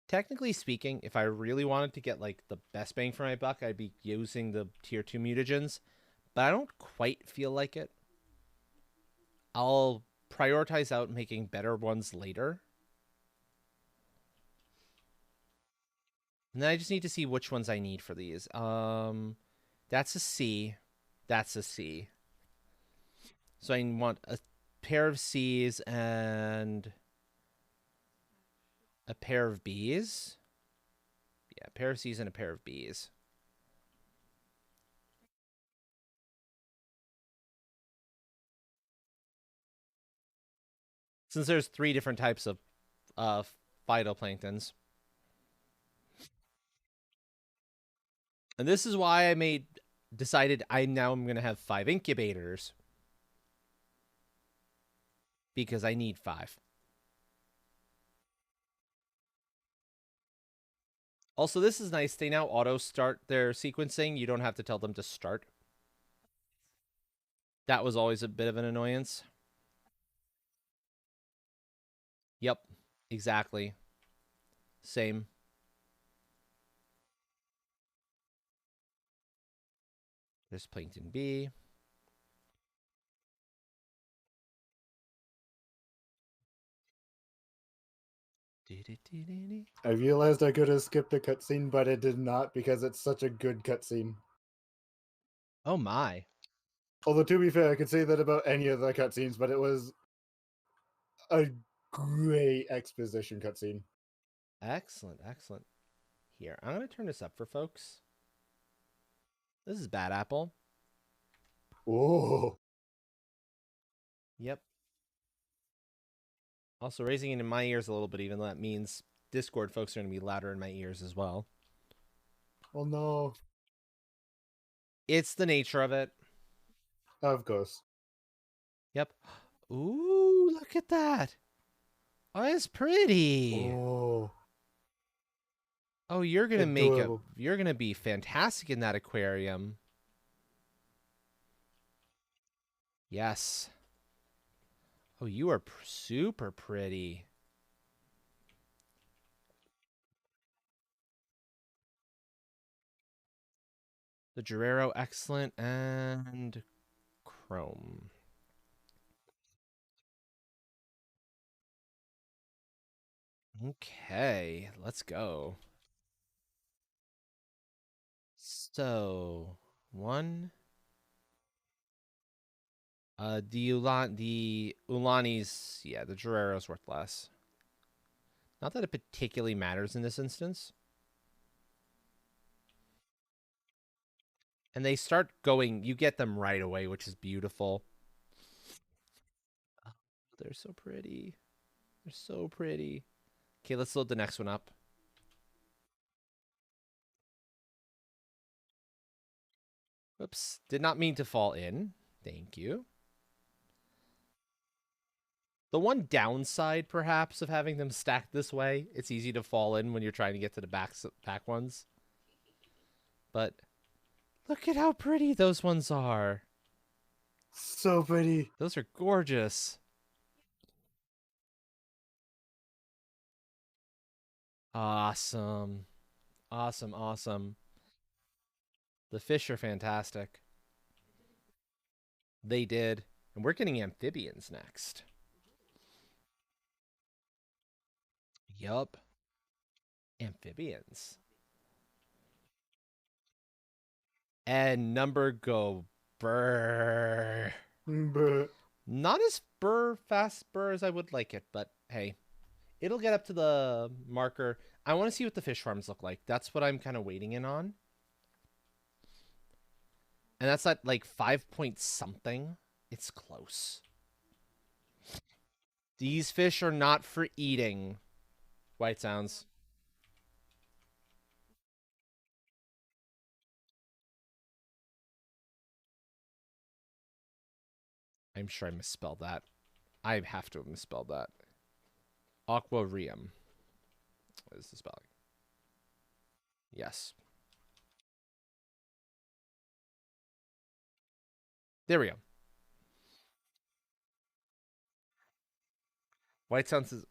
Technically speaking, if I really wanted to get like the best bang for my buck, I'd be using the tier 2 mutagens, but I don't quite feel like it. I'll prioritize out making better ones later. And then I just need to see which ones I need for these. That's a C. That's a C. So I want a pair of C's and a pair of B's. Yeah, a pair of C's and a pair of B's. Since there's 3 different types of phytoplanktons. And this is why I decided I'm going to have 5 incubators. Because I need 5. Also, this is nice. They now auto-start their sequencing. You don't have to tell them to start. That was always a bit of an annoyance. Yep, exactly. Same. There's Plankton B. I realized I could have skipped a cutscene, but I did not because it's such a good cutscene. Oh my. Although, to be fair, I could say that about any of the cutscenes, but it was a great exposition cutscene. Excellent, excellent. Here, I'm going to turn this up for folks. This is Bad Apple. Oh. Yep. Also raising it in my ears a little bit, even though that means Discord folks are going to be louder in my ears as well. Oh no. It's the nature of it. Of course. Yep. Ooh, look at that. Oh, it's pretty. Oh. Oh, you're going to Adorable. you're going to be fantastic in that aquarium. Yes. Oh, you are super pretty. The Gerero, excellent, and Chrome. Okay, let's go. So, one. The Ulani's, yeah, the Guerrero's worth less. Not that it particularly matters in this instance. And they start going, you get them right away, which is beautiful. Oh, they're so pretty. They're so pretty. Okay, let's load the next one up. Oops, did not mean to fall in. Thank you. The one downside, perhaps, of having them stacked this way, it's easy to fall in when you're trying to get to the back ones. But look at how pretty those ones are. So pretty. Those are gorgeous. Awesome. Awesome, awesome. The fish are fantastic. They did. And we're getting amphibians next. Yup. Amphibians. And number go burr. But Not as fast burr as I would like it, but hey. It'll get up to the marker. I want to see what the fish farms look like. That's what I'm kind of waiting in on. And that's at like 5 point something. It's close. These fish are not for eating. White sounds. I'm sure I misspelled that. I have to have misspelled that. Aquarium. What is the spelling? Yes. There we go. White sounds is...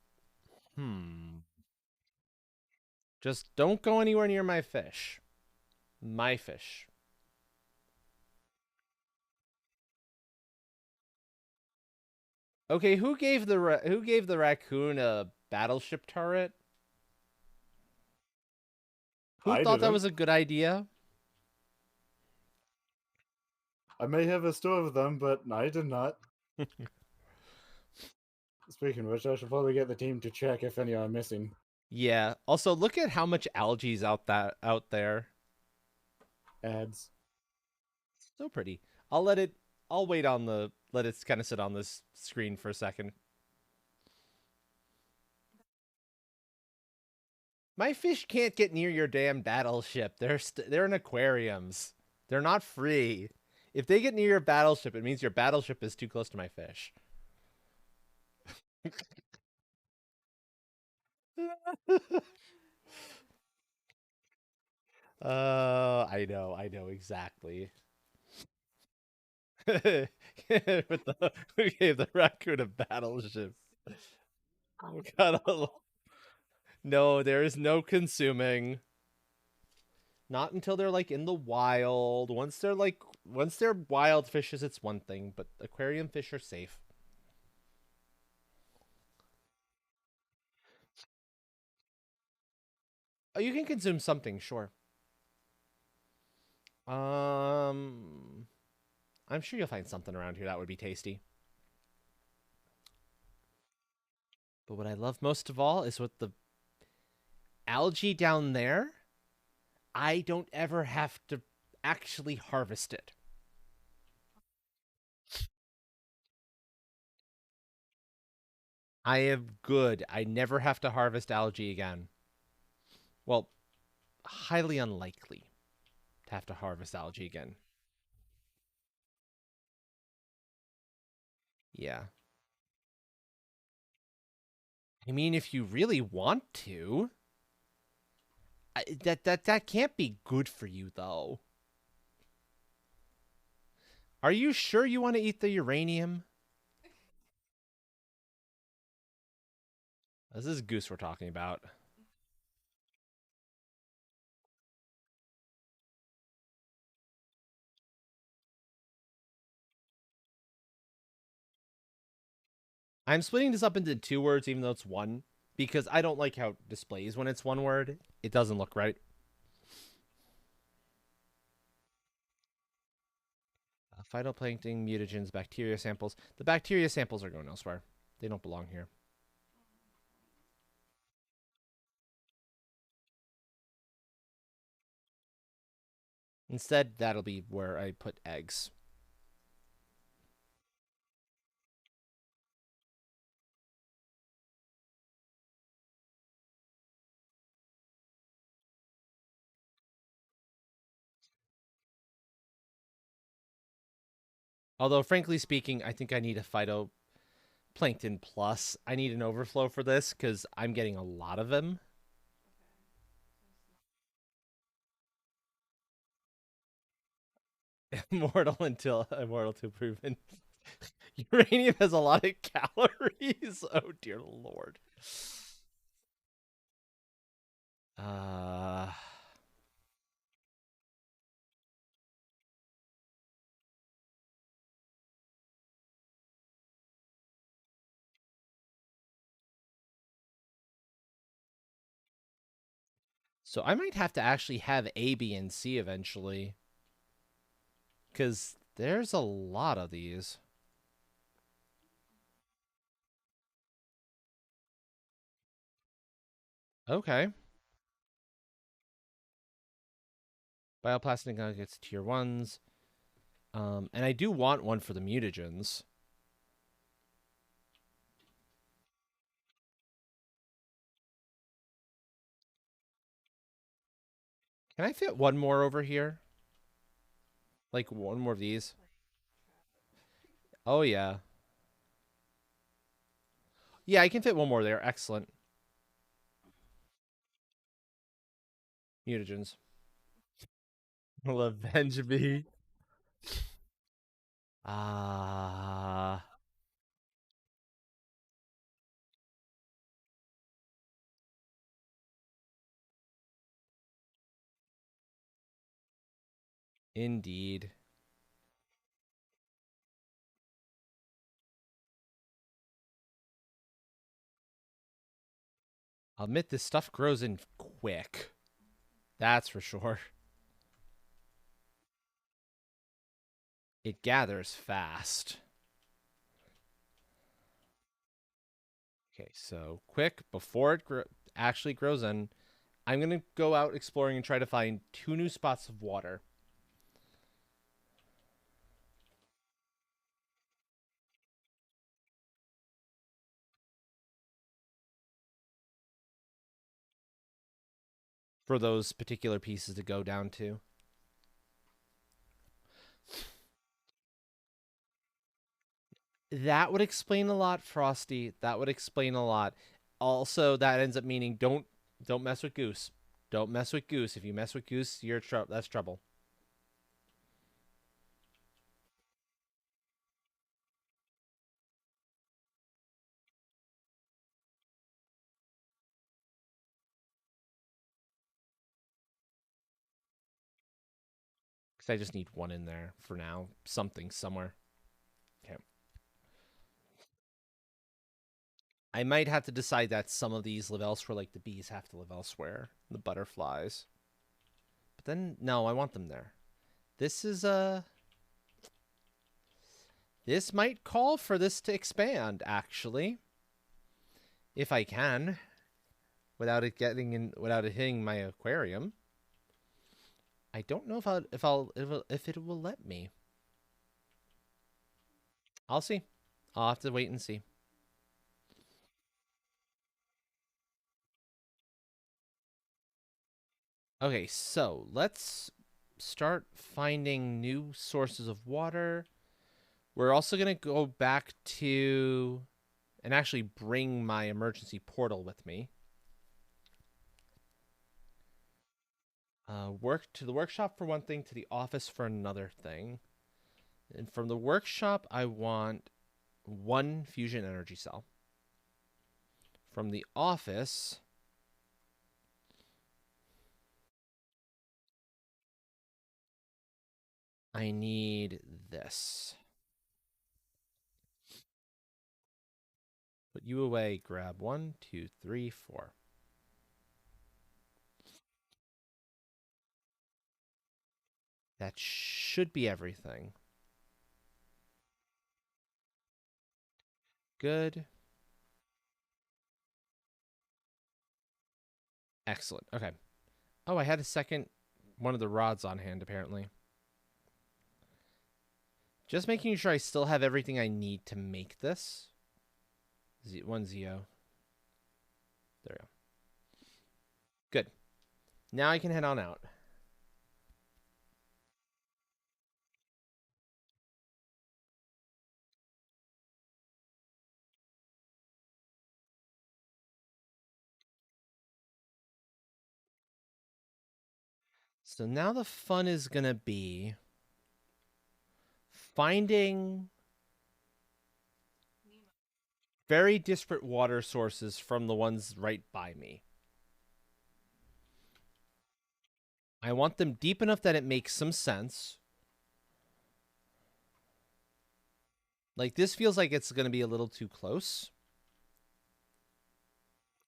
Just don't go anywhere near my fish. My fish. Okay, who gave the raccoon a battleship turret? Who I thought that didn't. was a good idea? I may have a store of them, but I did not. Speaking of which, I should probably get the team to check if any are missing. Yeah. Also, look at how much algae's out there. Ads. So pretty. I'll wait on let it kind of sit on this screen for a second. My fish can't get near your damn battleship. They're in aquariums. They're not free. If they get near your battleship, it means your battleship is too close to my fish. I know exactly. We gave the raccoon a battleship. Oh, God. No, there is no consuming. Not until they're like in the wild. Once they're wild fishes, it's one thing, but aquarium fish are safe. Oh, you can consume something, sure. I'm sure you'll find something around here that would be tasty. But what I love most of all is with the algae down there, I don't ever have to actually harvest it. I am good. I never have to harvest algae again. Well, highly unlikely to have to harvest algae again. Yeah. I mean, if you really want to, that can't be good for you, though. Are you sure you want to eat the uranium? This is goose we're talking about. I'm splitting this up into 2 words, even though it's one. because I don't like how it displays when it's one word. It doesn't look right. Phytoplankton, mutagens, bacteria samples. The bacteria samples are going elsewhere. They don't belong here. Instead, that'll be where I put eggs. Although, frankly speaking, I think I need a phytoplankton plus. I need an overflow for this because I'm getting a lot of them. Immortal until immortal to proven. Uranium has a lot of calories. Oh dear lord. Uh So I might have to actually have A, B, and C eventually. Because there's a lot of these. Okay. Bioplastic nuggets, tier 1s. And I do want one for the mutagens. Can I fit one more over here? Like one more of these? Oh, yeah. Yeah, I can fit one more there. Excellent. Mutagens. Will avenge me. Ah. Indeed. I'll admit this stuff grows in quick. That's for sure. It gathers fast. Okay, so quick, before it actually grows in, I'm going to go out exploring and try to find 2 new spots of water. For those particular pieces to go down to. That would explain a lot, Frosty. That would explain a lot. Also, that ends up meaning don't mess with Goose. Don't mess with Goose. If you mess with Goose, that's trouble. Because I just need one in there for now. Something somewhere. Okay. I might have to decide that some of these live elsewhere, like the bees have to live elsewhere. The butterflies. But then, no, I want them there. This is This might call for this to expand, actually. If I can. Without it hitting my aquarium. I don't know if it will let me. I'll see. I'll have to wait and see. Okay, so let's start finding new sources of water. We're also going to go back to and actually bring my emergency portal with me. Work to the workshop for one thing, to the office for another thing. And from the workshop, I want 1 fusion energy cell. From the office, I need this. put you away. Grab 1, 2, 3, 4. That should be everything. Good. Excellent. Okay. Oh, I had a second one of the rods on hand, apparently. Just making sure I still have everything I need to make this. One Zeo. There we go. Good. Now I can head on out. So now the fun is going to be finding very disparate water sources from the ones right by me. I want them deep enough that it makes some sense. Like, this feels like it's going to be a little too close.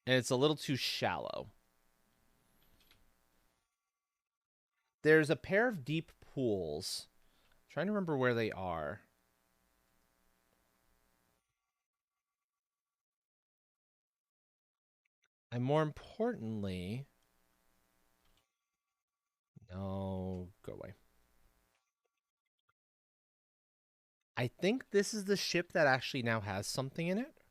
And it's a little too shallow. There's a pair of deep pools. I'm trying to remember where they are. And more importantly... No, go away. I think this is the ship that actually now has something in it.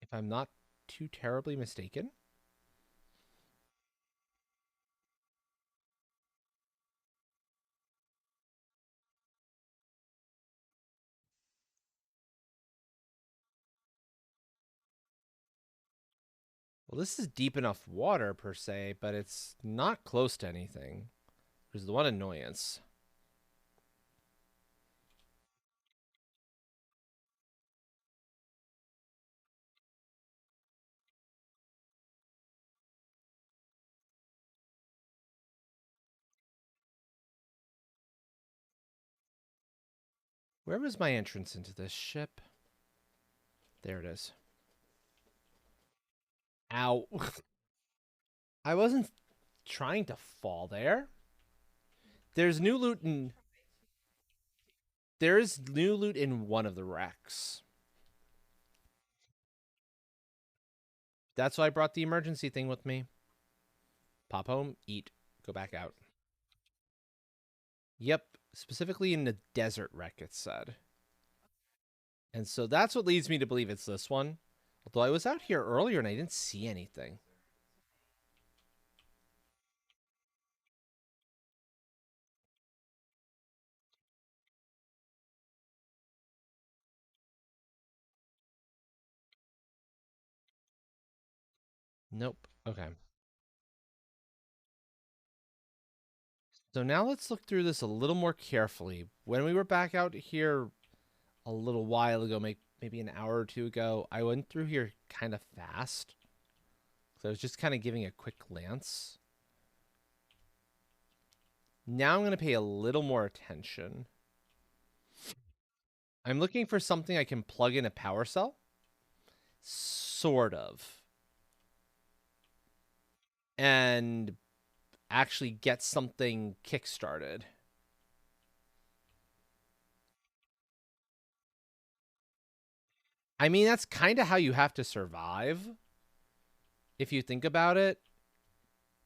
If I'm not too terribly mistaken. Well, this is deep enough water, per se, but it's not close to anything. There's the one annoyance. Where was my entrance into this ship? There it is. Ow. I wasn't trying to fall there. There's new loot in... There is new loot in one of the wrecks. That's why I brought the emergency thing with me. Pop home, eat, go back out. Yep, specifically in the desert wreck, it said. And so that's what leads me to believe it's this one. Although I was out here earlier and I didn't see anything. Nope. Okay. So now let's look through this a little more carefully. When we were back out here a little while ago, maybe an hour or two ago, I went through here kind of fast. So I was just kind of giving a quick glance. Now I'm going to pay a little more attention. I'm looking for something I can plug in a power cell. Sort of. And actually get something kickstarted. I mean, that's kind of how you have to survive. If you think about it,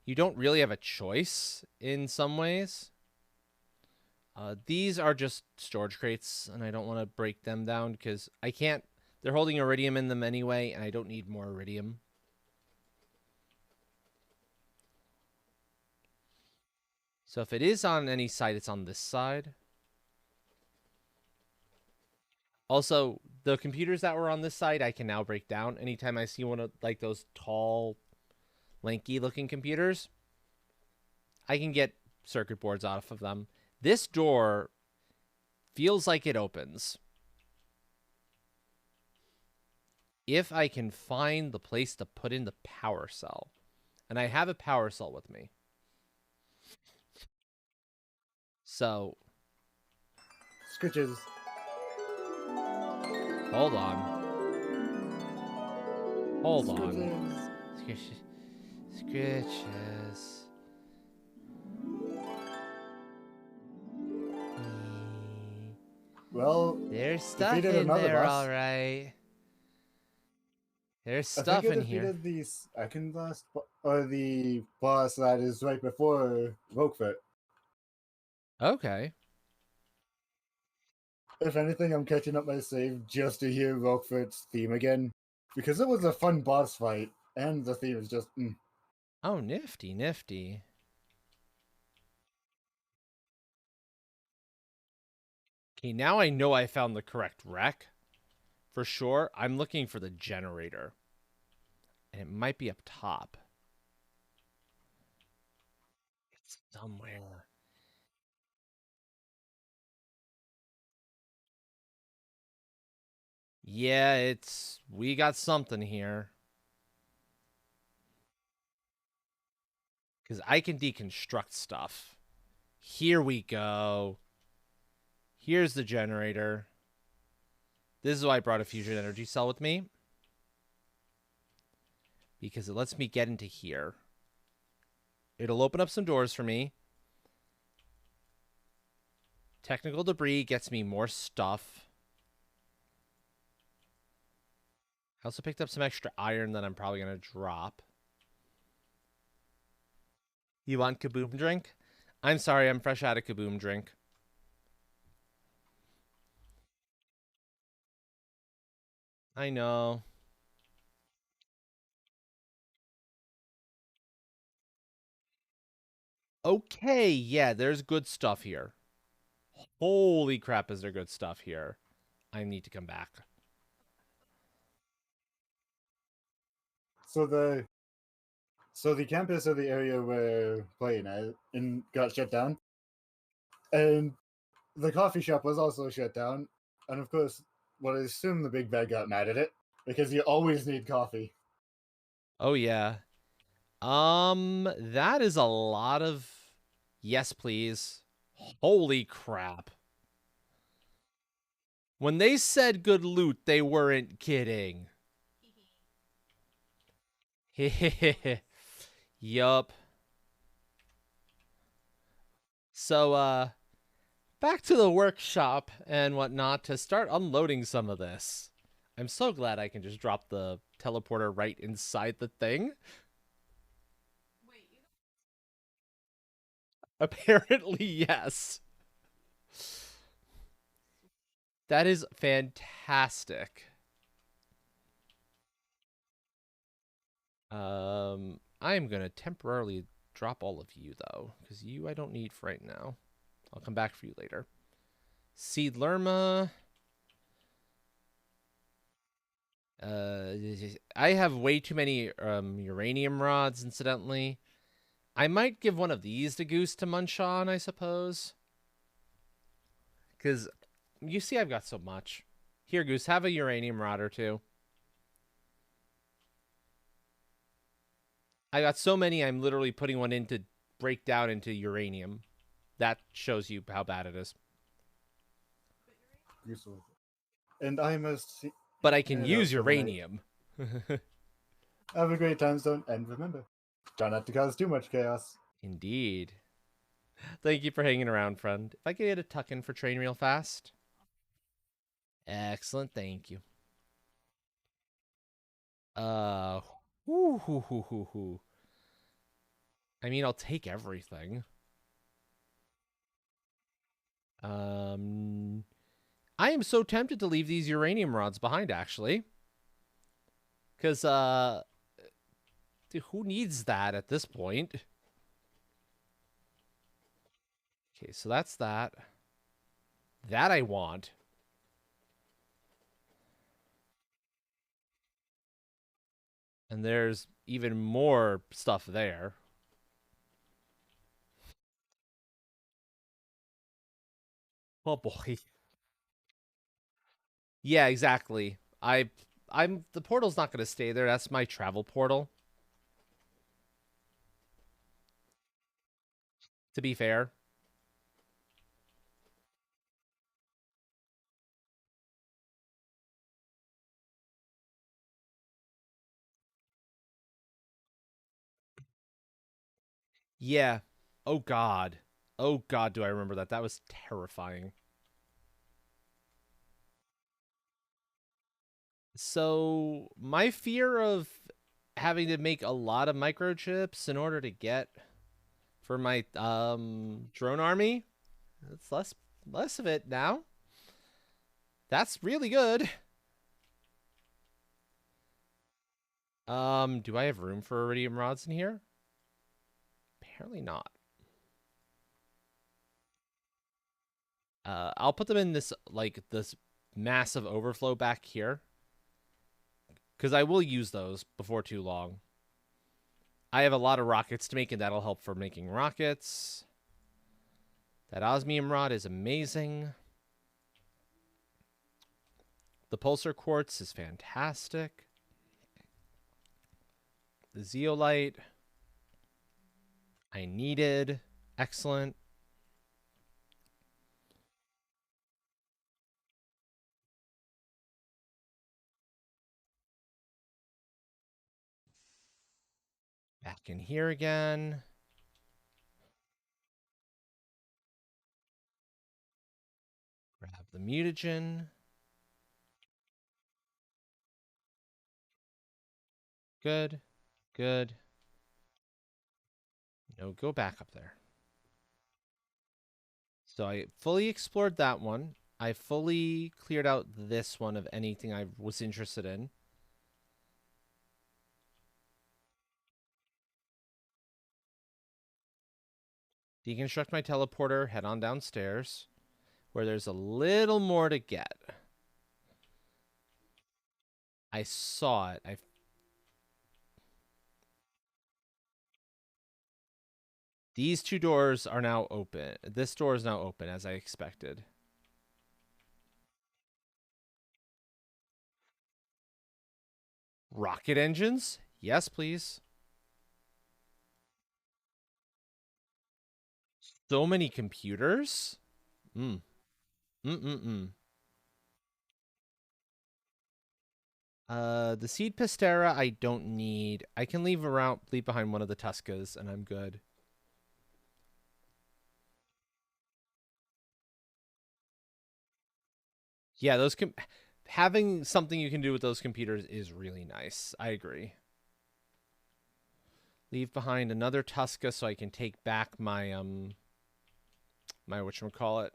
you don't really have a choice in some ways. These are just storage crates, and I don't want to break them down because I can't. They're holding iridium in them anyway, and I don't need more iridium. So if it is on any side, it's on this side. Also, the computers that were on this side, I can now break down. Anytime I see one of like those tall, lanky-looking computers, I can get circuit boards off of them. This door feels like it opens. If I can find the place to put in the power cell. And I have a power cell with me. So, Scritches. Hold on. Hold on. Scritches. Scritches. Well, There's stuff defeated in another there, boss. alright. There's I stuff think I in here. defeated the second boss, or the boss that is right before Rokefoot. Okay. If anything, I'm catching up my save just to hear Rokefoot's theme again, because it was a fun boss fight, and the theme is just. Oh, nifty, nifty. Okay, now I know I found the correct wreck. For sure, I'm looking for the generator. And it might be up top. It's somewhere. Yeah, we got something here. Because I can deconstruct stuff. Here we go. Here's the generator. This is why I brought a fusion energy cell with me. Because it lets me get into here. It'll open up some doors for me. Technical debris gets me more stuff. I also picked up some extra iron that I'm probably going to drop. You want Kaboom drink? I'm sorry, I'm fresh out of Kaboom drink. I know. Okay, yeah, there's good stuff here. Holy crap, is there good stuff here. I need to come back. So the campus of the area we're playing at got shut down, and the coffee shop was also shut down, and of course, well, I assume the big bad got mad at it because you always need coffee. Oh, yeah. That is a lot of... Yes, please. Holy crap. When they said good loot, they weren't kidding. Yup. So, back to the workshop and whatnot to start unloading some of this. I'm so glad I can just drop the teleporter right inside the thing. Apparently, yes. That is fantastic. I am going to temporarily drop all of you, though, because you I don't need for right now. I'll come back for you later. Seed Lerma. I have way too many uranium rods, incidentally. I might give one of these to Goose to munch on, I suppose. Because you see I've got so much. Here, Goose, have a uranium rod or two. I got so many, I'm literally putting one in to break down into uranium. That shows you how bad it is. Useful. And I must But I can And use also when I- uranium. have a great time, Stone, and remember, try not to cause too much chaos. Indeed. Thank you for hanging around, friend. If I could get a tuck in for train real fast. Excellent, thank you. Whoo, hoo, hoo, hoo, hoo. I mean, I'll take everything. I am so tempted to leave these uranium rods behind, actually. Because, dude, who needs that at this point? Okay, so that's that. That I want. And there's even more stuff there. Oh boy. Yeah, exactly. I'm the portal's not gonna stay there. That's my travel portal. To be fair. Yeah. Oh god. Oh god, do I remember that. That was terrifying. So, my fear of having to make a lot of microchips in order to get for my drone army, it's less of it now. That's really good. Do I have room for iridium rods in here? Apparently not. I'll put them in this this massive overflow back here, because I will use those before too long. I have a lot of rockets to make, and that'll help for making rockets. That osmium rod is amazing. The pulsar quartz is fantastic. The zeolite I needed. Excellent. Back in here again. Grab the mutagen. Good. Good. No, go back up there. So I fully explored that one. I fully cleared out this one of anything I was interested in. Deconstruct my teleporter, head on downstairs, where there's a little more to get. I saw it. These two doors are now open. This door is now open, as I expected. Rocket engines? Yes, please. So many computers? Mm. Mm-mm-mm. The seed pistera I don't need. I can leave behind one of the Tuskas, and I'm good. Yeah, having something you can do with those computers is really nice. I agree. Leave behind another Tuska so I can take back my my whatchamacallit,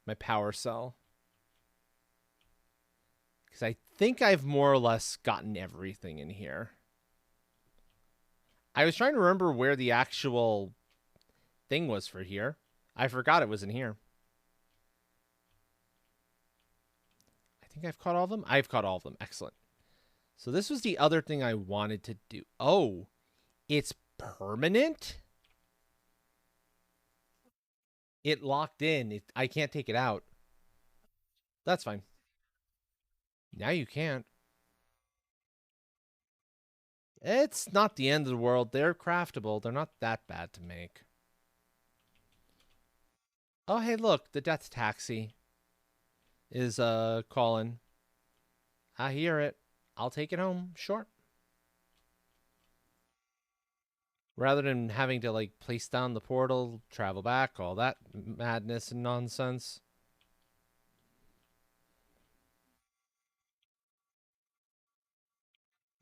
my power cell. Because I think I've more or less gotten everything in here. I was trying to remember where the actual thing was for here. I forgot it was in here. I think I've caught all of them. I've caught all of them. Excellent. So this was the other thing I wanted to do. Oh, it's permanent? It locked in. I can't take it out. That's fine. Now you can't. It's not the end of the world. They're craftable. They're not that bad to make. Oh, hey, look. The death taxi is calling. I hear it. I'll take it home. Sure. Rather than having to like place down the portal, travel back, all that madness and nonsense.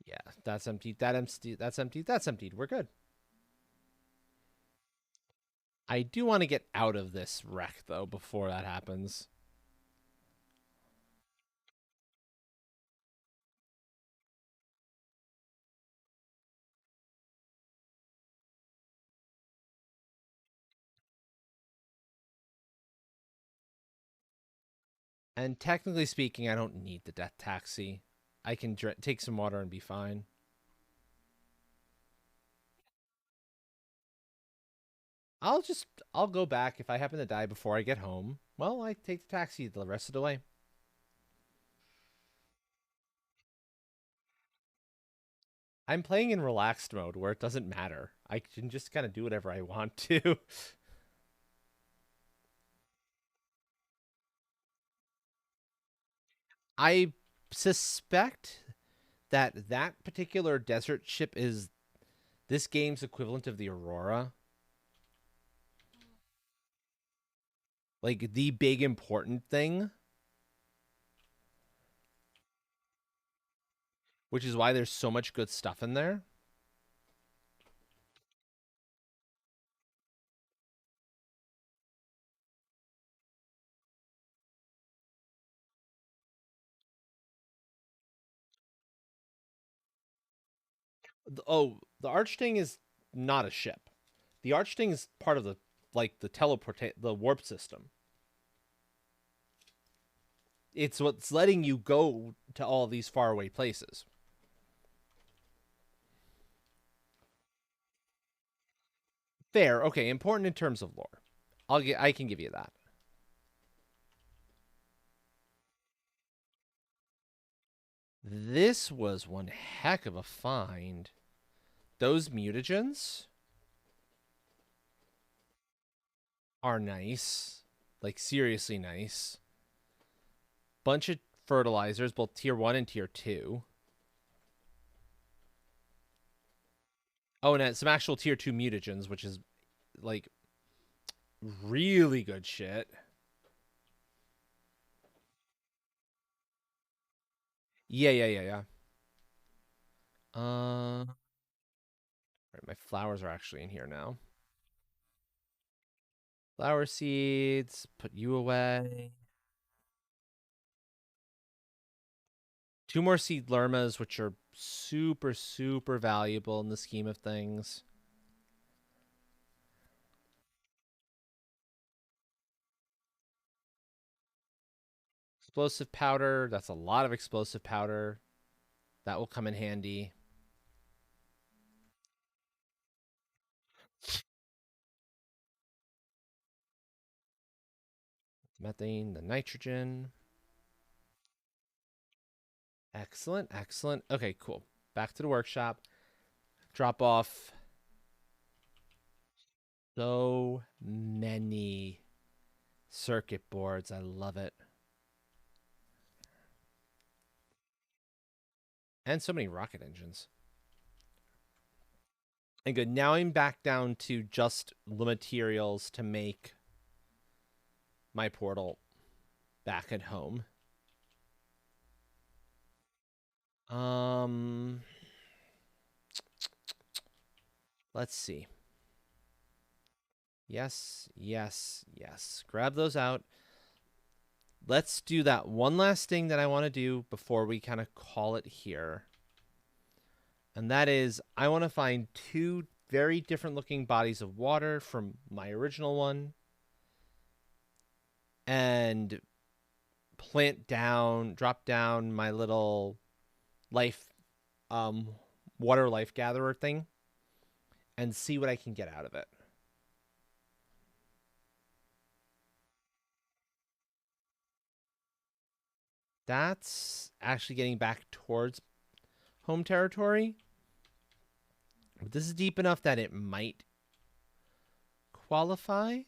Yeah, that's empty. That's empty. That's emptied. We're good. I do want to get out of this wreck though before that happens. And technically speaking, I don't need the death taxi. I can take some water and be fine. I'll go back if I happen to die before I get home. Well, I take the taxi the rest of the way. I'm playing in relaxed mode where it doesn't matter. I can just kind of do whatever I want to. I suspect that particular desert ship is This game's equivalent of the Aurora. Like, the big important thing. Which is why there's so much good stuff in there. Oh, the Archsting is not a ship. The Archsting is part of the the warp system. It's what's letting you go to all these faraway places. Fair, okay, important in terms of lore. I can give you that. This was one heck of a find. Those mutagens are nice. Like, seriously nice. Bunch of fertilizers, both tier 1 and tier 2. Oh, and some actual tier 2 mutagens, which is, like, really good shit. Yeah. All right, my flowers are actually in here now. Flower seeds, put you away. 2 more seed lermas, which are super, super valuable in the scheme of things. Explosive powder. That's a lot of explosive powder. That will come in handy. Methane, the nitrogen. Excellent, excellent. Okay, cool. Back to the workshop. Drop off so many circuit boards. I love it. And so many rocket engines. And good. Now I'm back down to just the materials to make my portal back at home. Let's see. Yes. Grab those out. Let's do that one last thing that I want to do before we kind of call it here. And that is, I want to find 2 very different looking bodies of water from my original one. And drop down my little water life gatherer thing. And see what I can get out of it. That's actually getting back towards home territory. But this is deep enough that it might qualify.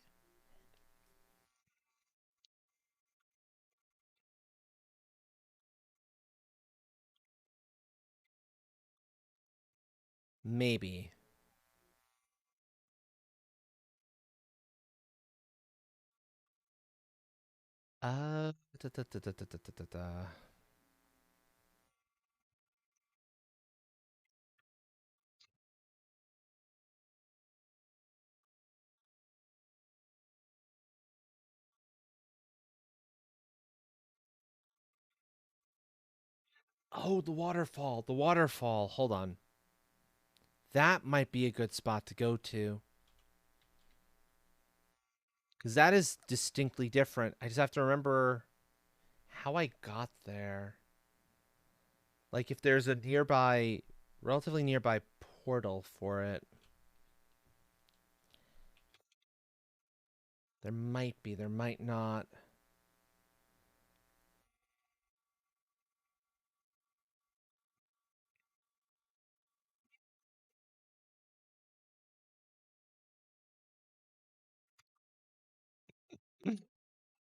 Maybe. Da, da, da, da, da, da, da, da. Oh, the waterfall. The waterfall. Hold on. That might be a good spot to go to. Because that is distinctly different. I just have to remember how I got there. Like, if there's a relatively nearby portal for it. There might be, there might not.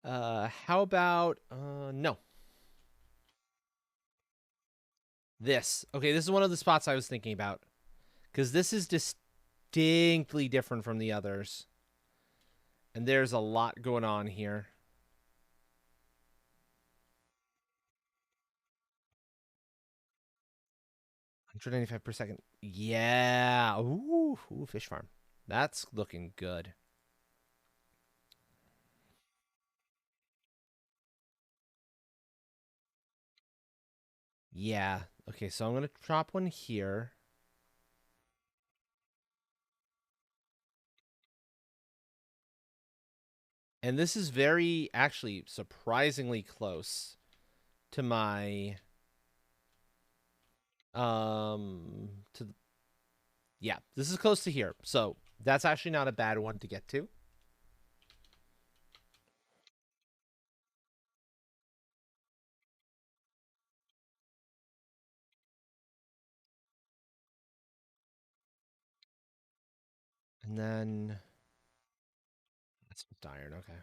How about, no. This. Okay, this is one of the spots I was thinking about. Because this is distinctly different from the others. And there's a lot going on here. 195 per second. Yeah. Ooh, fish farm. That's looking good. Yeah. Okay, so I'm going to drop one here. And this is very, actually, surprisingly close to my, yeah, this is close to here. So that's actually not a bad one to get to. And then that's iron. Okay.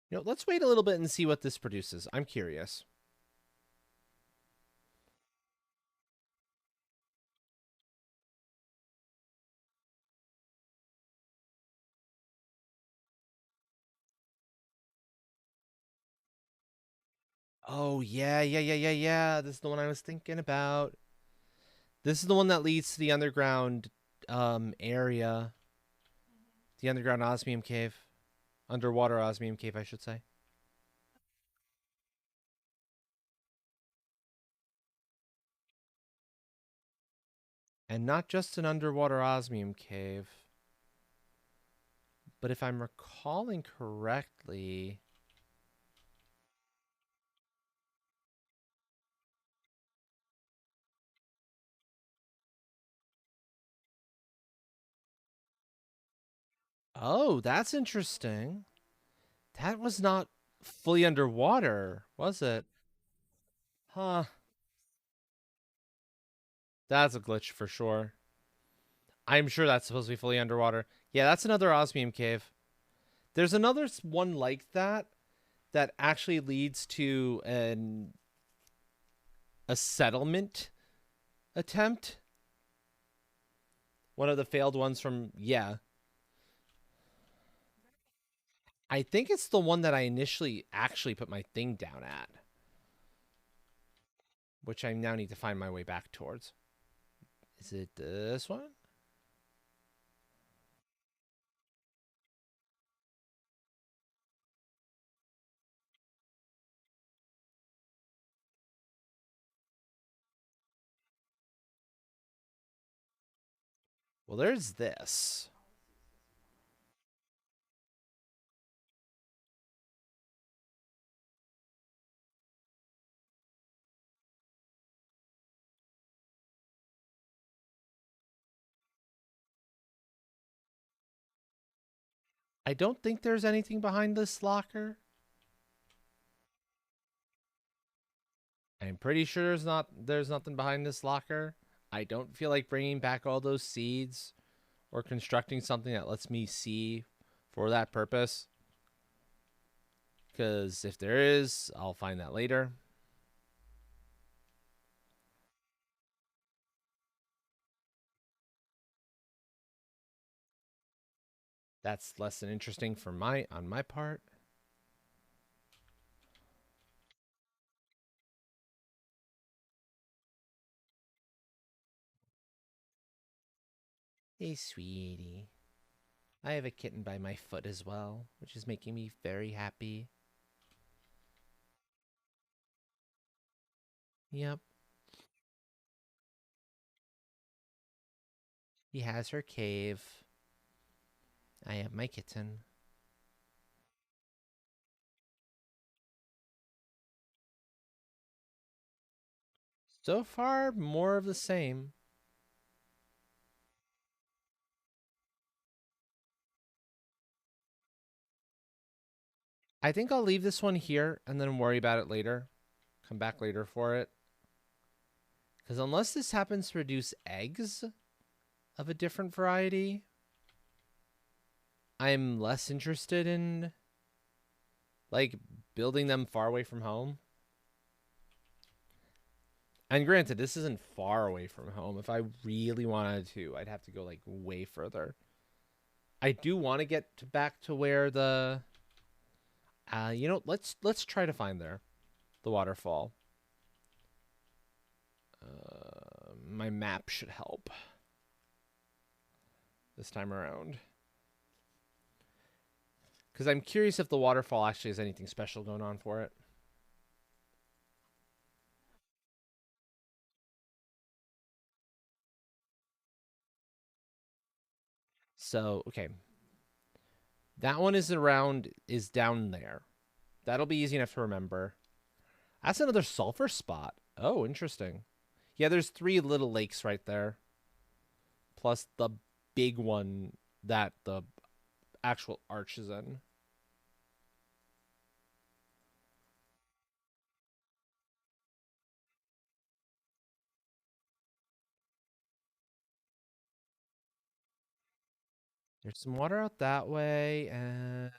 You know, let's wait a little bit and see what this produces. I'm curious. Oh, yeah. This is the one I was thinking about. This is the one that leads to the underground area. The underground osmium cave. Underwater osmium cave, I should say. And not just an underwater osmium cave. But if I'm recalling correctly... Oh, that's interesting. That was not fully underwater, was it? Huh. That's a glitch for sure. I'm sure that's supposed to be fully underwater. Yeah, that's another osmium cave. There's another one like that that actually leads to a settlement attempt. One of the failed ones from, yeah. I think it's the one that I initially actually put my thing down at. Which I now need to find my way back towards. Is it this one? Well, there's this. I don't think there's anything behind this locker. I'm pretty sure there's nothing behind this locker. I don't feel like bringing back all those seeds or constructing something that lets me see for that purpose. Because if there is, I'll find that later. That's less than interesting for on my part. Hey, sweetie. I have a kitten by my foot as well, which is making me very happy. Yep. He has her cave. I have my kitten. So far, more of the same. I think I'll leave this one here and then worry about it later. Come back later for it. Because unless this happens to produce eggs of a different variety, I'm less interested in like building them far away from home. And granted, this isn't far away from home. If I really wanted to, I'd have to go like way further. I do want to get back to where the you know, let's try to find the waterfall. My map should help this time around. Because I'm curious if the waterfall actually has anything special going on for it. So, okay. That one is down there. That'll be easy enough to remember. That's another sulfur spot. Oh, interesting. Yeah, there's 3 little lakes right there. Plus the big one that the actual arch is in. There's some water out that way, and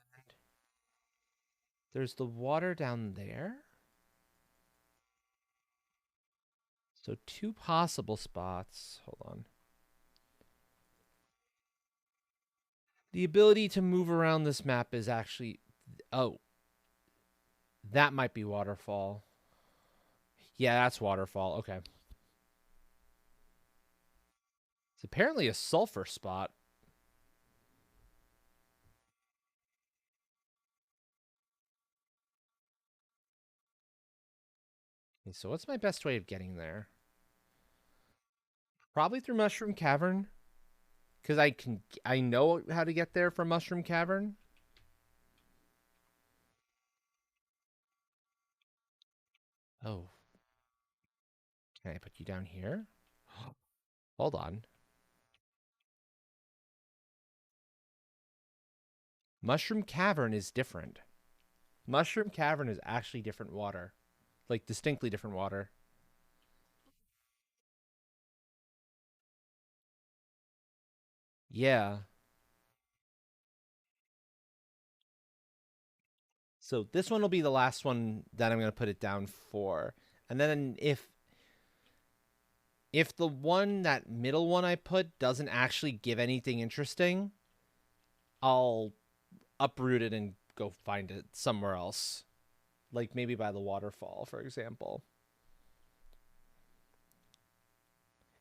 there's the water down there. So 2 possible spots. Hold on. The ability to move around this map is actually... Oh. That might be waterfall. Yeah, that's waterfall. Okay. It's apparently a sulfur spot. Okay, so what's my best way of getting there? Probably through Mushroom Cavern. Because I know how to get there from Mushroom Cavern. Oh. Can I put you down here? Hold on. Mushroom Cavern is different. Mushroom Cavern is actually different water. Like, distinctly different water. Yeah. So this one will be the last one that I'm going to put it down for. And then if the one, that middle one I put doesn't actually give anything interesting, I'll uproot it and go find it somewhere else. Like maybe by the waterfall, for example.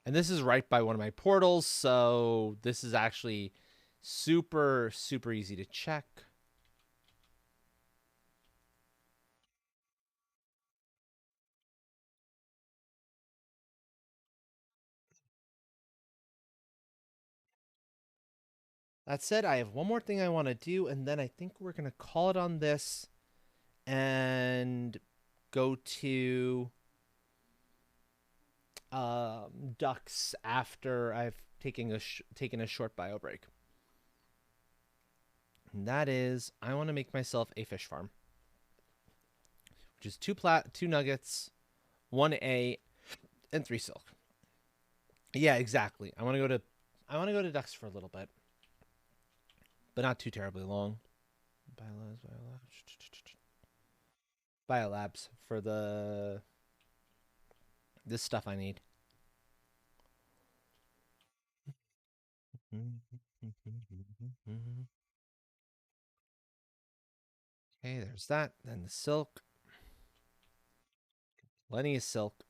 And this is right by one of my portals, so this is actually super, super easy to check. That said, I have one more thing I want to do, and then I think we're going to call it on this and go to ducks after I've taken a short bio break. And that is, I want to make myself a fish farm, which is 2 nuggets, 1 A, and 3 silk. Yeah, exactly. I want to go to ducks for a little bit, but not too terribly long. Biolabs for this stuff I need. Okay, there's that. Then the silk. Plenty of silk.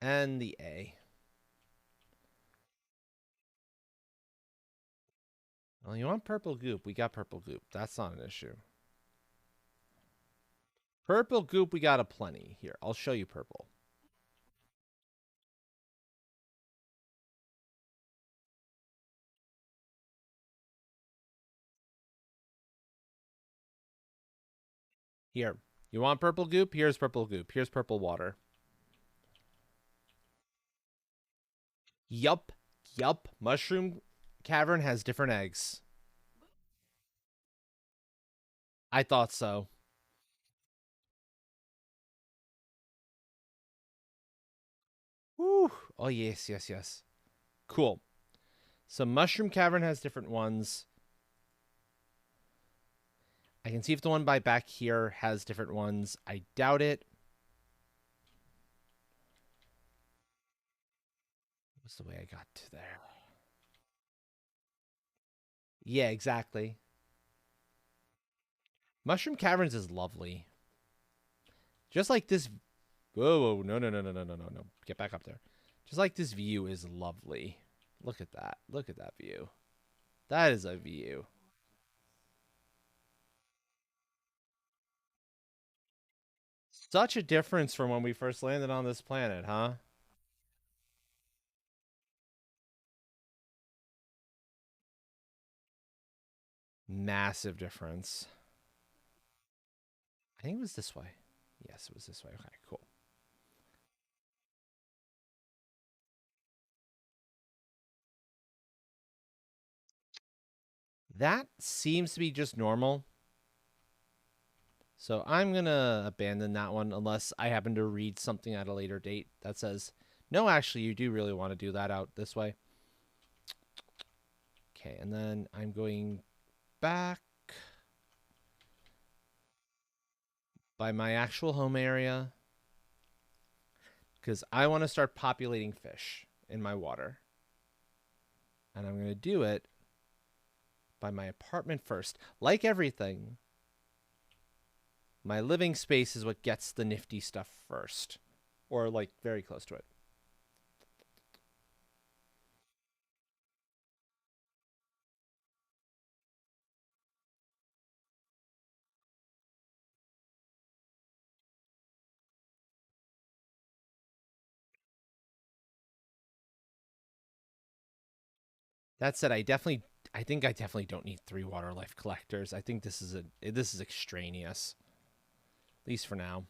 And the A. Well, you want purple goop? We got purple goop. That's not an issue. Purple goop, we got a plenty. Here, I'll show you purple. Here. You want purple goop? Here's purple goop. Here's purple water. Yup. Yup. Mushroom Cavern has different eggs. I thought so. Woo. Oh, yes, yes, yes. Cool. So Mushroom Cavern has different ones. I can see if the one by back here has different ones. I doubt it. What's the way I got to there? Yeah, exactly. Mushroom Caverns is lovely. Just like this. Whoa, no. Get back up there. Just like this view is lovely. Look at that. Look at that view. That is a view. Such a difference from when we first landed on this planet, huh? Massive difference. I think it was this way. Yes, it was this way. Okay, cool. That seems to be just normal. So I'm going to abandon that one unless I happen to read something at a later date that says, no, actually, you do really want to do that out this way. Okay, and then I'm going back by my actual home area because I want to start populating fish in my water. And I'm going to do it by my apartment first. Like everything, my living space is what gets the nifty stuff first, or like very close to it. That said, I think I definitely don't need 3 water life collectors. I think this is extraneous, at least for now.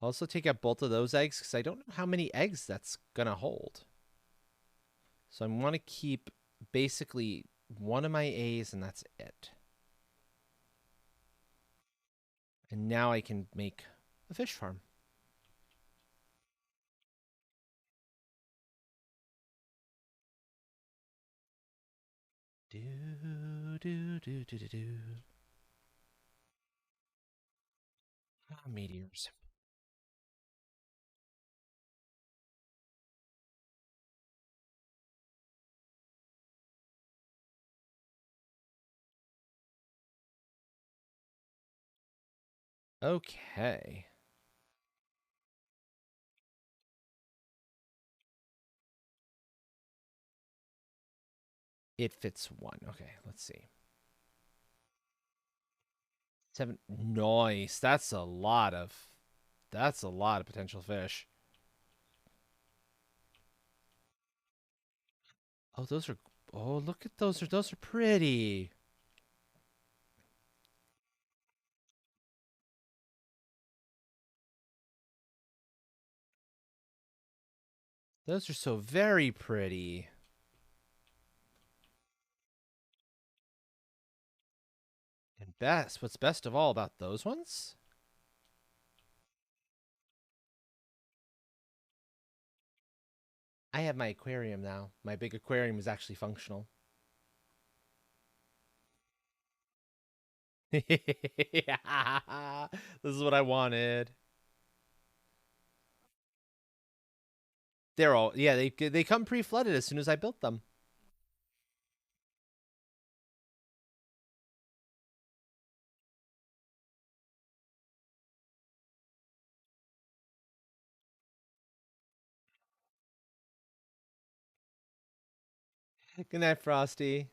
I'll also take out both of those eggs because I don't know how many eggs that's gonna hold. So I want to keep basically one of my A's and that's it. And now I can make a fish farm. Meteors. Okay. It fits 1. Okay, let's see. 7. Nice. That's a lot of potential fish. Oh, those are look at those. Those are pretty. Those are so very pretty. And what's best of all about those ones? I have my aquarium now. My big aquarium is actually functional. This is what I wanted. They're all, yeah, they come pre-flooded as soon as I built them. Good night, Frosty.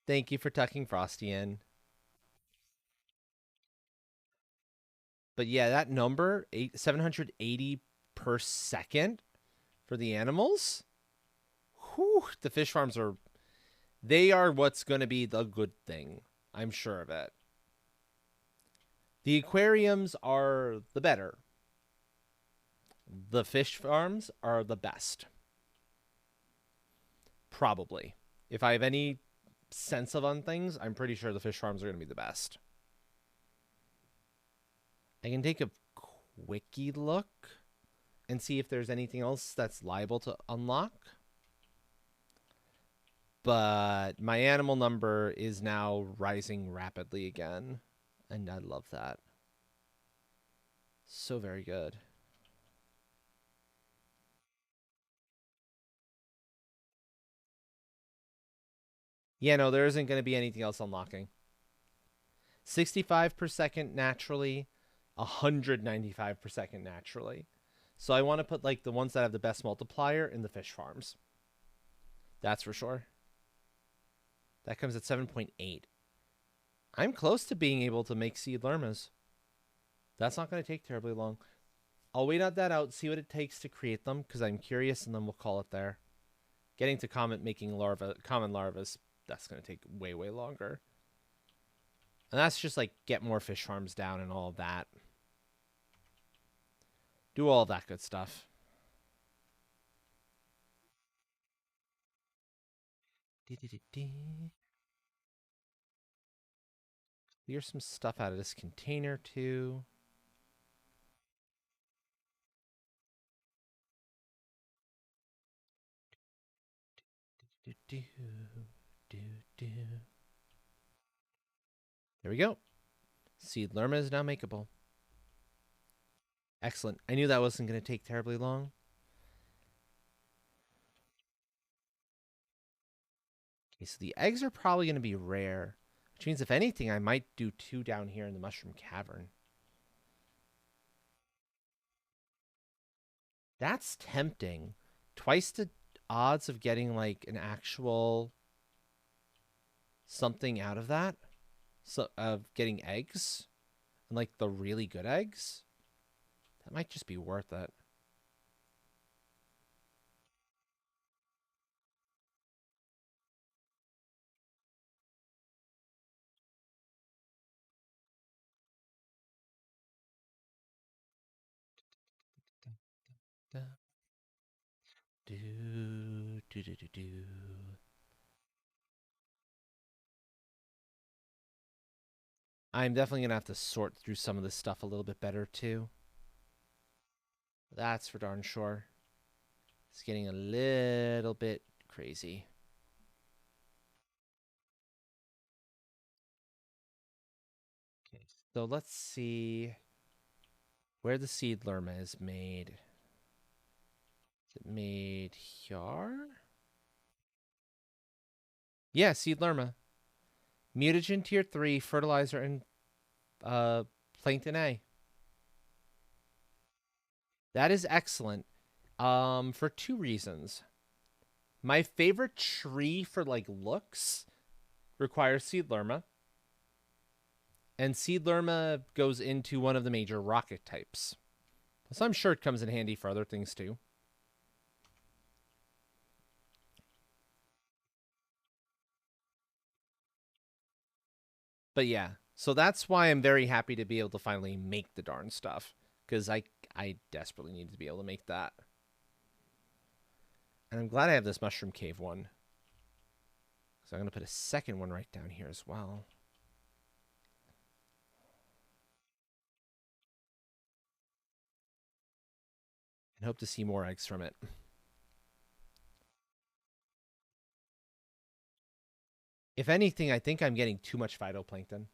Thank you for tucking Frosty in. But yeah, that number, 780 per second for the animals. Whew, the fish farms they are what's going to be the good thing. I'm sure of it. The aquariums are the better. The fish farms are the best. Probably. If I have any sense of on things, I'm pretty sure the fish farms are going to be the best. I can take a quickie look. and see if there's anything else that's liable to unlock. But my animal number is now rising rapidly again, and I love that. So very good. Yeah, no, there isn't going to be anything else unlocking. 65 per second naturally, 195 per second naturally. So I want to put like the ones that have the best multiplier in the fish farms. That's for sure. That comes at 7.8. I'm close to being able to make seed lermas. That's not going to take terribly long. I'll wait out that out, see what it takes to create them, because I'm curious, and then we'll call it there. Getting to common larvas, that's going to take way, way longer. And that's just like get more fish farms down and all of that. Do all that good stuff. Clear some stuff out of this container too. There we go. Seed lerma is now makeable. Excellent. I knew that wasn't going to take terribly long. Okay, so the eggs are probably going to be rare, which means if anything, I might do 2 down here in the mushroom cavern. That's tempting. Twice the odds of getting like an actual something out of that. So of getting eggs and like the really good eggs. That might just be worth it. I'm definitely going to have to sort through some of this stuff a little bit better too. That's for darn sure. It's getting a little bit crazy. Okay, so let's see where the seed lerma is made. Is it made here? Yeah, seed lerma. Mutagen tier 3, fertilizer, and plankton A. That is excellent. For 2 reasons. My favorite tree for like looks requires seed lerma. And seed lerma goes into one of the major rocket types. So I'm sure it comes in handy for other things too. But yeah, so that's why I'm very happy to be able to finally make the darn stuff. Because I desperately need to be able to make that. And I'm glad I have this mushroom cave one. So I'm going to put a second one right down here as well. And hope to see more eggs from it. If anything, I think I'm getting too much phytoplankton.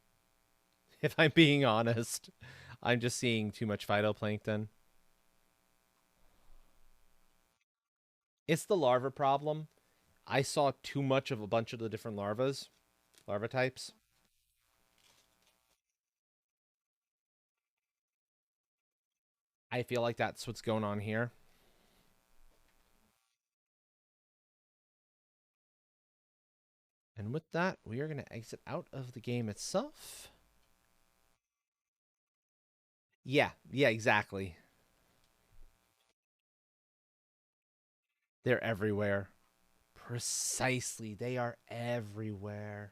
If I'm being honest, I'm just seeing too much phytoplankton. It's the larva problem. I saw too much of a bunch of the different larva types. I feel like that's what's going on here. And with that, we are going to exit out of the game itself. Yeah, exactly. They're everywhere. Precisely. They are everywhere.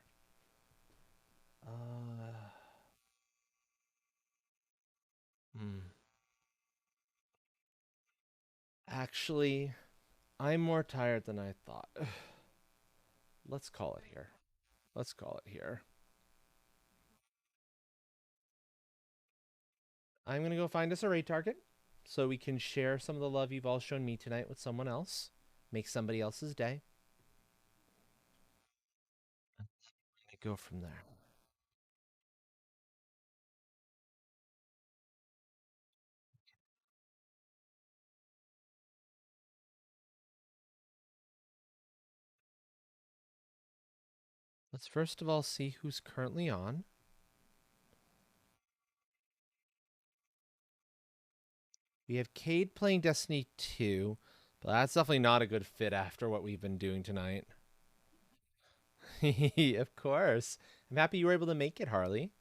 Actually, I'm more tired than I thought. Let's call it here. Let's call it here. I'm going to go find us a raid target. so we can share some of the love you've all shown me tonight with someone else. Make somebody else's day. And go from there. Let's first of all see who's currently on. We have Cade playing Destiny 2, but that's definitely not a good fit after what we've been doing tonight. Of course. I'm happy you were able to make it, Harley.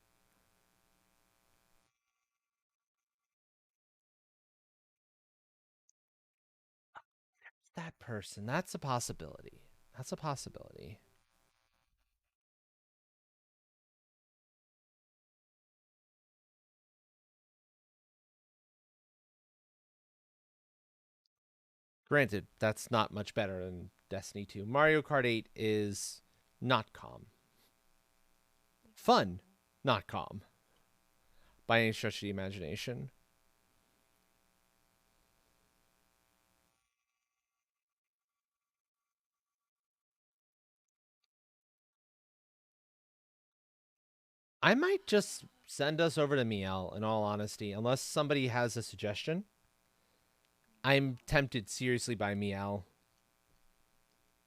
That person. That's a possibility. That's a possibility. Granted, that's not much better than Destiny 2. Mario Kart 8 is not calm. Fun, not calm. By any stretch of the imagination. I might just send us over to Miel, in all honesty, unless somebody has a suggestion. I'm tempted seriously by Miel.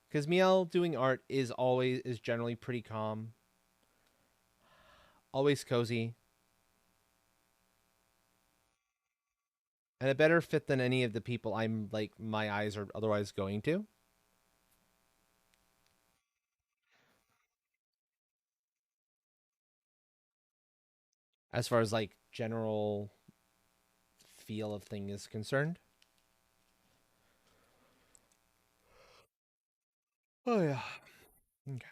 Because Miel doing art is generally pretty calm. Always cozy. And a better fit than any of the people I'm like my eyes are otherwise going to. As far as like general feel of thing is concerned. Oh yeah. Okay.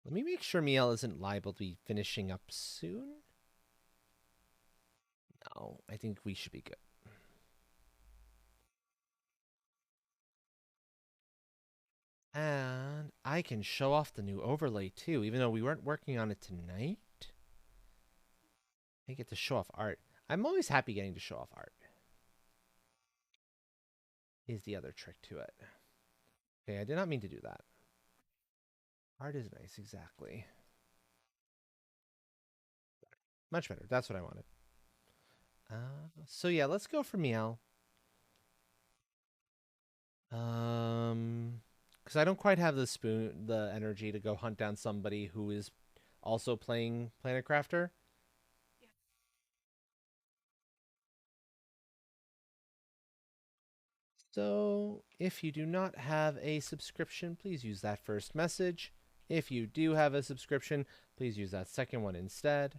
Let me make sure Miel isn't liable to be finishing up soon. No, I think we should be good. And I can show off the new overlay too, even though we weren't working on it tonight. I get to show off art. I'm always happy getting to show off art. Is the other trick to it. Okay, I did not mean to do that. Art is nice, exactly. Much better. That's what I wanted. So yeah, let's go for Miel. Because I don't quite have the energy to go hunt down somebody who is also playing Planet Crafter. So if you do not have a subscription, please use that first message. If you do have a subscription, please use that second one instead.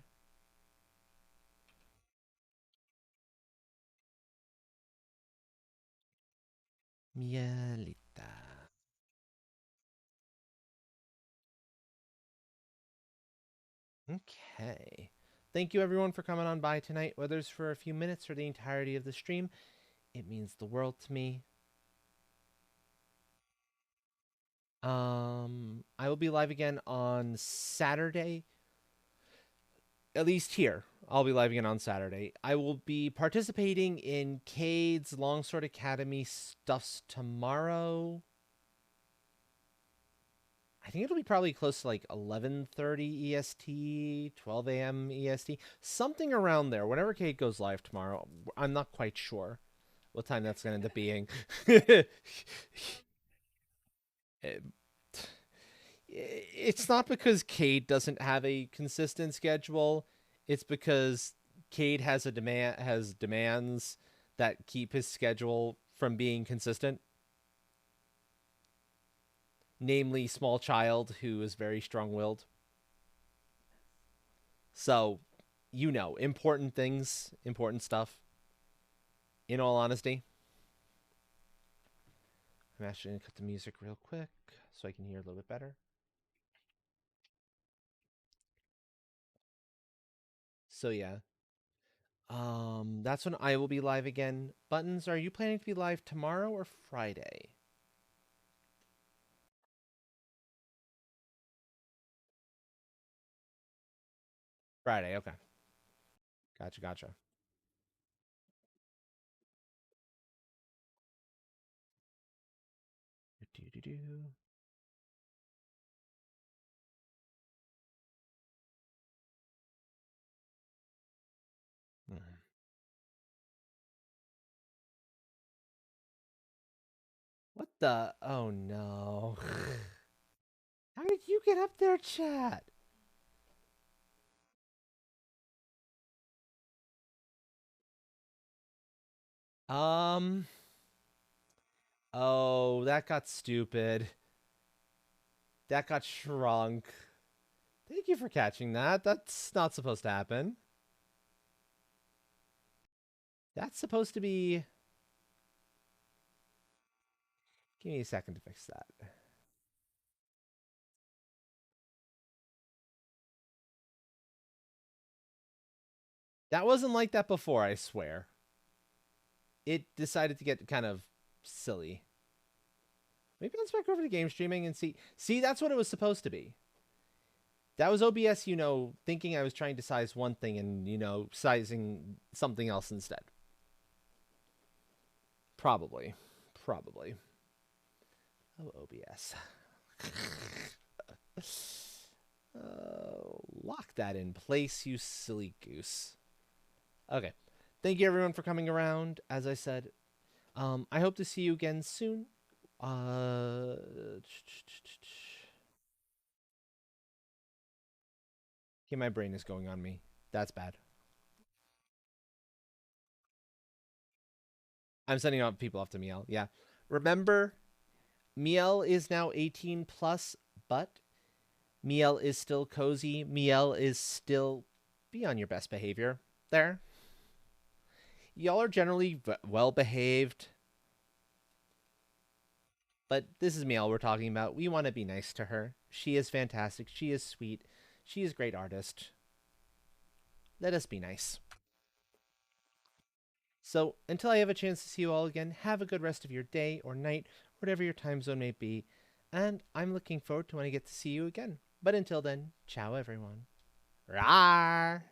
Mielita. Okay. Thank you everyone for coming on by tonight, whether it's for a few minutes or the entirety of the stream. It means the world to me. I will be live again on Saturday. At least here. I'll be live again on Saturday. I will be participating in Cade's Longsword Academy stuffs tomorrow. I think it'll be probably close to like 11:30 EST, 12 a.m. EST, something around there. Whenever Cade goes live tomorrow, I'm not quite sure what time that's going to end up being. It's not because Cade doesn't have a consistent schedule. It's because Cade has demands that keep his schedule from being consistent. Namely, small child who is very strong-willed. So, you know, important things, important stuff. In all honesty. I'm actually going to cut the music real quick so I can hear a little bit better. So, yeah. That's when I will be live again. Buttons, are you planning to be live tomorrow or Friday? Friday, okay. Gotcha. Do-do-do. Hmm. What the? Oh no. How did you get up there, chat? Oh, that got stupid. That got shrunk. Thank you for catching that. That's not supposed to happen. That's supposed to be... Give me a second to fix that. That wasn't like that before, I swear. It decided to get kind of silly. Maybe let's back over to game streaming and see. See, that's what it was supposed to be. That was OBS, you know, thinking I was trying to size one thing and, you know, sizing something else instead. Probably. Oh, OBS. Lock that in place, you silly goose. Okay. Thank you, everyone, for coming around. As I said, I hope to see you again soon. Okay, my brain is going on me. That's bad. I'm sending out people off to Miel. Yeah. Remember, Miel is now 18 plus, but Miel is still cozy. Miel is still be on your best behavior. There. Y'all are generally well behaved. But this is Miel we're talking about. We want to be nice to her. She is fantastic. She is sweet. She is a great artist. Let us be nice. So, until I have a chance to see you all again, have a good rest of your day or night, whatever your time zone may be. And I'm looking forward to when I get to see you again. But until then, ciao everyone. Rawr!